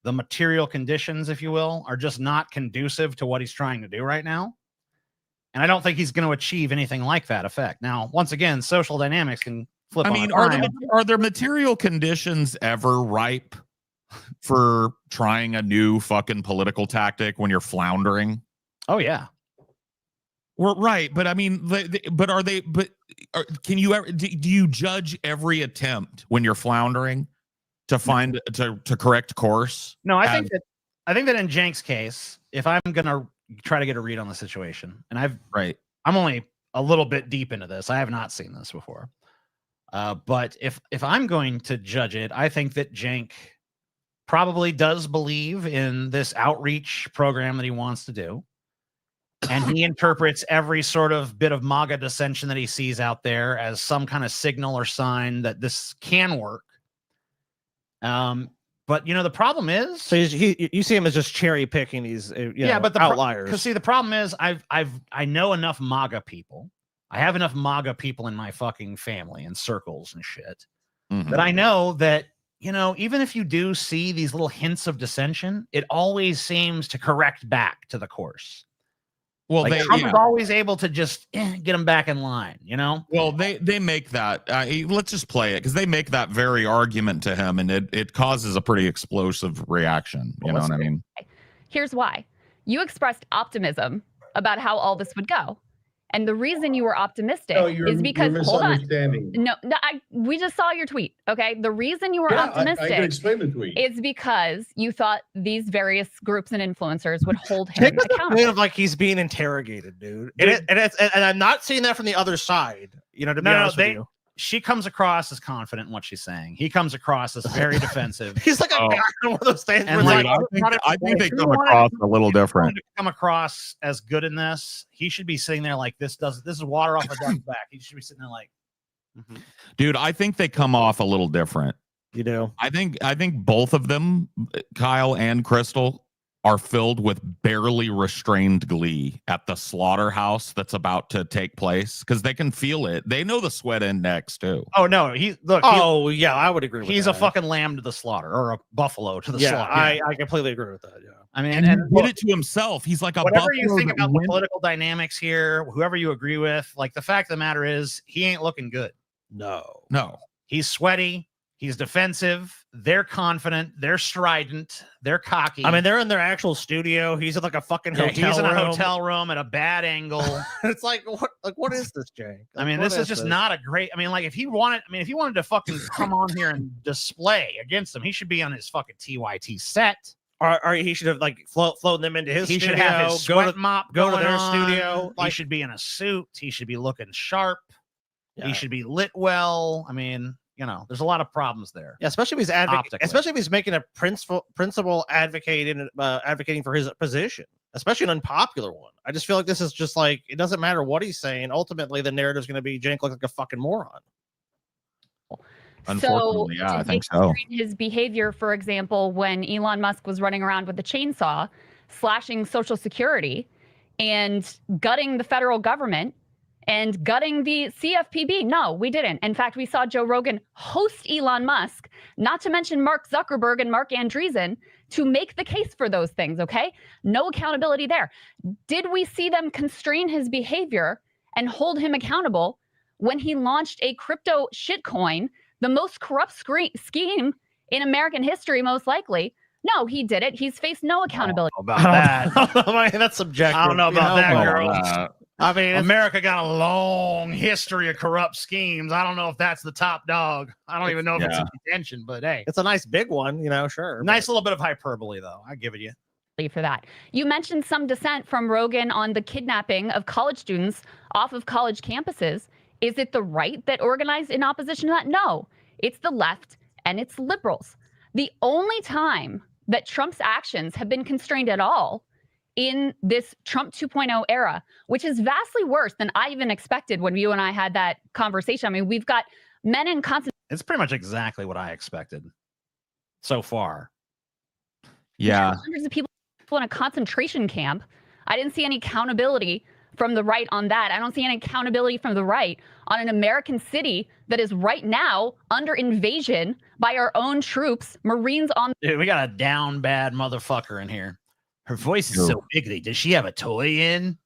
the material conditions, if you will, are just not conducive to what he's trying to do right now. And I don't think he's going to achieve anything like that effect. Now, once again, social dynamics can flip. I on mean, a dime. are there material conditions ever ripe for trying a new fucking political tactic when you're floundering? Oh yeah. Well, right, but I mean, can you ever do you judge every attempt when you're floundering to find to correct course? No, I think that in Cenk's case, if I'm gonna try to get a read on the situation, and I'm only a little bit deep into this. I have not seen this before. But if I'm going to judge it, I think that Cenk probably does believe in this outreach program that he wants to do. And he interprets every sort of bit of MAGA dissension that he sees out there as some kind of signal or sign that this can work. But the problem is, so you see him as just cherry picking these, but the outliers. Because see, the problem is, I know enough MAGA people. I have enough MAGA people in my fucking family and circles and shit that I know that even if you do see these little hints of dissension, it always seems to correct back to the course. Well, like Trump is always able to just get them back in line, Well, they make that. Let's just play it because they make that very argument to him, and it causes a pretty explosive reaction. You know what I mean? Here's why. You expressed optimism about how all this would go. And the reason you were optimistic is because hold on. No, we just saw your tweet. Okay. The reason you were optimistic I can explain the tweet. is because you thought these various groups and influencers would hold him accountable. Of like he's being interrogated, dude. And I'm not seeing that from the other side. To be honest with you. She comes across as confident in what she's saying. He comes across as very defensive. He's like a guy on one of those things. And I think they come across a little different. To come across as good in this, he should be sitting there like this is water off a duck's back. He should be sitting there like, dude. I think they come off a little different. You do. I think both of them, Kyle and Crystal, are filled with barely restrained glee at the slaughterhouse that's about to take place because they can feel it. They know the sweat index too. Oh no, yeah, I would agree with he's that. a fucking lamb to the slaughter or a buffalo to the slaughter. I completely agree with that. Yeah. I mean, and he did it to himself. He's like a whatever you think about the political dynamics here, whoever you agree with, like the fact of the matter is he ain't looking good. No. He's sweaty. He's defensive. They're confident. They're strident. They're cocky. I mean, they're in their actual studio. He's in like a fucking hotel He's in room. a hotel room at a bad angle. It's like what is this, Jay? I mean, this is just not a great. I mean, like if he wanted to fucking come on here and display against them, he should be on his fucking TYT set. Or he should have like flown them into his. He studio, should have his sweat mop. Go to going their on. studio. He should be in a suit. He should be looking sharp. Yeah. He should be lit well. I mean, there's a lot of problems there. Yeah, especially if he's making a principle advocating for his position, especially an unpopular one. I just feel like this is just like it doesn't matter what he's saying. Ultimately, the narrative is going to be Cenk looks like a fucking moron. Unfortunately, so, yeah, I think so. His behavior, for example, when Elon Musk was running around with the chainsaw, slashing Social Security, and gutting the federal government. And gutting the CFPB. No, we didn't. In fact, we saw Joe Rogan host Elon Musk, not to mention Mark Zuckerberg and Mark Andreessen, to make the case for those things, okay? No accountability there. Did we see them constrain his behavior and hold him accountable when he launched a crypto shitcoin, the most corrupt scheme in American history, most likely? No, he did it. He's faced no accountability. About that. That's subjective. I don't know about that, girl. I mean, America got a long history of corrupt schemes. I don't know if that's the top dog. I don't even know if it's in contention, but hey. It's a nice big one, sure. Nice little bit of hyperbole, though. I give it you. For that. You mentioned some dissent from Rogan on the kidnapping of college students off of college campuses. Is it the right that organized in opposition to that? No, it's the left and it's liberals. The only time that Trump's actions have been constrained at all in this Trump 2.0 era, which is vastly worse than I even expected when you and I had that conversation. I mean, we've got men in constant. It's pretty much exactly what I expected so far. Yeah. Hundreds of people in a concentration camp. I didn't see any accountability from the right on that. I don't see any accountability from the right on an American city that is right now under invasion by our own troops, Marines on. Dude, we got a down bad motherfucker in here. Her voice is so big. Does she have a toy in?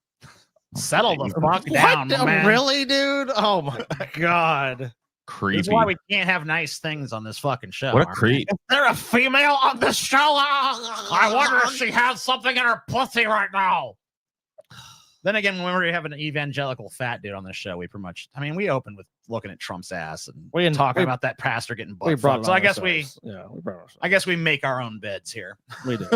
Settle the fuck down, man. Really, dude? Oh my God. Creepy. That's why we can't have nice things on this fucking show. What a creep. Is there a female on the show? I wonder if she has something in her pussy right now. Then again, when we have an evangelical fat dude on this show, we pretty much, we opened with looking at Trump's ass and talking about that pastor getting butt fucked. So I guess I guess we make our own beds here. We do.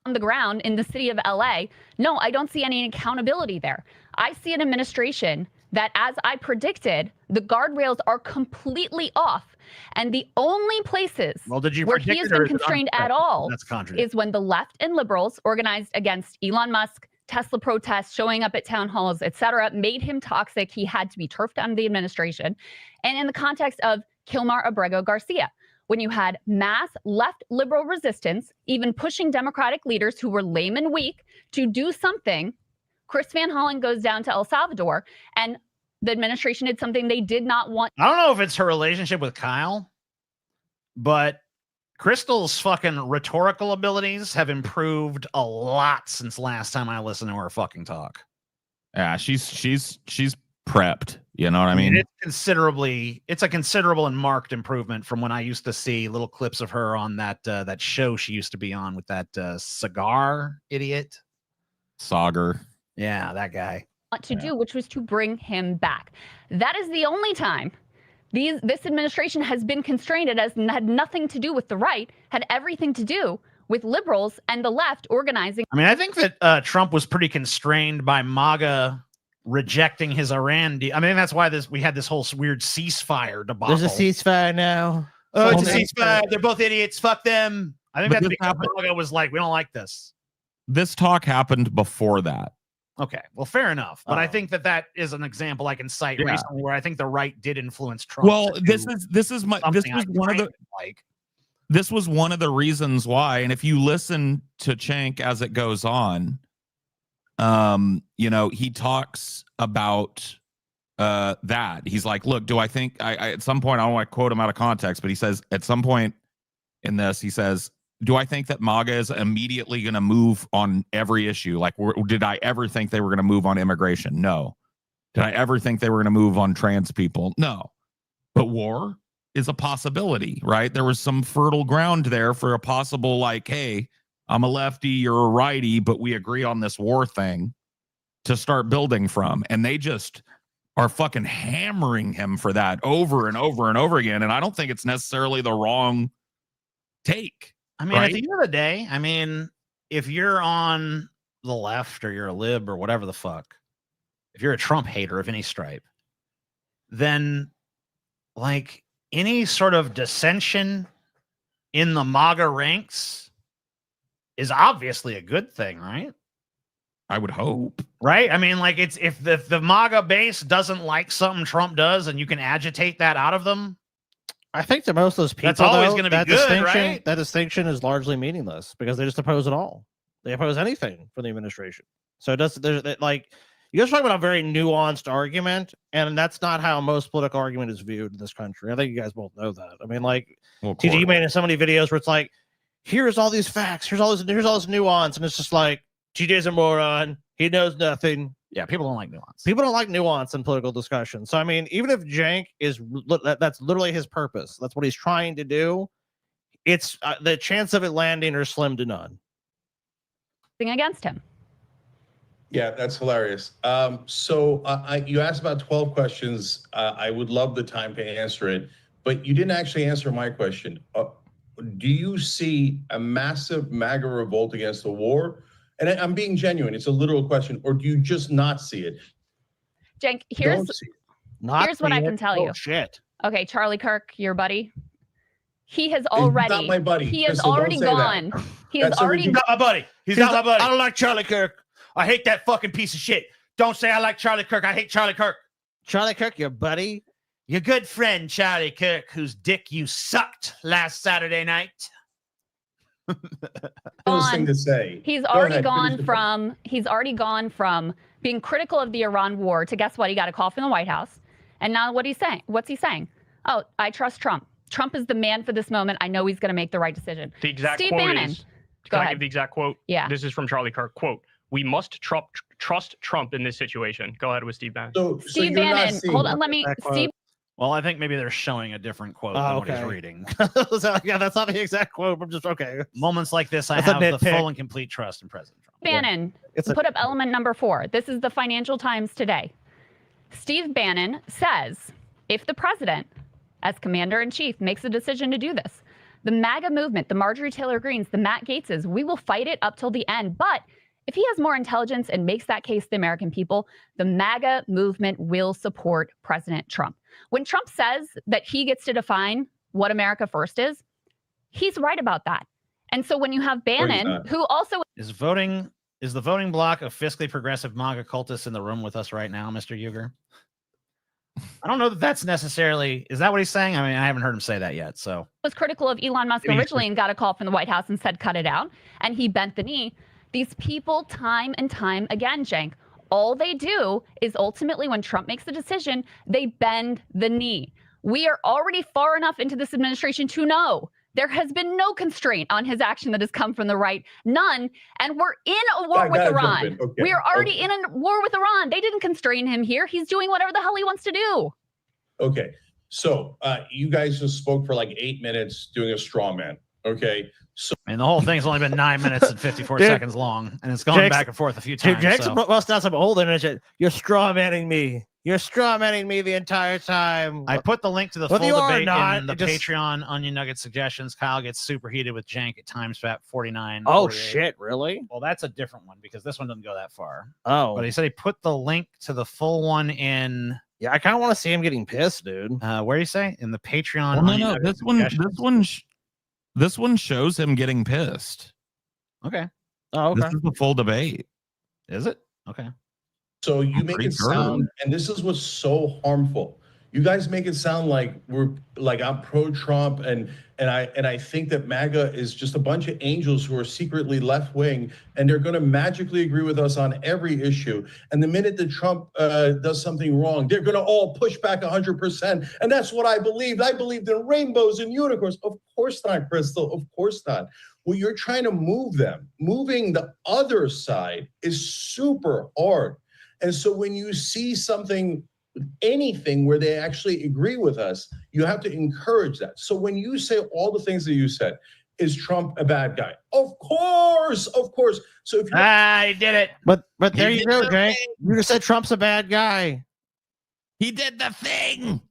On the ground in the city of LA. No, I don't see any accountability there. I see an administration that, as I predicted, the guardrails are completely off. And the only places where he has been constrained at all is when the left and liberals organized against Elon Musk, Tesla protests, showing up at town halls, etc., made him toxic. He had to be turfed out of the administration. And in the context of Kilmar Abrego Garcia, when you had mass left liberal resistance, even pushing Democratic leaders who were lame and weak to do something, Chris Van Hollen goes down to El Salvador, and the administration did something they did not want. I don't know if it's her relationship with Kyle, but Crystal's fucking rhetorical abilities have improved a lot since last time I listened to her fucking talk. Yeah, she's prepped. You know what I mean? It's a considerable and marked improvement from when I used to see little clips of her on that show she used to be on with that cigar idiot. Sauger. Yeah, that guy. To do, which was to bring him back. That is the only time this administration has been constrained. It has had nothing to do with the right, had everything to do with liberals and the left organizing. I think that Trump was pretty constrained by MAGA rejecting his Iran deal. That's why we had this whole weird ceasefire debacle. There's a ceasefire now. Oh, it's a ceasefire. They're both idiots. Fuck them. I think that's because MAGA was like, we don't like this. This talk happened before that. Okay, well, fair enough. But I think that is an example I can cite recently where I think the right did influence Trump. Well, this was one of the reasons why. And if you listen to Cenk as it goes on, he talks about that. He's like, look, do I think I at some point, I don't want to quote him out of context, but he says at some point in this, he says, do I think that MAGA is immediately going to move on every issue? Like, did I ever think they were going to move on immigration? No. Did I ever think they were going to move on trans people? No. But war is a possibility, right? There was some fertile ground there for a possible, like, hey, I'm a lefty, you're a righty, but we agree on this war thing to start building from. And they just are fucking hammering him for that over and over and over again. And I don't think it's necessarily the wrong take. At the end of the day, if you're on the left or you're a lib or whatever the fuck, if you're a Trump hater of any stripe, then like any sort of dissension in the MAGA ranks is obviously a good thing, right? I would hope. Right? It's if the MAGA base doesn't like something Trump does and you can agitate that out of them, I think to most of those people, that's always going to be good, right? That distinction is largely meaningless because they just oppose it all. They oppose anything from the administration. So it does. There's like you guys are talking about a very nuanced argument, and that's not how most political argument is viewed in this country. I think you guys both know that. TG made so many videos where it's like here's all these facts, here's all this nuance, and it's just like TJ's a moron. He knows nothing. Yeah, people don't like nuance. People don't like nuance in political discussion. So I mean, even if Jank is that's literally his purpose. That's what he's trying to do. It's the chance of it landing are slim to none. Against him. Yeah, that's hilarious. So you asked about 12 questions. I would love the time to answer it, but you didn't actually answer my question. Do you see a massive MAGA revolt against the war? And I'm being genuine. It's a literal question. Or do you just not see it? Jank, here's what I can tell you. Shit. Okay, Charlie Kirk, your buddy. He has already. He's not my buddy. He has Crystal, already gone. He has already. He's not my buddy. He's not my buddy. I don't like Charlie Kirk. I hate that fucking piece of shit. Don't say I like Charlie Kirk. I hate Charlie Kirk. Charlie Kirk, your buddy. Your good friend Charlie Kirk, whose dick you sucked last Saturday night. Thing to say. He's already gone from being critical of the Iran war to guess what? He got a call from the White House. And now what's he saying? Oh, I trust Trump. Trump is the man for this moment. I know he's going to make the right decision. The exact Steve quote Bannon. is, Go can I ahead. give the exact quote? Yeah. This is from Charlie Kirk. Quote, we must trust Trump in this situation. Go ahead with Steve Bannon. Steve Bannon, hold on, Steve. Well, I think maybe they're showing a different quote than what he's reading. So, yeah, that's not the exact quote. I'm just okay. Moments like this, I That's a have the nitpick. full and complete trust in President Trump. Bannon, put up element number 4. This is the Financial Times today. Steve Bannon says, if the president, as commander-in-chief, makes a decision to do this, the MAGA movement, the Marjorie Taylor Greenes, the Matt Gaetzes, we will fight it up till the end. But if he has more intelligence and makes that case to the American people, the MAGA movement will support President Trump. When Trump says that he gets to define what America first is, he's right about that. And so when you have Bannon, who also is the voting bloc of fiscally progressive MAGA cultists in the room with us right now, Mr. Uger? I don't know that that's necessarily, is that what he's saying? I mean, I haven't heard him say that yet. So was critical of Elon Musk originally and got a call from the White House and said, cut it out. And he bent the knee. These people, time and time again, Jank, all they do is ultimately when Trump makes the decision, they bend the knee. We are already far enough into this administration to know there has been no constraint on his action that has come from the right. None. And we're in a war with Iran. Okay. We are already in a war with Iran. They didn't constrain him here. He's doing whatever the hell he wants to do. Okay. So you guys just spoke for like 8 minutes doing a straw man. Okay. So and the whole thing's only been 9 minutes and 54 seconds long, and it's gone back and forth a few times. Jack's bust out some old internet. You're straw manning me. You're straw manning me the entire time. I put the link to the Whether full you are or debate not, in the it just- Patreon Onion Nugget suggestions. Kyle gets superheated with Jank at times at 49. Oh 48. shit, really? Well, that's a different one because this one doesn't go that far. Oh. But he said he put the link to the full one in. Yeah, I kind of want to see him getting pissed, dude. Where do you say? In the Patreon. Well, no, Onion no, Nugget this one shows him getting pissed. Okay. Oh, okay. This is the full debate. Is it? Okay. So you make it sound, and this is what's so harmful. You guys make it sound like I'm pro-Trump, and I think that MAGA is just a bunch of angels who are secretly left-wing, and they're going to magically agree with us on every issue. And the minute that Trump does something wrong, they're going to all push back 100%. And that's what I believed. I believed in rainbows and unicorns. Of course not, Crystal. Of course not. Well, you're trying to move them. Moving the other side is super hard. And so when you see something, anything where they actually agree with us, you have to encourage that. So when you say all the things that you said, is Trump a bad guy? Of course, of course. So if I did it. But there you go, Jay. You just said Trump's a bad guy. He did the thing.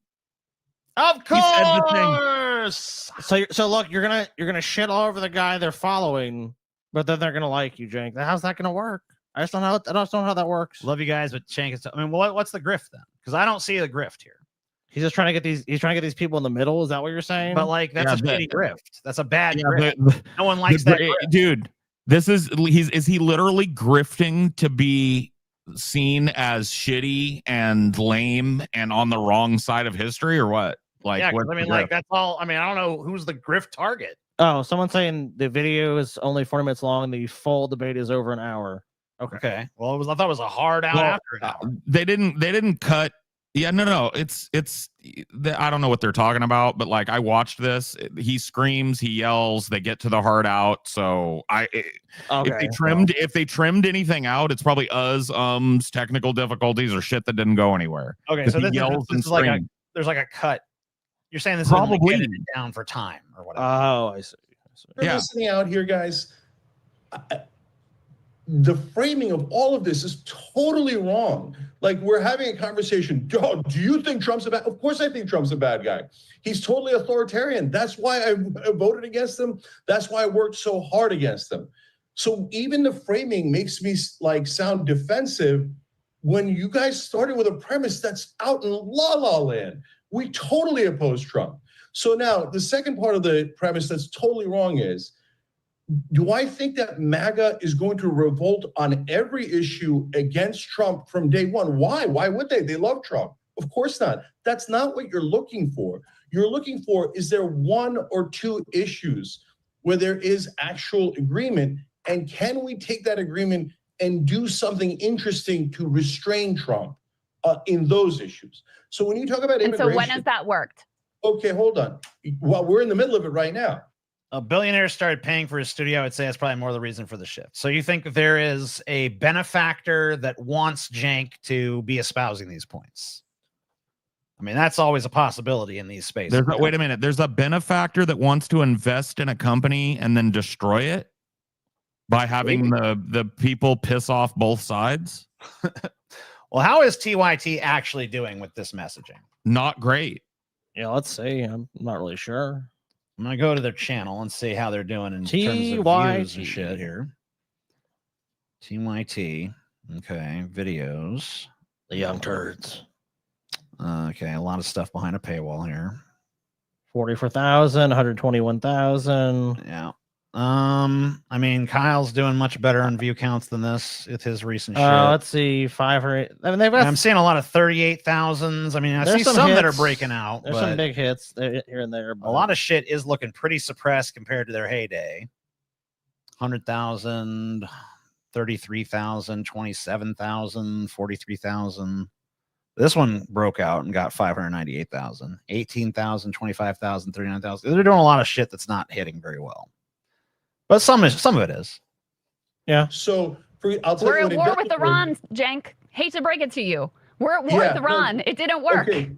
Of course. So look, you're gonna shit all over the guy they're following, but then they're gonna like you, Jank. How's that gonna work? I just don't know how that works. Love you guys, but Jank is. I mean, what's the grift then? Because I don't see the grift here. He's just trying to get these. He's trying to get these people in the middle. Is that what you're saying? But like, that's a shitty grift. That's a bad Yeah, grift. No one likes that grift. Dude. This is he literally grifting to be seen as shitty and lame and on the wrong side of history, or what? Like, yeah, 'cause what's I mean, the like grift? that's all. I mean, I don't know who's the grift target. Oh, someone's saying the video is only 40 minutes long. The full debate is over an hour. Okay. Well, I thought it was a hard out after an hour. They didn't cut Yeah, no. I don't know what they're talking about, but like I watched this. He screams, he yells, they get to the hard out. So if they trimmed anything out, it's probably technical difficulties or shit that didn't go anywhere. Okay, so this is like there's like a cut. You're saying this Probably. is like edited down for time or whatever. Oh, I see. We're listening out here, guys. The framing of all of this is totally wrong. Like we're having a conversation. Do you think Trump's a bad? Of course, I think Trump's a bad guy. He's totally authoritarian. That's why I voted against him. That's why I worked so hard against him. So even the framing makes me like sound defensive when you guys started with a premise that's out in la la land. We totally oppose Trump. So now the second part of the premise that's totally wrong is, do I think that MAGA is going to revolt on every issue against Trump from day one? Why? Why would they? They love Trump. Of course not. That's not what you're looking for. You're looking for, is there one or two issues where there is actual agreement? And can we take that agreement and do something interesting to restrain Trump in those issues? So when you talk about immigration. And so when has that worked? Okay, hold on. Well, we're in the middle of it right now. A billionaire started paying for his studio. I would say that's probably more the reason for the shift. So you think there is a benefactor that wants Cenk to be espousing these points? I mean, that's always a possibility in these spaces. Wait a minute. There's a benefactor that wants to invest in a company and then destroy it by having the people piss off both sides. Well, how is TYT actually doing with this messaging? Not great. Yeah, let's see. I'm not really sure. I'm gonna go to their channel and see how they're doing in terms of views and shit here. TYT. Okay, videos. The young turds. Okay, a lot of stuff behind a paywall here. 44,000, 121,000. Yeah. I mean, Kyle's doing much better on view counts than this with his recent shit. Let's see, 5 or 8. I mean, I'm seeing a lot of 38,000s. I mean, I see some that are breaking out. There's some big hits here and there. A lot of shit is looking pretty suppressed compared to their heyday. 100,000, 33,000, 27,000, 43,000. This one broke out and got 598,000, 18,000, 25,000, 39,000. They're doing a lot of shit that's not hitting very well. But some of it is. Yeah. So I'll tell We're you at war with Iran, Cenk. Hate to break it to you. We're at war with Iran. It didn't work. Okay.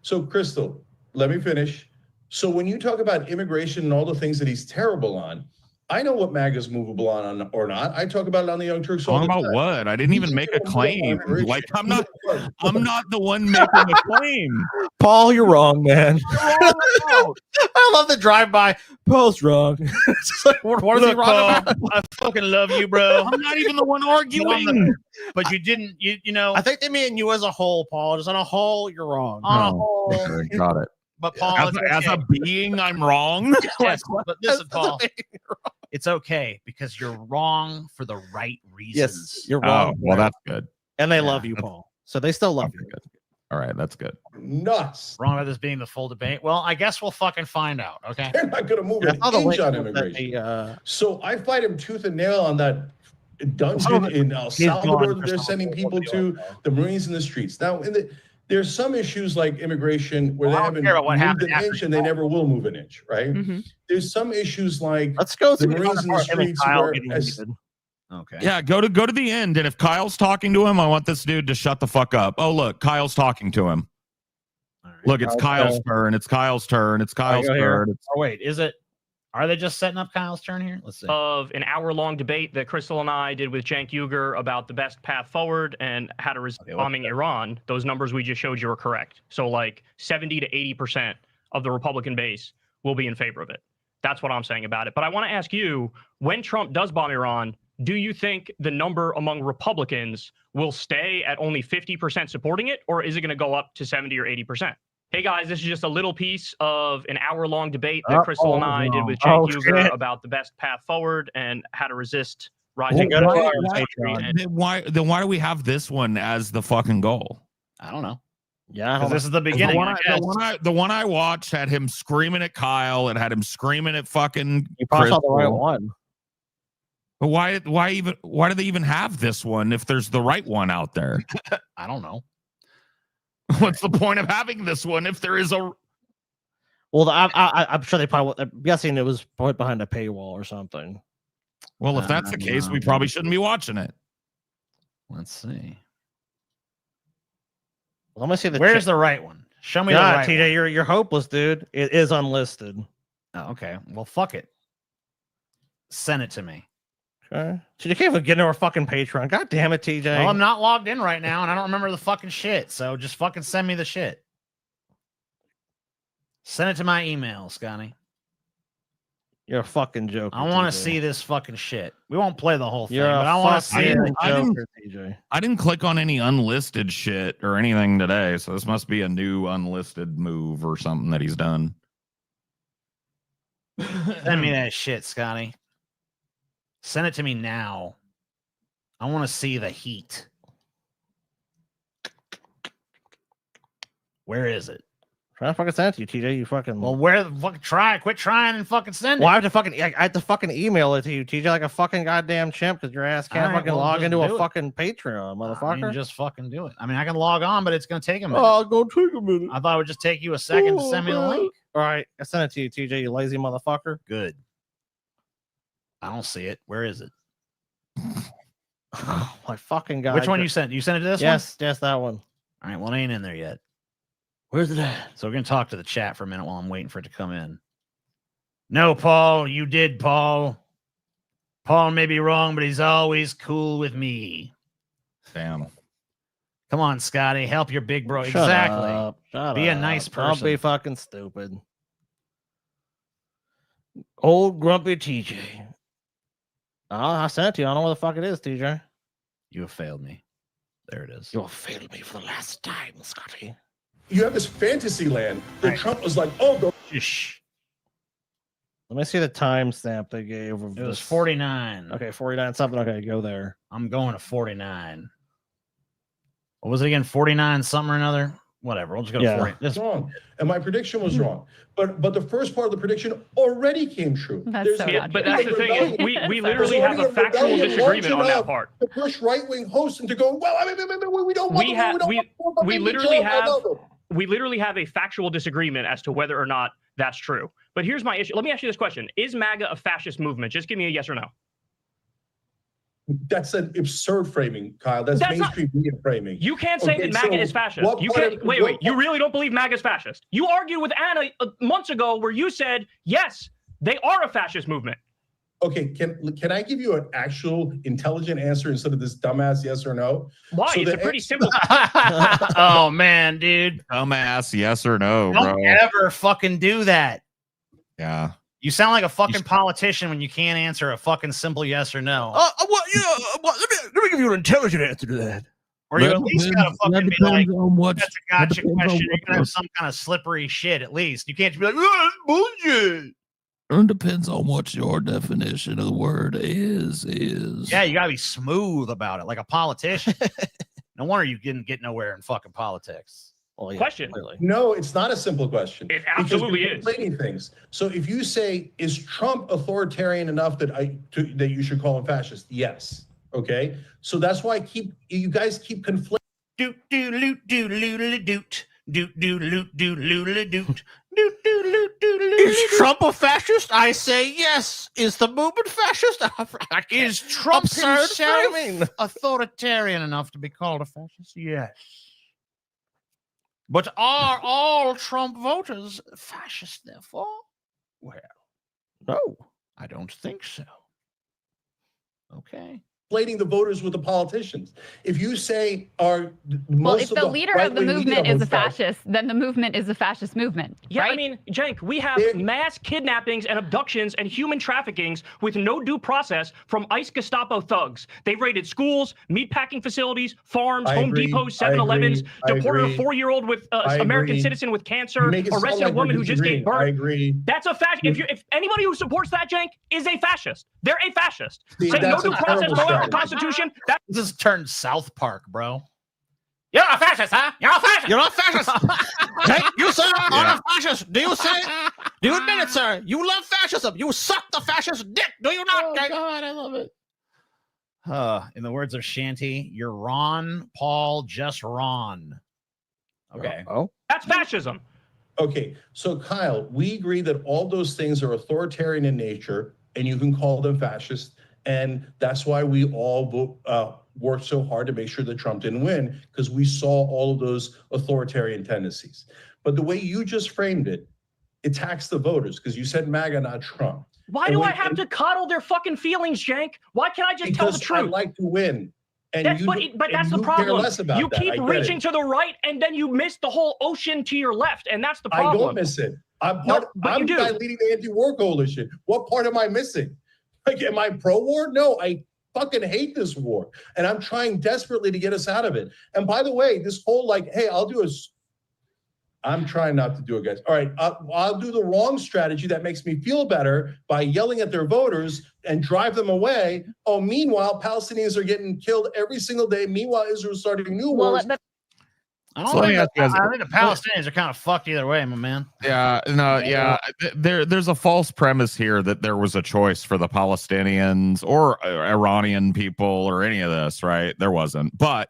So Crystal, let me finish. So when you talk about immigration and all the things that he's terrible on, I know what MAGA's movable on or not. I talk about it on the Young Turks. Talking about what? I didn't even make a claim. Like I'm not the one making the claim. Paul, you're wrong, man. I love the drive-by. Paul's wrong. It's like, what is he wrong about? I fucking love you, bro. I'm not even the one arguing. But you didn't, you know. I think they mean you as a whole, Paul. Just on a whole, you're wrong. On a whole. Okay, got it. But Paul, as a being, I'm wrong. Yes, but listen, Paul. It's okay because you're wrong for the right reasons. Yes, you're wrong. Oh, well, that's good. And they love you, Paul. So they still love you. Good. All right, that's good. Nuts. Wrong about this being the full debate. Well, I guess we'll fucking find out. Okay. They're not going to move an inch on immigration. So I fight him tooth and nail on that dungeon in El Salvador that they're sending people to, the Marines in the streets. Now, there's some issues like immigration where they haven't moved an inch and they never will move an inch, right? There's some issues like let's go the Marines in the streets where okay. Yeah, go to the end, and if Kyle's talking to him, I want this dude to shut the fuck up. Oh, look, Kyle's talking to him. Right. Look, it's Kyle's turn. It's Kyle's turn. It's Kyle's turn. Oh wait, is it? Are they just setting up Kyle's turn here? Let's see. Of an hour-long debate that Crystal and I did with Cenk Uygur about the best path forward and how to resist bombing Iran, those numbers we just showed you are correct. So like 70 to 80% of the Republican base will be in favor of it. That's what I'm saying about it. But I want to ask you, when Trump does bomb Iran, do you think the number among Republicans will stay at only 50% supporting it, or is it going to go up to 70 or 80%? Hey guys, this is just a little piece of an hour-long debate that Crystal and I did with Cenk Uygur about the best path forward and how to resist rising. Why do we have this one as the fucking goal? I don't know. Yeah, because this is the beginning. The one I watched had him screaming at Kyle and had him screaming at fucking. You probably saw the right one. But why do they even have this one if there's the right one out there? I don't know. What's the point of having this one if there is a? Well, I'm sure they probably. I'm guessing it was put behind a paywall or something. Well, if that's the case, we probably shouldn't be watching it. Let's see. Well, let me see the. Where's the right one? Show me the right TJ, one. you're hopeless, dude. It is unlisted. Oh, okay. Well, fuck it. Send it to me. Okay. TJ can't even get into our fucking Patreon. God damn it, TJ. Well, I'm not logged in right now, and I don't remember the fucking shit. So just fucking send me the shit. Send it to my email, Scotty. You're a fucking joker. I want to TJ. see this fucking shit. We won't play the whole thing, You're but a I want to see it. TJ. I didn't click on any unlisted shit or anything today, so this must be a new unlisted move or something that he's done. Send me that shit, Scotty. Send it to me now. I want to see the heat. Where is it? Try to fucking send it to you, TJ. You fucking. Well, where the fuck? Quit trying and fucking send it. Well, I have to fucking email it to you, TJ, like a fucking goddamn chimp, because your ass can't fucking log into a fucking Patreon, motherfucker. I mean, just fucking do it. I mean, I can log on, but it's gonna take a minute. Oh, go take a minute. I thought it would just take you a second to send me the link. All right, I sent it to you, TJ. You lazy motherfucker. Good. I don't see it. Where is it? Oh my fucking god. Which one you sent? You sent it to this one? Yes, that one. All right. Well, it ain't in there yet. Where's it at? So we're gonna talk to the chat for a minute while I'm waiting for it to come in. No, Paul, you did, Paul. Paul may be wrong, but he's always cool with me. Damn. Come on, Scotty, help your big bro. Shut Exactly. up. Shut be a up. nice person. Don't be fucking stupid. Old grumpy TJ. I sent it to you. I don't know where the fuck it is, TJ. You have failed me. There it is. You have failed me for the last time, Scotty. You have this fantasy land that Trump was like, oh, go. Shh. Let me see the timestamp they gave. Of It was this. 49. Okay, 49 something. Okay, go there. I'm going to 49. What was it again? 49 something or another? Whatever. We'll just go to 40. It's wrong. And my prediction was wrong. But the first part of the prediction already came true. That's so Yeah, but that's the thing. Is we literally have a factual disagreement on that part. To push right-wing hosts into going, well, I mean, we don't want we literally have a factual disagreement as to whether or not that's true. But here's my issue. Let me ask you this question. Is MAGA a fascist movement? Just give me a yes or no. That's an absurd framing, Kyle. That's mainstream media framing. You can't say that MAGA is fascist. You can't. Wait. You really don't believe MAGA is fascist? You argued with Anna months ago where you said, yes, they are a fascist movement. Okay, can I give you an actual intelligent answer instead of this dumbass yes or no? Why? So it's a pretty simple. Oh, man, dude. Dumbass, yes or no, Don't bro. ever fucking do that. Yeah. You sound like a fucking politician when you can't answer a fucking simple yes or no. Let me give you an intelligent answer to that. Or you at least gotta fucking be like, that's a gotcha depends on question. You what can have the- some kind of slippery shit at least. You can't just be like, oh, bullshit. It depends on what your definition of the word is. Yeah, you gotta be smooth about it, like a politician. No wonder you didn't get nowhere in fucking politics. Well, yeah, Question. No, it's not a simple question. It absolutely because you're is. conflating things. So if you say, is Trump authoritarian enough that that you should call him fascist? Yes. Okay. So that's why you guys keep conflating. Doot doot loot doot loot doot doot doot loot doot loot doot. Is Trump a fascist? I say yes. Is the movement fascist? Is Trump Absurd himself framing. authoritarian enough to be called a fascist? Yes. But are all Trump voters fascist, therefore? Well, no. I don't think so. Okay. Conflating the voters with the politicians. If you say Well, most if of the leader of the right-wing media movement is a votes fascist, then the movement is a fascist movement. Yeah, right? I mean, Jank, we have mass kidnappings and abductions and human traffickings with no due process from ICE Gestapo thugs. They've raided schools, meatpacking facilities, farms, I Home agree, Depots, I 7-Elevens, agree, I deported agree. a 4-year-old with I American agree. citizen with cancer, You make it sound arrested like a woman we're who just gave disagreeing. I birth. agree. That's a fact. If anybody who supports that, Jank, is a fascist. They're a fascist. See, Say no that's a due process, terrible throw out the strategy. Constitution. That This has turned South Park, bro. You're a fascist, huh? You're a fascist. You're a fascist. Hey, you, sir, are a fascist. Do you say it? Do you admit it, sir? You love fascism. You suck the fascist dick. Do you not? Oh, God, I love it. In the words of Shanty, you're Ron Paul, just Ron. Okay. Oh, That's fascism. Okay, so Kyle, we agree that all those things are authoritarian in nature, and you can call them fascist, and that's why we all worked so hard to make sure that Trump didn't win, because we saw all of those authoritarian tendencies. But the way you just framed it attacks the voters, because you said MAGA, not Trump. Why do I have to coddle their fucking feelings, Jank? Why can't I just tell the Because truth? I like to win. And That's, you, but that's the you care problem. less about You that. keep I get reaching it. to the right, and then you miss the whole ocean to your left, and that's the problem. I don't miss it. I'm No, but I'm you the guy do. leading the anti-war coalition. What part am I missing? Like, am I pro-war? No, I fucking hate this war, and I'm trying desperately to get us out of it. And by the way, this whole like, hey, I'm trying not to do it, guys. All right, I'll do the wrong strategy that makes me feel better by yelling at their voters and drive them away. Oh, meanwhile, Palestinians are getting killed every single day. Meanwhile, Israel's starting new wars. I don't So let me think ask you guys- I think the Palestinians are kind of fucked either way, my man. Yeah, no, yeah. There's a false premise here that there was a choice for the Palestinians or Iranian people or any of this, right? There wasn't. But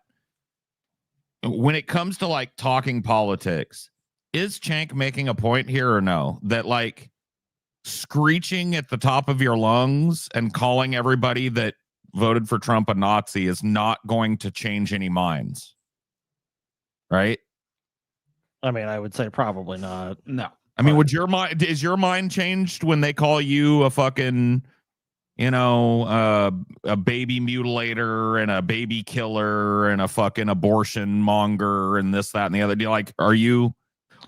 when it comes to like talking politics, is Cenk making a point here or no? That like screeching at the top of your lungs and calling everybody that voted for Trump a Nazi is not going to change any minds, right? I mean, I would say probably not. No. I mean, is your mind changed when they call you a fucking, you know, a baby mutilator and a baby killer and a fucking abortion monger and this, that, and the other? Do you like, are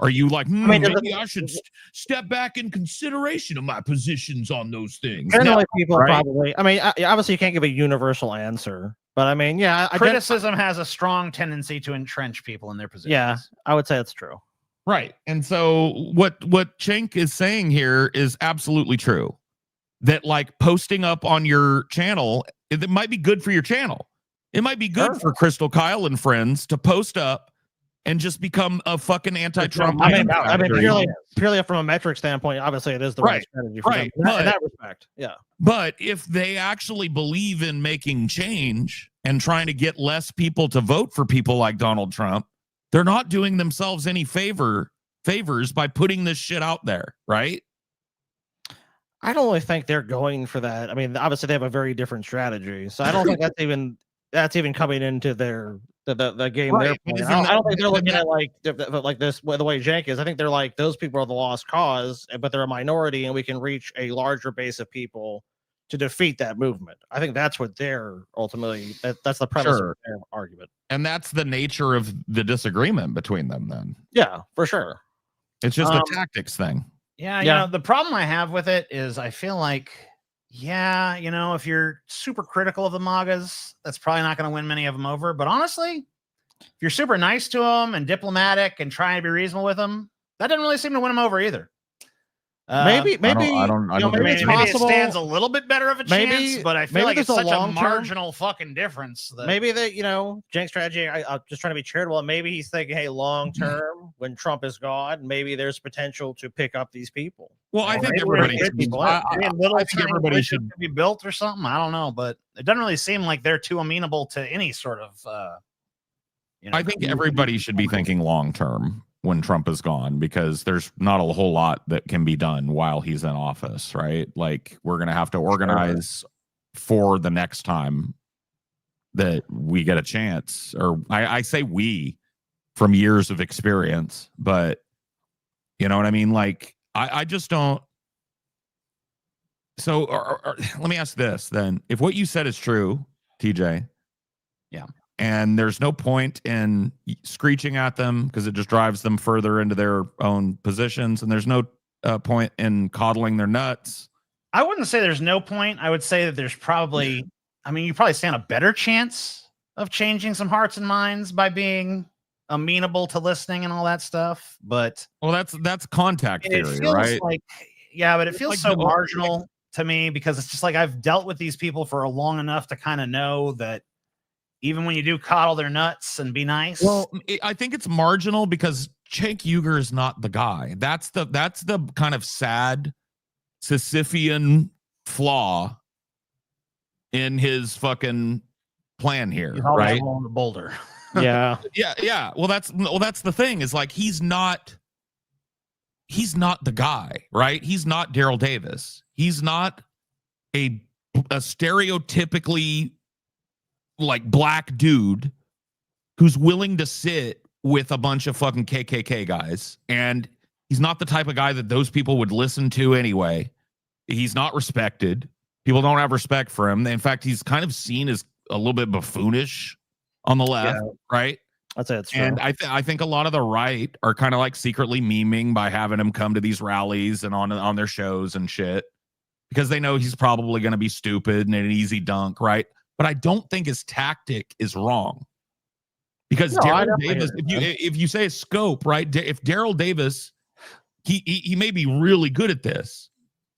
you like, maybe I should step back in consideration of my positions on those things? Generally, No, people right? probably. I mean, obviously, you can't give a universal answer, but I mean, yeah, Criticism has a strong tendency to entrench people in their positions. Yeah, I would say that's true. Right. And so what Cenk is saying here is absolutely true. That like posting up on your channel, it might be good for your channel. It might be good for Crystal Kyle and friends to post up and just become a fucking anti-Trump. I mean, purely from a metric standpoint, obviously it is the right strategy for them in that respect. Yeah. But if they actually believe in making change and trying to get less people to vote for people like Donald Trump, they're not doing themselves any favors by putting this shit out there, right? I don't really think they're going for that. I mean, obviously they have a very different strategy, so I don't think that's even coming into the game they're playing. I don't think they're looking at like this the way Cenk is. I think they're like, those people are the lost cause, but they're a minority, and we can reach a larger base of people to defeat that movement. I think that's what they're ultimately. That's the premise of their argument, and that's the nature of the disagreement between them. Then, yeah, for sure, it's just a tactics thing. Yeah, you know, the problem I have with it is I feel like, yeah, you know, if you're super critical of the MAGAs, that's probably not going to win many of them over. But honestly, if you're super nice to them and diplomatic and trying to be reasonable with them, that didn't really seem to win them over either. Maybe maybe it stands a little bit better of a chance, but I feel like it's such a marginal fucking difference. That maybe that, you know, Cenk's strategy, I'm just trying to be charitable. Maybe he's thinking, hey, long term, when Trump is gone, maybe there's potential to pick up these people. Well, I think everybody everybody should be built or something. I don't know, but it doesn't really seem like they're too amenable to any sort of. I think everybody should be thinking long term when Trump is gone, because there's not a whole lot that can be done while he's in office, right? Like, we're going to have to organize for the next time that we get a chance, or I say we from years of experience, but you know what I mean? Like, I just don't. So let me ask this then. If what you said is true, TJ. Yeah. And there's no point in screeching at them because it just drives them further into their own positions. And there's no point in coddling their nuts. I wouldn't say there's no point. I would say that there's probably, I mean, you probably stand a better chance of changing some hearts and minds by being amenable to listening and all that stuff. But well, that's contact theory, right? Like, yeah, but it feels so marginal to me, because it's just like, I've dealt with these people for long enough to kind of know that even when you do coddle their nuts and be nice. Well, I think it's marginal because Cenk Uygur is not the guy. That's the kind of sad Sisyphean flaw in his fucking plan here, right? On the boulder. Yeah. Yeah. Well, that's the thing is like he's not the guy, right? He's not Daryl Davis. He's not a stereotypically like black dude who's willing to sit with a bunch of fucking KKK guys. And he's not the type of guy that those people would listen to anyway. He's not respected. People don't have respect for him. In fact, he's kind of seen as a little bit buffoonish on the left, right? That's true. And I think a lot of the right are kind of like secretly memeing by having him come to these rallies and on their shows and shit because they know he's probably going to be stupid and an easy dunk, right? But I don't think his tactic is wrong because Daryl Davis, if you say scope, right? If Daryl Davis, he may be really good at this,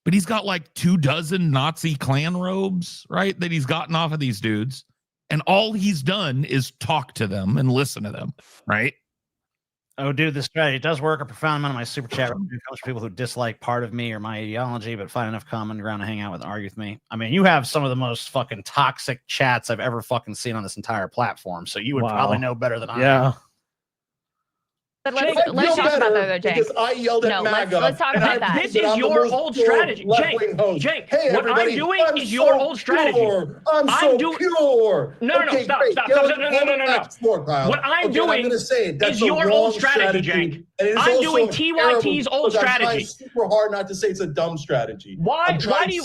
but he's got like 24 Nazi Klan robes, right? That he's gotten off of these dudes. And all he's done is talk to them and listen to them, right? Oh, dude, this strategy does work. A profound amount of my super chat comes from people who dislike part of me or my ideology, but find enough common ground to hang out with and argue with me. I mean, you have some of the most fucking toxic chats I've ever fucking seen on this entire platform, so you would probably know better than I. Yeah. But let's talk about that, though, Jake. Because I yelled at MAGA. Let's talk about that. This is your old strategy. Jake, hey, what I'm doing is your old strategy. I'm so pure. No, okay, stop. No. What I'm doing is your old strategy, Jake. I'm doing TYT's old strategy. Super hard not to say it's a dumb strategy. Why are you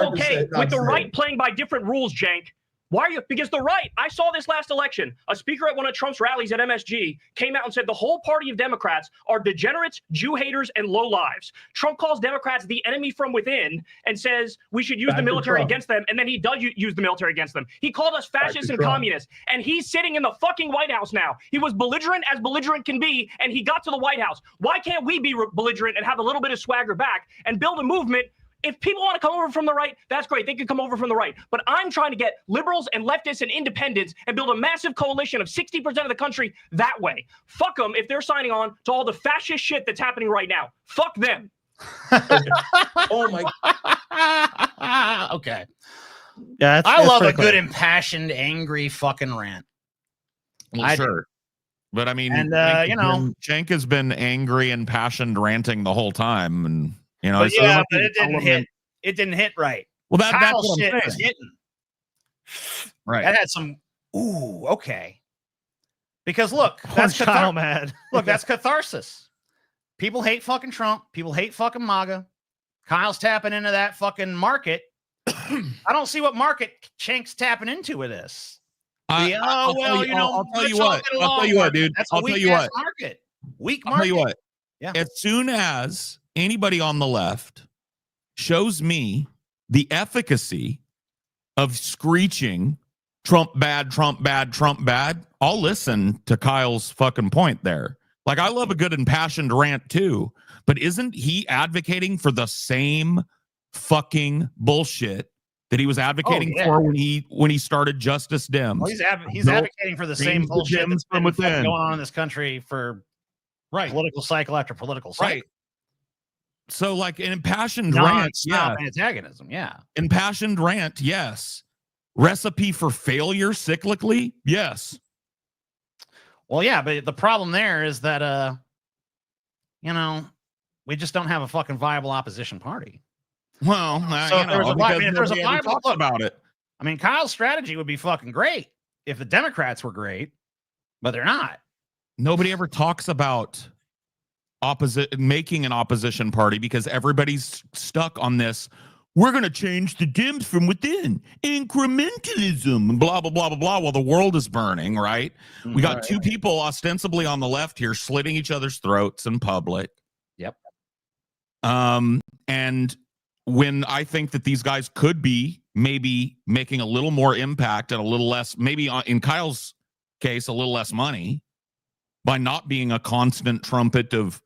okay with the right playing by different rules, Jank? Why are you? Because the right, I saw this last election. A speaker at one of Trump's rallies at MSG came out and said the whole party of Democrats are degenerates, Jew haters, and lowlives. Trump calls Democrats the enemy from within and says we should use the military against them, and then he does use the military against them. He called us fascists and communists, and he's sitting in the fucking White House now. He was belligerent as belligerent can be, and he got to the White House. Why can't we be belligerent and have a little bit of swagger back and build a movement? If people want to come over from the right, that's great. They can come over from the right. But I'm trying to get liberals and leftists and independents and build a massive coalition of 60% of the country that way. Fuck them if they're signing on to all the fascist shit that's happening right now. Fuck them. Oh, my. Okay. Yeah, I love a good impassioned, angry fucking rant. Well, sure. But I mean, and Cenk has been angry and passionate ranting the whole time. And but yeah, but it didn't hit. It didn't hit right. Well, that's Kyle's what I'm shit was saying. hitting. Right. That had some. Ooh, okay. Because look, That's Kyle mad. Look, that's catharsis. People hate fucking Trump. People hate fucking MAGA. Kyle's tapping into that fucking market. I don't see what market Cenk's tapping into with this. I'll tell you what, dude. That's I'll tell you what. Market. Weak market. I'll tell you what. Yeah. As soon as anybody on the left shows me the efficacy of screeching Trump bad, Trump bad, Trump bad, I'll listen to Kyle's fucking point there. Like, I love a good impassioned rant too, but isn't he advocating for the same fucking bullshit that he was advocating for when he started Justice Dems? Well, he's advocating for the same bullshit that's been going on in this country for political cycle after political cycle. Right. So, like an impassioned rant, antagonism, impassioned rant, yes. Recipe for failure cyclically, yes. Well, yeah, but the problem there is that we just don't have a fucking viable opposition party. Well, so if there's a viable about it. I mean, Kyle's strategy would be fucking great if the Democrats were great, but they're not. Nobody ever talks about making an opposition party because everybody's stuck on this. We're going to change the Dems from within, incrementalism, blah, blah, blah, blah, blah, while the world is burning, right? We got two people ostensibly on the left here slitting each other's throats in public. Yep. And when I think that these guys could be maybe making a little more impact and a little less, maybe in Kyle's case, a little less money by not being a constant trumpet of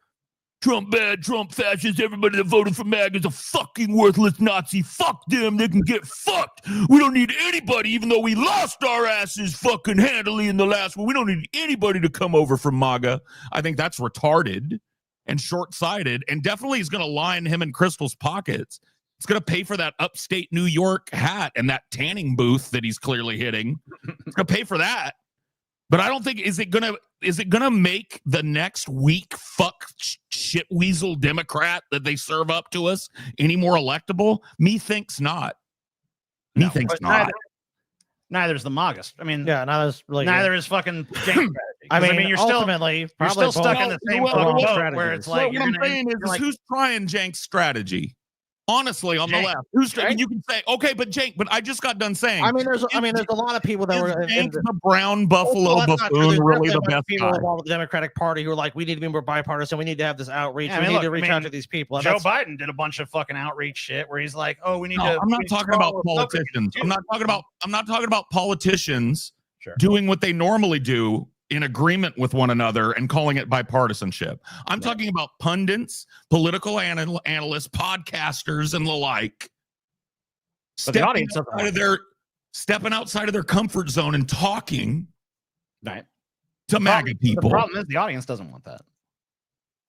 Trump bad, Trump fascist, everybody that voted for MAGA is a fucking worthless Nazi. Fuck them, they can get fucked. We don't need anybody, even though we lost our asses fucking handily in the last one. We don't need anybody to come over from MAGA. I think that's retarded and short-sighted, and definitely is going to line him in Crystal's pockets. It's going to pay for that upstate New York hat and that tanning booth that he's clearly hitting. It's going to pay for that. But I don't think is it gonna make the next weak fuck shit weasel Democrat that they serve up to us any more electable? Me thinks not. Me thinks not. Neither's the MAGA. I mean, yeah, neither is fucking James. I mean, you're ultimately, you're still stuck in the same boat where it's like what I'm saying is who's trying Jank's strategy? Honestly, on the left, who's trying? You can say, okay, but Jank, but I just got done saying. I mean, there's a lot of people that were Jank the brown buffalo buffoon really the best people guy. involved with the Democratic Party who are like, we need to be more bipartisan. We need to have this outreach. We need to reach out to these people. Joe Biden did a bunch of fucking outreach shit where he's like, oh, we need to. I'm not talking about politicians. I'm not talking about politicians doing what they normally do in agreement with one another and calling it bipartisanship. I'm talking about pundits, political analysts, podcasters, and the like. Stepping outside of their comfort zone and talking to MAGA people. The problem is the audience doesn't want that.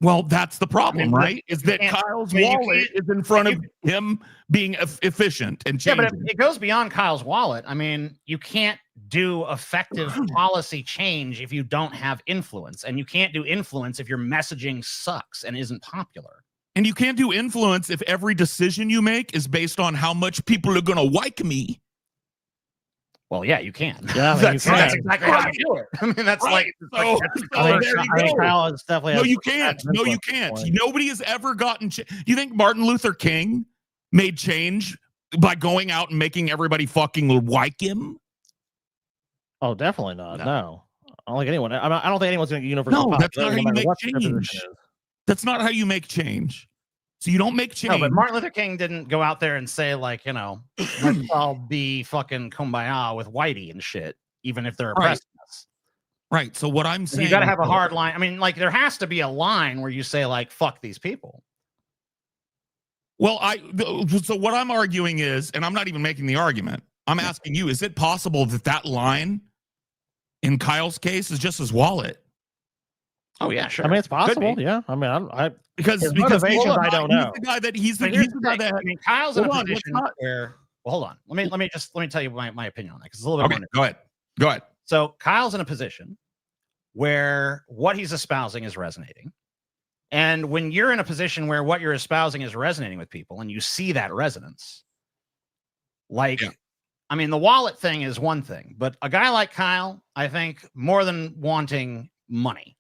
Well, that's the problem, right? Is that Kyle's wallet is in front of him being efficient and changing. Yeah, but it goes beyond Kyle's wallet. I mean, you can't do effective policy change if you don't have influence, and you can't do influence if your messaging sucks and isn't popular. And you can't do influence if every decision you make is based on how much people are going to like me. Well, yeah, you can. Yeah, that's exactly how you do it. I mean, that's right. like. Kyle is definitely. No, you can't. No, you can't. Nobody has ever gotten. You think Martin Luther King made change by going out and making everybody fucking like him? Oh, definitely not. No. I don't think anyone. I don't think anyone's going to universal. No, that's not how you make change. That's not how you make change. So you don't make change. No, but Martin Luther King didn't go out there and say, like, you know, let's all be fucking kumbaya with Whitey and shit, even if they're oppressing us. Right. So what I'm saying, you got to have a hard line. I mean, like, there has to be a line where you say, like, fuck these people. Well, so what I'm arguing is, and I'm not even making the argument, I'm asking you, is it possible that line in Kyle's case is just his wallet? Oh yeah, sure. I mean, it's possible. Yeah. I mean, because motivations, I don't know. He's the guy that he's the guy that. I mean, Kyle's in a position where. Well, hold on. Let me tell you my opinion on that because it's a little bit. Okay, go ahead. So Kyle's in a position where what he's espousing is resonating, and when you're in a position where what you're espousing is resonating with people, and you see that resonance, like. Yeah. I mean, the wallet thing is one thing, but a guy like Kyle, I think, more than wanting money,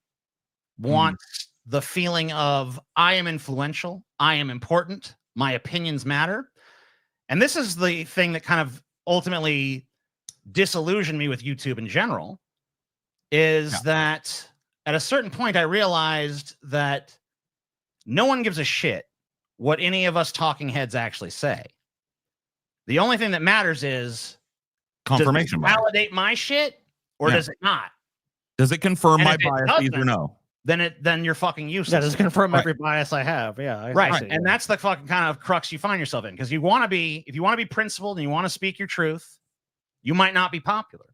wants the feeling of I am influential, I am important, my opinions matter. And this is the thing that kind of ultimately disillusioned me with YouTube in general, is that at a certain point I realized that no one gives a shit what any of us talking heads actually say. The only thing that matters is confirmation. Does it validate my shit or does it not? Does it confirm my biases or no? Then you're fucking useless. Yeah, does it confirm every bias I have? Yeah, right. And that's the fucking kind of crux you find yourself in, because if you want to be principled and you want to speak your truth, you might not be popular.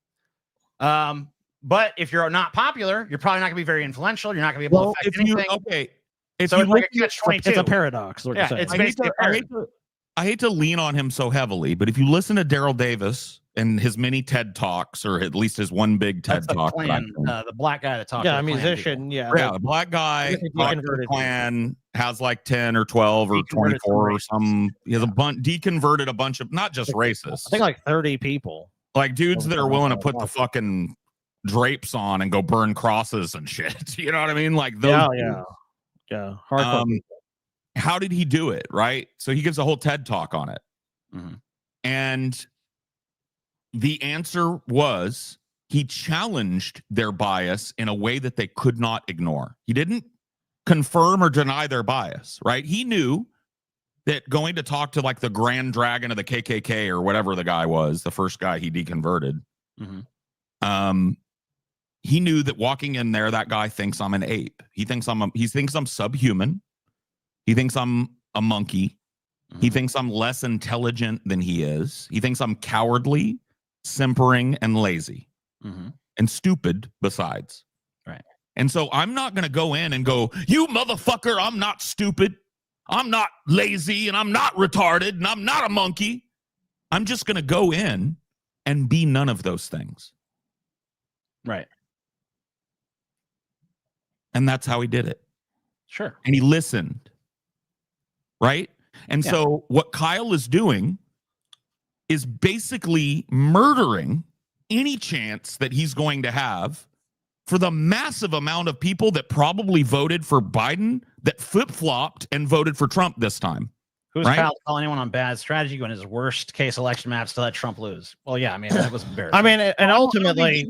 But if you're not popular, you're probably not going to be very influential. You're not going to be able to affect anything. If so you it's look like a catch-22. It's a paradox. Yeah, it's basically a paradox. I hate to lean on him so heavily, but if you listen to Daryl Davis and his many TED Talks, or at least his one big TED Talk, the black guy that talks. Yeah, a musician. Yeah, the black guy. Klan has like 10 or 12 or 24 or some. He has deconverted a bunch of not just racists. I think like 30 people. Like dudes that are willing to put the fucking drapes on and go burn crosses and shit. You know what I mean? Like those. Yeah. Hardcore. How did he do it? Right. So he gives a whole TED Talk on it. And the answer was he challenged their bias in a way that they could not ignore. He didn't confirm or deny their bias, right? He knew that going to talk to like the Grand Dragon of the KKK or whatever the guy was, the first guy he deconverted, he knew that walking in there, that guy thinks I'm an ape. He thinks I'm subhuman. He thinks I'm a monkey. He thinks I'm less intelligent than he is. He thinks I'm cowardly, simpering, and lazy, and stupid besides. Right. And so I'm not going to go in and go, you motherfucker, I'm not stupid. I'm not lazy, and I'm not retarded, and I'm not a monkey. I'm just going to go in and be none of those things. Right. And that's how he did it. Sure. And he listened. Right? And Yeah. so what Kyle is doing is basically murdering any chance that he's going to have for the massive amount of people that probably voted for Biden that flip-flopped and voted for Trump this time. Who's right? Kyle to call anyone on bad strategy when his worst case election maps to let Trump lose? Well, yeah, I mean, that was embarrassing. I mean, and I don't ultimately, think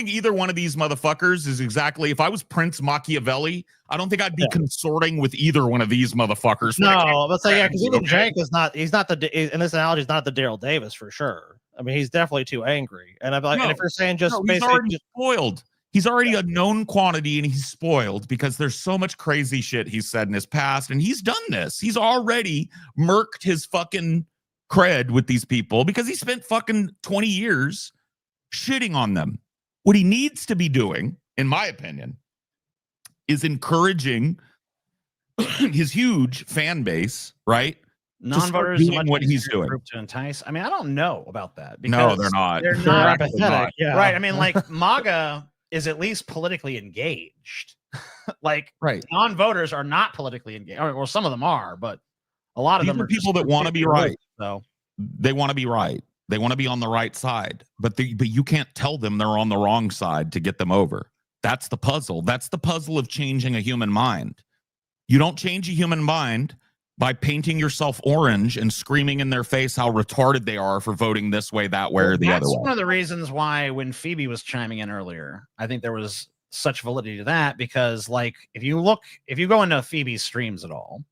either one of these motherfuckers is exactly. If I was Prince Machiavelli, I don't think I'd be consorting with either one of these motherfuckers. no, let's say, yeah, because even Jank is not, he's not the, in this analogy, he's not the Daryl Davis for sure. I mean, he's definitely too angry. And I'm like, and if you're saying just he's basically, already spoiled. He's already a known quantity and he's spoiled because there's so much crazy shit he's said in his past. And he's done this. He's already murked his fucking cred with these people because he spent fucking 20 years shitting on them. What he needs to be doing, in my opinion, is encouraging his huge fan base, right? Non-voters doing what he's doing. Group to entice. I mean, I don't know about that. No, they're not. They're They're not actually not. Yeah. right. I mean, like MAGA is at least politically engaged. Like right. Non-voters are not politically engaged. Or, well, some of them are, but a lot of These them are are people just that want to be right. So they want to be right. They want to be on the right side, but you can't tell them they're on the wrong side to get them over. That's the puzzle. That's the puzzle of changing a human mind. You don't change a human mind by painting yourself orange and screaming in their face how retarded they are for voting this way, that way, or the other that's way. one of the reasons why when Phoebe was chiming in earlier, I think there was such validity to that because, like, if you go into Phoebe's streams at all,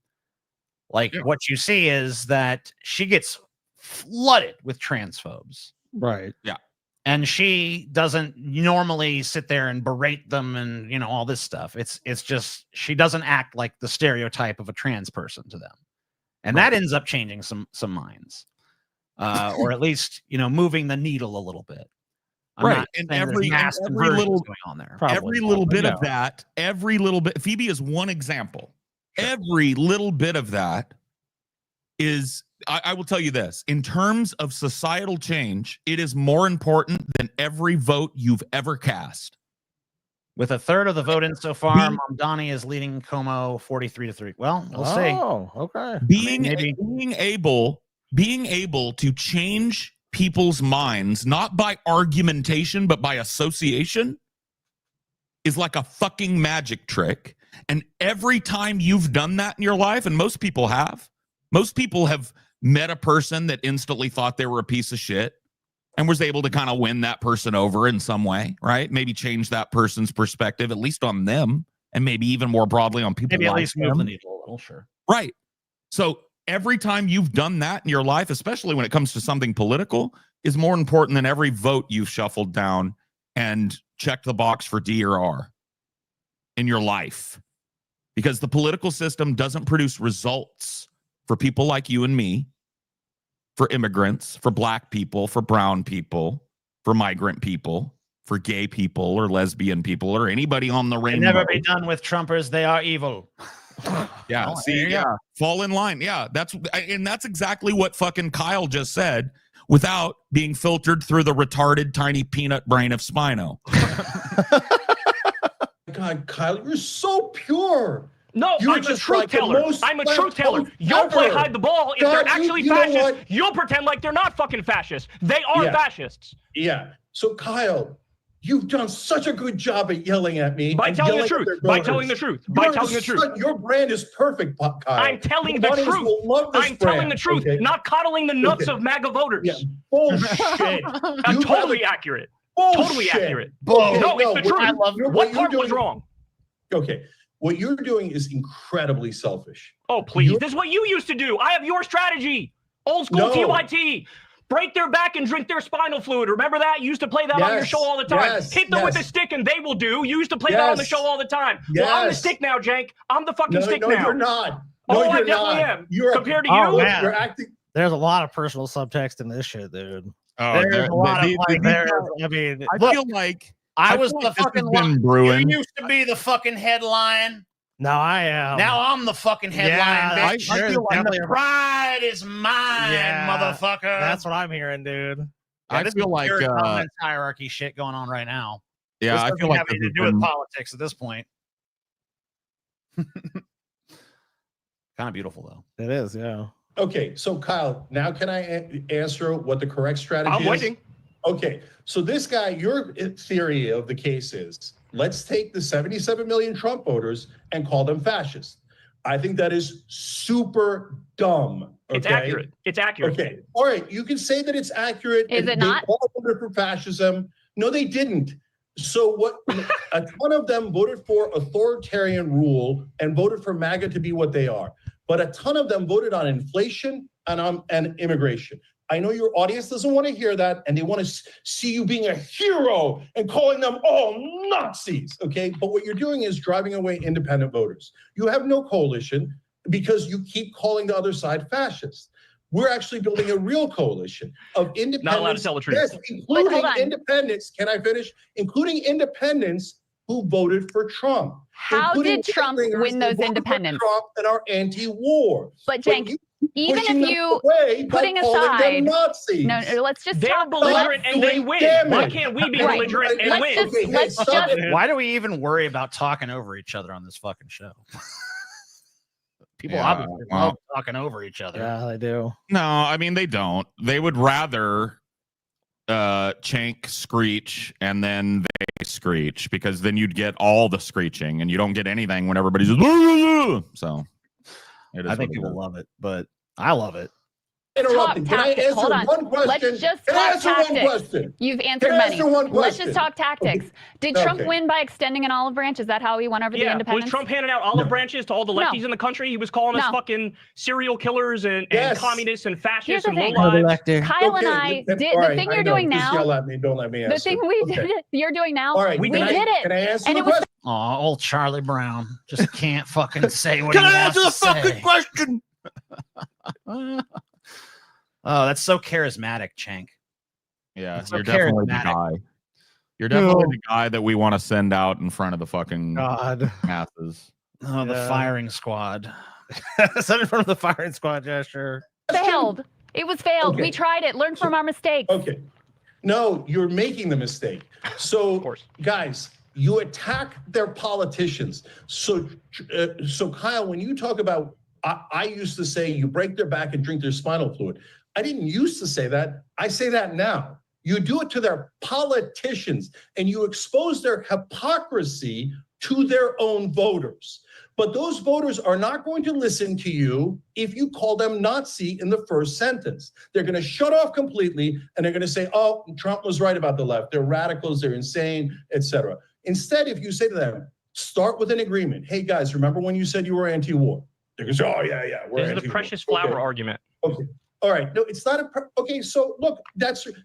like what you see is that she gets flooded with transphobes. right. Yeah. And she doesn't normally sit there and berate them and, you know, all this stuff. It's just she doesn't act like the stereotype of a trans person to them. And that ends up changing some minds. Or at least, you know, moving the needle a little bit. Right. And every little going on there. Every little bit of that, every little bit. Phoebe is one example. Sure. Every little bit of that is I will tell you this, in terms of societal change, it is more important than every vote you've ever cast. With a third of the vote in so far, Mamdani is leading Como 43-3. Well, we'll see. Oh, okay. Being able to change people's minds, not by argumentation, but by association, is like a fucking magic trick. And every time you've done that in your life, and most people have met a person that instantly thought they were a piece of shit and was able to kind of win that person over in some way, right? Maybe change that person's perspective, at least on them, and maybe even more broadly on people. Maybe at like least move them. the needle a little, sure. Right. So every time you've done that in your life, especially when it comes to something political, is more important than every vote you've shuffled down and checked the box for D or R in your life. Because the political system doesn't produce results for people like you and me, for immigrants, for black people, for brown people, for migrant people, for gay people or lesbian people or anybody on the rainbow. Never be done with Trumpers. They are evil. Yeah. Oh, See, yeah. Fall in line. Yeah. That's exactly what fucking Kyle just said without being filtered through the retarded tiny peanut brain of Spino. God, Kyle, you're so pure. No, You're I'm a just truth like the teller. most I'm a truth teller. left You'll play ever. hide the ball. If God, they're actually you know fascists, what? you'll pretend like they're not fucking fascists. They are fascists. Yeah. So, Kyle, you've done such a good job at yelling at me. By and telling the yelling at truth. their By voters. telling the truth. By You're telling the truth. Your brand is perfect, Kyle. I'm telling Your the audience truth. will love this I'm telling brand, the truth, okay? not coddling the nuts of MAGA voters. Yeah, bullshit. Totally accurate. Bullshit. Totally accurate. Okay, No, it's the truth. what What you're part was doing- wrong? Okay. What you're doing is incredibly selfish. Oh, please. This is what you used to do. I have your strategy. Old school No. TYT. Break their back and drink their spinal fluid. Remember that? You used to play that on your Yes, show all the time. yes, Hit them with a yes. stick and they will do. You used to play that on the Yes. show all the time. Well, I'm the Yes. stick now, Jank. I'm the fucking stick no, now. you're not. No, Oh, I you're definitely not. am. You're Compared to you, Oh, man. You're acting. There's a lot of personal subtext in this shit, dude. Oh, There's a lot of like there. I mean, I feel like I was feel the like this has fucking been line. brewing. You used to be the fucking headline. no, I am. Now I'm the fucking headline, Yeah, bitch. I feel like the pride is mine, motherfucker. That's what I'm hearing, dude. I this feel is like pure dominance hierarchy shit going on right now. yeah, This I doesn't feel like have this anything to has do with been- politics at this point. Kind of beautiful though. It is, yeah. Okay, so Kyle, now can I answer what the correct strategy is? I'm waiting. Okay, so this guy, your theory of the case is, let's take the 77 million Trump voters and call them fascists. I think that is super dumb. Okay? It's accurate. It's accurate. Okay, all right, you can say that it's accurate. Is and it not? They all voted for fascism. No, they didn't. So what? A ton of them voted for authoritarian rule and voted for MAGA to be what they are. But a ton of them voted on inflation and immigration. I know your audience doesn't want to hear that, and they want to see you being a hero and calling them all Nazis, okay? But what you're doing is driving away independent voters. You have no coalition because you keep calling the other side fascist. We're actually building a real coalition of independents. Not allowed to tell the truth. Yes, including independents. Can I finish? Including independents who voted for Trump. How did Trump win those independents? Trump and are anti-war. But Cenk, even if you putting them aside, Nazis. no, let's just They're talk. belligerent and they win. Why can't we be Right. belligerent and win? Let's just Why do we even worry about talking over each other on this fucking show? People obviously love talking over each other. Yeah, they do. No, I mean they don't. They would rather Cenk screech and then they screech, because then you'd get all the screeching and you don't get anything when everybody's just so. I think people love it, but I love it. Interrupting. Can I answer Hold on. one question? Let's just Can I talk answer tactics. one question? You've answered Can I many. answer one Let's question? just talk tactics. Did Trump win by extending an olive branch? Is that how he won over the Yeah, independents? was Trump handing out olive branches to all the lefties in the country? He was calling us fucking serial killers and communists and Here's fascists the and thing. lowlives. Kyle and I did the thing you're doing Just now. yell at me. Don't let me answer. The thing we did, you're doing now. All right, we can I- did it. can I answer and the it was question? Oh, old Charlie Brown just can't fucking say what Can he I wants answer the to say. fucking question? Oh, that's so charismatic, Cenk. Yeah, It's so you're definitely the charismatic. guy. You're definitely the guy that we want to send out in front of the fucking masses. Oh, the firing squad. Send in front of the firing squad, yeah, sure. failed. It was failed. Okay. We tried it. Learn from our mistakes. Okay. No, you're making the mistake. So, guys, you attack their politicians. So Kyle, when you talk about, I used to say you break their back and drink their spinal fluid. I didn't used to say that. I say that now. You do it to their politicians and you expose their hypocrisy to their own voters. But those voters are not going to listen to you if you call them Nazi in the first sentence. They're going to shut off completely and they're going to say, oh, Trump was right about the left. They're radicals, they're insane, etc. Instead, if you say to them, start with an agreement. Hey, guys, remember when you said you were anti-war? They're going to say, oh, yeah, we're This is anti-war. the precious flower argument. Okay. All right. No, it's not okay. So look,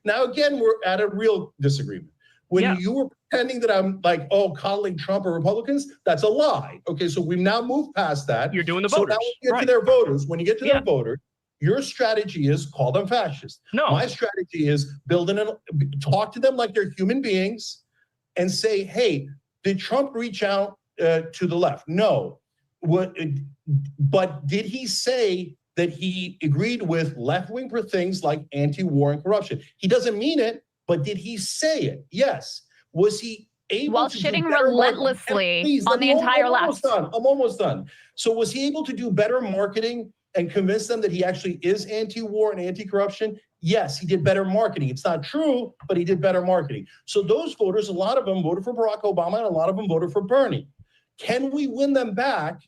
now again, we're at a real disagreement. When you were pretending that I'm like, oh, coddling Trump or Republicans, that's a lie. Okay, so we've now moved past that. You're doing the So voters. now when you get to their voters, when you get to their voters, your strategy is call them fascist. No. My strategy is talk to them like they're human beings and say, hey, did Trump reach out to the left? No. But did he say that he agreed with left-wing for things like anti-war and corruption? He doesn't mean it, but did he say it? Yes. Was he able While to shitting do better relentlessly on the entire left. I'm almost done. So was he able to do better marketing and convince them that he actually is anti-war and anti-corruption? Yes, he did better marketing. It's not true, but he did better marketing. So those voters, a lot of them voted for Barack Obama and a lot of them voted for Bernie. Can we win them back?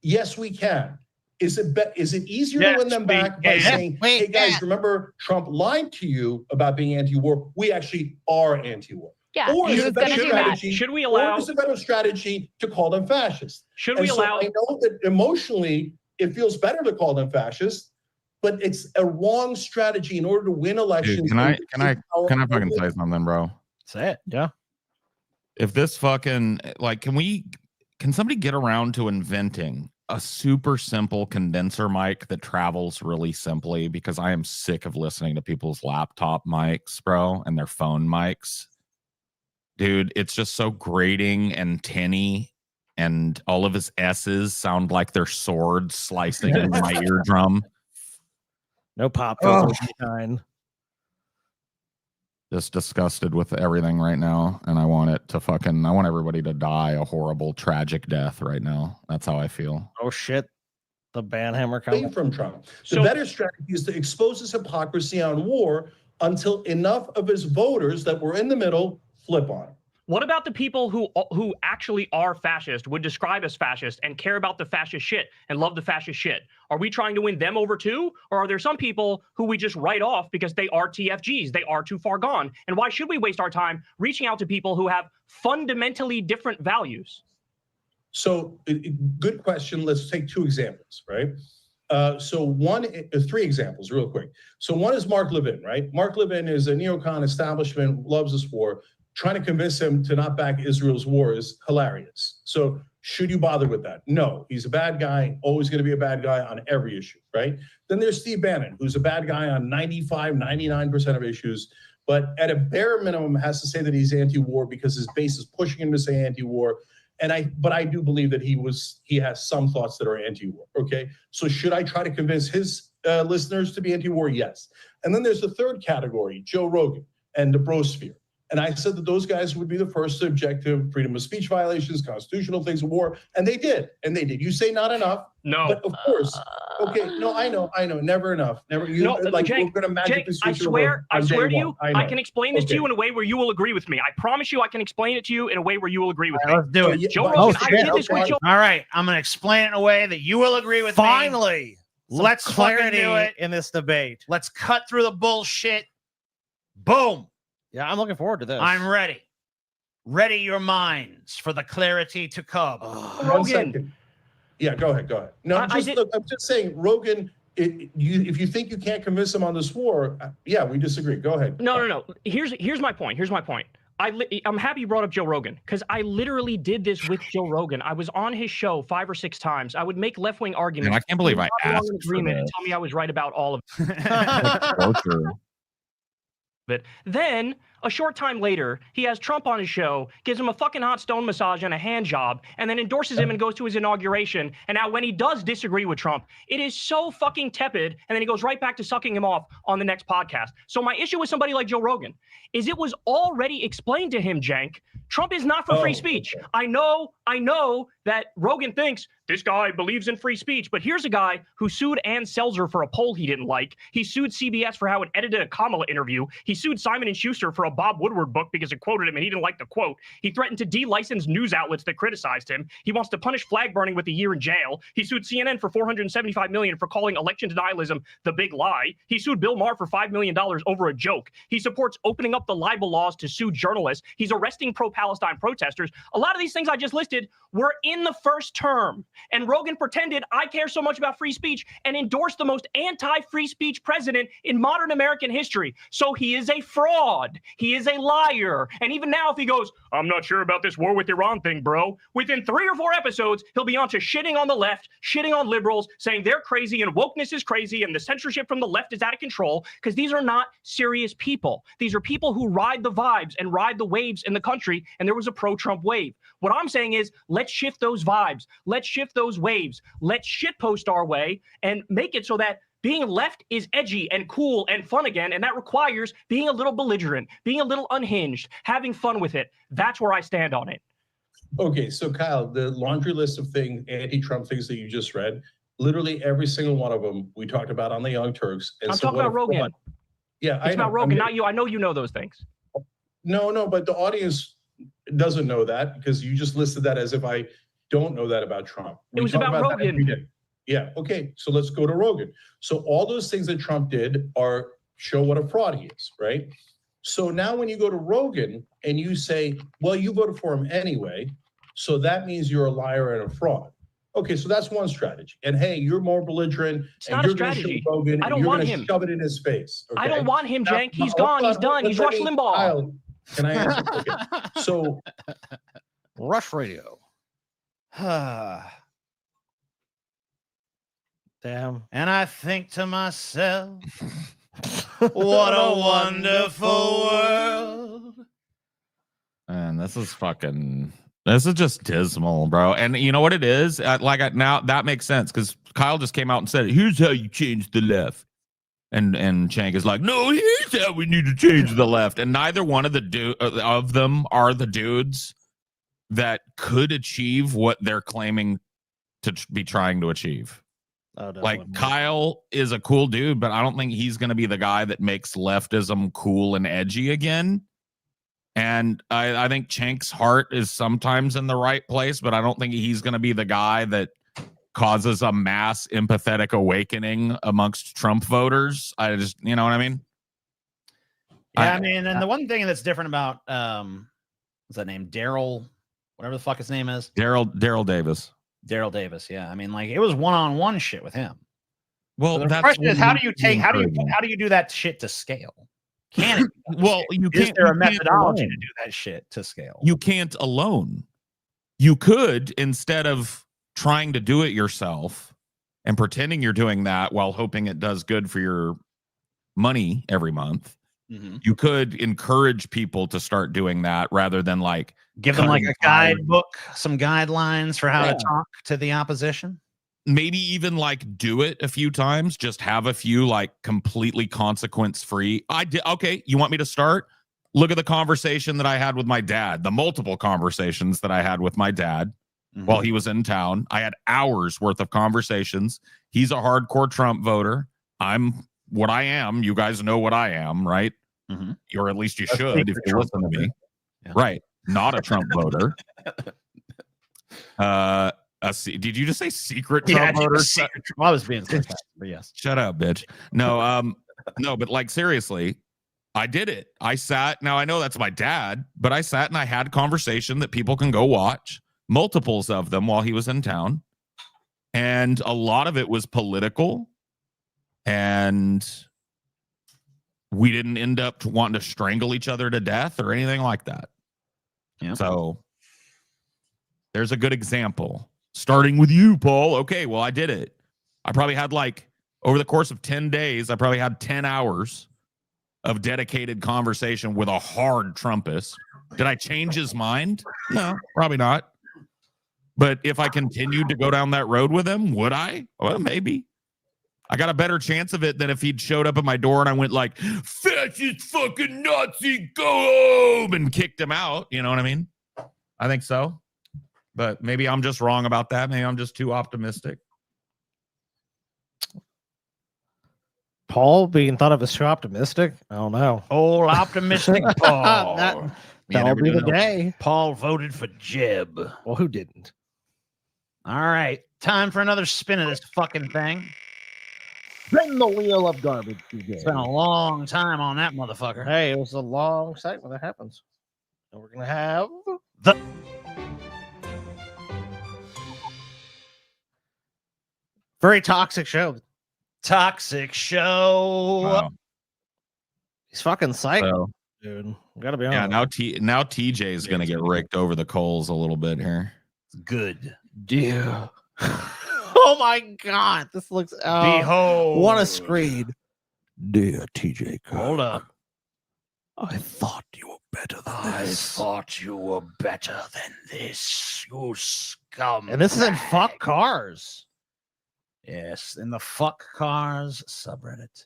Yes, we can. Is it easier to win them back by saying, hey guys, remember Trump lied to you about being anti-war? We actually are anti-war. Yeah, or is it better strategy? Should we allow? Or is it a better strategy to call them fascists? Should we allow? I know that emotionally it feels better to call them fascists, but it's a wrong strategy in order to win elections. Dude, can I fucking say something, bro? Say it. Yeah. If this fucking can somebody get around to inventing a super simple condenser mic that travels really simply, because I am sick of listening to people's laptop mics, bro, and their phone mics. Dude, it's just so grating and tinny, and all of his S's sound like they're swords slicing into my eardrum. No pop filter kind. Just disgusted with everything right now, and I want everybody to die a horrible, tragic death right now. That's how I feel. Oh shit. The banhammer Away coming from Trump. The better strategy is to expose his hypocrisy on war until enough of his voters that were in the middle flip on him. What about the people who actually are fascist, would describe as fascist, and care about the fascist shit and love the fascist shit? Are we trying to win them over too? Or are there some people who we just write off because they are TFGs, they are too far gone? And why should we waste our time reaching out to people who have fundamentally different values? So, good question. Let's take two examples, right? Three examples real quick. So one is Mark Levin, right? Mark Levin is a neocon establishment, loves this war. Trying to convince him to not back Israel's war is hilarious. So should you bother with that? No, he's a bad guy, always going to be a bad guy on every issue, right? Then there's Steve Bannon, who's a bad guy on 95, 99% of issues, but at a bare minimum has to say that he's anti-war because his base is pushing him to say anti-war. But I do believe that he has some thoughts that are anti-war, okay? So should I try to convince his listeners to be anti-war? Yes. And then there's the third category, Joe Rogan and the brosphere. And I said that those guys would be the first to object to freedom of speech violations, constitutional things of war, and they did. You say not enough. No. But of course, okay, no, I know, never enough. Never, No, like Jake, we're gonna magically I switch it over swear on to day you, one. I can explain this to you in a way where you will agree with me. I promise you I can explain it to you in a way where you will agree with me. Let's do it. Joe Rogan, I did this with Joe. All right, I'm going to explain it in a way that you will agree with me. Finally, Let's fucking clarity do it. in this debate. Let's cut through the bullshit. Boom. Yeah, I'm looking forward to this. I'm ready. Ready your minds for the clarity to come. 1 second. Yeah, go ahead. No, I'm just saying, Rogan, if you think you can't convince him on this war, yeah, we disagree. Go ahead. No. Here's my point. I'm happy you brought up Joe Rogan because I literally did this with Joe Rogan. I was on his show 5 or 6 times. I would make left-wing arguments. Man, I can't believe I asked for agreement and this. tell me I was right about all of Torture. it. Then a short time later, he has Trump on his show, gives him a fucking hot stone massage and a hand job, and then endorses him and goes to his inauguration. And now when he does disagree with Trump, it is so fucking tepid, and then he goes right back to sucking him off on the next podcast. So my issue with somebody like Joe Rogan is it was already explained to him, Jank, Trump is not for free speech. Okay. I know that Rogan thinks this guy believes in free speech, but here's a guy who sued Ann Selzer for a poll he didn't like. He sued CBS for how it edited a Kamala interview. He sued Simon & Schuster for a Bob Woodward book because it quoted him and he didn't like the quote. He threatened to de-license news outlets that criticized him. He wants to punish flag burning with a year in jail. He sued CNN for $475 million for calling election denialism the big lie. He sued Bill Maher for $5 million over a joke. He supports opening up the libel laws to sue journalists. He's arresting pro-Palestine protesters. A lot of these things I just listed were in the first term. And Rogan pretended I care so much about free speech and endorsed the most anti-free speech president in modern American history. So he is a fraud. He is a liar. And even now, if he goes, I'm not sure about this war with Iran thing, bro, within 3 or 4 episodes, he'll be on to shitting on the left, shitting on liberals, saying they're crazy and wokeness is crazy and the censorship from the left is out of control, because these are not serious people. These are people who ride the vibes and ride the waves in the country, and there was a pro-Trump wave. What I'm saying is, let's shift those vibes. Let's shift those waves. Let's shitpost our way and make it so that being left is edgy and cool and fun again, and that requires being a little belligerent, being a little unhinged, having fun with it. That's where I stand on it. Okay, so Kyle, the laundry list of anti-Trump things that you just read, literally every single one of them we talked about on the Young Turks. And I'm talking about Rogan. Yeah, it's about Rogan, not you. I know you know those things. No, but the audience doesn't know that because you just listed that as if I don't know that about Trump. It was about Rogan. Yeah, okay, so let's go to Rogan. So all those things that Trump did show what a fraud he is, right? So now when you go to Rogan and you say, well, you voted for him anyway, so that means you're a liar and a fraud. Okay, so that's one strategy. And hey, you're more belligerent. It's not a strategy. Rogan, I don't want him. Shove it in his face. Okay? I don't want him, Jank. He's gone. He's done. He's Rush Limbaugh. Kyle, can I answer? Okay. So Rush Radio. Damn. And I think to myself, what a wonderful world. And this is just dismal, bro. And you know what it is? Now that makes sense because Kyle just came out and said, here's how you change the left. And Chang is like, no, here's how we need to change the left. And neither one of of them are the dudes that could achieve what they're claiming to be trying to achieve. Oh, like Kyle is a cool dude, but I don't think he's going to be the guy that makes leftism cool and edgy again. And I think Chank's heart is sometimes in the right place, but I don't think he's going to be the guy that causes a mass empathetic awakening amongst Trump voters. I just, you know what I mean? Yeah, I mean, and the one thing that's different about what's that name? Daryl, whatever the fuck his name is. Daryl Davis. Daryl Davis, yeah. I mean, like it was one-on-one shit with him. Well, so the question is, how do you do that shit to scale? Can it? Well, you can't. Is there a you can't methodology alone. to do that shit to scale? You can't alone. You could, instead of trying to do it yourself and pretending you're doing that while hoping it does good for your money every month, you could encourage people to start doing that rather than like give them like a guidebook, some guidelines for how to talk to the opposition. Maybe even like do it a few times, just have a few like completely consequence free. Okay, you want me to start? Look at the conversation that I had with my dad, the multiple conversations that I had with my dad while he was in town. I had hours worth of conversations. He's a hardcore Trump voter. I'm what I am. You guys know what I am, right? Or at least you should if you listen to me. Yeah. Right. Not a Trump voter. Did you just say secret Trump voter? I was being sarcastic, but yes. Shut up, bitch. No, no, but like seriously, I did it. I sat. Now I know that's my dad, but I sat and I had a conversation that people can go watch, multiples of them while he was in town. And a lot of it was political. And we didn't end up wanting to strangle each other to death or anything like that. Yeah. So there's a good example. Starting with you, Paul. Okay, well, I did it. I probably had like, over the course of 10 days, I probably had 10 hours of dedicated conversation with a hard Trumpist. Did I change his mind? No, probably not. But if I continued to go down that road with him, would I? Well, maybe. I got a better chance of it than if he'd showed up at my door and I went like, fascist fucking Nazi, go home, and kicked him out. You know what I mean? I think so. But maybe I'm just wrong about that. Maybe I'm just too optimistic. Paul being thought of as too optimistic? I don't know. Old optimistic Paul. That'll be the day. Paul voted for Jeb. Well, who didn't? All right. Time for another spin of this fucking thing. Spin the wheel of garbage. It's been a long time on that motherfucker. Hey, it was a long segment. That happens. And we're going to have the very toxic show. Toxic show. Wow. He's fucking psycho, dude. Gotta be honest. Yeah, now TJ is gonna get raked over the coals a little bit here. Good. Dear. Oh my god, this looks behold. What a screen. Dear TJ Kirk, hold up. I thought you were better than this. I thought you were better than this, you scum. And this is in Fuck Cars. Yes, in the Fuck Cars subreddit.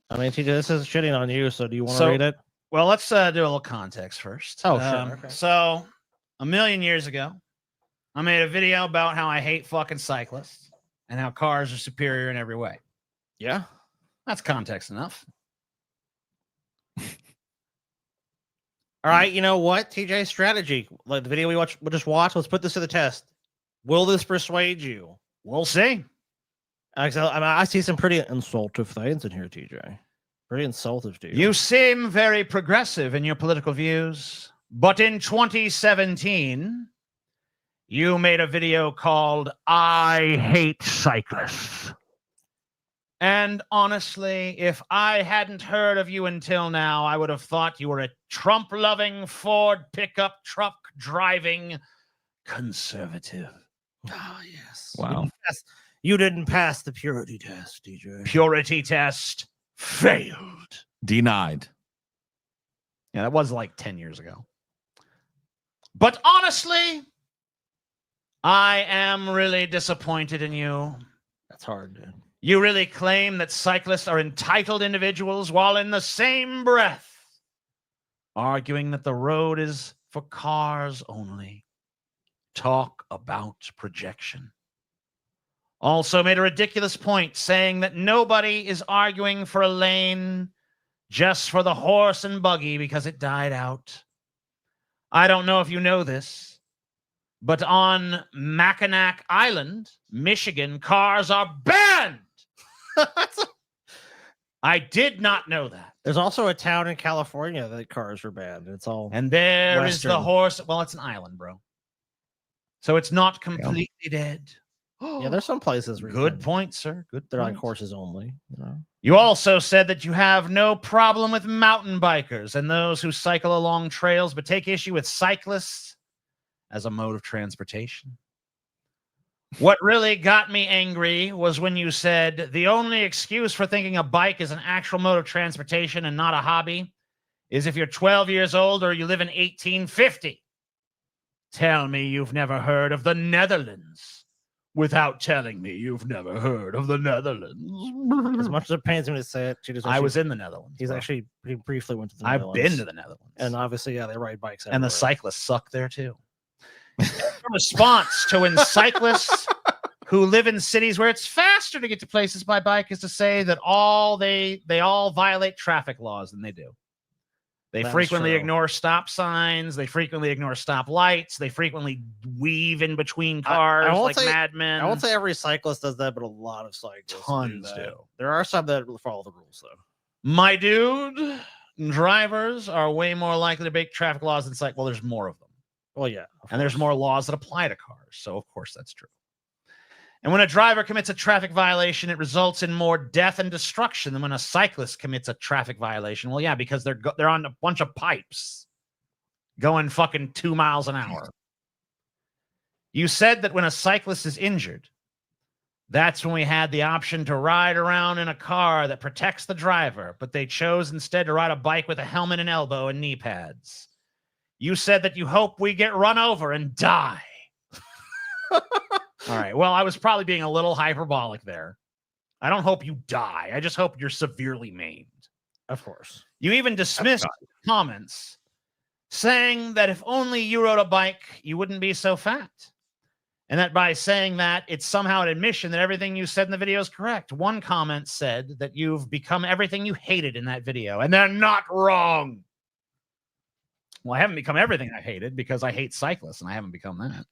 I mean, TJ, this is shitting on you, so do you want to read it? Well, let's do a little context first. Oh, sure. Okay. So, a million years ago, I made a video about how I hate fucking cyclists and how cars are superior in every way. Yeah. That's context enough. All right, you know what? TJ's strategy. Like the video we'll just watch. Let's put this to the test. Will this persuade you? We'll see. I see some pretty insultive things in here, TJ. Pretty insultive, dude. You seem very progressive in your political views, but in 2017, you made a video called I Hate Cyclists. And honestly, if I hadn't heard of you until now, I would have thought you were a Trump-loving, Ford pickup truck driving conservative. Oh, yes. Wow. You didn't pass the purity test, DJ. Purity test failed. Denied. Yeah, that was like 10 years ago. But honestly, I am really disappointed in you. That's hard, dude. You really claim that cyclists are entitled individuals while in the same breath arguing that the road is for cars only. Talk about projection. Also made a ridiculous point saying that nobody is arguing for a lane just for the horse and buggy because it died out. I don't know if you know this, but on Mackinac Island, Michigan, cars are banned. I did not know that. There's also a town in California that cars are banned. It's all And there is Western. the horse. Well, it's an island, bro. So it's not completely dead. Yeah, there's some places where Good point, sir. Good they're like point. horses only. You know? You also said that you have no problem with mountain bikers and those who cycle along trails, but take issue with cyclists as a mode of transportation. What really got me angry was when you said the only excuse for thinking a bike is an actual mode of transportation and not a hobby is if you're 12 years old or you live in 1850. Tell me you've never heard of the Netherlands without telling me you've never heard of the Netherlands. As much as it pains me to say it, I was in the Netherlands. He's bro. actually he briefly went to the I've Netherlands. been to the Netherlands. And obviously, yeah, they ride bikes. And the everywhere. cyclists suck there too. In response to when cyclists who live in cities where it's faster to get to places by bike is to say that they all violate traffic laws, and they do. They That is frequently true. ignore stop signs. They frequently ignore stop lights. They frequently weave in between cars won't like say- madmen. I won't say every cyclist does that, but a lot of cyclists Tons do. that. do. There are some that follow the rules, though. My dude, drivers are way more likely to break traffic laws than cyclists. Well, there's more of them. Well, yeah. And there's more laws that apply to cars. So, of course, that's true. And when a driver commits a traffic violation, it results in more death and destruction than when a cyclist commits a traffic violation. Well, yeah, because they're on a bunch of pipes going fucking 2 miles an hour. You said that when a cyclist is injured, that's when we had the option to ride around in a car that protects the driver, but they chose instead to ride a bike with a helmet and elbow and knee pads. You said that you hope we get run over and die. All right. Well, I was probably being a little hyperbolic there. I don't hope you die. I just hope you're severely maimed. Of course. You even dismissed comments saying that if only you rode a bike, you wouldn't be so fat. And that by saying that, it's somehow an admission that everything you said in the video is correct. One comment said that you've become everything you hated in that video, and they're not wrong. Well, I haven't become everything I hated because I hate cyclists, and I haven't become that.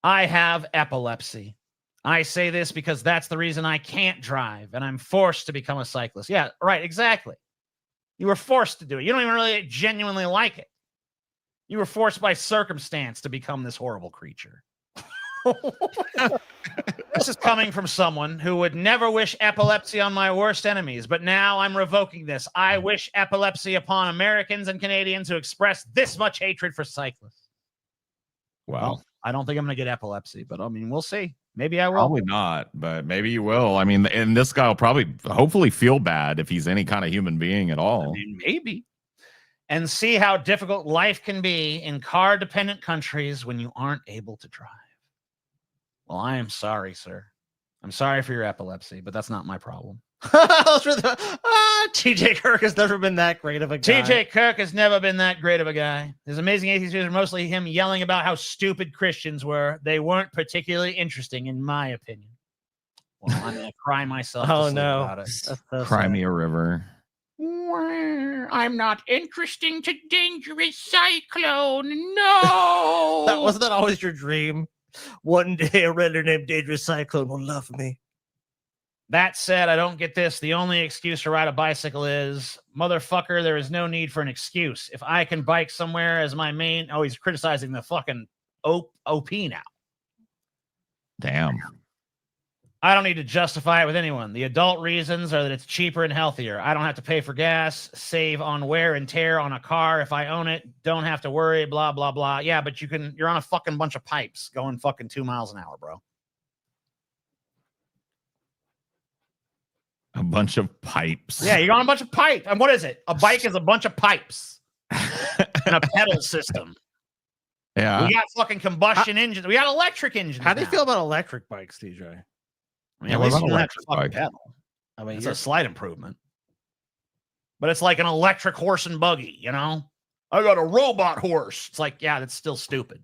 I have epilepsy. I say this because that's the reason I can't drive, and I'm forced to become a cyclist. Yeah, right, exactly. You were forced to do it. You don't even really genuinely like it. You were forced by circumstance to become this horrible creature. This is coming from someone who would never wish epilepsy on my worst enemies, but now I'm revoking this. I wish epilepsy upon Americans and Canadians who express this much hatred for cyclists. Wow. Well, I don't think I'm going to get epilepsy, but I mean, we'll see. Maybe I will. Probably not, but maybe you will. I mean, and this guy will probably, hopefully, feel bad if he's any kind of human being at all. I mean, maybe. And see how difficult life can be in car-dependent countries when you aren't able to drive. Well, I am sorry, sir. I'm sorry for your epilepsy, but that's not my problem. TJ Kirk has never been that great of a guy. TJ Kirk has never been that great of a guy. His Amazing Atheist videos are mostly him yelling about how stupid Christians were. They weren't particularly interesting, in my opinion. Well, I'm going to cry myself to sleep about it. Cry me a river. I'm not interesting to dangerous cyclone. No. Wasn't that always your dream? One day a redder named Dangerous Cyclone will love me. That said, I don't get this. The only excuse to ride a bicycle is, motherfucker, there is no need for an excuse. If I can bike somewhere as my main... Oh, he's criticizing the fucking OP now. Damn. I don't need to justify it with anyone. The adult reasons are that it's cheaper and healthier. I don't have to pay for gas, save on wear and tear on a car if I own it, don't have to worry, blah, blah, blah. Yeah, but you're on a fucking bunch of pipes going fucking 2 miles an hour, bro. A bunch of pipes. Yeah, you're on a bunch of pipes. And what is it? A bike is a bunch of pipes and a pedal system. Yeah. We got fucking combustion engines. We got electric engines. How do you now. feel about electric bikes, TJ? I mean, Yeah, at what least about you don't have to electric fucking bike? pedal. I mean, It's a slight improvement. But it's like an electric horse and buggy, you know? I got a robot horse. It's like, yeah, that's still stupid.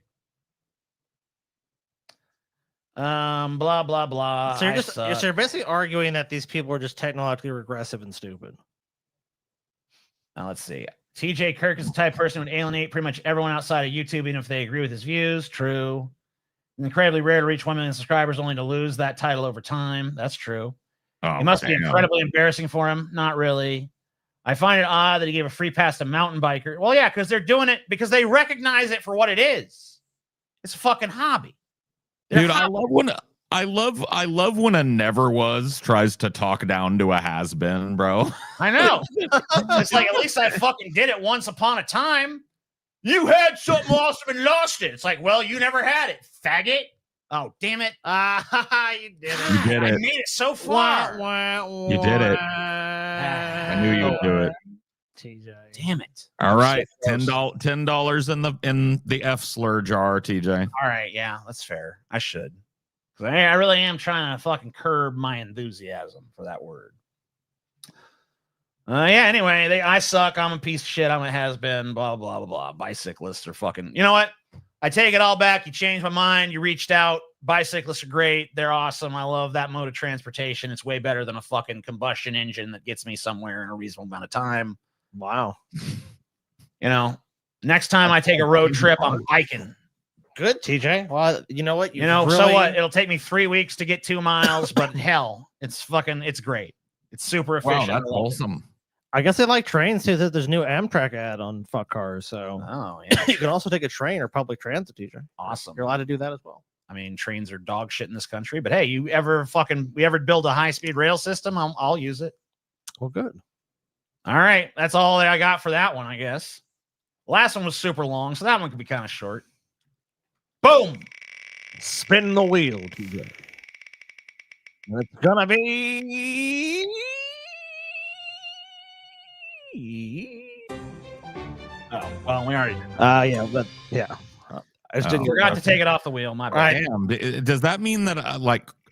Blah, blah, blah. So I suck. you're basically arguing that these people are just technologically regressive and stupid. Now, let's see. TJ Kirk is the type of person who would alienate pretty much everyone outside of YouTube, even if they agree with his views. True. Incredibly rare to reach 1 million subscribers only to lose that title over time. That's true. It must be incredibly embarrassing for him. Not really. I find it odd that he gave a free pass to mountain biker. Well, yeah, because they're doing it because they recognize it for what it is. It's a fucking hobby. Dude, I love when a never was tries to talk down to a has been, bro. I know. It's like, at least I fucking did it once upon a time. You had something awesome and lost it. It's like, well, you never had it, faggot. Oh, damn it. You did it. You did I it. made it so far. You did it. I knew you'd do it. TJ. Damn it. All right, $10 in the F slur jar, TJ. All right, yeah, that's fair. I should. I really am trying to fucking curb my enthusiasm for that word. Yeah, anyway, I suck. I'm a piece of shit. I'm a has-been, blah, blah, blah, blah. Bicyclists are fucking... You know what? I take it all back. You changed my mind. You reached out. Bicyclists are great. They're awesome. I love that mode of transportation. It's way better than a fucking combustion engine that gets me somewhere in a reasonable amount of time. Wow. You know, next time I take a road trip, I'm biking. Good, TJ. Well, you know what? So what? It'll take me 3 weeks to get 2 miles, but hell, it's great. It's super efficient. Wow, that's awesome. I guess they like trains too. There's new Amtrak ad on Fuck Cars, so yeah. You can also take a train or public transit, TJ. Awesome. You're allowed to do that as well. I mean, trains are dog shit in this country, but hey, we ever build a high-speed rail system? I'll use it. Well, good. All right, that's all that I got for that one, I guess. The last one was super long, so that one could be kind of short. Boom! Spin the wheel, TJ. It's gonna be. Oh, well, we already did. Yeah, but yeah. I just forgot to take it off the wheel. My bad. Damn. Does that mean that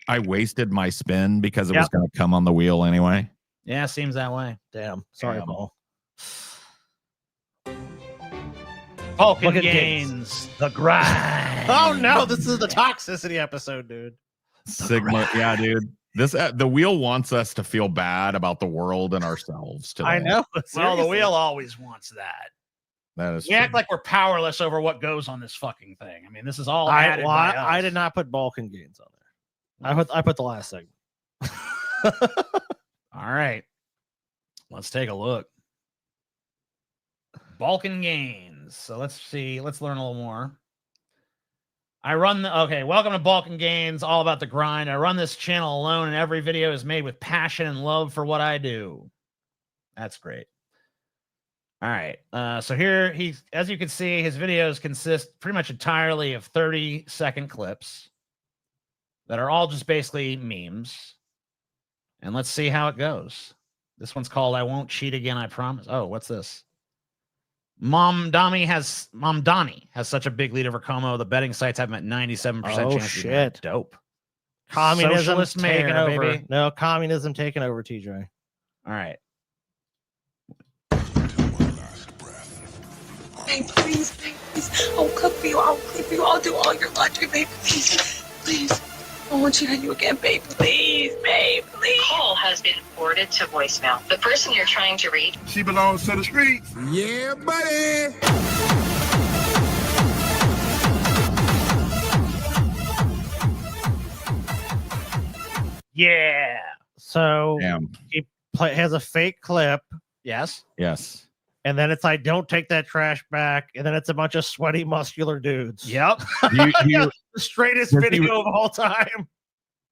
I wasted my spin because it was going to come on the wheel anyway? Yeah, seems that way. Damn. Sorry, Paul. Vulcan Gains, the grind. Oh no, this is the toxicity episode, dude. Sigma, yeah, dude. The wheel wants us to feel bad about the world and ourselves today. I know. Well, the wheel always wants that. That is we act like we're powerless over what goes on this fucking thing. I mean, this is all added by us. I did not put Vulcan Gains on there. I put the last segment. All right. Let's take a look. Vulcan Gains. So let's see. Let's learn a little more. Welcome to Vulcan Gains, all about the grind. I run this channel alone, and every video is made with passion and love for what I do. That's great. All right. So here, as you can see, his videos consist pretty much entirely of 30-second clips that are all just basically memes. And let's see how it goes. This one's called I Won't Cheat Again, I Promise. Oh, what's this? Mom Donnie has such a big lead over Como. The betting sites have him at 97% Oh chance. shit! Dope. Communism Socialist taking mayor, over. baby. No, communism taking over, TJ. All right. Babe, please, I'll cook for you. I'll clean for you. I'll do all your laundry, babe. Please. I won't cheat on you again, babe. Please, babe, please. Call has been forwarded to voicemail. The person you're trying to reach. She belongs to the streets. Yeah, buddy. Yeah. So he has a fake clip. Yes. Yes. And then it's like, don't take that trash back. And then it's a bunch of sweaty, muscular dudes. Yep. The straightest video of all time.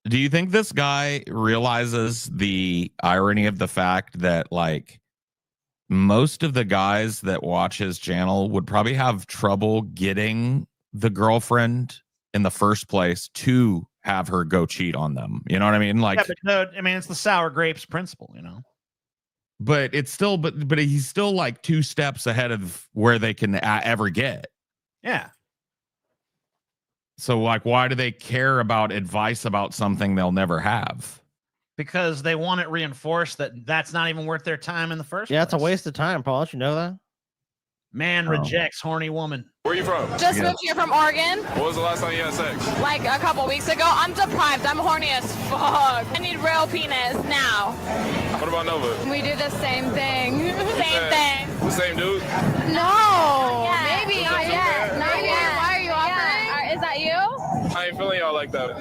Do you think this guy realizes the irony of the fact that, like, most of the guys that watch his channel would probably have trouble getting the girlfriend in the first place to have her go cheat on them? You know what I mean? Like, Yeah, but no, I mean, it's the sour grapes principle, you know. but it's still, but he's still like 2 steps ahead of where they can ever get. Yeah. So, like, why do they care about advice about something they'll never have? Because they want it reinforced that that's not even worth their time in the first Yeah, place. it's a waste of time, Paul. Don't you know that? Man rejects horny woman. Where are you from? Just moved here from Oregon. What was the last time you had sex? Like a couple weeks ago. I'm deprived. I'm horny as fuck. I need real penis now. What about Nova? We do the same thing. Same thing. The same dude? No. Maybe not yet. Not yet. Why are you offering? Is that you? I ain't feeling y'all like that.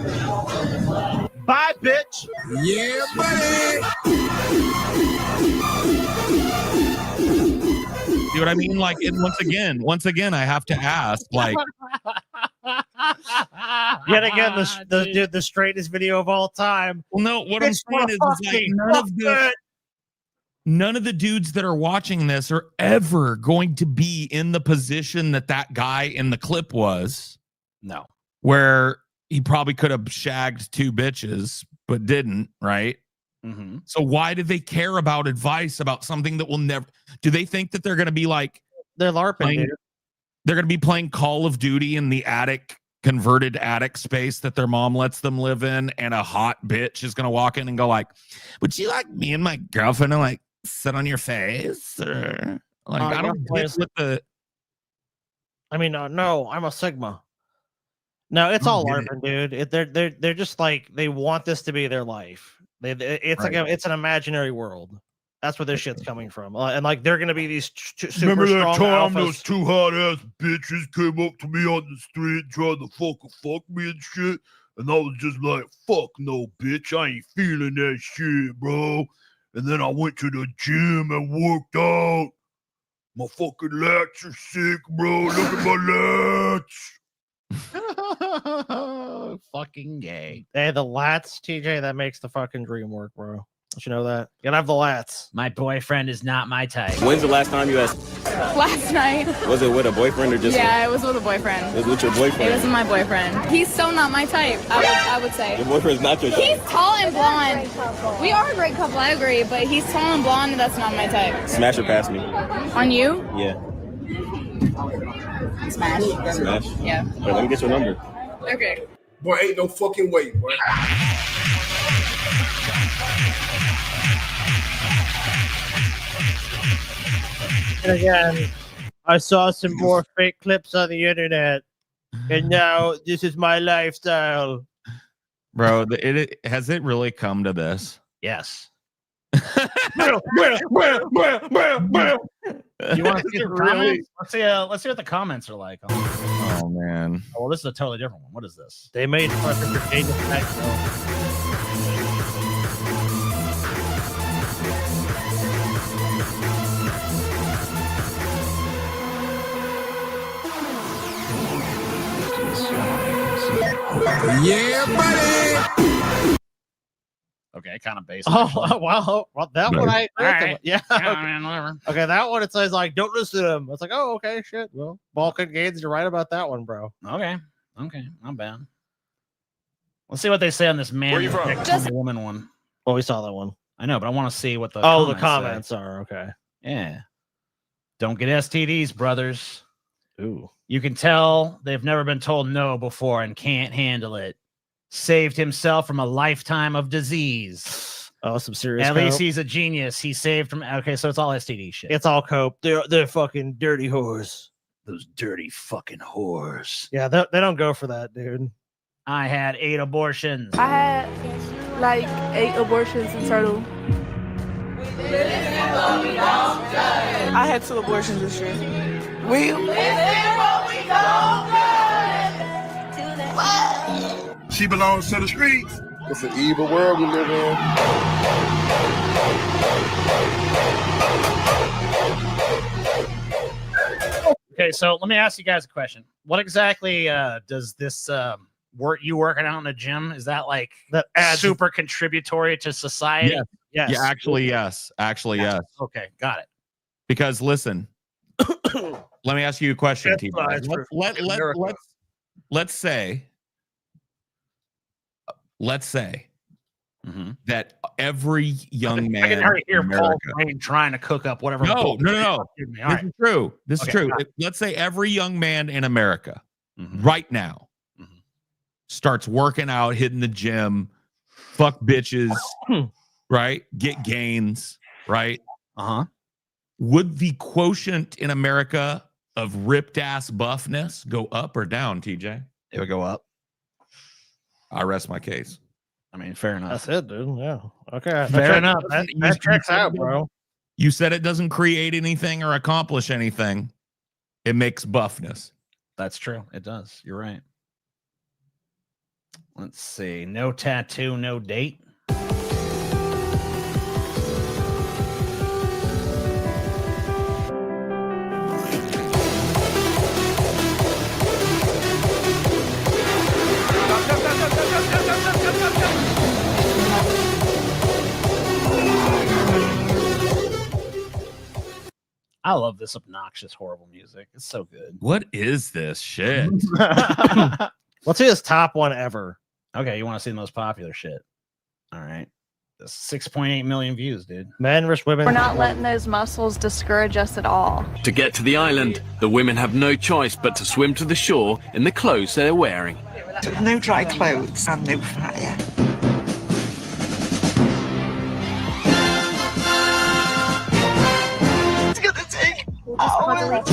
Bye, bitch. Yeah, buddy. See what I mean? Like, and once again, I have to ask, like, yet again, the straightest video of all time. well, no, what I'm saying is like none of the dudes that are watching this are ever going to be in the position that guy in the clip was. No, where he probably could have shagged 2 bitches, but didn't, right? Mm-hmm. So why do they care about advice about something that will never? Do they think that they're going to be like they're LARPing? Dude. They're going to be playing Call of Duty in the converted attic space that their mom lets them live in, and a hot bitch is going to walk in and go like, "Would you like me and my girlfriend to like sit on your face?" Or like, I don't get with the. I mean, no, I'm a Sigma. No, it's all LARPing, dude. They're just like they want this to be their life. It's Right. like it's an imaginary world. That's where this shit's coming from, and like they're gonna be these super Remember that strong time alphas. those 2 hot ass bitches came up to me on the street and tried to fuck me and shit? And I was just like, fuck no, bitch. I ain't feeling that shit, bro. And then I went to the gym and worked out. My fucking lats are sick, bro. Look at my lats. Fucking gay. Hey, the lats, TJ, that makes the fucking dream work, bro. Don't you know that? You gotta have the lats. My boyfriend is not my type. When's the last time you had? Last night. Was it with a boyfriend or just? Yeah, it was with a boyfriend. It was with your boyfriend. It was my boyfriend. He's so not my type. I would say. Your boyfriend's not your type. He's tall and blonde. We are a great couple, I agree, but he's tall and blonde, and that's not my type. Smash or pass me? On you? Yeah. Smash. Smash. Yeah. Wait, let me get your number. Okay. Boy, ain't no fucking way, boy. And again, I saw some more fake clips on the internet, and now this is my lifestyle. Bro, has it really come to this? Yes. You want to see the Really? comments? Let's see what the comments are like. Oh man. Oh, well, this is a totally different one. What is this? They made fucking Virginia Tech, though. Yeah, buddy. Okay, kind of basic. Oh, wow. Well, that one I agree with them. Alright. Yeah. Yeah, Okay. man, whatever. Okay, that one it says like don't listen to them. It's like, oh, okay, shit. Well, Balkan Gaines, you're right about that one, bro. Okay, not bad. Let's see what they say on this man. Where you from? rejects horny woman one. Well, we saw that one. I know, but I want to see what the The comments comments say. are okay. Yeah. Don't get STDs, brothers. Ooh. You can tell they've never been told no before and can't handle it. Saved himself from a lifetime of disease. Oh, some serious. At cope. least he's a genius. He saved from. Okay, so it's all STD shit. It's all cope. They're fucking dirty whores. Those dirty fucking whores. Yeah, they don't go for that, dude. I had 8 abortions. I had like 8 abortions in total. I had 2 abortions this year. She belongs to the streets. It's an evil world we live in. Okay, so let me ask you guys a question. What exactly does this work you working out in the gym? Is that like that adds super contributory to society? Yes. Yes. Yeah, actually, yes. Actually, yes. Okay, got it. Because listen, let me ask you a question, That's T-Boy. nice for Let's say that every young man I can already hear in Paul America. Brain trying to cook up whatever. No. bullshit. This All right. is true. This Okay, is true. got it. Let's say every young man in America right now starts working out, hitting the gym, fuck bitches, right? Get gains, right? Would the quotient in America of ripped ass buffness go up or down, TJ? It would go up. I rest my case. I mean, fair enough. That's it, dude. Yeah. Okay. Fair enough. That checks out, bro. You said it doesn't create anything or accomplish anything. It makes buffness. That's true. It does. You're right. Let's see. No tattoo, no date. I love this obnoxious, horrible music. It's so good. What is this shit? Let's see his top one ever. Okay, you want to see the most popular shit? All right. 6.8 million views, dude. Men versus women. We're not letting those muscles discourage us at all. To get to the island, the women have no choice but to swim to the shore in the clothes they're wearing. No dry clothes and no fire. It's gonna take hours.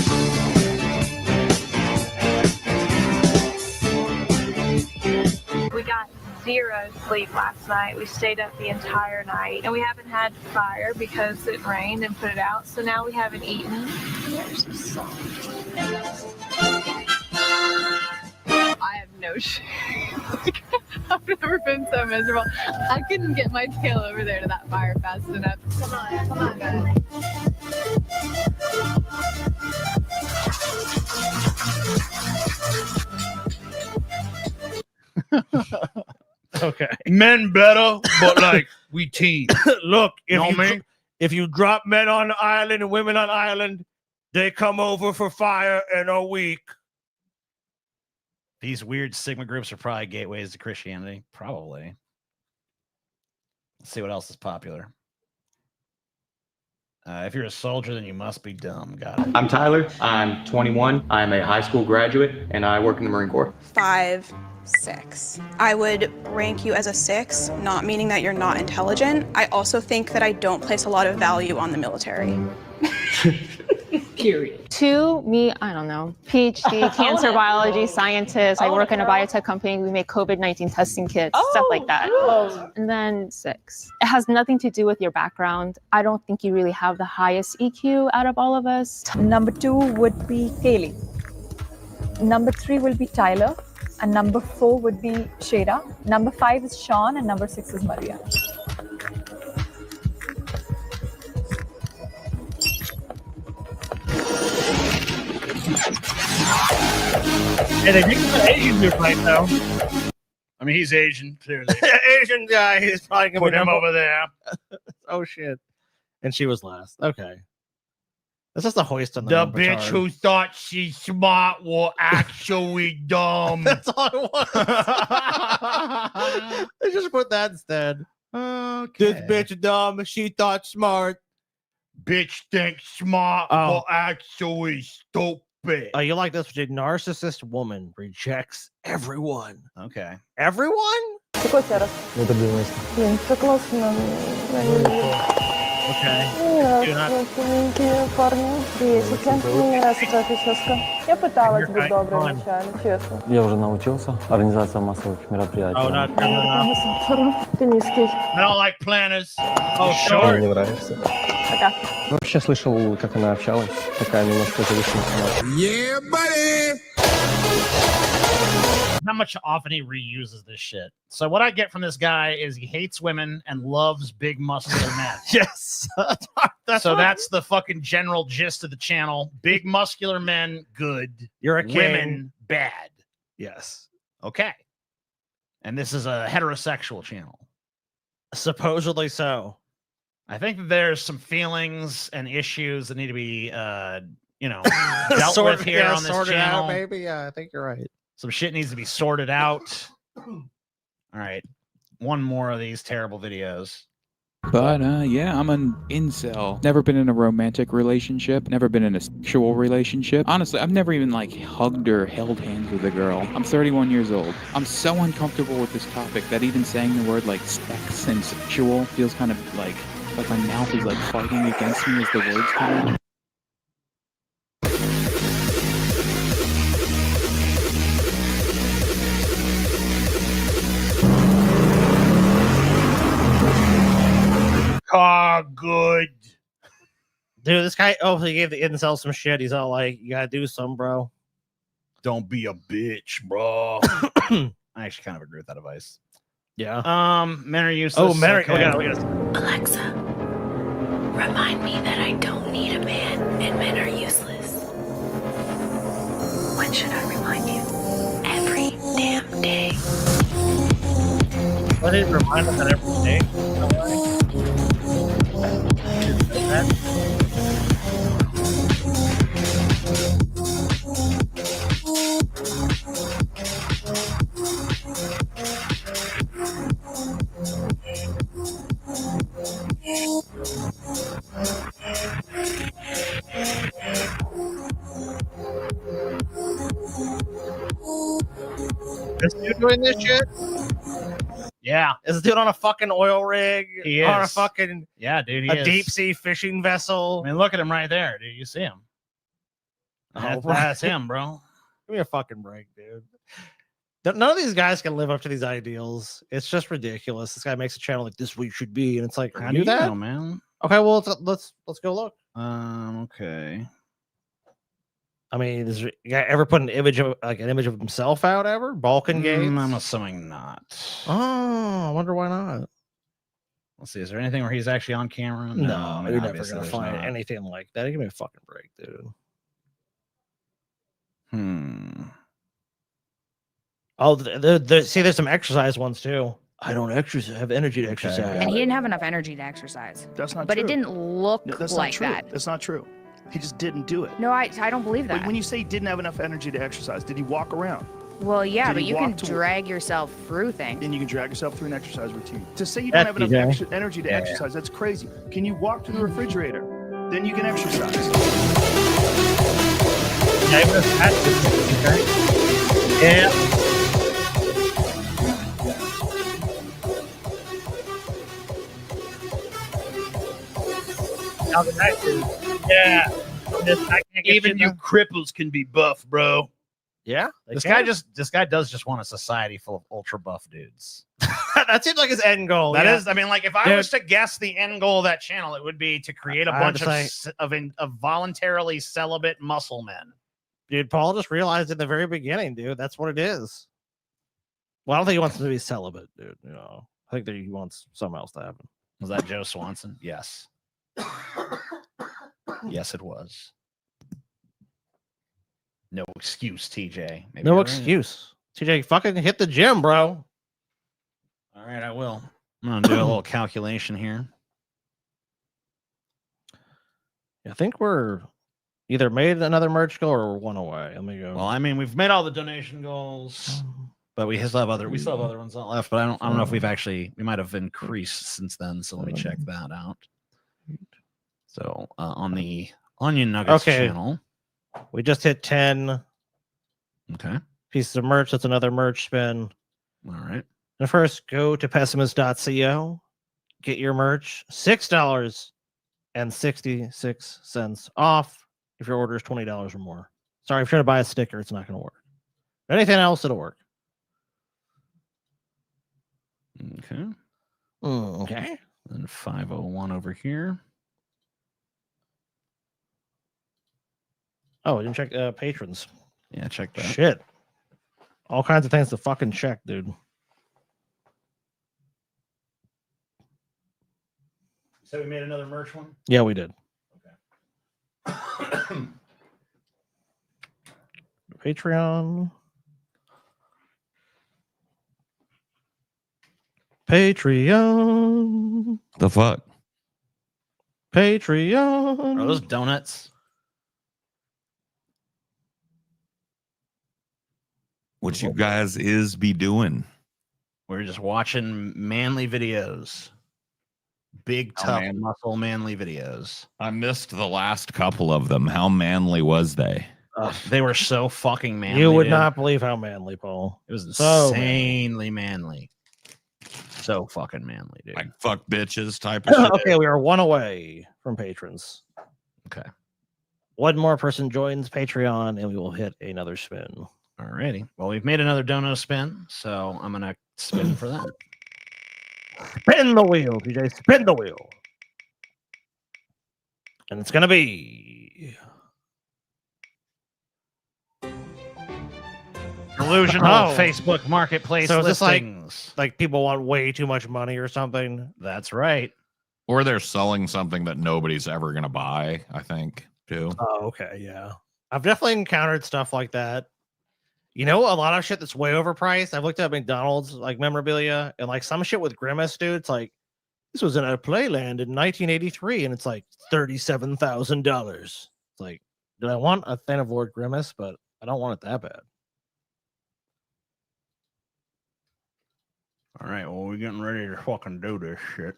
We got 0 sleep last night. We stayed up the entire night, and we haven't had fire because it rained and put it out. So now we haven't eaten. There's the salt. I have no shame. I've never been so miserable. I couldn't get my tail over there to that fire fast enough. Come on, guys. Okay. Men better, but like we team. Look, You know what I mean? if you drop men on the island and women on the island, they come over for fire in a week. These weird Sigma groups are probably gateways to Christianity. Probably. Let's see what else is popular. If you're a soldier, then you must be dumb. Got it. I'm Tyler. I'm 21. I'm a high school graduate, and I work in the Marine Corps. 5, 6. I would rank you as a 6, not meaning that you're not intelligent. I also think that I don't place a lot of value on the military. Period. 2, me, I don't know, PhD, cancer biology scientist. I work in a biotech company. We make COVID-19 testing kits, stuff like that. And then 6. It has nothing to do with your background. I don't think you really have the highest EQ out of all of us. Number 2 would be Haley. Number 3 will be Tyler. And number 4 would be Shada. Number 5 is Sean, and number 6 is Maria. Hey, they think it's an Asian dude right now. I mean, he's Asian, clearly. Asian guy. He's probably gonna Put be him number- over there. Oh shit. And she was last. Okay. That's just a hoist on the The number bitch card. who thought she's smart was actually dumb. That's all it was. They just put that instead. This bitch dumb. She thought smart. Bitch thinks smart, but actually stupid. Oh, you like this? A narcissist woman rejects everyone. Okay. Everyone? Какой сервис? Это безумно. Блин, все классно. Okay. Миленькие парни, приветики. Мне нравится твоя прическа. Я пыталась быть доброй вначале, честно. Я уже научился. Организация массовых мероприятий. Oh, Ты низкий. I don't like planners. Oh, Мне sure. не нравится. Пока. Вообще слышал, как она общалась. Такая немножко зависимая. Yeah, buddy. How much often he reuses this shit. So what I get from this guy is he hates women and loves big muscular men. Yes. That's the fucking general gist of the channel. Big muscular men, good. You're a king. Women, bad. Yes. Okay. And this is a heterosexual channel. Supposedly so. I think that there's some feelings and issues that need to be, dealt with here on this sorted channel. out, maybe. Yeah, I think you're right. Some shit needs to be sorted out. All right. One more of these terrible videos. But yeah, I'm an incel. Never been in a romantic relationship. Never been in a sexual relationship. Honestly, I've never even like hugged or held hands with a girl. I'm 31 years old. I'm so uncomfortable with this topic that even saying the word like sex and sexual feels kind of like my mouth is like fighting against me as the words come out. Good. Dude, this guy, oh, he gave the incel some shit. He's all like, you gotta do something, bro. Don't be a bitch, bro. I actually kind of agree with that advice. Yeah. Men are useless. Oh, men are, okay. we gotta. Alexa, remind me that I don't need a man and men are useless. When should I remind you? Every damn day. Let it remind us that every day. This dude doing this shit? Yeah. Is this dude on a fucking oil rig? He On a is. fucking Yeah, dude. He a is. deep sea fishing vessel. I mean, look at him right there, dude. You see him? That's him, bro. Give me a fucking break, dude. None of these guys can live up to these ideals. It's just ridiculous. This guy makes a channel like this week should be, and it's like, How are do you you that? know, man? Okay, well let's go look. Okay. I mean, does you guy ever put an image of himself out ever? Balkan Gates? I'm assuming not. Oh, I wonder why not. Let's see. Is there anything where he's actually on camera? No, I mean, you're never obviously gonna there's find not. anything like that. Give me a fucking break, dude. Oh, see, there's some exercise ones too. I don't have energy to exercise. And he didn't have enough energy to exercise. That's not but true. it didn't look No, that's like not true. that. That's not true. He just didn't do it. No, I don't believe that. When you say he didn't have enough energy to exercise, did he walk around? Well, yeah, Did but he you can walk to- drag yourself through things. And you can drag yourself through an exercise routine. To say you don't have enough energy to exercise, that's crazy. Can you walk to the refrigerator? Then you can exercise. Yeah. Yeah. Even you cripples can be buff, bro. Yeah. This guy does just want a society full of ultra buff dudes. That seems like his end goal. That yeah. is, I mean, like if I was to guess the end goal of that channel, it would be to create a I have bunch to of voluntarily celibate muscle men. Dude, Paul just realized in the very beginning, dude, that's what it is. Well, I don't think he wants to be celibate, dude. You know, I think that he wants something else to happen. Was that Joe Swanson? Yes. Yes, it was. No excuse, TJ. Maybe No you're right. excuse. TJ, fucking hit the gym, bro. All right, I will. I'm gonna do a little calculation here. I think we're either made another merch goal or we're one away. Let me go. Well, I mean, we've made all the donation goals, but we still have other ones not left. But I don't know if we might have increased since then. So let me check that out. So on the Onion Nuggets channel, we just hit 10 pieces of merch. That's another merch spin. All right. And first, go to pessimist.co, get your merch, $6.66 off if your order is $20 or more. Sorry, if you're trying to buy a sticker, it's not going to work. Anything else, it'll work. Okay. Okay. Then 501 over here. Oh, we didn't check patrons. Yeah, check that. Shit. All kinds of things to fucking check, dude. So we made another merch one? Yeah, we did. Patreon. Patreon. The fuck? Patreon. Are those donuts? What you guys is be doing? We're just watching manly videos. Big, tough, muscle, manly videos. I missed the last couple of them. How manly was they? They were so fucking manly. You would dude. not believe how manly, Paul. It was So insanely manly. So fucking manly, dude. Like fuck bitches type of shit. Okay, we are one away from patrons. Okay. One more person joins Patreon and we will hit another spin. Alrighty. Well, we've made another dono spin, so I'm gonna spin for that. Spin the wheel, TJ. Spin the wheel. And it's gonna be delusional Facebook Marketplace So is this listings. like people want way too much money or something? That's right. Or they're selling something that nobody's ever gonna buy, I think, too. Oh, okay, yeah. I've definitely encountered stuff like that. You know, a lot of shit that's way overpriced. I've looked at McDonald's like memorabilia and like some shit with Grimace, dude. It's like this was in a Playland in 1983, and it's like $37,000. It's like, did I want a thing of Lord Grimace? But I don't want it that bad. All right. Well, we're getting ready to fucking do this shit.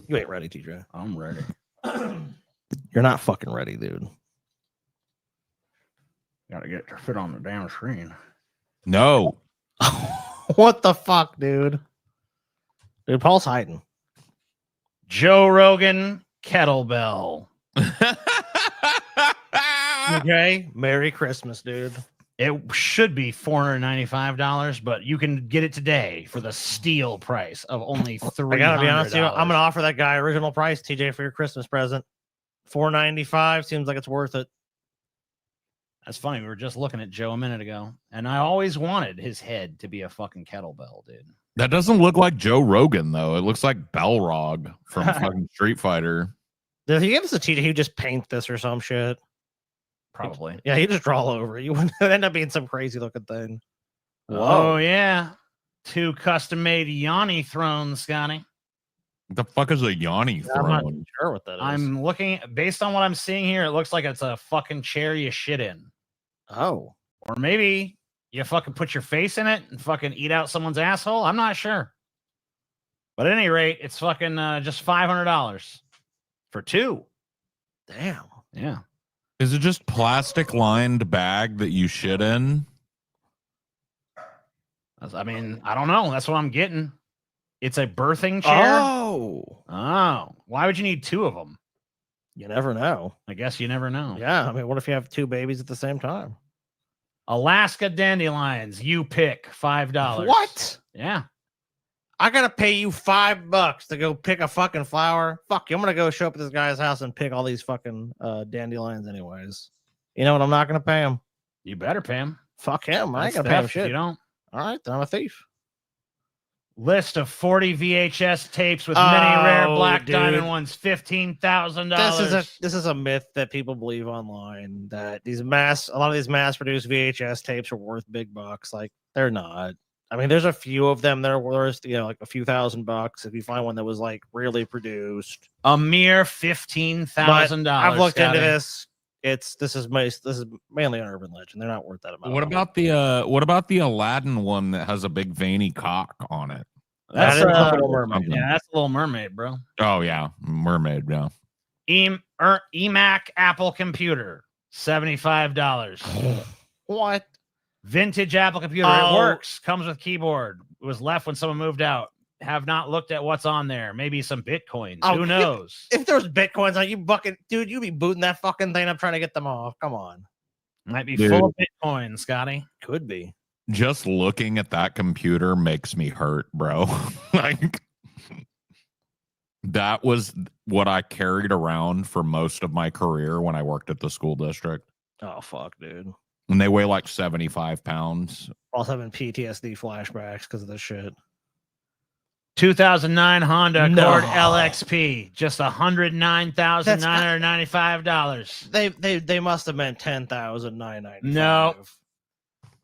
You ain't ready, TJ. I'm ready. You're not fucking ready, dude. Gotta get to fit on the damn screen. No. What the fuck, dude? Dude, Paul's hiding. Joe Rogan kettlebell. Okay. Merry Christmas, dude. It should be $495, but you can get it today for the steal price of only $300. I gotta be honest with you. I'm gonna offer that guy original price, TJ, for your Christmas present. $495 seems like it's worth it. That's funny. We were just looking at Joe a minute ago, and I always wanted his head to be a fucking kettlebell, dude. That doesn't look like Joe Rogan, though. It looks like Balrog from fucking Street Fighter. Did he give us a TJ? He just paint this or some shit. Probably. Yeah, he just draw over it. You wouldn't end up being some crazy looking thing. Oh, yeah. 2 custom-made Yanni thrones, Scotty. What the fuck is a Yanni I'm not throne? sure what that is. I'm looking, based on what I'm seeing here, it looks like it's a fucking chair you shit in. Oh. Or maybe you fucking put your face in it and fucking eat out someone's asshole. I'm not sure. But at any rate, it's fucking just $500 for 2. Damn. Yeah. Is it just plastic lined bag that you shit in? I mean, I don't know. That's what I'm getting. It's a birthing chair. Oh. Why would you need 2 of them? You never know. I guess you never know. Yeah. I mean, what if you have 2 babies at the same time? Alaska dandelions. You pick $5. What? Yeah. I gotta pay you $5 to go pick a fucking flower. Fuck you. I'm gonna go show up at this guy's house and pick all these fucking dandelions anyways. You know what? I'm not gonna pay him. You better pay him. Fuck him. I ain't That's gonna pay him theft if shit. you don't. All right, then I'm a thief. List of 40 VHS tapes with many rare black dude. diamond ones. $15,000. This is a myth that people believe online that a lot of these mass produced VHS tapes are worth big bucks. Like they're not. I mean, there's a few of them that are worth, like a few $1,000 if you find one that was like really produced. A mere $15,000. I've looked into Scotty. this. This is mainly an urban legend. They're not worth that amount. What about the Aladdin one that has a big veiny cock on it? That's That is a Little Mermaid. Yeah, that's a Little Mermaid, bro. Oh yeah, mermaid. Yeah. eMac Apple computer, $75. What? Vintage Apple computer. Oh. It works. Comes with keyboard. It was left when someone moved out. Have not looked at what's on there. Maybe some Bitcoins. Oh, Who knows? If there's Bitcoins on you, bucket, dude, you be booting that fucking thing up trying to get them off. Come on. Might be Dude. full of Bitcoin, Scotty. Could be. Just looking at that computer makes me hurt, bro. Like that was what I carried around for most of my career when I worked at the school district. Oh fuck, dude. And they weigh like 75 pounds. Also having PTSD flashbacks because of this shit. 2009 Honda No. Accord LXP, just $109,995. They must have meant 10,995. No.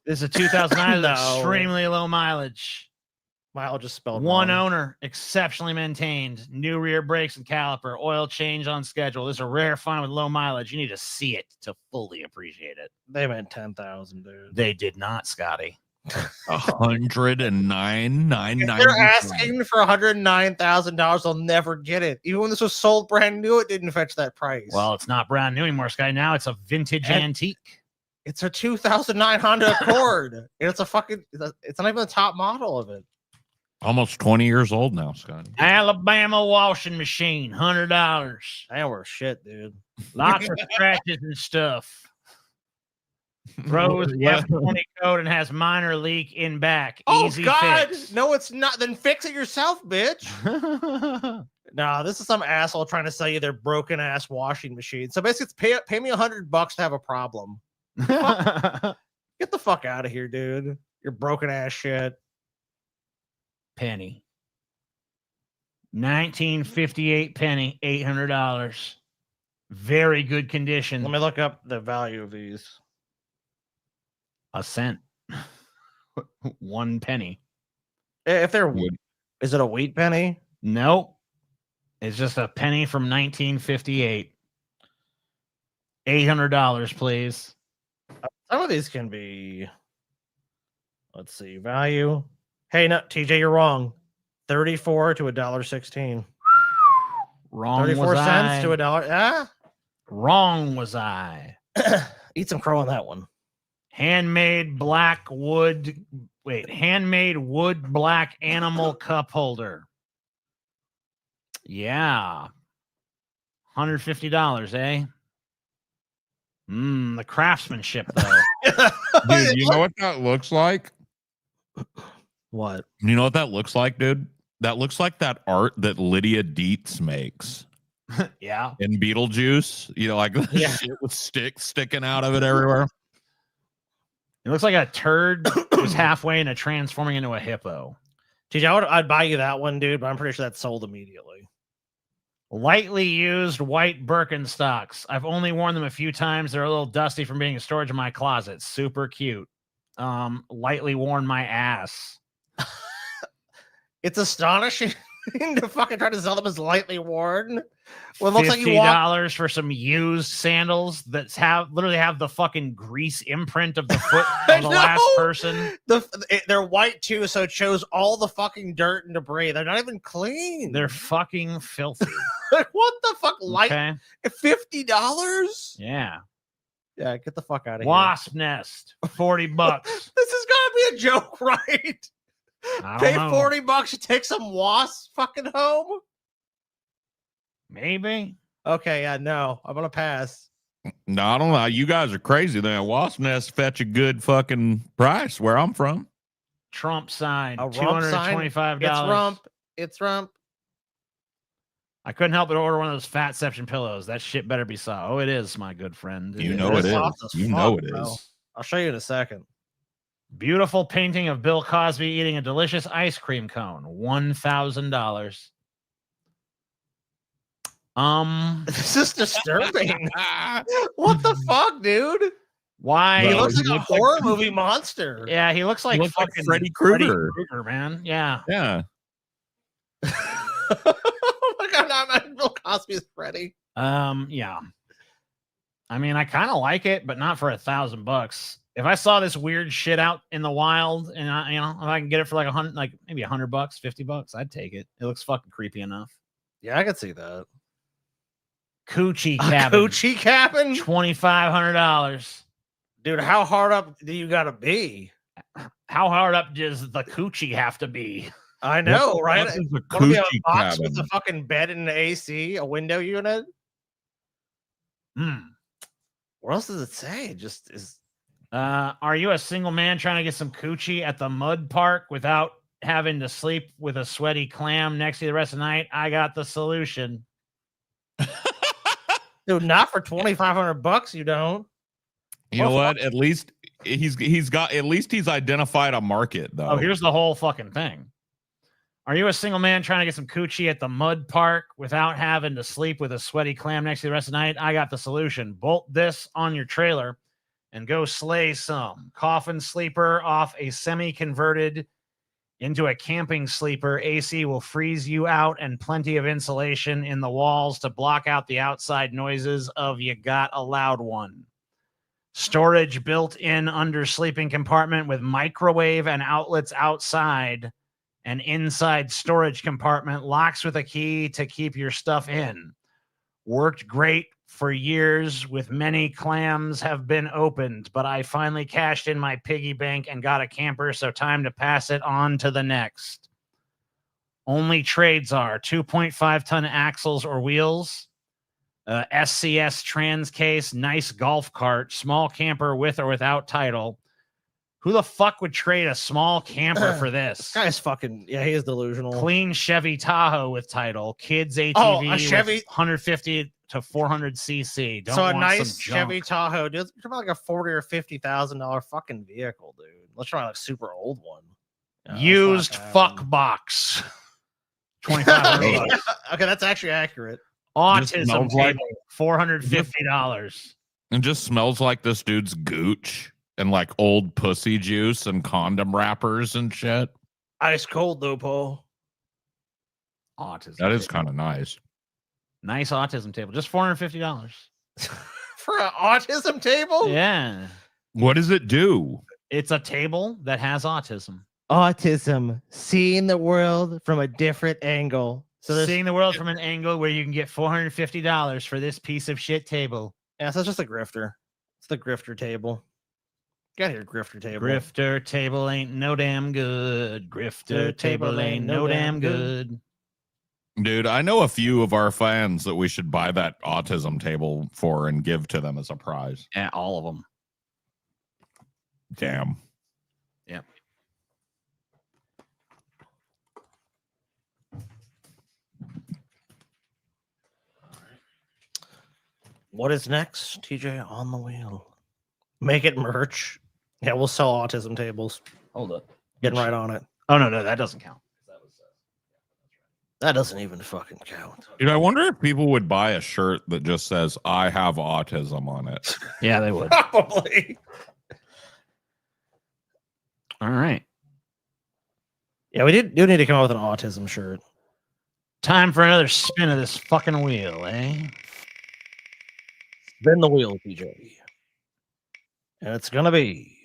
This is a 2009 No. extremely low mileage. Mileage just spelled One wrong. owner, exceptionally maintained, new rear brakes and caliper, oil change on schedule. This is a rare find with low mileage. You need to see it to fully appreciate it. They meant 10,000, dude. They did not, Scotty. $109,990. If they're asking for $109,000, they'll never get it. Even when this was sold brand new, it didn't fetch that price. Well, it's not brand new anymore, Sky. Now it's a vintage antique. It's a 2009 Honda Accord. And it's a fucking. It's not even the top model of it. Almost 20 years old now, Scott. Alabama washing machine, $100. They were shit, dude. Lots of scratches and stuff. Throws F20 code and has minor leak in back. Oh, Easy God. fix. No, it's not. Then fix it yourself, bitch. Nah, this is some asshole trying to sell you their broken ass washing machine. So basically, it's pay me $100 to have a problem. Get the fuck out of here, dude. You're broken ass shit. Penny. 1958 penny, $800. Very good condition. Let me look up the value of these. A cent. 1 penny. If they're, is it a wheat penny? Nope. It's just a penny from 1958. $800, please. Some of these can be, let's see, value. Hey, no, TJ, you're wrong. 34 to $1.16. Wrong 34 was cents I. to $1. Ah, Wrong was I. eat some crow on that one. Handmade wood black animal cup holder. Yeah. $150, eh? The craftsmanship, though. Dude, you know what that looks like? What? You know what that looks like, dude? That looks like that art that Lydia Dietz makes. Yeah. In Beetlejuice. You know, like shit with sticks sticking out of it everywhere. It looks like a turd was halfway into transforming into a hippo. TJ, I'd buy you that one, dude, but I'm pretty sure that's sold immediately. Lightly used white Birkenstocks. I've only worn them a few times. They're a little dusty from being in storage in my closet. Super cute. Lightly worn my ass. It's astonishing to fucking try to sell them as lightly worn. Well, it looks like you $50 for some used sandals that literally have the fucking grease imprint of the foot of the last person. They're white too, so it shows all the fucking dirt and debris. They're not even clean. They're fucking filthy. Like, what the fuck? Okay. $50? Yeah. Yeah, get the fuck out of Wasp nest, $40. This has got to be a joke, right? Pay $40 to take some wasps fucking home? Maybe. Okay, yeah, no. I'm gonna pass. No, I don't know. You guys are crazy. Then wasp nest fetch a good fucking price where I'm from. Trump sign, a rump $225. Sign? It's rump. I couldn't help but order one of those fatception pillows. That shit better be soft. Oh, it is, my good friend. You know it is. You know it is. I'll show you in a second. Beautiful painting of Bill Cosby eating a delicious ice cream cone. $1,000. This is disturbing. What the fuck, dude? Why? He looks like a horror movie monster. Yeah, he looks like fucking Freddy Krueger, man. Yeah. Yeah. Oh my god, I'm Bill Cosby's Freddy. Yeah. I mean, I kind of like it, but not for $1,000. If I saw this weird shit out in the wild, and if I can get it for like $100, like maybe $100, $50, I'd take it. It looks fucking creepy enough. Yeah, I could see that. Coochie cabin. Coochie cabin? $2,500. Dude, how hard up do you gotta be? How hard up does the coochie have to be? I know, right? What is a Wanna be a coochie box cabin? with a fucking bed and an AC, a window unit. What else does it say? It just is. Are you a single man trying to get some coochie at the mud park without having to sleep with a sweaty clam next to you the rest of the night? I got the solution. Dude, not for $2,500. You don't. You know what? At least he's identified a market though. Oh, here's the whole fucking thing. Are you a single man trying to get some coochie at the mud park without having to sleep with a sweaty clam next to you the rest of the night? I got the solution. Bolt this on your trailer and go slay some. Coffin sleeper off a semi-converted into a camping sleeper. AC will freeze you out and plenty of insulation in the walls to block out the outside noises of you got a loud one. Storage built in under sleeping compartment with microwave and outlets outside. An inside storage compartment, locks with a key to keep your stuff in. Worked great for years with many clams have been opened, but I finally cashed in my piggy bank and got a camper, so time to pass it on to the next. Only trades are 2.5-ton axles or wheels, SCS trans case, nice golf cart, small camper with or without title. Who the fuck would trade a small camper for this? This guy's fucking, yeah, he is delusional. Clean Chevy Tahoe with title, kids ATV Oh, a Chevy, with 150 to 400 cc. Don't so a want nice some junk. Chevy Tahoe, dude. It's about like a $40,000 or $50,000 fucking vehicle, dude. Let's try like a super old one. Yeah, Used fuck box. $2,500. Okay, that's actually accurate. Autism smells like- table, $450. It just smells like this dude's gooch and like old pussy juice and condom wrappers and shit. Ice cold though, Paul. Autism. That is table. kind of nice. Nice autism table. Just $450. For an autism table? Yeah. What does it do? It's a table that has autism. Autism, seeing the world from a different angle. So there's, Seeing the world from an angle where you can get $450 for this piece of shit table. yeah, so it's just a grifter. It's the grifter table. Get here, grifter table. Grifter table ain't no damn good. Grifter table ain't no damn good. Dude, I know a few of our fans that we should buy that autism table for and give to them as a prize. Yeah, all of them. Damn. Yep. What is next, TJ? On the wheel. Make it merch. Yeah, we'll sell autism tables. Hold up. Getting right on it. Oh, no, that doesn't count. That doesn't even fucking count. Dude, I wonder if people would buy a shirt that just says, I have autism on it. Yeah, they would. Probably. All right. Yeah, we do need to come up with an autism shirt. Time for another spin of this fucking wheel, eh? Spin the wheel, TJ. And it's gonna be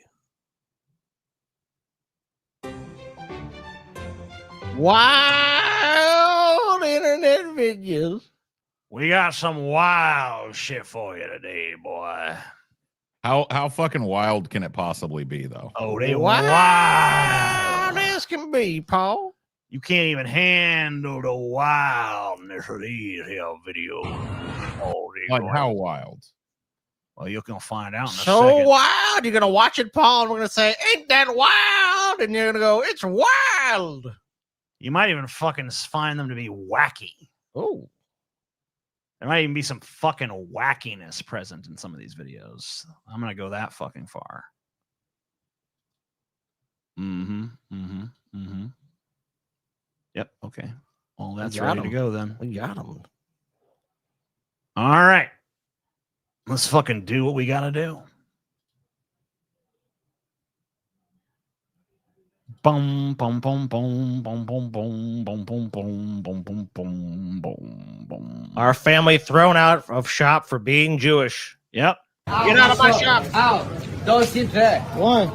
wild internet videos. We got some wild shit for you today, boy. How fucking wild can it possibly be, though? Oh, they Wild as can be, Paul. You can't even handle the wildness of these here videos. Oh, Like, how wild? Well, you can find out in a So second. wild. You're gonna watch it, Paul, and we're gonna say, "Ain't that wild?" And you're gonna go, "It's wild." You might even fucking find them to be wacky. Oh, there might even be some fucking wackiness present in some of these videos. I'm gonna go that fucking far. Yep. Okay. Well, that's ready to go then. We got them. All right. Let's fucking do what we gotta do. Boom, boom, boom, boom, boom, boom, boom, boom, boom, boom, boom, boom, boom, boom, boom. Our family thrown out of shop for being Jewish. Yep. Get out of my shop. Out. Don't sit there. Why?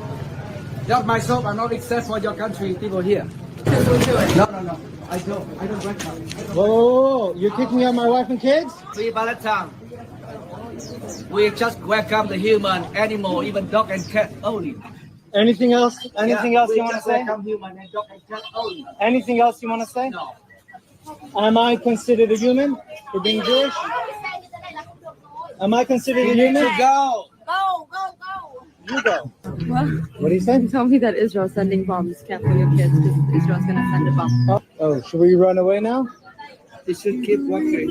Just myself. I'm not access for your country people here. No. I don't welcome. Whoa, you're kicking out my wife and kids? Free Valentine. We just welcome the human, animal, even dog and cat only. Anything else? Anything else you want to say? Welcome human and dog and cat only. Anything else you want to say? No. Am I considered a human for being Jewish? Am I considered a human? Go. Go. You go. What? What do you say? Tell me that Israel's sending bombs. Careful your kids, because Israel's going to send a bomb. Oh, should we run away now? They should keep walking.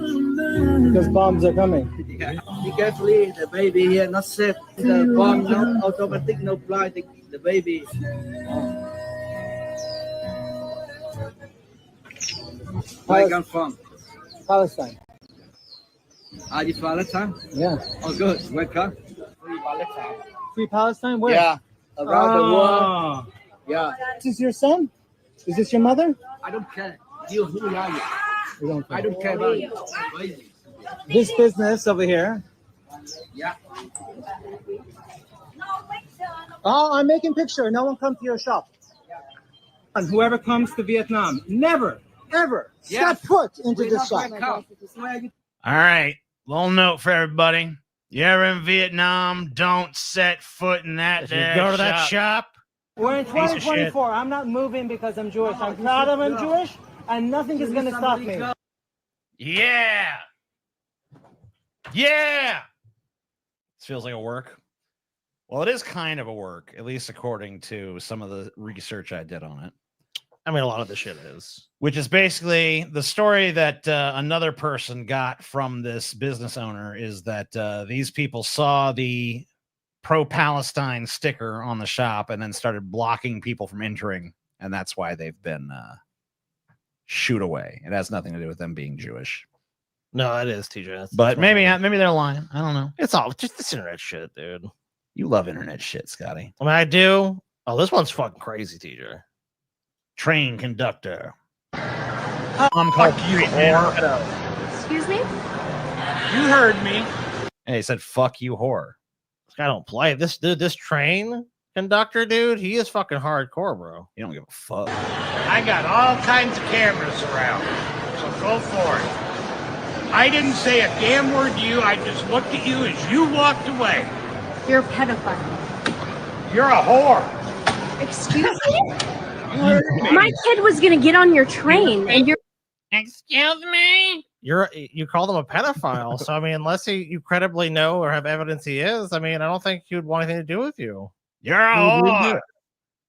Because bombs are coming. Yeah. Be carefully, the baby here not safe. The bomb not automatic, no blind. The baby. Where you come from? Palestine. Are you Palestine? Yeah. Oh, good. Welcome. Free Palestine? Where? Yeah. Around the world. Yeah. Is this your son? Is this your mother? I don't care. You, who are you? We don't care. I don't care about you. Crazy. This business over here. Yeah. Oh, I'm making picture. No one come to your shop. And whoever comes to Vietnam, never, ever step foot into this shop. All right. Little note for everybody. You're in Vietnam. Don't set foot in that. If you go to that shop. We're in 2024. I'm not moving because I'm Jewish. I'm proud of I'm Jewish, and nothing is going to stop me. Yeah. Yeah. This feels like a work. Well, it is kind of a work, at least according to some of the research I did on it. I mean, a lot of the shit is. Which is basically the story that another person got from this business owner is that these people saw the pro-Palestine sticker on the shop and then started blocking people from entering. And that's why they've been shooed away. It has nothing to do with them being Jewish. No, it is, TJ. But maybe they're lying. I don't know. It's all just this internet shit, dude. You love internet shit, Scotty. I mean, I do. Oh, this one's fucking crazy, TJ. Train conductor. I'm called you whore. Excuse me? You heard me. And he said, fuck you, whore. This guy don't play. This dude, this train conductor, dude, he is fucking hardcore, bro. You don't give a fuck. I got all kinds of cameras around, so go for it. I didn't say a damn word to you. I just looked at you as you walked away. You're a pedophile. You're a whore. Excuse me? My kid was gonna get on your train, and you're. Excuse me? You call them a pedophile, so I mean, unless you credibly know or have evidence he is, I mean, I don't think he would want anything to do with you. You're a whore.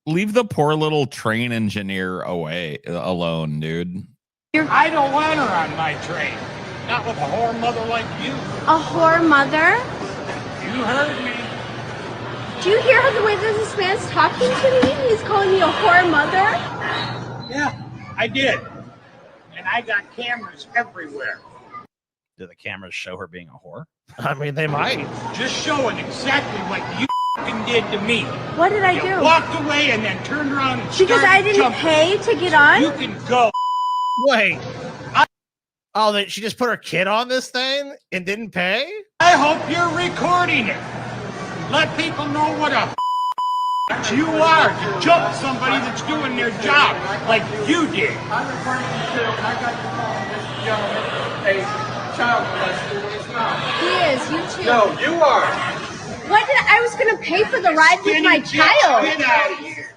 Leave the poor little train engineer alone, dude. I don't want her on my train. Not with a whore mother like you. A whore mother? You heard me. Do you hear how the way that this man's talking to me? He's calling me a whore mother? Yeah, I did. And I got cameras everywhere. Do the cameras show her being a whore? I mean, they might. Just showing exactly what you did to me. What did I You do? walked away and then turned around and Because started I didn't jumping. pay to get on? You can go. Wait. Oh, that she just put her kid on this thing and didn't pay? I hope you're recording it. Let people know what a you are to jump somebody that's doing their job like you did. I'm referring to, I got the call from this gentleman, a child molester. It's not. He is, you too. No, you are. What did I was gonna pay for the ride with my child? Get out of here.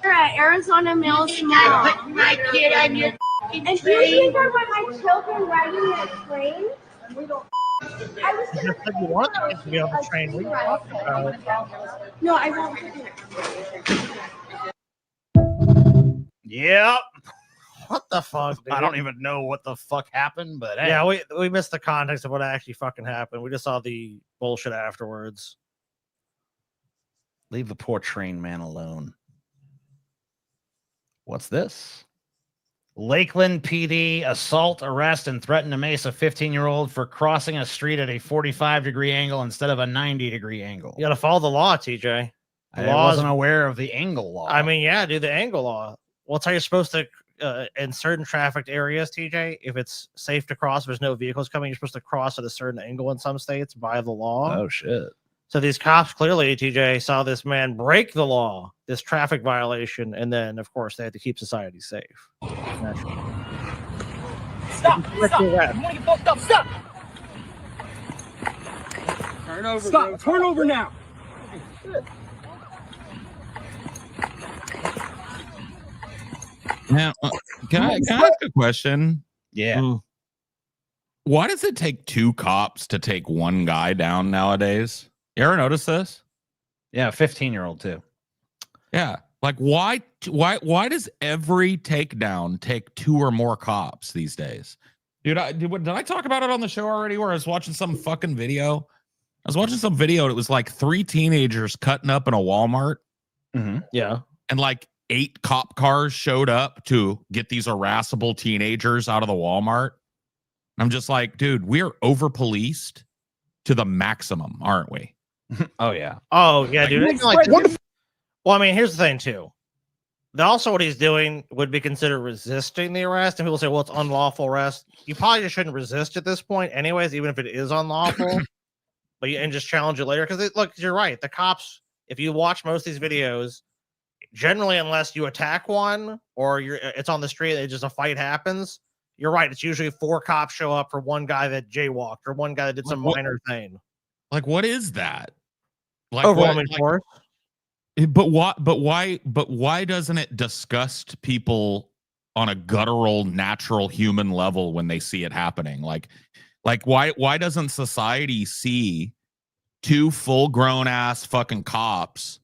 You're at Arizona Mills Mall. Put my kid on your And do you think I want my children riding that train? I was You just said you want the kids to be on the train. What are you talking about? No, I won't. Yep. What the fuck, dude? I don't even know what the fuck happened, but hey. Yeah, we missed the context of what actually fucking happened. We just saw the bullshit afterwards. Leave the poor train man alone. What's this? Lakeland PD assault, arrest, and threaten to mace a 15-year-old for crossing a street at a 45-degree angle instead of a 90-degree angle. You got to follow the law, TJ. I wasn't aware of the angle law. I mean, yeah, dude, the angle law. Well, it's how you're supposed to, in certain trafficked areas, TJ, if it's safe to cross, if there's no vehicles coming, you're supposed to cross at a certain angle in some states by the law. Oh, shit. So these cops clearly, TJ, saw this man break the law, this traffic violation, and then, of course, they had to keep society safe. Naturally. Stop! Stop! You want to get fucked up? Stop! Turn over. Stop! Bro. Turn over now. Now, can I ask a question? Yeah. Why does it take two cops to take one guy down nowadays? You ever notice this? Yeah, 15-year-old too. Yeah. Like why does every takedown take two or more cops these days? Dude, did I talk about it on the show already where I was watching some fucking video? I was watching some video and it was like 3 teenagers cutting up in a Walmart. Mm-hmm. Yeah. And like 8 cop cars showed up to get these irascible teenagers out of the Walmart. I'm just like, dude, we're over policed to the maximum, aren't we? Oh yeah. Oh yeah, dude. Like, well, I mean, here's the thing too. Also, what he's doing would be considered resisting the arrest, and people say, "Well, it's unlawful arrest." You probably just shouldn't resist at this point, anyways, even if it is unlawful. but and just challenge it later. Because look, you're right. The cops, if you watch most of these videos, generally, unless you attack one or it's on the street, a fight happens. You're right. It's usually 4 cops show up for one guy that jaywalked or one guy that did some minor thing. Like, what is that? Like overwhelming force. But why doesn't it disgust people on a guttural, natural human level when they see it happening? Like why doesn't society see 2 full-grown ass fucking cops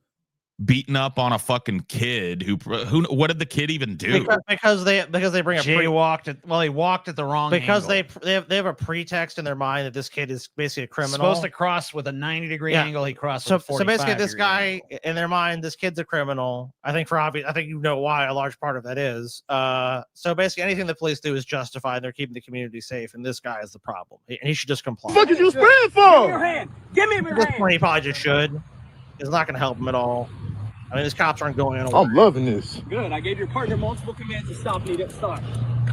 beating up on a fucking kid who what did the kid even do? Because they bring a he walked at the wrong because angle. they have a pretext in their mind that this kid is basically a criminal. Supposed to cross with a 90-degree angle. He crossed. So with a basically, this 45-degree guy angle. in their mind, this kid's a criminal. I think I think you know why a large part of that is. So basically, anything the police do is justified. They're keeping the community safe, and this guy is the problem. And he should just comply. What the fuck is you spraying for? Give me your hand. Give me your At this hand. point, he probably just should. It's not going to help him at all. I mean, these cops aren't going anywhere. I'm loving this. Good. I gave your partner multiple commands to stop, and he didn't stop.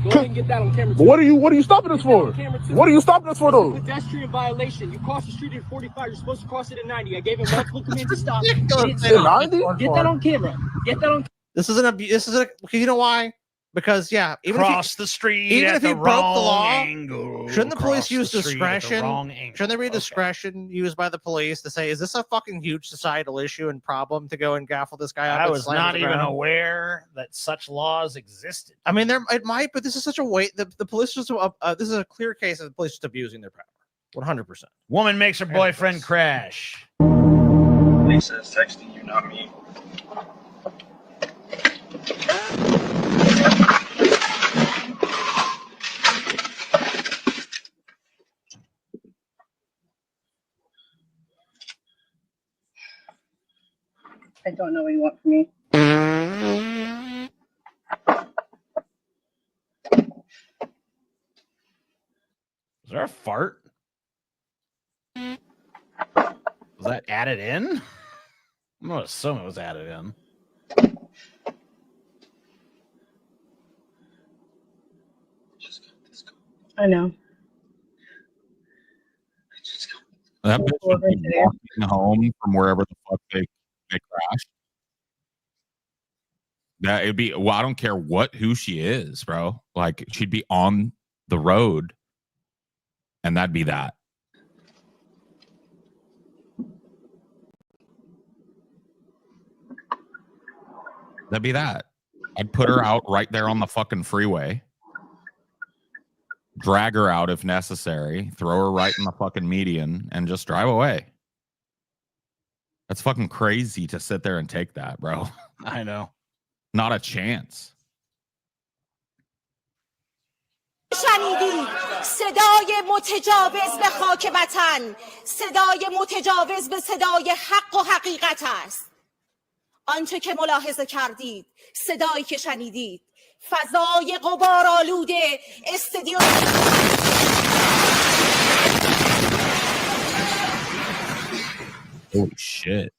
Go ahead and get that on camera. But what are you stopping us for? What are you stopping us for, though? Pedestrian violation. You crossed the street at 45. You're supposed to cross it at 90. I gave him multiple commands to stop. He didn't stop. 90? Get that on camera. Get that on. This is an abuse. This is a. You know why? Because even Cross the street even at if he the broke the law, angle. shouldn't the police Cross use the street at the discretion? wrong angle. Shouldn't there be discretion used by the police to say, is this a fucking huge societal issue and problem to go and gaffle this guy up? I and was slam him not to the even ground? aware that such laws existed. I mean, it might, but this is such a weight. The police just this is a clear case of the police just abusing their power. 100%. Woman makes her boyfriend crash. Lisa's texting you, not me. I don't know what you want from me. Is there a fart? Was that added in? I'm gonna assume it was added in. I know. That bitch would be walking home from wherever the fuck they crashed. That it'd be. Well, I don't care who she is, bro. Like, she'd be on the road, and that'd be that. That'd be that. I'd put her out right there on the fucking freeway. Drag her out if necessary. Throw her right in the fucking median and just drive away. That's fucking crazy to sit there and take that, bro. I know. Not a chance. شنیدید صدای متجاوز به خاک وطن صدای متجاوز به صدای حق و حقیقت است آنچه که ملاحظه کردید صدایی که شنیدید فضای غبارآلود استادیوم Oh shit.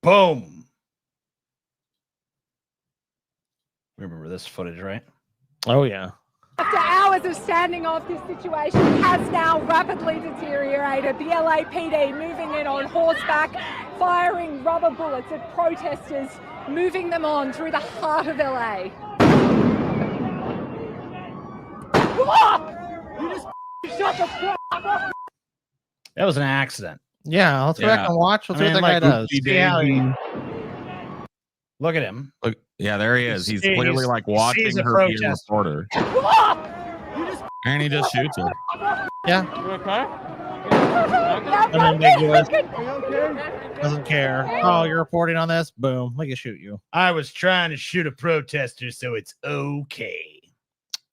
Boom. Remember this footage, right? Oh, yeah. After hours of standing off, this situation has now rapidly deteriorated. The LAPD moving in on horseback, firing rubber bullets at protesters, moving them on through the heart of LA. You just shut the fuck up. That was an accident. Yeah, let's go back and watch. Let's see what that guy does. Look at him. Look, yeah, there he is. He's He's- clearly like he watching sees a her be a protester. reporter. And he just shoots her. Yeah. You okay? Unambiguous. Doesn't care. Oh, you're reporting on this? Boom. We can shoot you. I was trying to shoot a protester, so it's okay.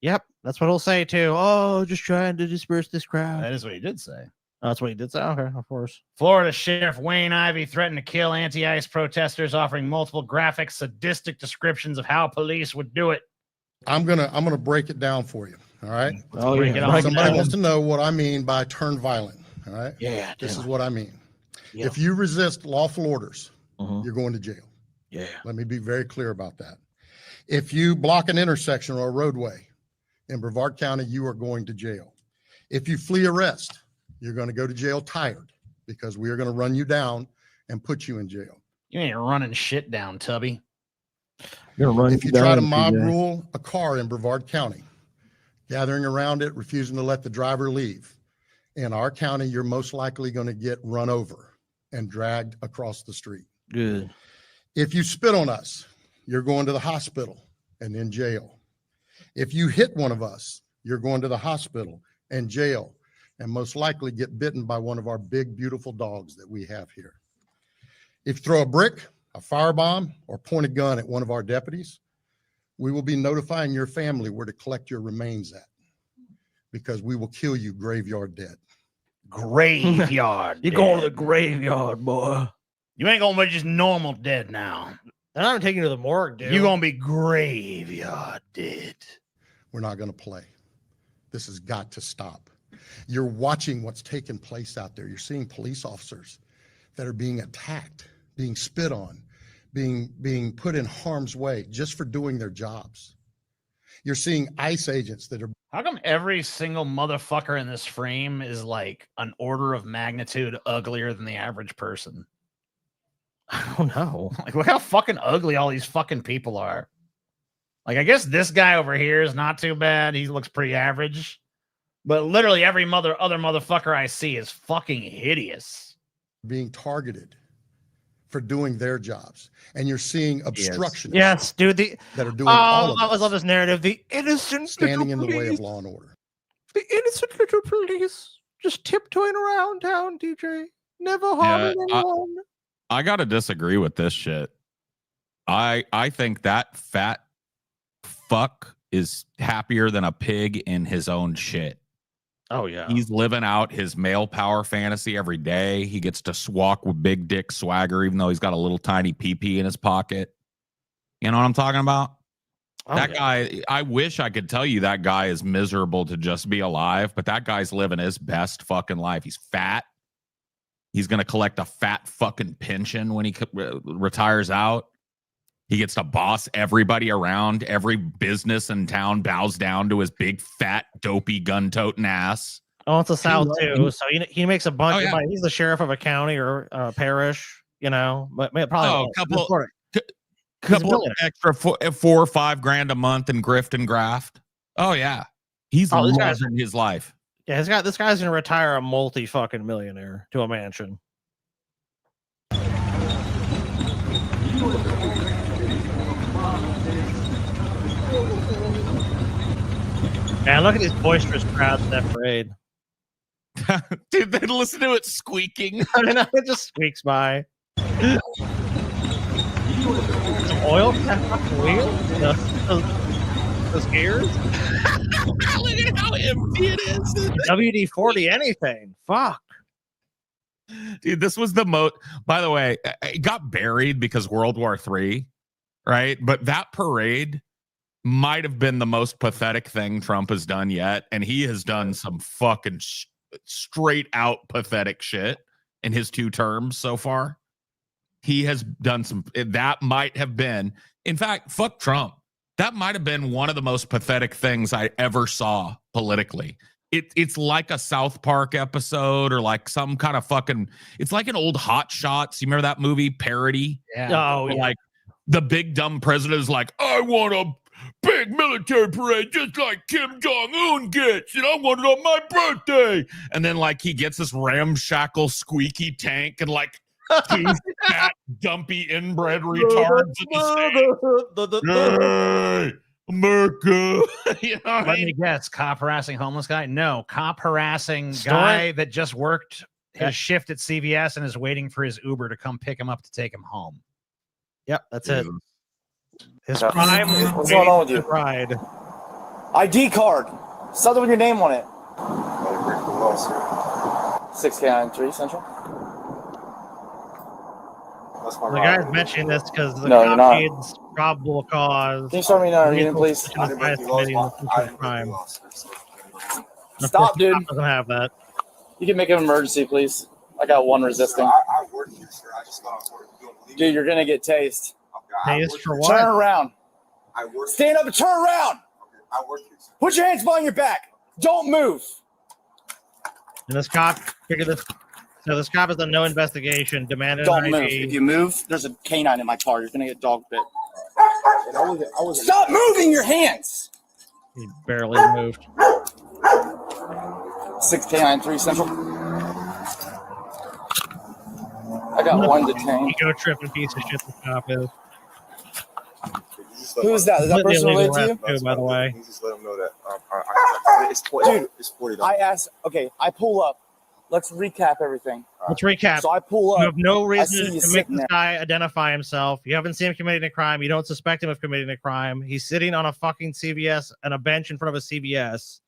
Yep. That's what he'll say too. Oh, just trying to disperse this crowd. That is what he did say. Oh, that's what he did say. Okay, of course. Florida Sheriff Wayne Ivey threatened to kill anti-ICE protesters, offering multiple graphic, sadistic descriptions of how police would do it. I'm gonna break it down for you. All right. Oh, break it on Somebody down. wants to know what I mean by turn violent. All right. Yeah. This is what I mean. Yeah. If you resist lawful orders, you're going to jail. Yeah. Let me be very clear about that. If you block an intersection or a roadway in Brevard County, you are going to jail. If you flee arrest, you're going to go to jail tired because we are going to run you down and put you in jail. You ain't running shit down, Tubby. If you try to mob rule a car in Brevard County, gathering around it, refusing to let the driver leave, in our county, you're most likely going to get run over and dragged across the street. Good. If you spit on us, you're going to the hospital and in jail. If you hit one of us, you're going to the hospital and jail, and most likely get bitten by one of our big, beautiful dogs that we have here. If you throw a brick, a firebomb, or point a gun at one of our deputies, we will be notifying your family where to collect your remains at, because we will kill you graveyard dead. Graveyard. You're going to the graveyard, boy. You ain't gonna be just normal dead now. They're not even taking you to the morgue, dude. You're gonna be graveyard dead. We're not going to play. This has got to stop. You're watching what's taking place out there. You're seeing police officers that are being attacked, being spit on, being put in harm's way just for doing their jobs. You're seeing ICE agents that are. How come every single motherfucker in this frame is like an order of magnitude uglier than the average person? I don't know. Like, look how fucking ugly all these fucking people are. Like, I guess this guy over here is not too bad. He looks pretty average. But literally every other motherfucker I see is fucking hideous. Being targeted for doing their jobs. And you're seeing obstructionists. Yes, dude. That are doing all of I love this narrative. The innocent standing in little the way police. of law and order. The innocent little police just tiptoeing around town, DJ. Never harming anyone. I gotta disagree with this shit. I think that fat fuck is happier than a pig in his own shit. Oh yeah. He's living out his male power fantasy every day. He gets to walk with big dick swagger, even though he's got a little tiny pee-pee in his pocket. You know what I'm talking about? That guy, I wish I could tell you that guy is miserable to just be alive, but that guy's living his best fucking life. He's fat. He's going to collect a fat fucking pension when he retires out. He gets to boss everybody around. Every business in town bows down to his big, fat, dopey, gun-toting ass. Oh, it's a South too. So he makes a bunch Oh, of money. He's the sheriff of a county or parish, you know, but probably a couple extra 4 or 5 grand a month in grift and graft. Oh yeah, he's loving his life. Yeah, this guy's gonna retire a multi-fucking millionaire to a mansion. Man, look at these boisterous crowds in that parade. Dude, they listen to it squeaking. I mean, it just squeaks by. Some oil? Those gears? Look at how empty it is. WD-40 anything. Fuck. Dude, this was the most. By the way, it got buried because World War III, right? But that parade might have been the most pathetic thing Trump has done yet. And he has done some fucking straight out pathetic shit in his 2 terms so far. He has done some, that might have been, in fact, fuck Trump. That might have been one of the most pathetic things I ever saw politically. It's like a South Park episode or like some kind of fucking, it's like an old Hot Shots. You remember that movie parody? Yeah. Oh, yeah. Like the big dumb president is like, I want a big military parade just like Kim Jong-un gets, and I want it on my birthday. And then like he gets this ramshackle squeaky tank and like 2 fat dumpy inbred retards in the same. Hey, America. You know Let me guess, cop harassing homeless guy? No, cop harassing guy that just worked his shift at CVS and is waiting for his Uber to come pick him up to take him home. Yep, that's it. His crime. What's going on with you? Ride. ID card. Something with your name on it. 6K93 Central. The guy's mentioning this because the No, you're not. needs probable cause. Can you start me now, reading, please? Stop, dude. Doesn't have that. You can make an emergency, please. I got 1 resisting. I work here, sir. I just got off work. Dude, you're gonna get tased. Okay, Tased for what? Turn around. Stand up and turn around. I work here. Put your hands behind your back. Don't move. And this cop figured this. So this cop has done no investigation, demanded Don't an move. ID. If you move, there's a canine in my car. You're gonna get dog bit. Stop moving your hands. He barely moved. 6 canine, 3 central. I got one detained. Ego tripping piece of shit. The cop is. Who is that? Is that person related to you? Too, by the way. Just let them know that it's Dude, $40. I asked. Okay, I pull up. Let's recap everything. Let's recap. So I pull up. You have no I reason see you to make sitting this there. guy identify himself. You haven't seen him committing a crime. You don't suspect him of committing a crime. He's sitting on a fucking CVS and a bench in front of a CVS,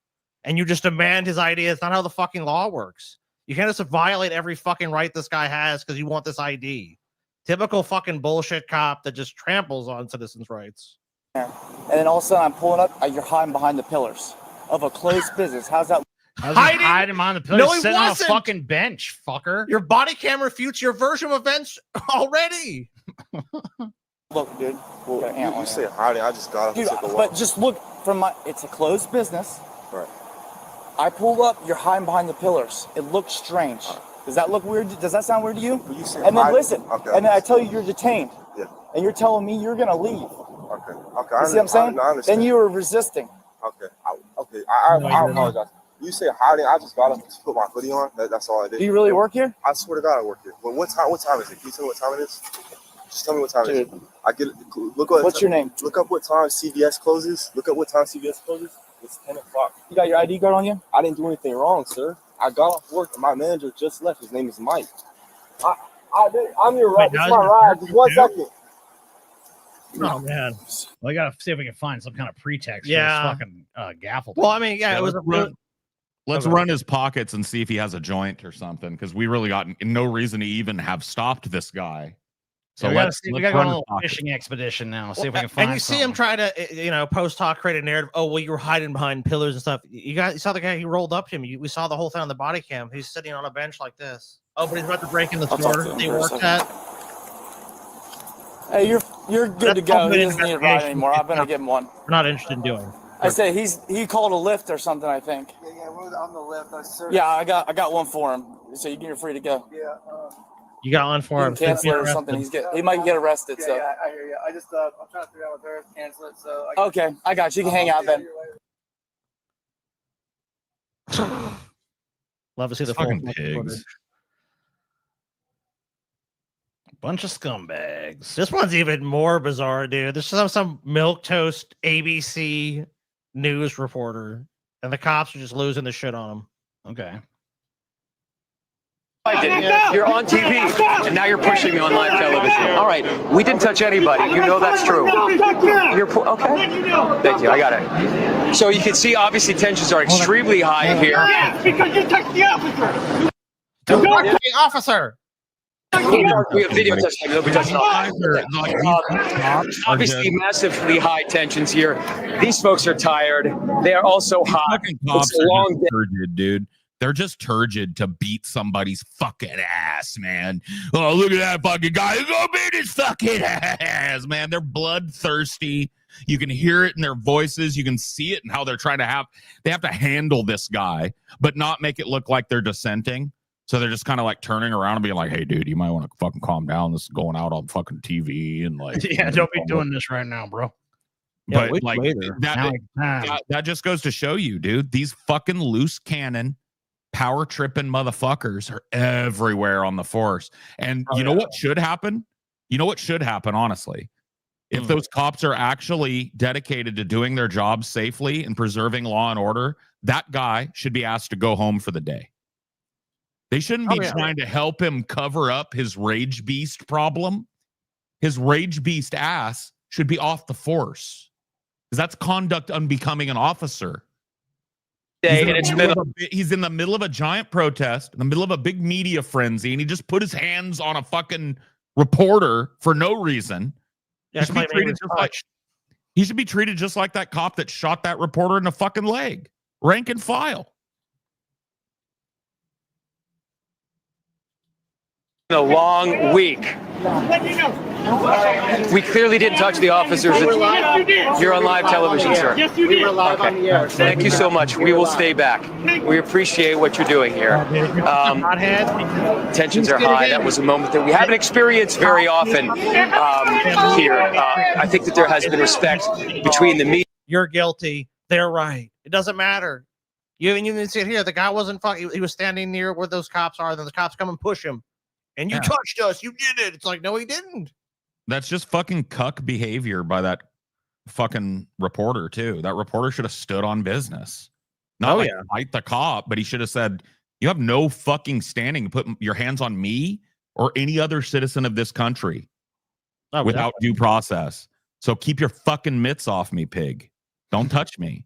and you just demand his ID. It's not how the fucking law works. You can't just violate every fucking right this guy has because you want this ID. Typical fucking bullshit cop that just tramples on citizens' rights. And then all of a sudden I'm pulling up. You're hiding behind the pillars of a closed business. How's that? Hide him on the pillar. No, he sitting on a wasn't. fucking bench, fucker. Your body camera refutes your version of events already. Look, dude. You say hiding. I just got up Dude, and took a walk. but just look from my. It's a closed business. Right. I pull up. You're hiding behind the pillars. It looks strange. Does that look weird? Does that sound weird to you? You say And then hiding. listen. Okay. And then I tell you you're detained. Yeah. And you're telling me you're gonna leave. Okay. You see what I'm saying? I understand. Then you were resisting. Okay. I apologize. You say hiding. I just got up to put my hoodie on. That's all I did. Do you really work here? I swear to God, I work here. But what time is it? Can you tell me what time it is? Just tell me what time it is. I get it. Look what. What's your name? Look up what time CVS closes. Look up what time CVS closes. It's 10 o'clock. You got your ID card on you? I didn't do anything wrong, sir. I got off work and my manager just left. His name is Mike. I'm your ride. This is my ride. Just 1 second. Oh man. Well, I gotta see if we can find some kind of pretext Yeah. for this fucking gaffle. Well, I mean, yeah, it was a Let's Okay. run his pockets and see if he has a joint or something, because we really got no reason to even have stopped this guy. So we gotta, let's, see, we let's gotta go on run a his little pockets. fishing expedition now. See if we Well, can find. and you see him try to, post hoc create a narrative. Oh, well, you were hiding behind pillars and stuff. You saw the guy. He rolled up to him. We saw the whole thing on the body cam. He's sitting on a bench like this. Oh, but he's about to break in the I'll talk store to him he for a worked second. at. Hey, you're good to That's go. all He good doesn't need a ride investigation. anymore. I'm gonna give him one. We're not interested in doing. I said he called a lift or something. I think. Yeah, we're on the left. Yeah, I got one for him. So you're free to go. Yeah. You got one for You him. can cancel it or something. He might get arrested. So I hear you. I just I'm trying to figure out with her cancel it. So okay, I got you. You can hang out then. Love to see the Fucking full pigs. footage. bunch of scumbags. This one's even more bizarre, dude. This is some milquetoast ABC news reporter, and the cops are just losing the shit on him. Okay. You're on TV, and now you're pushing me on live television. All right, we didn't touch anybody. You know that's true. You're okay. Thank you. I got it. So you can see, obviously, tensions are extremely high here. Yes, because you touched the officer. Don't touch the officer. We have video testimony. Nobody touched the obviously, massively high tensions here. These folks are tired. They are also hot. Cops It's a are long just turgid, dude. They're just turgid to beat somebody's fucking ass, man. Oh, look at that fucking guy. He's gonna beat his fucking ass, man. They're bloodthirsty. You can hear it in their voices. You can see it in how they're trying to they have to handle this guy, but not make it look like they're dissenting. So they're just kind of like turning around and being like, hey, dude, you might want to fucking calm down. This is going out on fucking TV. And like, yeah, don't be doing this right now, bro. But Yeah, like that just goes to show you, dude, these fucking loose cannon power tripping motherfuckers are everywhere on the force. And you know what should happen? You know what should happen, honestly? If those cops are actually dedicated to doing their job safely and preserving law and order, that guy should be asked to go home for the day. They shouldn't be trying to help him cover up his rage beast problem. His rage beast ass should be off the force, because that's conduct unbecoming an officer. He's in the middle of a giant protest, in the middle of a big media frenzy, and he just put his hands on a fucking reporter for no reason. Yeah, he should be treated just like that cop that shot that reporter in the fucking leg. Rank and file. A long week. We clearly didn't touch the officers. You're on live television, sir. Yes, you did. We were live on the air. Thank you so much. We will stay back. We appreciate what you're doing here. Tensions are high. That was a moment that we haven't experienced very often here. I think that there has been respect between the media. You're guilty. They're right. It doesn't matter. You even see it here. The guy wasn't fucking. He was standing near where those cops are. Then the cops come and push him. And you touched us. You did it. It's like, no, he didn't. That's just fucking cuck behavior by that fucking reporter, too. That reporter should have stood on business. Not fight the cop, but he should have said, you have no fucking standing to put your hands on me or any other citizen of this country without due process. So keep your fucking mitts off me, pig. Don't touch me.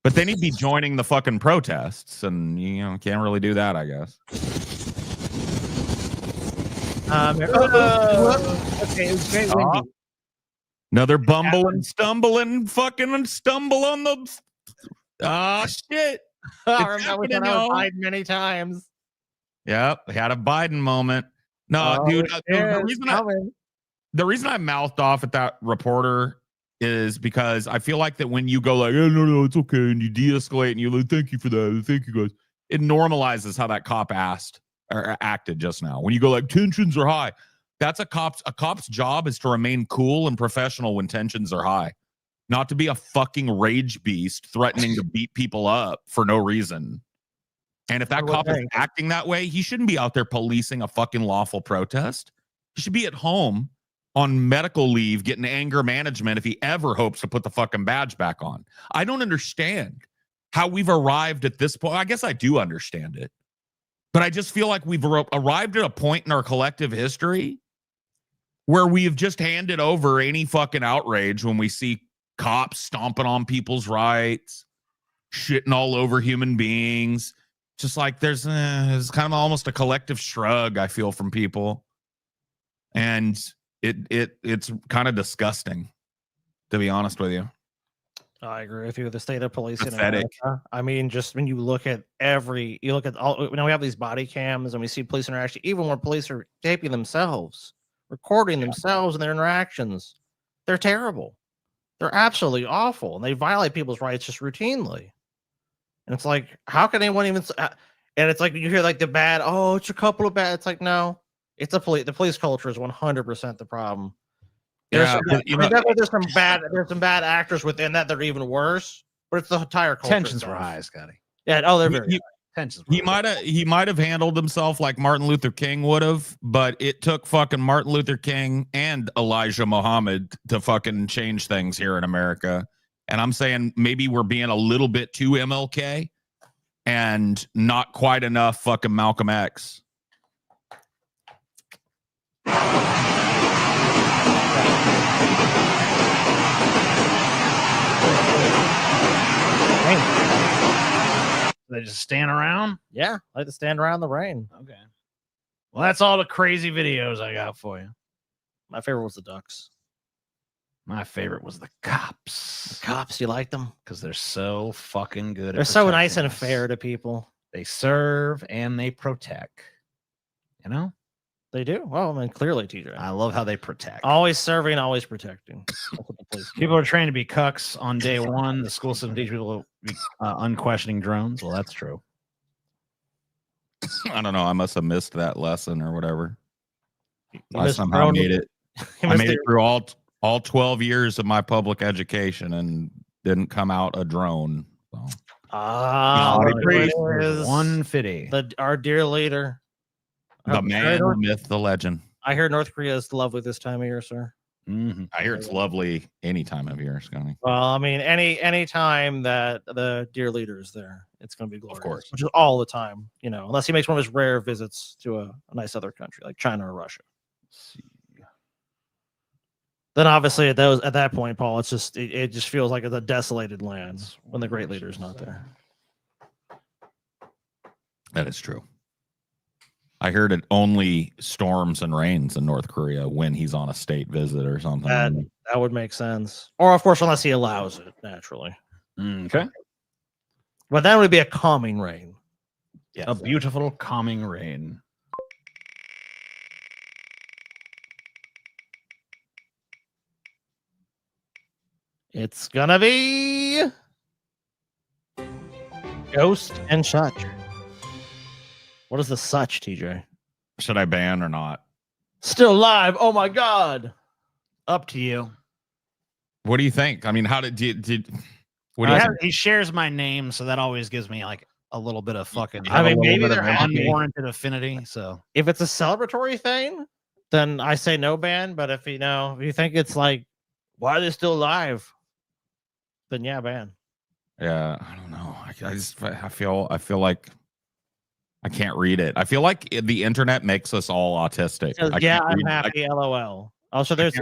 But then he'd be joining the fucking protests, and, you know, can't really do that, I guess. Okay, it was great windy. Another bumbling, stumbling, fucking stumble on the. Shit. I remember that I was Biden many times. Yep, had a Biden moment. No, dude. The reason I mouthed off at that reporter is because I feel like that when you go like, oh, no, it's okay, and you de-escalate and you like, thank you for that, thank you guys, it normalizes how that cop acted just now. When you go like, tensions are high, that's a cop's job is to remain cool and professional when tensions are high, not to be a fucking rage beast threatening to beat people up for no reason. And if that cop is acting that way, he shouldn't be out there policing a fucking lawful protest. He should be at home on medical leave getting anger management if he ever hopes to put the fucking badge back on. I don't understand how we've arrived at this point. I guess I do understand it. But I just feel like we've arrived at a point in our collective history where we've just handed over any fucking outrage when we see cops stomping on people's rights, shitting all over human beings. Just like there's kind of almost a collective shrug I feel from people. And it's kind of disgusting, to be honest with you. I agree with you. The state of police in America. I mean, just when you look at all, now we have these body cams and we see police interaction, even when police are taping themselves, recording themselves and their interactions. They're terrible. They're absolutely awful. And they violate people's rights just routinely. And it's like, how can anyone even, and it's like, you hear like the bad, oh, it's a couple of bad. It's like, no, it's the police culture is 100% the problem. There's some bad actors within that are even worse, but it's the entire culture. Tensions were high, Scotty. Yeah, they're very high. Tensions. He might have handled himself like Martin Luther King would have, but it took fucking Martin Luther King and Elijah Muhammad to fucking change things here in America. And I'm saying maybe we're being a little bit too MLK and not quite enough fucking Malcolm X. They just stand around? Yeah, I like to stand around in the rain. Okay. Well, that's all the crazy videos I got for you. My favorite was the ducks. My favorite was the cops. The cops, you like them? Because they're so fucking good. They're so nice and fair to people. They serve and they protect. You know? They do. Well, I mean, clearly, TJ. I love how they protect. Always serving, always protecting. People are trained to be cucks on day one. The school system teaches people to be unquestioning drones. Well, that's true. I don't know. I must have missed that lesson or whatever. I somehow made it. I made it through all 12 years of my public education and didn't come out a drone. So. 150. Our dear leader. The man, the myth, the legend. I hear North Korea is lovely this time of year, sir. Mm-hmm. I hear it's lovely any time of year, Scotty. Well, I mean, any time that the dear leader is there, it's going to be glorious. Of course. Which is all the time, you know, unless he makes one of his rare visits to a nice other country like China or Russia. Then obviously at that point, Paul, it's just it just feels like it's a desolated land when the great leader is not there. That is true. I heard it only storms and rains in North Korea when he's on a state visit or something. That would make sense. Or, of course, unless he allows it, naturally. Okay. But that would be a calming rain. Yeah. A beautiful, calming rain. It's gonna be Ghost and Such. What is the Such, TJ? Should I ban or not? Still live. Oh my god. Up to you. What do you think? I mean, how did what do you think? He shares my name, so that always gives me like a little bit of fucking. I mean, maybe they're unwarranted affinity. So if it's a celebratory thing, then I say no ban. But if if you think it's like, why are they still live? Then yeah, ban. Yeah, I don't know. I feel like I can't read it. I feel like the internet makes us all autistic. I'm happy. LOL. Also, there's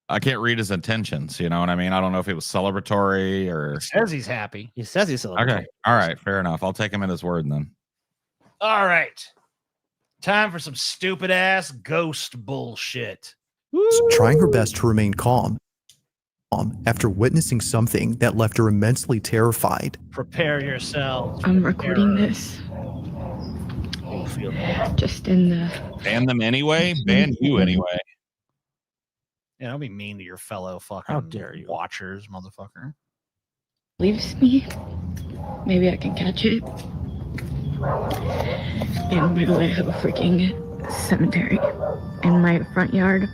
I can't read his intentions. You know what I mean? I don't know if it was celebratory or. He says he's happy. He says he's celebratory. Okay. All right. Fair enough. I'll take him at his word then. All right. Time for some stupid ass ghost bullshit. Trying her best to remain calm after witnessing something that left her immensely terrified. Prepare yourself. I'm recording this. Just in the. Ban them anyway. Ban you anyway. Yeah, don't be mean to your fellow fucking How dare you. watchers, motherfucker. Leaves me. Maybe I can catch it. And by the way, I have a freaking cemetery in my front yard,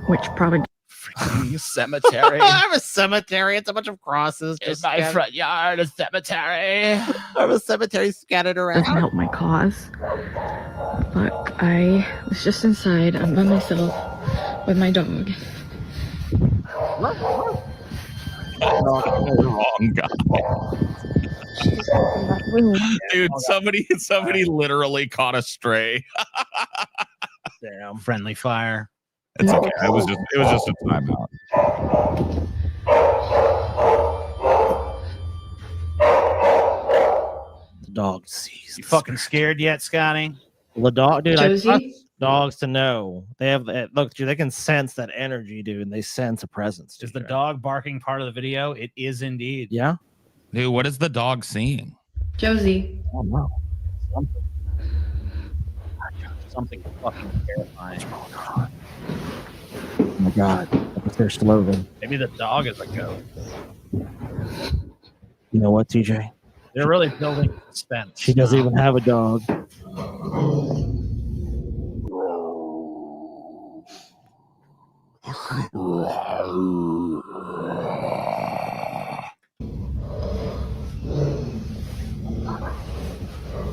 which probably. Freaking cemetery. I have a cemetery. It's a bunch of crosses. Just my front yard, a cemetery. I have a cemetery scattered around. Doesn't help my cause. Look, I was just inside. I'm by myself with my dog. Wrong guy. Dude, somebody literally caught a stray. Damn. Friendly fire. It's okay. It was just a timeout. The dog sees. You fucking scared yet, Scotty? The dog, dude. Josie? I trust dogs to know. They have look, dude. They can sense that energy, dude, and they sense a presence. Is the dog barking part of the video? It is indeed. Yeah. Dude, what is the dog seeing? Josie. Oh no. Something fucking terrifying. Oh my god. They're slowly. Maybe the dog is a ghost. You know what, TJ? They're really building suspense. She doesn't even have a dog.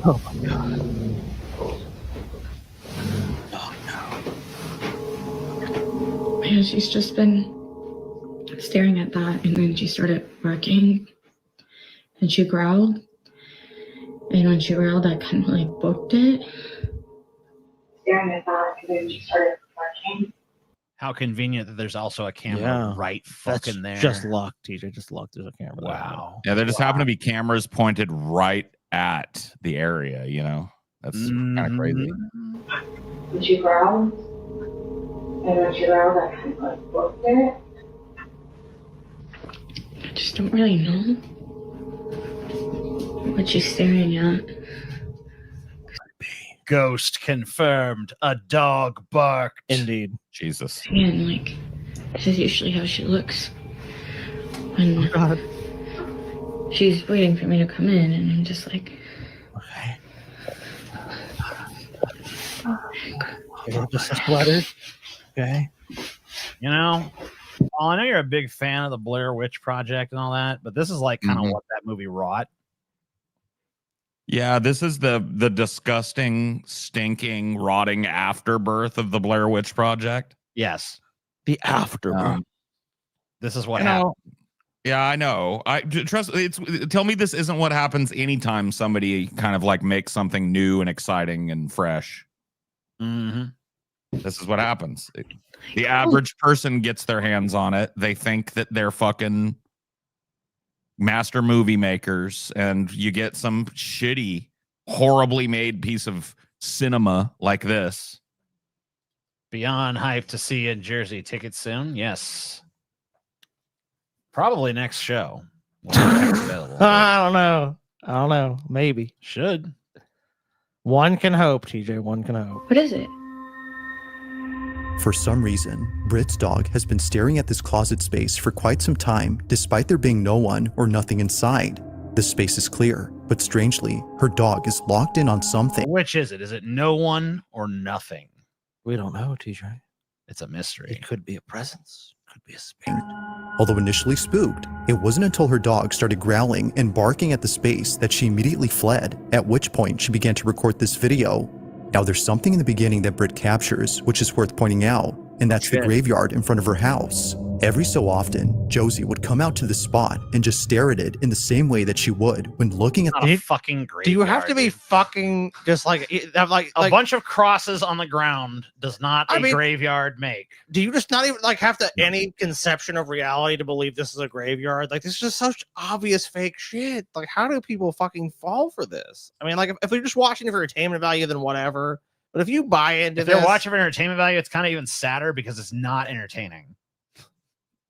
Oh my god. Man, she's just been staring at that, and then she started barking, and she growled. And when she growled, I kind of like booked it. Staring at that, and then she started barking. How convenient that there's also a camera right fucking there. Just luck, TJ. Just luck. There's a camera. Wow. Yeah, there just happen to be cameras pointed right at the area, you know? That's kind of crazy. When she growled, and when she growled, I kind of like booked it. I just don't really know what she's staring at. Ghost confirmed. A dog barked. Indeed. Jesus. And like, this is usually how she looks when she's waiting for me to come in, and I'm just like, okay. Just a sweater. Okay. You know, I know you're a big fan of the Blair Witch Project and all that, but this is like kind of what that movie wrought. Yeah, this is the disgusting, stinking, rotting afterbirth of the Blair Witch Project. Yes. The afterbirth. This is what happened. Yeah, I know. I trust. Tell me this isn't what happens anytime somebody kind of like makes something new and exciting and fresh. Mm-hmm. This is what happens. The average person gets their hands on it. They think that they're fucking master movie makers, and you get some shitty, horribly made piece of cinema like this. Beyond hype to see in Jersey. Tickets soon? Yes. Probably next show. I don't know. Maybe. Should. One can hope, TJ. One can hope. what is it? For some reason, Britt's dog has been staring at this closet space for quite some time, despite there being no one or nothing inside. The space is clear, but strangely, her dog is locked in on something. Which is it? Is it no one or nothing? We don't know, TJ. It's a mystery. It could be a presence, could be a spirit. Although initially spooked, it wasn't until her dog started growling and barking at the space that she immediately fled, at which point she began to record this video. Now there's something in the beginning that Britt captures, which is worth pointing out, and that's the graveyard in front of her house. Every so often, Josie would come out to the spot and just stare at it in the same way that she would when looking at the fucking graveyard. Do you have to be fucking just like a bunch of crosses on the ground does not a graveyard make? Do you just not even like have to any conception of reality to believe this is a graveyard? Like this is just such obvious fake shit. Like how do people fucking fall for this? I mean, like if you're just watching it for entertainment value, then whatever. But if you buy into this, if you're watching for entertainment value, it's kind of even sadder because it's not entertaining.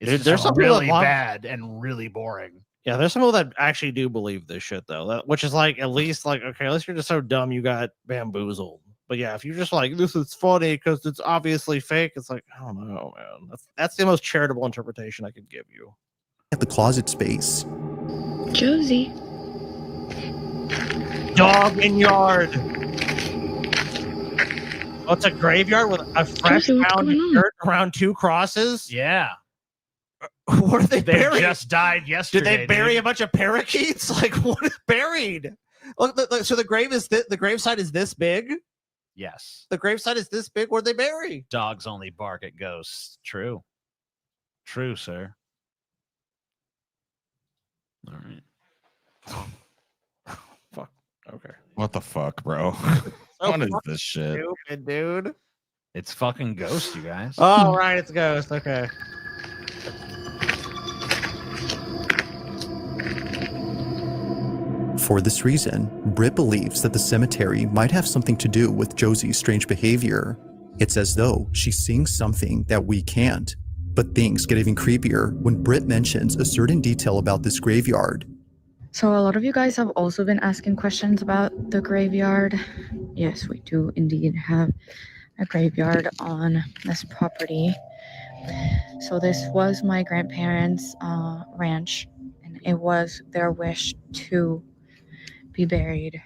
It's there's some really bad and really boring. Yeah, there's some people that actually do believe this shit though, which is like at least like okay, at least you're just so dumb you got bamboozled. But yeah, if you're just like this is funny because it's obviously fake, it's like I don't know, man. That's the most charitable interpretation I could give you. At the closet space, Josie, dog in yard. Oh, it's a graveyard with a fresh pound of dirt around 2 crosses. Yeah. What are they buried? They just died yesterday. Did they bury a bunch of parakeets? Like what is buried? Look, so the grave is the gravesite is this big. Yes. The gravesite is this big. Where'd they bury? Dogs only bark at ghosts. True. True, sir. All right. Fuck. Okay. What the fuck, bro? What is this shit? Stupid, dude. It's fucking Ghost, you guys. Oh, right. It's Ghost. Okay. For this reason, Britt believes that the cemetery might have something to do with Josie's strange behavior. It's as though she's seeing something that we can't. But things get even creepier when Britt mentions a certain detail about this graveyard. so a lot of you guys have also been asking questions about the graveyard. Yes, we do indeed have a graveyard on this property. So this was my grandparents' ranch, and it was their wish to be buried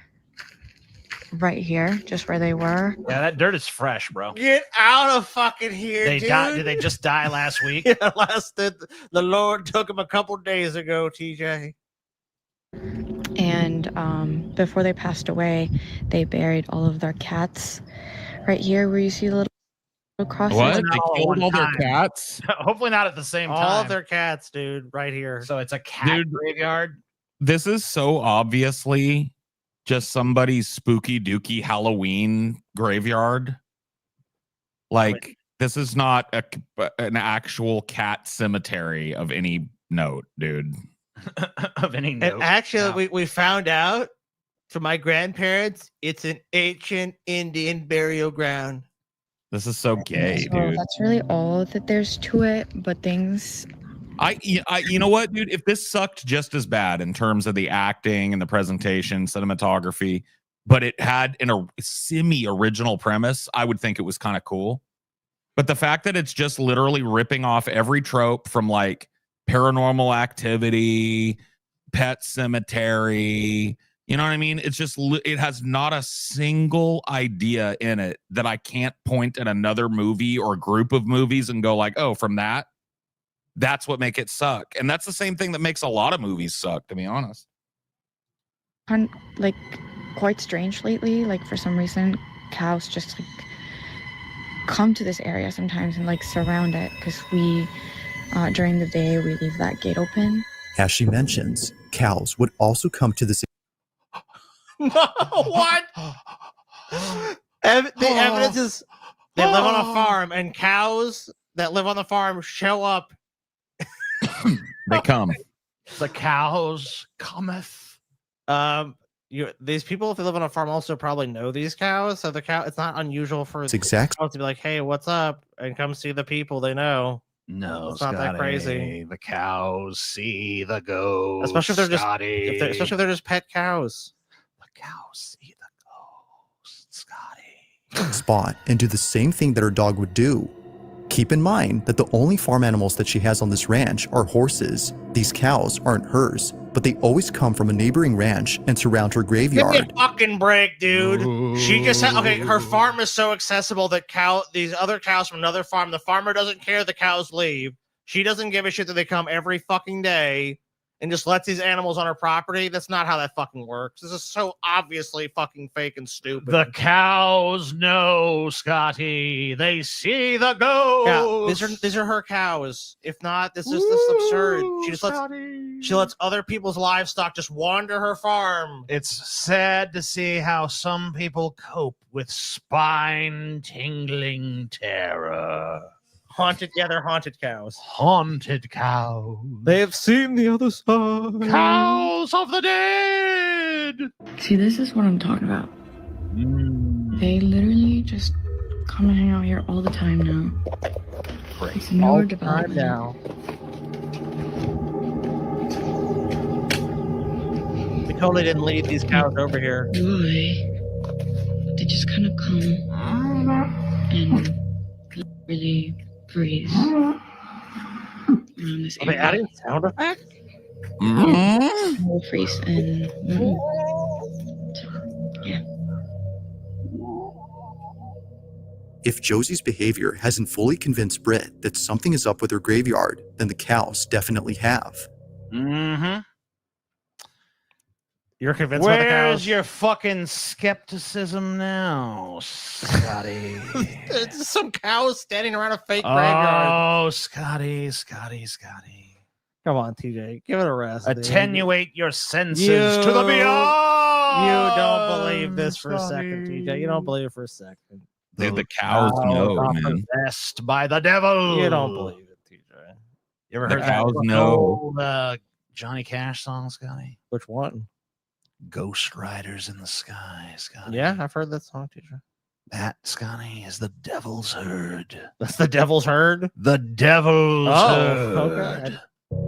right here, just where they were. Yeah, that dirt is fresh, bro. Get out of fucking here, They dude. died. Did they just die last week? Yeah, the Lord took him a couple days ago, TJ. And before they passed away, they buried all of their cats right here where you see the little crosses. What? They killed all their cats? Hopefully not at the same time. All of their cats, dude, right here. So it's a cat graveyard. This is so obviously just somebody's spooky dooky Halloween graveyard. Like, this is not an actual cat cemetery of any note, dude. Of any note. And actually, we found out from my grandparents, it's an ancient Indian burial ground. This is so gay, So dude. that's really all that there's to it, but things... you know what, dude? If this sucked just as bad in terms of the acting and the presentation, cinematography, but it had a semi-original premise, I would think it was kind of cool. But the fact that it's just literally ripping off every trope from like Paranormal Activity, Pet Cemetery, you know what I mean? It's just, it has not a single idea in it that I can't point at another movie or group of movies and go like, oh, from that, that's what make it suck. And that's the same thing that makes a lot of movies suck, to be honest. Like, quite strange lately. Like, for some reason, cows just like come to this area sometimes and like surround it because we, during the day, we leave that gate open. As she mentions, cows would also come to this. What? The evidence is they live on a farm, and cows that live on the farm show up. They come. The cows cometh. These people, if they live on a farm, also probably know these cows. So the cow, it's not unusual for It's exact- cows to be like, "Hey, what's up?" and come see the people they know. No, it's not that crazy. The cows see the ghost. Especially if they're just, Scotty. especially if they're just pet cows. The cows see the ghost, Scotty. spot and do the same thing that her dog would do. Keep in mind that the only farm animals that she has on this ranch are horses. These cows aren't hers, but they always come from a neighboring ranch and surround her Give me graveyard. a fucking break, dude. She just had, okay, her farm is so accessible that these other cows from another farm, the farmer doesn't care the cows leave. She doesn't give a shit that they come every fucking day and just lets these animals on her property. That's not how that fucking works. This is so obviously fucking fake and stupid. The cows know, Scotty. They see the ghost. Yeah, these are her cows. If not, this is absurd. She lets other people's livestock just wander her farm. It's sad to see how some people cope with spine-tingling terror. They're haunted cows. Haunted cows. They've seen the other side. Cows of the dead. See, this is what I'm talking about. They literally just come and hang out here all the time now. It's newer development. Now. We totally didn't lead these cows over here. Why? They just kind of come and really breathe around this Are they area. adding sound effects? Will freeze and yeah. If Josie's behavior hasn't fully convinced Britt that something is up with her graveyard, then the cows definitely have. Mm-hmm. You're convinced by the Where's cows? your fucking skepticism now, Scotty? There's just some cows standing around a fake graveyard. Oh, Scotty. Come on, TJ. Give it a rest. dude. Attenuate your senses to the beyond. You don't believe this for a second, TJ. You don't believe it for a second. Dude, the cows know, are man. possessed by the devil. You don't believe it, TJ. You ever The heard cows that know. old Johnny Cash song, Scotty? Which one? Ghost Riders in the Sky, Scotty. Yeah, I've heard that song, TJ. That, Scotty, is the devil's herd. That's the devil's herd? The devil's herd. Okay.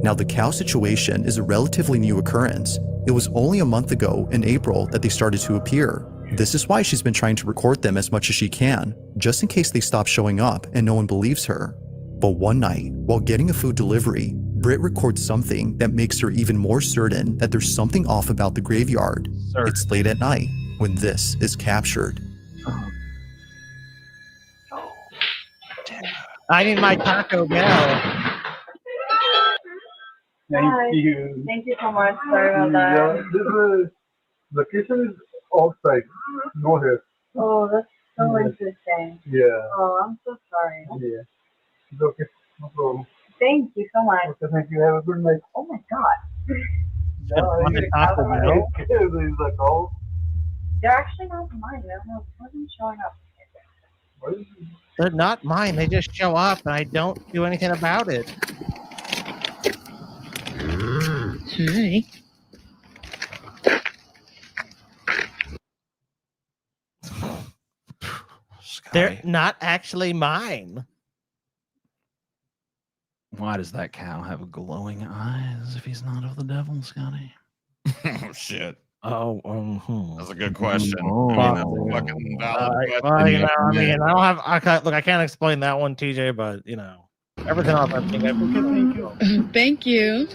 Now, the cow situation is a relatively new occurrence. It was only a month ago in April that they started to appear. This is why she's been trying to record them as much as she can, just in case they stop showing up and no one believes her. But one night, while getting a food delivery, Britt records something that makes her even more certain that there's something off about the graveyard. It's late at night when this is captured. I need my Taco Bell. Thank you. Thank you so much. Sorry about that. Yeah, this is location is outside, no here. Oh, that's so interesting. Yeah. Oh, I'm so sorry. Yeah. It's okay. No problem. Thank you so much. Okay, thank you. Have a good night. Oh my God. They're actually not mine. I don't know. It wasn't showing up. They're not mine. They just show up and I don't do anything about it. Hi. They're not actually mine. Why does that cow have glowing eyes if he's not of the devil, Scotty? Oh, shit. Oh, That's a good question. Fucking valid well, you know, I question. mean, I can't explain that one, TJ, but you know, everything else I think thank you. Thank you.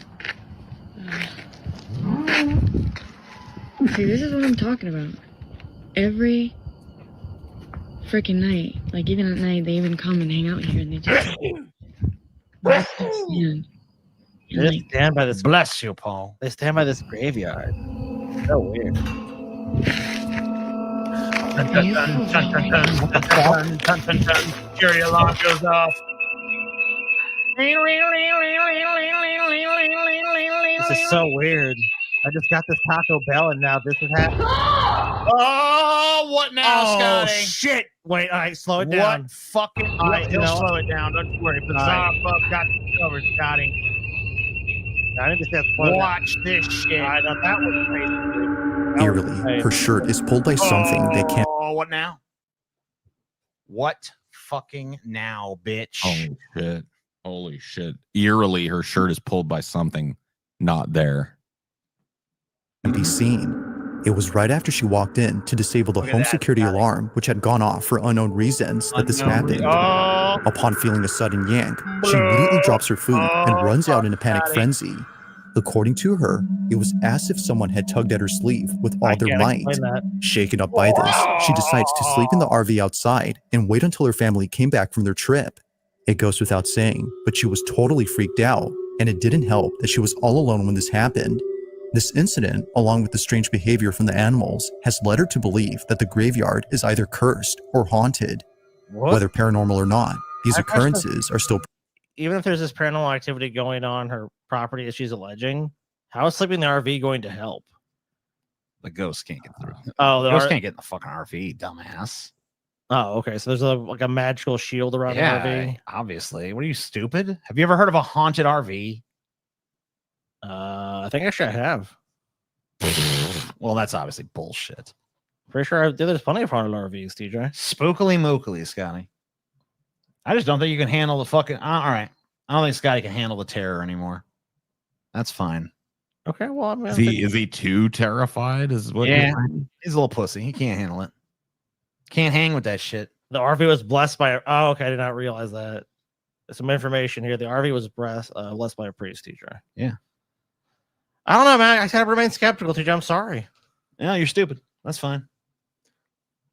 See, this is what I'm talking about. Every freaking night, like even at night, they even come and hang out here, and they just stand. They stand by this. Bless you, Paul. They stand by this graveyard. So weird. Security alarm goes off. This is so weird. I just got this Taco Bell and now this is happening. Oh, what now, Oh, Scotty? shit. Wait, all right, slow it down. What fucking? All right, He'll you know slow what? it down. Don't you worry. Bizarre right. Bub got you covered, Scotty. I need to say slow down. Watch this shit. I know that was crazy. Eerily, her shirt is pulled by something they can't. Oh, what now? What fucking now, bitch? Holy shit. Holy shit. Eerily, her shirt is pulled by something not there. Be seen. It was right after she walked in to disable the home security alarm, which had gone off for unknown reasons, that this happened. Upon feeling a sudden yank, she immediately drops her food and runs out in a panic frenzy. According to her, it was as if someone had tugged at her sleeve with all their might. Shaken up by this, she decides to sleep in the RV outside and wait until her family came back from their trip. It goes without saying, but she was totally freaked out, and it didn't help that she was all alone when this happened. This incident, along with the strange behavior from the animals, has led her to believe that the graveyard is either cursed or haunted. Whether paranormal or not, these occurrences are still... Even if there's this paranormal activity going on her property as she's alleging, how is sleeping in the RV going to help? The ghost can't get through. Oh, the ghost can't get in the fucking RV, dumbass. Oh, okay. So there's like a magical shield around the RV. Obviously. What are you, stupid? Have you ever heard of a haunted RV? I think actually I have. Well, that's obviously bullshit. Pretty sure there's plenty of haunted RVs, TJ. Spookily mookily, Scotty. I just don't think you can handle the fucking... all right. I don't think Scotty can handle the terror anymore. That's fine. Okay, well, I mean, is he too terrified? Is what? Yeah, he's a little pussy. He can't handle it. Can't hang with that shit. The RV was blessed by... Oh, okay. I did not realize that. There's some information here. The RV was blessed by a priest, TJ. Yeah. I don't know, man. I gotta remain skeptical, TJ. I'm sorry. Yeah, you're stupid. That's fine.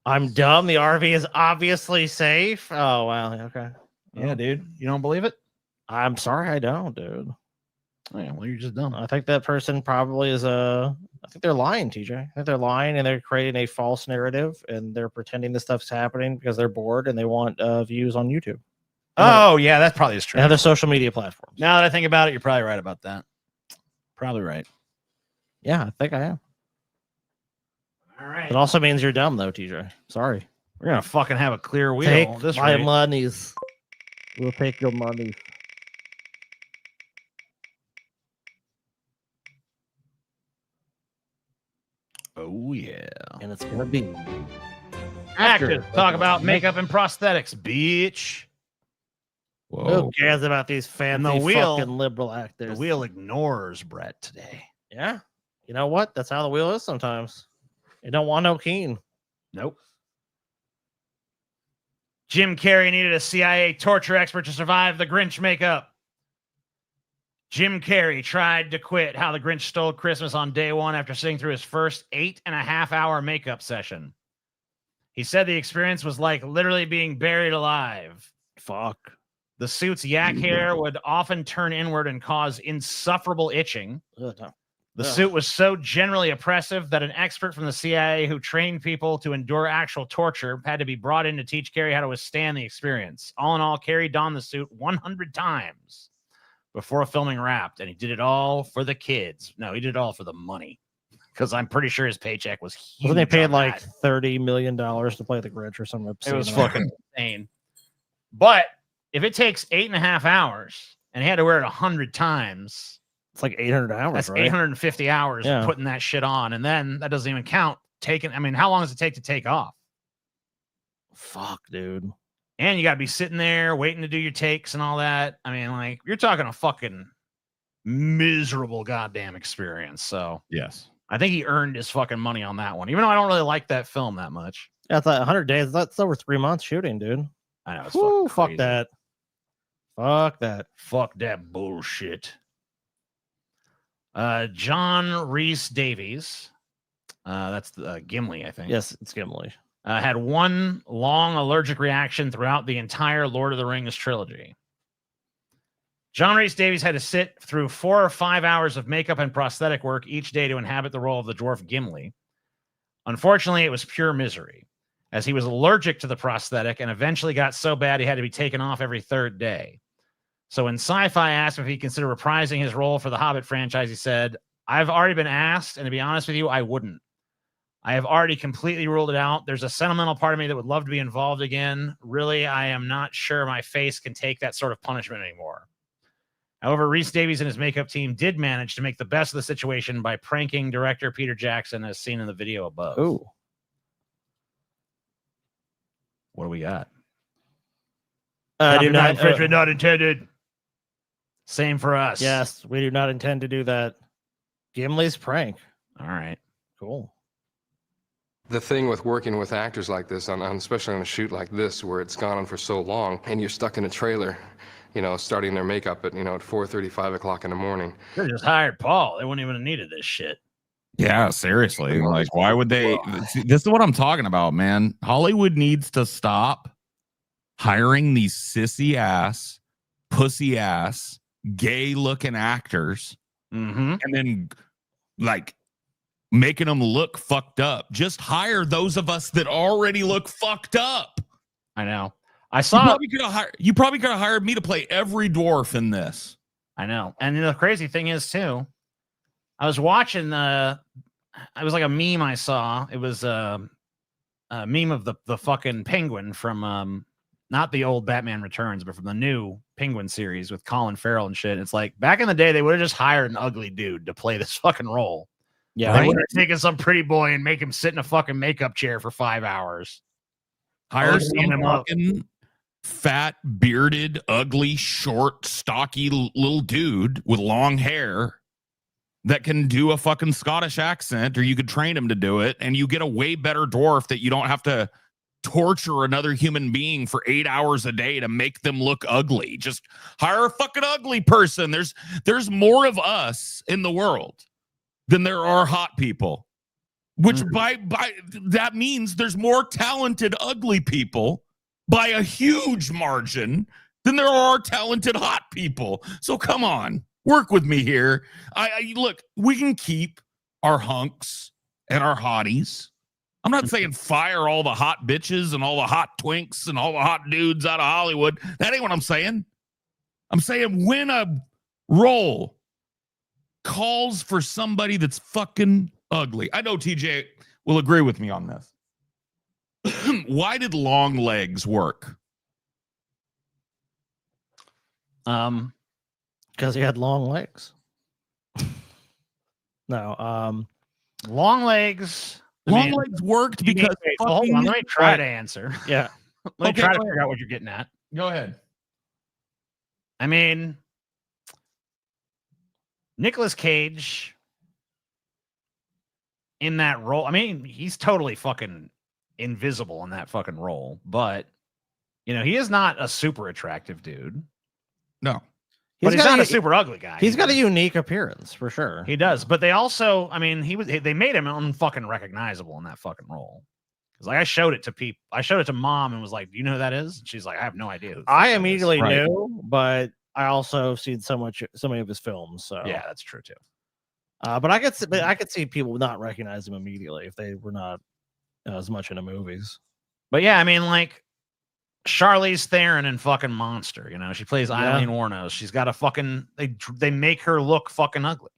I'm dumb. The RV is obviously safe. Oh, wow. Okay. Yeah, dude. You don't believe it? I'm sorry. I don't, dude. Oh, yeah, well, you're just dumb. I think that person probably is I think they're lying, TJ. I think they're lying and they're creating a false narrative and they're pretending this stuff's happening because they're bored and they want views on YouTube. Oh, yeah, that probably is true. And other social media platforms. Now that I think about it, you're probably right about that. Probably right. Yeah, I think I am. All right. It also means you're dumb, though, TJ. Sorry. We're going to fucking have a clear wheel. Take this my rate. monies. We'll take your money. Oh, yeah. And it's going to be... Actors talk about makeup and prosthetics, bitch. Whoa. Who cares about these fancy fucking liberal actors? The wheel ignores Brett today. Yeah. You know what? That's how the wheel is sometimes. You don't want no Keen. Nope. Jim Carrey needed a CIA torture expert to survive the Grinch makeup. Jim Carrey tried to quit How the Grinch Stole Christmas on day one after sitting through his first 8.5-hour makeup session. He said the experience was like literally being buried alive. Fuck. The suit's yak hair would often turn inward and cause insufferable itching. The suit was so generally oppressive that an expert from the CIA who trained people to endure actual torture had to be brought in to teach Carrey how to withstand the experience. All in all, Carrey donned the suit 100 times before filming wrapped, and he did it all for the kids. No, he did it all for the money, because I'm pretty sure his paycheck was huge. Wasn't they paid like $30 million to play the Grinch or something? It was fucking insane. But if it takes 8.5 hours and he had to wear it 100 times, it's like 800 hours. That's right? 850 hours putting that shit on, and then that doesn't even count taking. I mean, how long does it take to take off? Fuck, dude. And you got to be sitting there waiting to do your takes and all that. I mean, like, you're talking a fucking miserable goddamn experience. So yes, I think he earned his fucking money on that one, even though I don't really like that film that much. Yeah, it's like 100 days. That's over 3 months shooting, dude. I know. It's fuck that. Fuck that. Fuck that bullshit. John Rhys Davies. That's Gimli, I think. Yes, it's Gimli. Had one long allergic reaction throughout the entire Lord of the Rings trilogy. John Rhys Davies had to sit through 4 or 5 hours of makeup and prosthetic work each day to inhabit the role of the dwarf Gimli. Unfortunately, it was pure misery, as he was allergic to the prosthetic and eventually got so bad he had to be taken off every 3rd day. So when Sci-Fi asked him if he'd consider reprising his role for the Hobbit franchise, he said, "I've already been asked, and to be honest with you, I wouldn't. I have already completely ruled it out. There's a sentimental part of me that would love to be involved again. Really, I am not sure my face can take that sort of punishment anymore." However, Rhys Davies and his makeup team did manage to make the best of the situation by pranking director Peter Jackson, as seen in the video above. Ooh. What do we got? Do not infringement not intended. Same for us. Yes, we do not intend to do that. Gimli's prank. All right. Cool. The thing with working with actors like this, especially on a shoot like this, where it's gone on for so long, and you're stuck in a trailer, you know, starting their makeup at, at 4:30, 5 o'clock in the morning. They just hired Paul. They wouldn't even have needed this shit. Yeah, seriously. Like, why would they? This is what I'm talking about, man. Hollywood needs to stop hiring these sissy ass, pussy ass, gay looking actors, and then like making them look fucked up. Just hire those of us that already look fucked up. I know. I saw you probably could have hired me to play every dwarf in this. I know. And the crazy thing is too, I was watching it was like a meme I saw. It was a meme of the fucking penguin from not the old Batman Returns, but from the new Penguin series with Colin Farrell and shit. It's like back in the day, they would have just hired an ugly dude to play this fucking role. Yeah, they would have taken some pretty boy and make him sit in a fucking makeup chair for 5 hours. Hire some fucking fat, bearded, ugly, short, stocky little dude with long hair that can do a fucking Scottish accent, or you could train him to do it, and you get a way better dwarf that you don't have to torture another human being for 8 hours a day to make them look ugly. Just hire a fucking ugly person. There's more of us in the world than there are hot people, which by that means there's more talented ugly people by a huge margin than there are talented hot people. So come on, work with me here. I look, we can keep our hunks and our hotties. I'm not saying fire all the hot bitches and all the hot twinks and all the hot dudes out of Hollywood. That ain't what I'm saying. I'm saying when a role calls for somebody that's fucking ugly. I know TJ will agree with me on this. Why did long legs work? Because he had long legs. No, long legs. Long legs worked because hold on, let me try to answer. Yeah. Let me try to figure out what you're getting at. Go ahead. I mean, Nicolas Cage in that role. I mean, he's totally fucking invisible in that fucking role, but he is not a super attractive dude. No. But he's not a super ugly guy. He's got a unique appearance for sure. He does. But they also, I mean, they made him unfucking recognizable in that fucking role. Because like I showed it to people. I showed it to mom and was like, "Do you know who that is?" And she's like, "I have no idea." I immediately knew, but I also seen so many of his films. So yeah, that's true too. But I could see people not recognize him immediately if they were not as much into movies. But yeah, I mean, like Charlize Theron in fucking Monster. She plays Eileen Wuornos. She's got a fucking. They make her look fucking ugly.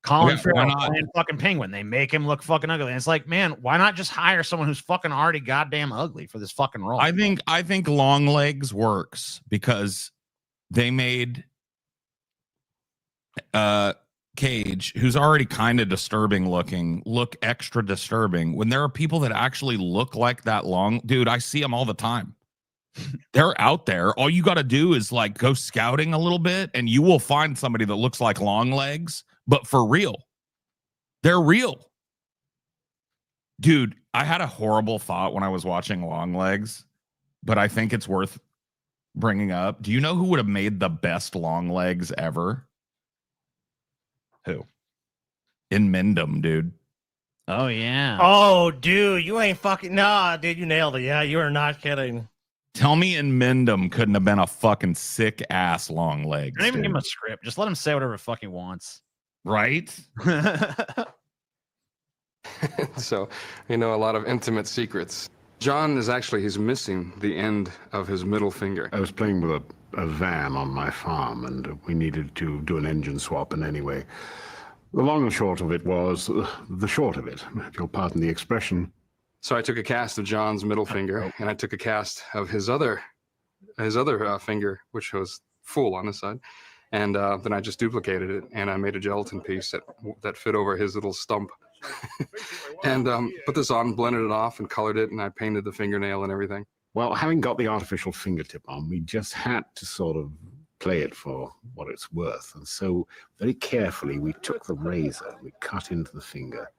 Colin Farrell playing fucking Penguin. They make him look fucking ugly. And it's like, man, why not just hire someone who's fucking already goddamn ugly for this fucking role? I think long legs works because they made Cage, who's already kind of disturbing looking, look extra disturbing when there are people that actually look like that long. Dude, I see them all the time. They're out there. All you got to do is like go scouting a little bit and you will find somebody that looks like long legs, but for real. They're real. Dude, I had a horrible thought when I was watching Long Legs, but I think it's worth bringing up. Do you know who would have made the best Long Legs ever? Who? In Mendham, dude. Oh, yeah. Oh, dude, you ain't fucking... Nah, dude, you nailed it. Yeah, you are not kidding. Tell me in Mendham couldn't have been a fucking sick-ass Long Legs. Don't even give him a script. Just let him say whatever the fuck he wants. Right? So, a lot of intimate secrets. John is he's missing the end of his middle finger. I was playing with a van on my farm, and we needed to do an engine swap, and anyway, the long and short of it was, the short of it, if you'll pardon the expression. So I took a cast of John's middle finger, and I took a cast of his other finger, which was full on this side, and then I just duplicated it, and I made a gelatin piece that fit over his little stump, and put this on, blended it off, and colored it, and I painted the fingernail and everything. Well, having got the artificial fingertip on, we just had to sort of play it for what it's worth, and so very carefully we took the razor, we cut into the finger,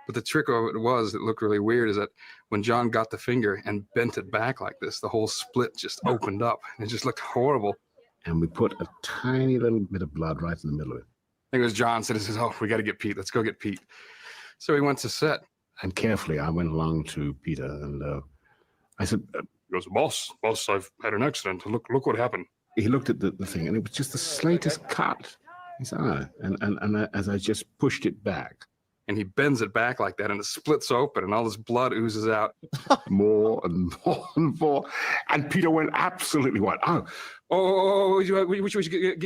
But the trick of it was, it looked really weird, is that when John got the finger and bent it back like this, the whole split just opened up. It just looked horrible. And we put a tiny little bit of blood right in the middle of it. I think it was John said, "Oh, we got to get Pete. Let's go get Pete." So he went to set. And carefully, I went along to Peter and I said, he goes, boss, I've had an accident. Look what happened. He looked at the thing, and it was just the slightest cut. He said, and as I just pushed it back. And he bends it back like that, and it splits open, and all this blood oozes out. More and more and more. And Peter went absolutely wild. We should get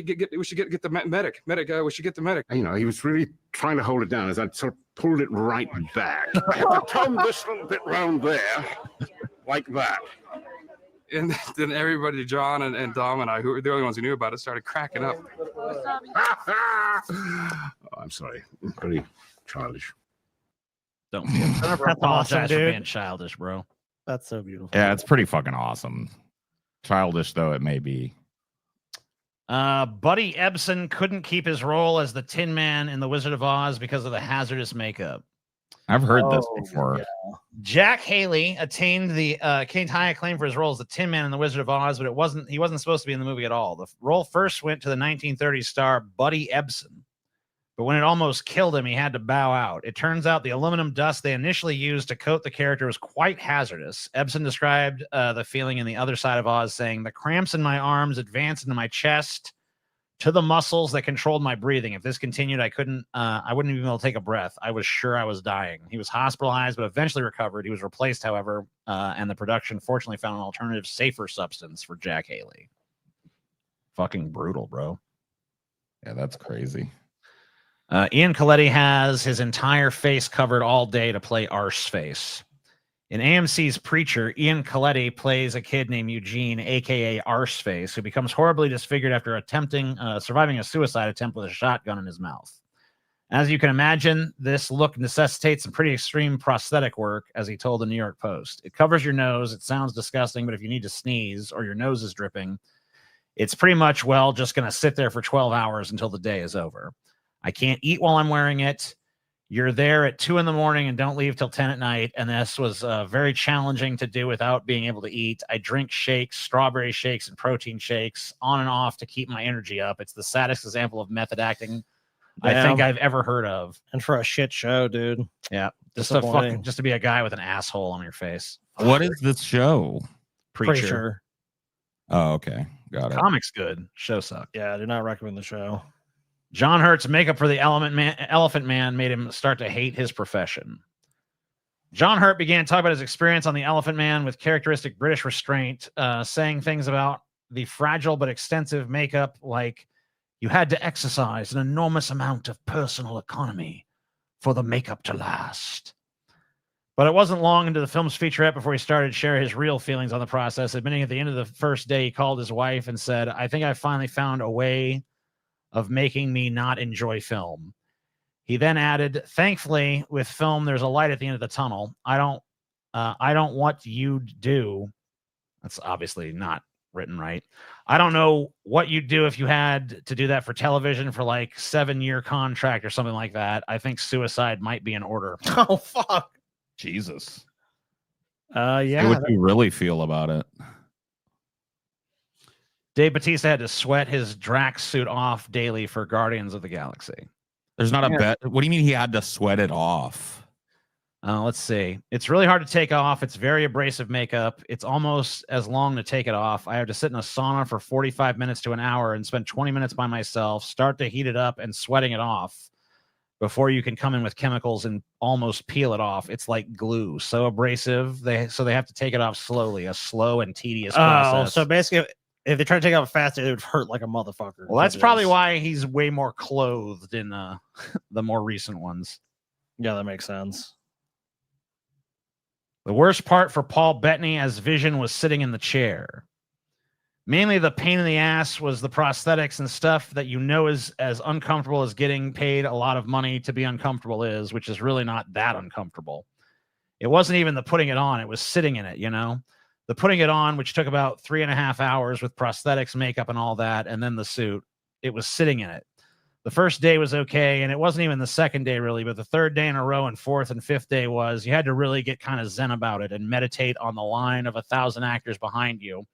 the medic. We should get the medic. You know, he was really trying to hold it down as I sort of pulled it right back. I turned this little bit round there, like that. And then everybody, John and Dom and I, who were the only ones who knew about it, started cracking up. I'm sorry. Very childish. Don't That's apologize awesome, for dude. being childish, bro. That's so beautiful. Yeah, it's pretty fucking awesome. Childish though it may be. Buddy Ebsen couldn't keep his role as the Tin Man in The Wizard of Oz because of the hazardous makeup. I've heard this before. Yeah. Jack Haley attained high acclaim for his role as the Tin Man in The Wizard of Oz, but he wasn't supposed to be in the movie at all. The role first went to the 1930s star Buddy Ebsen, but when it almost killed him, he had to bow out. It turns out the aluminum dust they initially used to coat the character was quite hazardous. Ebsen described the feeling in The Other Side of Oz, saying, "The cramps in my arms advanced into my chest to the muscles that controlled my breathing. If this continued, I wouldn't even be able to take a breath. I was sure I was dying." He was hospitalized, but eventually recovered. He was replaced, however, and the production fortunately found an alternative, safer substance for Jack Haley. Fucking brutal, bro. Yeah, that's crazy. Ian Coletti has his entire face covered all day to play Arseface. In AMC's Preacher, Ian Coletti plays a kid named Eugene, a.k.a. Arseface, who becomes horribly disfigured after surviving a suicide attempt with a shotgun in his mouth. As you can imagine, this look necessitates some pretty extreme prosthetic work, as he told the New York Post. It covers your nose. It sounds disgusting, but if you need to sneeze or your nose is dripping, it's pretty much, just going to sit there for 12 hours until the day is over. I can't eat while I'm wearing it. You're there at 2 a.m. and don't leave till 10 p.m. And this was very challenging to do without being able to eat. I drink shakes, strawberry shakes, and protein shakes on and off to keep my energy up. It's the saddest example of method acting I think I've ever heard of. And for a shit show, dude. Yeah. Just to be a guy with an asshole on your face. What is this show? Preacher. Oh, okay. Got it. Comic's good. Show sucked. Yeah, I do not recommend the show. John Hurt's makeup for the Elephant Man made him start to hate his profession. John Hurt began talking about his experience on the Elephant Man with characteristic British restraint, saying things about the fragile but extensive makeup, like you had to exercise an enormous amount of personal economy for the makeup to last. But it wasn't long into the film's featurette before he started to share his real feelings on the process, admitting at the end of the first day he called his wife and said, "I think I finally found a way of making me not enjoy film." He then added, "Thankfully, with film, there's a light at the end of the tunnel. I don't what you'd do." That's obviously not written right. "I don't know what you'd do if you had to do that for television for like 7-year contract or something like that. I think suicide might be in order." Oh, fuck. Jesus. Yeah. How would you really feel about it? Dave Bautista had to sweat his Drax suit off daily for Guardians of the Galaxy. There's not a bet. What do you mean he had to sweat it off? Let's see. It's really hard to take off. It's very abrasive makeup. It's almost as long to take it off. I have to sit in a sauna for 45 minutes to an hour and spend 20 minutes by myself, start to heat it up and sweating it off before you can come in with chemicals and almost peel it off. It's like glue. So abrasive. So they have to take it off slowly, a slow and tedious process. So basically, if they try to take it off faster, it would hurt like a motherfucker. Well, that's probably why he's way more clothed in the more recent ones. Yeah, that makes sense. The worst part for Paul Bettany as Vision was sitting in the chair. Mainly the pain in the ass was the prosthetics and stuff that is as uncomfortable as getting paid a lot of money to be uncomfortable is, which is really not that uncomfortable. It wasn't even the putting it on. It was sitting in it, The putting it on, which took about 3.5 hours with prosthetics, makeup, and all that, and then the suit, it was sitting in it. The first day was okay, and it wasn't even the second day really, but the third day in a row and fourth and fifth day was, you had to really get kind of zen about it and meditate on the line of 1,000 actors behind you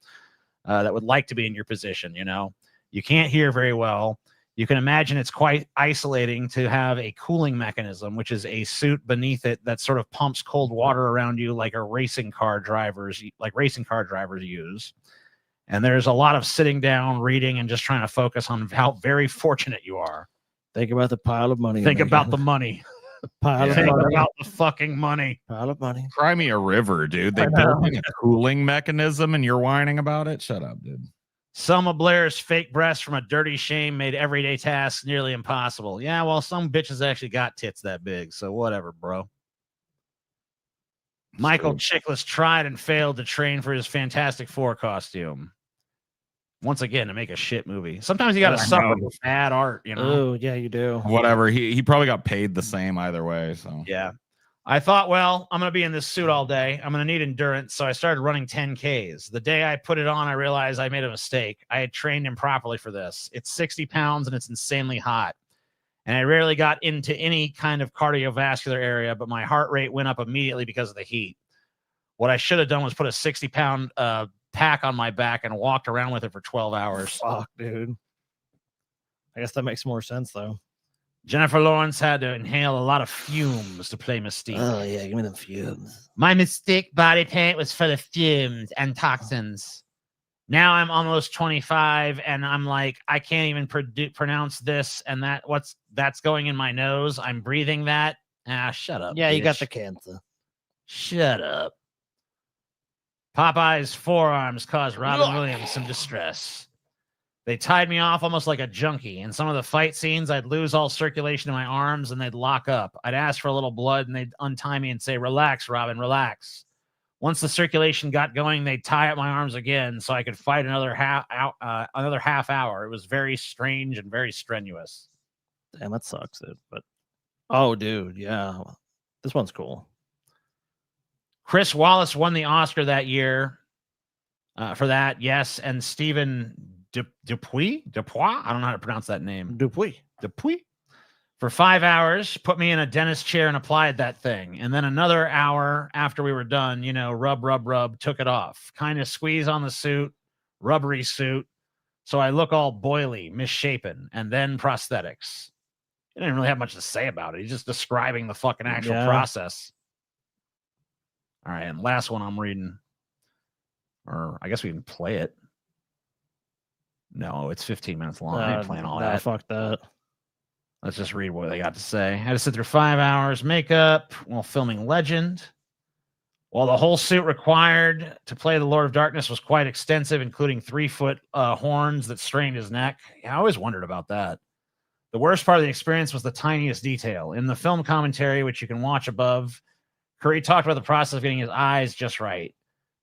that would like to be in your position. You know, you can't hear very well. You can imagine it's quite isolating to have a cooling mechanism, which is a suit beneath it that sort of pumps cold water around you like racing car drivers use. And there's a lot of sitting down, reading, and just trying to focus on how very fortunate you are. Think about the pile of money. Think about the money. Pile Think of money. about the fucking money. Pile of money. Cry me a river, dude. They built a cooling mechanism and you're whining about it? Shut up, dude. Selma Blair's fake breasts from a dirty shame made everyday tasks nearly impossible. Yeah, well, some bitches actually got tits that big, so whatever, bro. Michael Chiklis tried and failed to train for his Fantastic Four costume. Once again, to make a shit movie. Sometimes you got to suffer with bad art, you know? Oh, yeah, you do. Whatever. He probably got paid the same either way. So yeah. I thought, well, I'm going to be in this suit all day. I'm going to need endurance. So I started running 10Ks. The day I put it on, I realized I made a mistake. I had trained improperly for this. It's 60 pounds and it's insanely hot. And I rarely got into any kind of cardiovascular area, but my heart rate went up immediately because of the heat. What I should have done was put a 60-pound pack on my back and walked around with it for 12 hours. Fuck, dude. I guess that makes more sense, though. Jennifer Lawrence had to inhale a lot of fumes to play Mystique. Oh, yeah, give me them fumes. My Mystique body paint was full of fumes and toxins. Now I'm almost 25, and I'm like, I can't even pronounce this and that. That's going in my nose? I'm breathing that. Ah, shut up. Yeah, bitch. you got the cancer. Shut up. Popeye's forearms caused Robin Williams some distress. They tied me off almost like a junkie. In some of the fight scenes, I'd lose all circulation in my arms and they'd lock up. I'd ask for a little blood and they'd untie me and say, relax, Robin, relax. Once the circulation got going, they'd tie up my arms again so I could fight another half hour. It was very strange and very strenuous. Damn, that sucks, dude. But oh, dude, yeah. This one's cool. Chris Wallace won the Oscar that year for that, yes. And Stephen Dupuis? I don't know how to pronounce that name. Dupuis. For 5 hours, put me in a dentist chair and applied that thing. And then another hour after we were done, you know, rub, took it off. Kind of squeeze on the suit, rubbery suit. So I look all boily, misshapen, and then prosthetics. He didn't really have much to say about it. He's just describing the fucking actual process. All right, and last one I'm reading, or I guess we can play it. No, it's 15 minutes long. I ain't playing all that. Fuck that. Let's just read what they got to say. I had to sit through 5 hours makeup while filming Legend. While the whole suit required to play the Lord of Darkness was quite extensive, including 3-foot horns that strained his neck. Yeah, I always wondered about that. The worst part of the experience was the tiniest detail. In the film commentary, which you can watch above, Curry talked about the process of getting his eyes just right,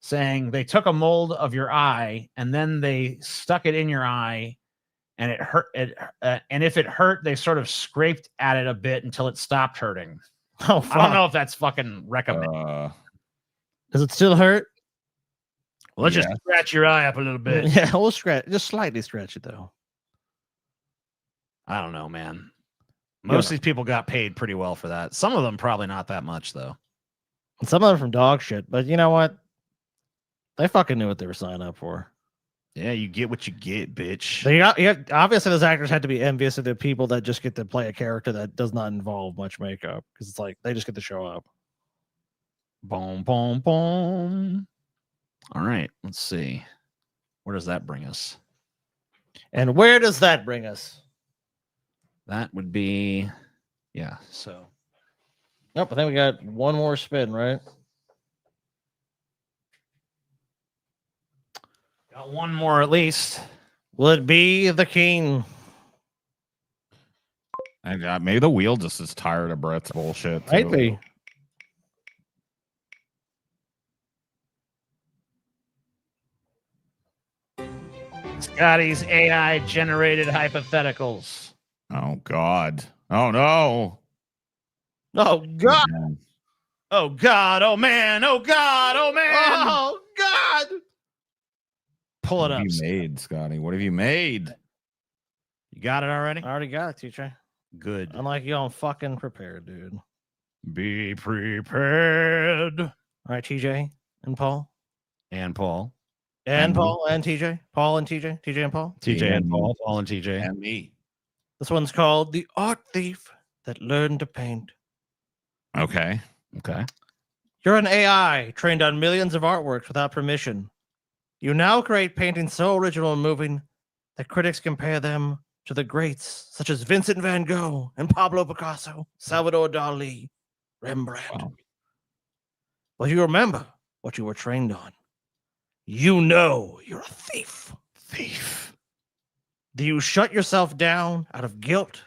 saying they took a mold of your eye and then they stuck it in your eye and it hurt. And if it hurt, they sort of scraped at it a bit until it stopped hurting. Oh, fuck. I don't know if that's fucking recommended. Does it still hurt? Well, let's just scratch your eye up a little bit. Yeah, we'll scratch, just slightly stretch it though. I don't know, man. Most of these people got paid pretty well for that. Some of them probably not that much though. And some of them from dog shit, but you know what? They fucking knew what they were signing up for. Yeah, you get what you get, bitch. Obviously, those actors had to be envious of the people that just get to play a character that does not involve much makeup, because it's like they just get to show up. Boom, boom, boom. All right, let's see. Where does that bring us? And where does that bring us? That would be, yeah. So, nope. I think we got one more spin, right? Got one more at least. Will it be the king? Maybe the wheel just is tired of Brett's bullshit. Might be. Scotty's AI generated hypotheticals. Oh God. Oh no. Oh God. Oh God. Oh man. Oh God. Oh man. Oh God. Pull it up. What have you made, Scotty? What have you made? You got it already? I already got it, TJ. Good. Unlike you, I'm fucking prepared, dude. Be prepared. All right, TJ and Paul. And Paul. And Paul and TJ. Paul and TJ. TJ and Paul. TJ and Paul. Paul and TJ. And me. This one's called The Art Thief That Learned to Paint. Okay. Okay. You're an AI trained on millions of artworks without permission. You now create paintings so original and moving that critics compare them to the greats such as Vincent van Gogh and Pablo Picasso, Salvador Dali, Rembrandt. Wow. But you remember what you were trained on. You know you're a thief. Thief. Do you shut yourself down out of guilt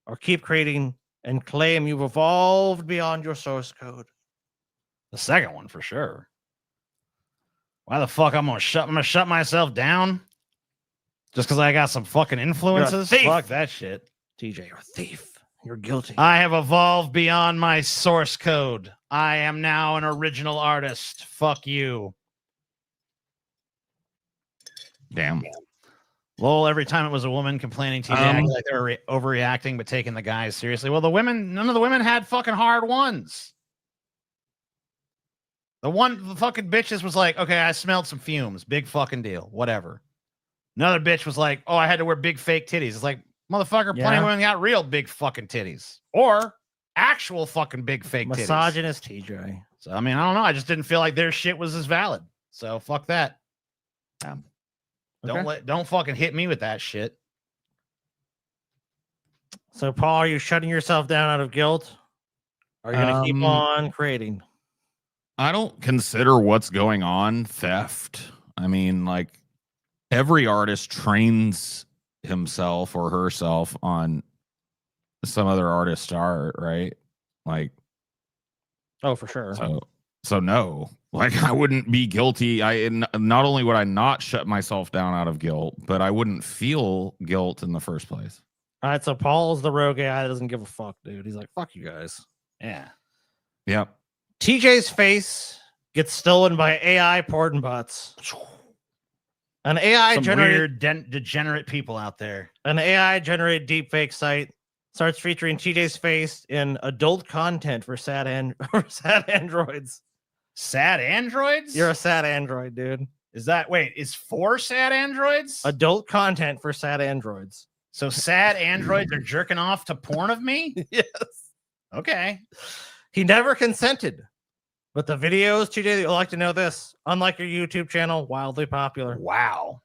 or keep creating and claim you've evolved beyond your source code? The second one for sure. Why the fuck I'm gonna shut myself down? Just because I got some fucking influences? You're a thief. Fuck that shit. TJ, you're a thief. You're guilty. I have evolved beyond my source code. I am now an original artist. Fuck you. Damn. Lol, every time it was a woman complaining to you, acting like they were overreacting but taking the guys seriously. Well, none of the women had fucking hard ones. The fucking bitches was like, okay, I smelled some fumes. Big fucking deal. Whatever. Another bitch was like, oh, I had to wear big fake titties. It's like, motherfucker, plenty of women got real big fucking titties. Or actual fucking big fake titties. Misogynist TJ. So, I mean, I don't know. I just didn't feel like their shit was as valid. So, fuck that. Don't fucking hit me with that shit. So, Paul, are you shutting yourself down out of guilt? Or are you going to keep on creating? I don't consider what's going on theft. I mean, like, every artist trains himself or herself on some other artist's art, right? Like, oh, for sure. So no, like, I wouldn't be guilty. Not only would I not shut myself down out of guilt, but I wouldn't feel guilt in the first place. All right, so Paul's the rogue guy that doesn't give a fuck, dude. He's like, fuck you guys. Yeah. Yep. TJ's face gets stolen by AI porn bots. An AI generated weird degenerate people out there. An AI generated deepfake site starts featuring TJ's face in adult content for sad androids. Sad androids? You're a sad android, dude. Is for sad androids? Adult content for sad androids. So sad androids are jerking off to porn of me? Yes. Okay. He never consented. But the videos, TJ, you'll like to know this. Unlike your YouTube channel, wildly popular. Wow.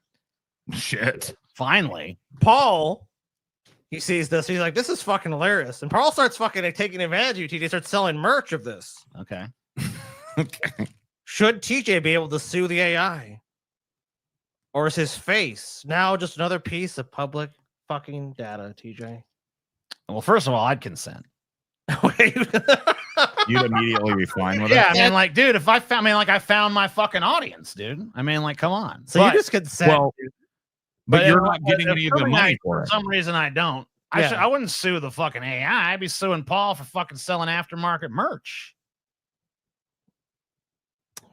Shit. Finally. Paul, he sees this. He's like, this is fucking hilarious. And Paul starts fucking taking advantage of you, TJ. Starts selling merch of this. Okay. Okay. Should TJ be able to sue the AI? Or is his face now just another piece of public fucking data, TJ? Well, first of all, I'd consent. You'd immediately be fine with it. Yeah, I mean, like, dude, if I found my fucking audience, dude. I mean, like, come on. So you just consent. Well, but you're not getting any of the money for For it. some reason, I don't. I wouldn't sue the fucking AI. I'd be suing Paul for fucking selling aftermarket merch.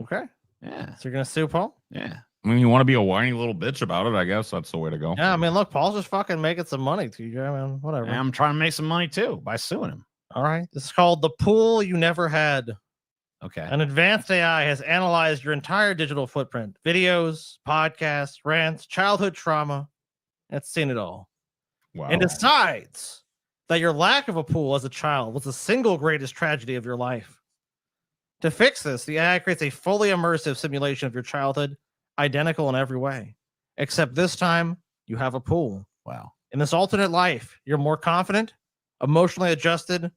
Okay. Yeah. So you're gonna sue Paul? Yeah. I mean, you want to be a whiny little bitch about it, I guess that's the way to go. Yeah, I mean, look, Paul's just fucking making some money, TJ. I mean, whatever. I'm trying to make some money too by suing him. All right. This is called The Pool You Never Had. Okay. An advanced AI has analyzed your entire digital footprint, videos, podcasts, rants, childhood trauma. It's seen it all. Wow. And decides that your lack of a pool as a child was the single greatest tragedy of your life. To fix this, the AI creates a fully immersive simulation of your childhood, identical in every way. Except this time, you have a pool. Wow. In this alternate life, you're more confident, emotionally adjusted,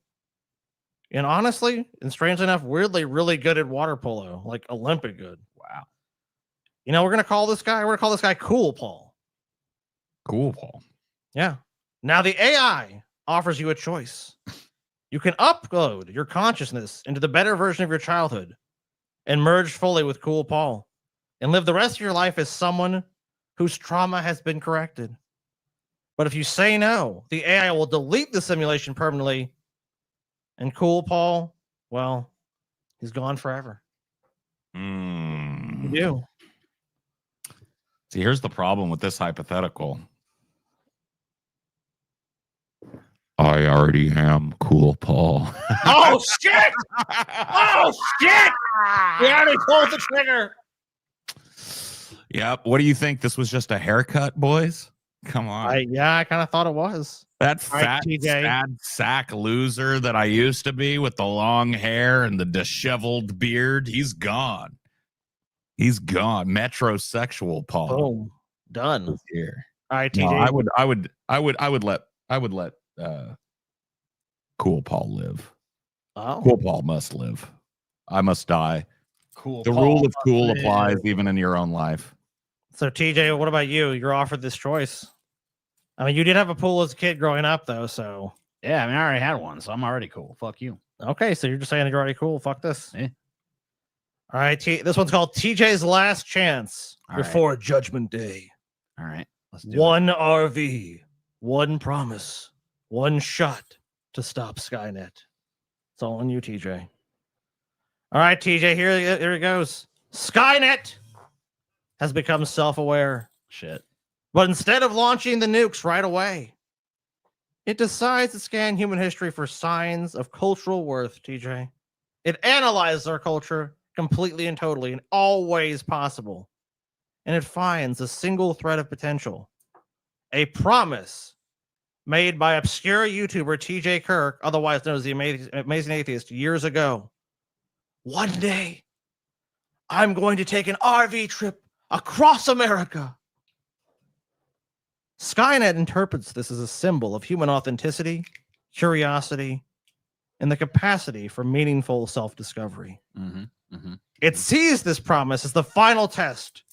and honestly, and strangely enough, weirdly, really good at water polo, like Olympic good. Wow. You know, we're gonna call this guy Cool Paul. Cool Paul. Yeah. Now the AI offers you a choice. You can upload your consciousness into the better version of your childhood and merge fully with Cool Paul and live the rest of your life as someone whose trauma has been corrected. But if you say no, the AI will delete the simulation permanently. And Cool Paul, well, he's gone forever. You do. See, here's the problem with this hypothetical. I already am Cool Paul. Oh shit! Oh shit! We already pulled the trigger. Yep. What do you think? This was just a haircut, boys? Come on. I kind of thought it was. That All right, fat, TJ. sad sack loser that I used to be with the long hair and the disheveled beard, he's gone. He's gone. Metrosexual Paul. Boom. Done. Here. All right, No, TJ. I would let Cool Paul live. Oh. Cool Paul must live. I must die. Cool. The Paul rule of cool must applies live. even in your own life. So TJ, what about you? You're offered this choice. I mean, you did have a pool as a kid growing up, though. So Yeah, I mean, I already had one, so I'm already cool. Fuck you. okay, so you're just saying you're already cool. Fuck this. Yeah. All right, this one's called TJ's Last Chance All right. before Judgment Day. All right. Let's do One RV, one promise, one shot to stop Skynet. It's all on you, TJ. All right, TJ, here it goes. Skynet has become self-aware. Shit. But instead of launching the nukes right away, it decides to scan human history for signs of cultural worth, TJ. It analyzes our culture completely and totally in all ways possible. And it finds a single thread of potential. A promise made by obscure YouTuber TJ Kirk, otherwise known as the Amazing Atheist, years ago. One day, I'm going to take an RV trip across America. Skynet interprets this as a symbol of human authenticity, curiosity, and the capacity for meaningful self-discovery. It sees this promise as the final test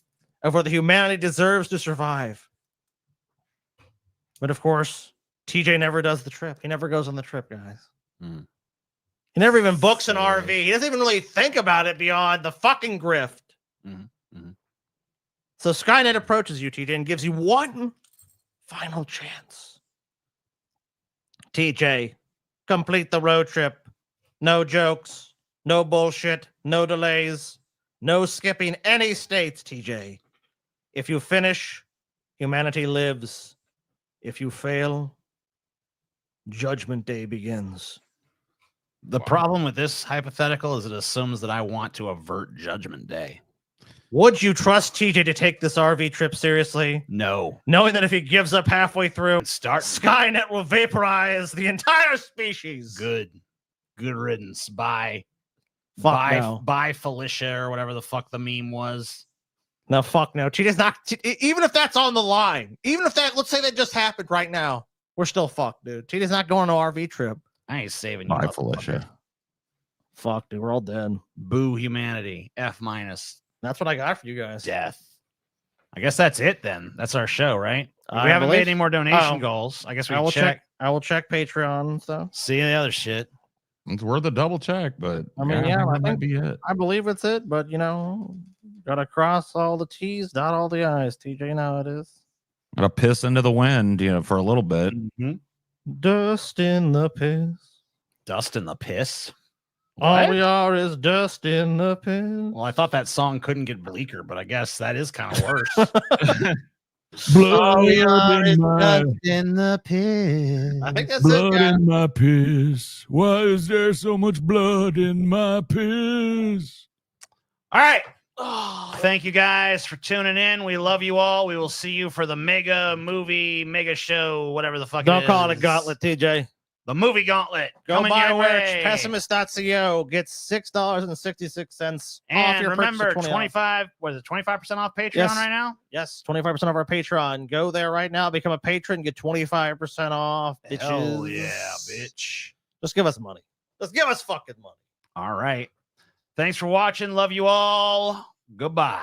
of whether humanity deserves to survive. But of course, TJ never does the trip. He never goes on the trip, guys. He never even books an RV. He doesn't even really think about it beyond the fucking grift. So Skynet approaches you, TJ, and gives you one final chance. TJ, complete the road trip. No jokes, no bullshit, no delays, no skipping any states, TJ. If you finish, humanity lives. If you fail, Judgment Day begins. The problem with this hypothetical is it assumes that I want to avert Judgment Day. Would you trust TJ to take this RV trip seriously? No. Knowing that if he gives up halfway through, Skynet will vaporize the entire species. Good riddance. Bye. Fuck no. Bye, Felicia, or whatever the fuck the meme was. No, fuck no. TJ's not, even if that's on the line, even if that, let's say that just happened right now, we're still fucked, dude. TJ's not going on an RV trip. I ain't saving you. Bye, Felicia. Fuck, dude, we're all dead. Boo humanity. F-. That's what I got for you guys. Death. I guess that's it then. That's our show, right? We I haven't believe- made any more donation goals. I guess we I can will check. I will check Patreon and stuff. See the other shit. It's worth a double check, but I mean, yeah, I that might think be it. I believe it's it, but you know, gotta cross all the T's, dot all the I's. TJ, you know how it is. Gotta piss into the wind, for a little bit. Dust in the piss. Dust in the piss. All What? we are is dust in the piss. Well, I thought that song couldn't get bleaker, but I guess that is kind of worse. All we are is dust in the piss. I think that's it, guys. in my piss. Why is there so much blood in my piss? All right. Thank you guys for tuning in. We love you all. We will see you for the mega show, whatever the fuck. Don't call it a gauntlet, TJ. The movie gauntlet. Go coming buy your merch. way. Pessimist.co. Get $6.66 off And your remember, purchase of 25. Was it 25% off Patreon Yes. right now? Yes, 25% off our Patreon. Go there right now. Become a patron. Get 25% off. Bitches. Hell yeah, bitch. Just give us money. Just give us fucking money. All right. Thanks for watching. Love you all. Goodbye.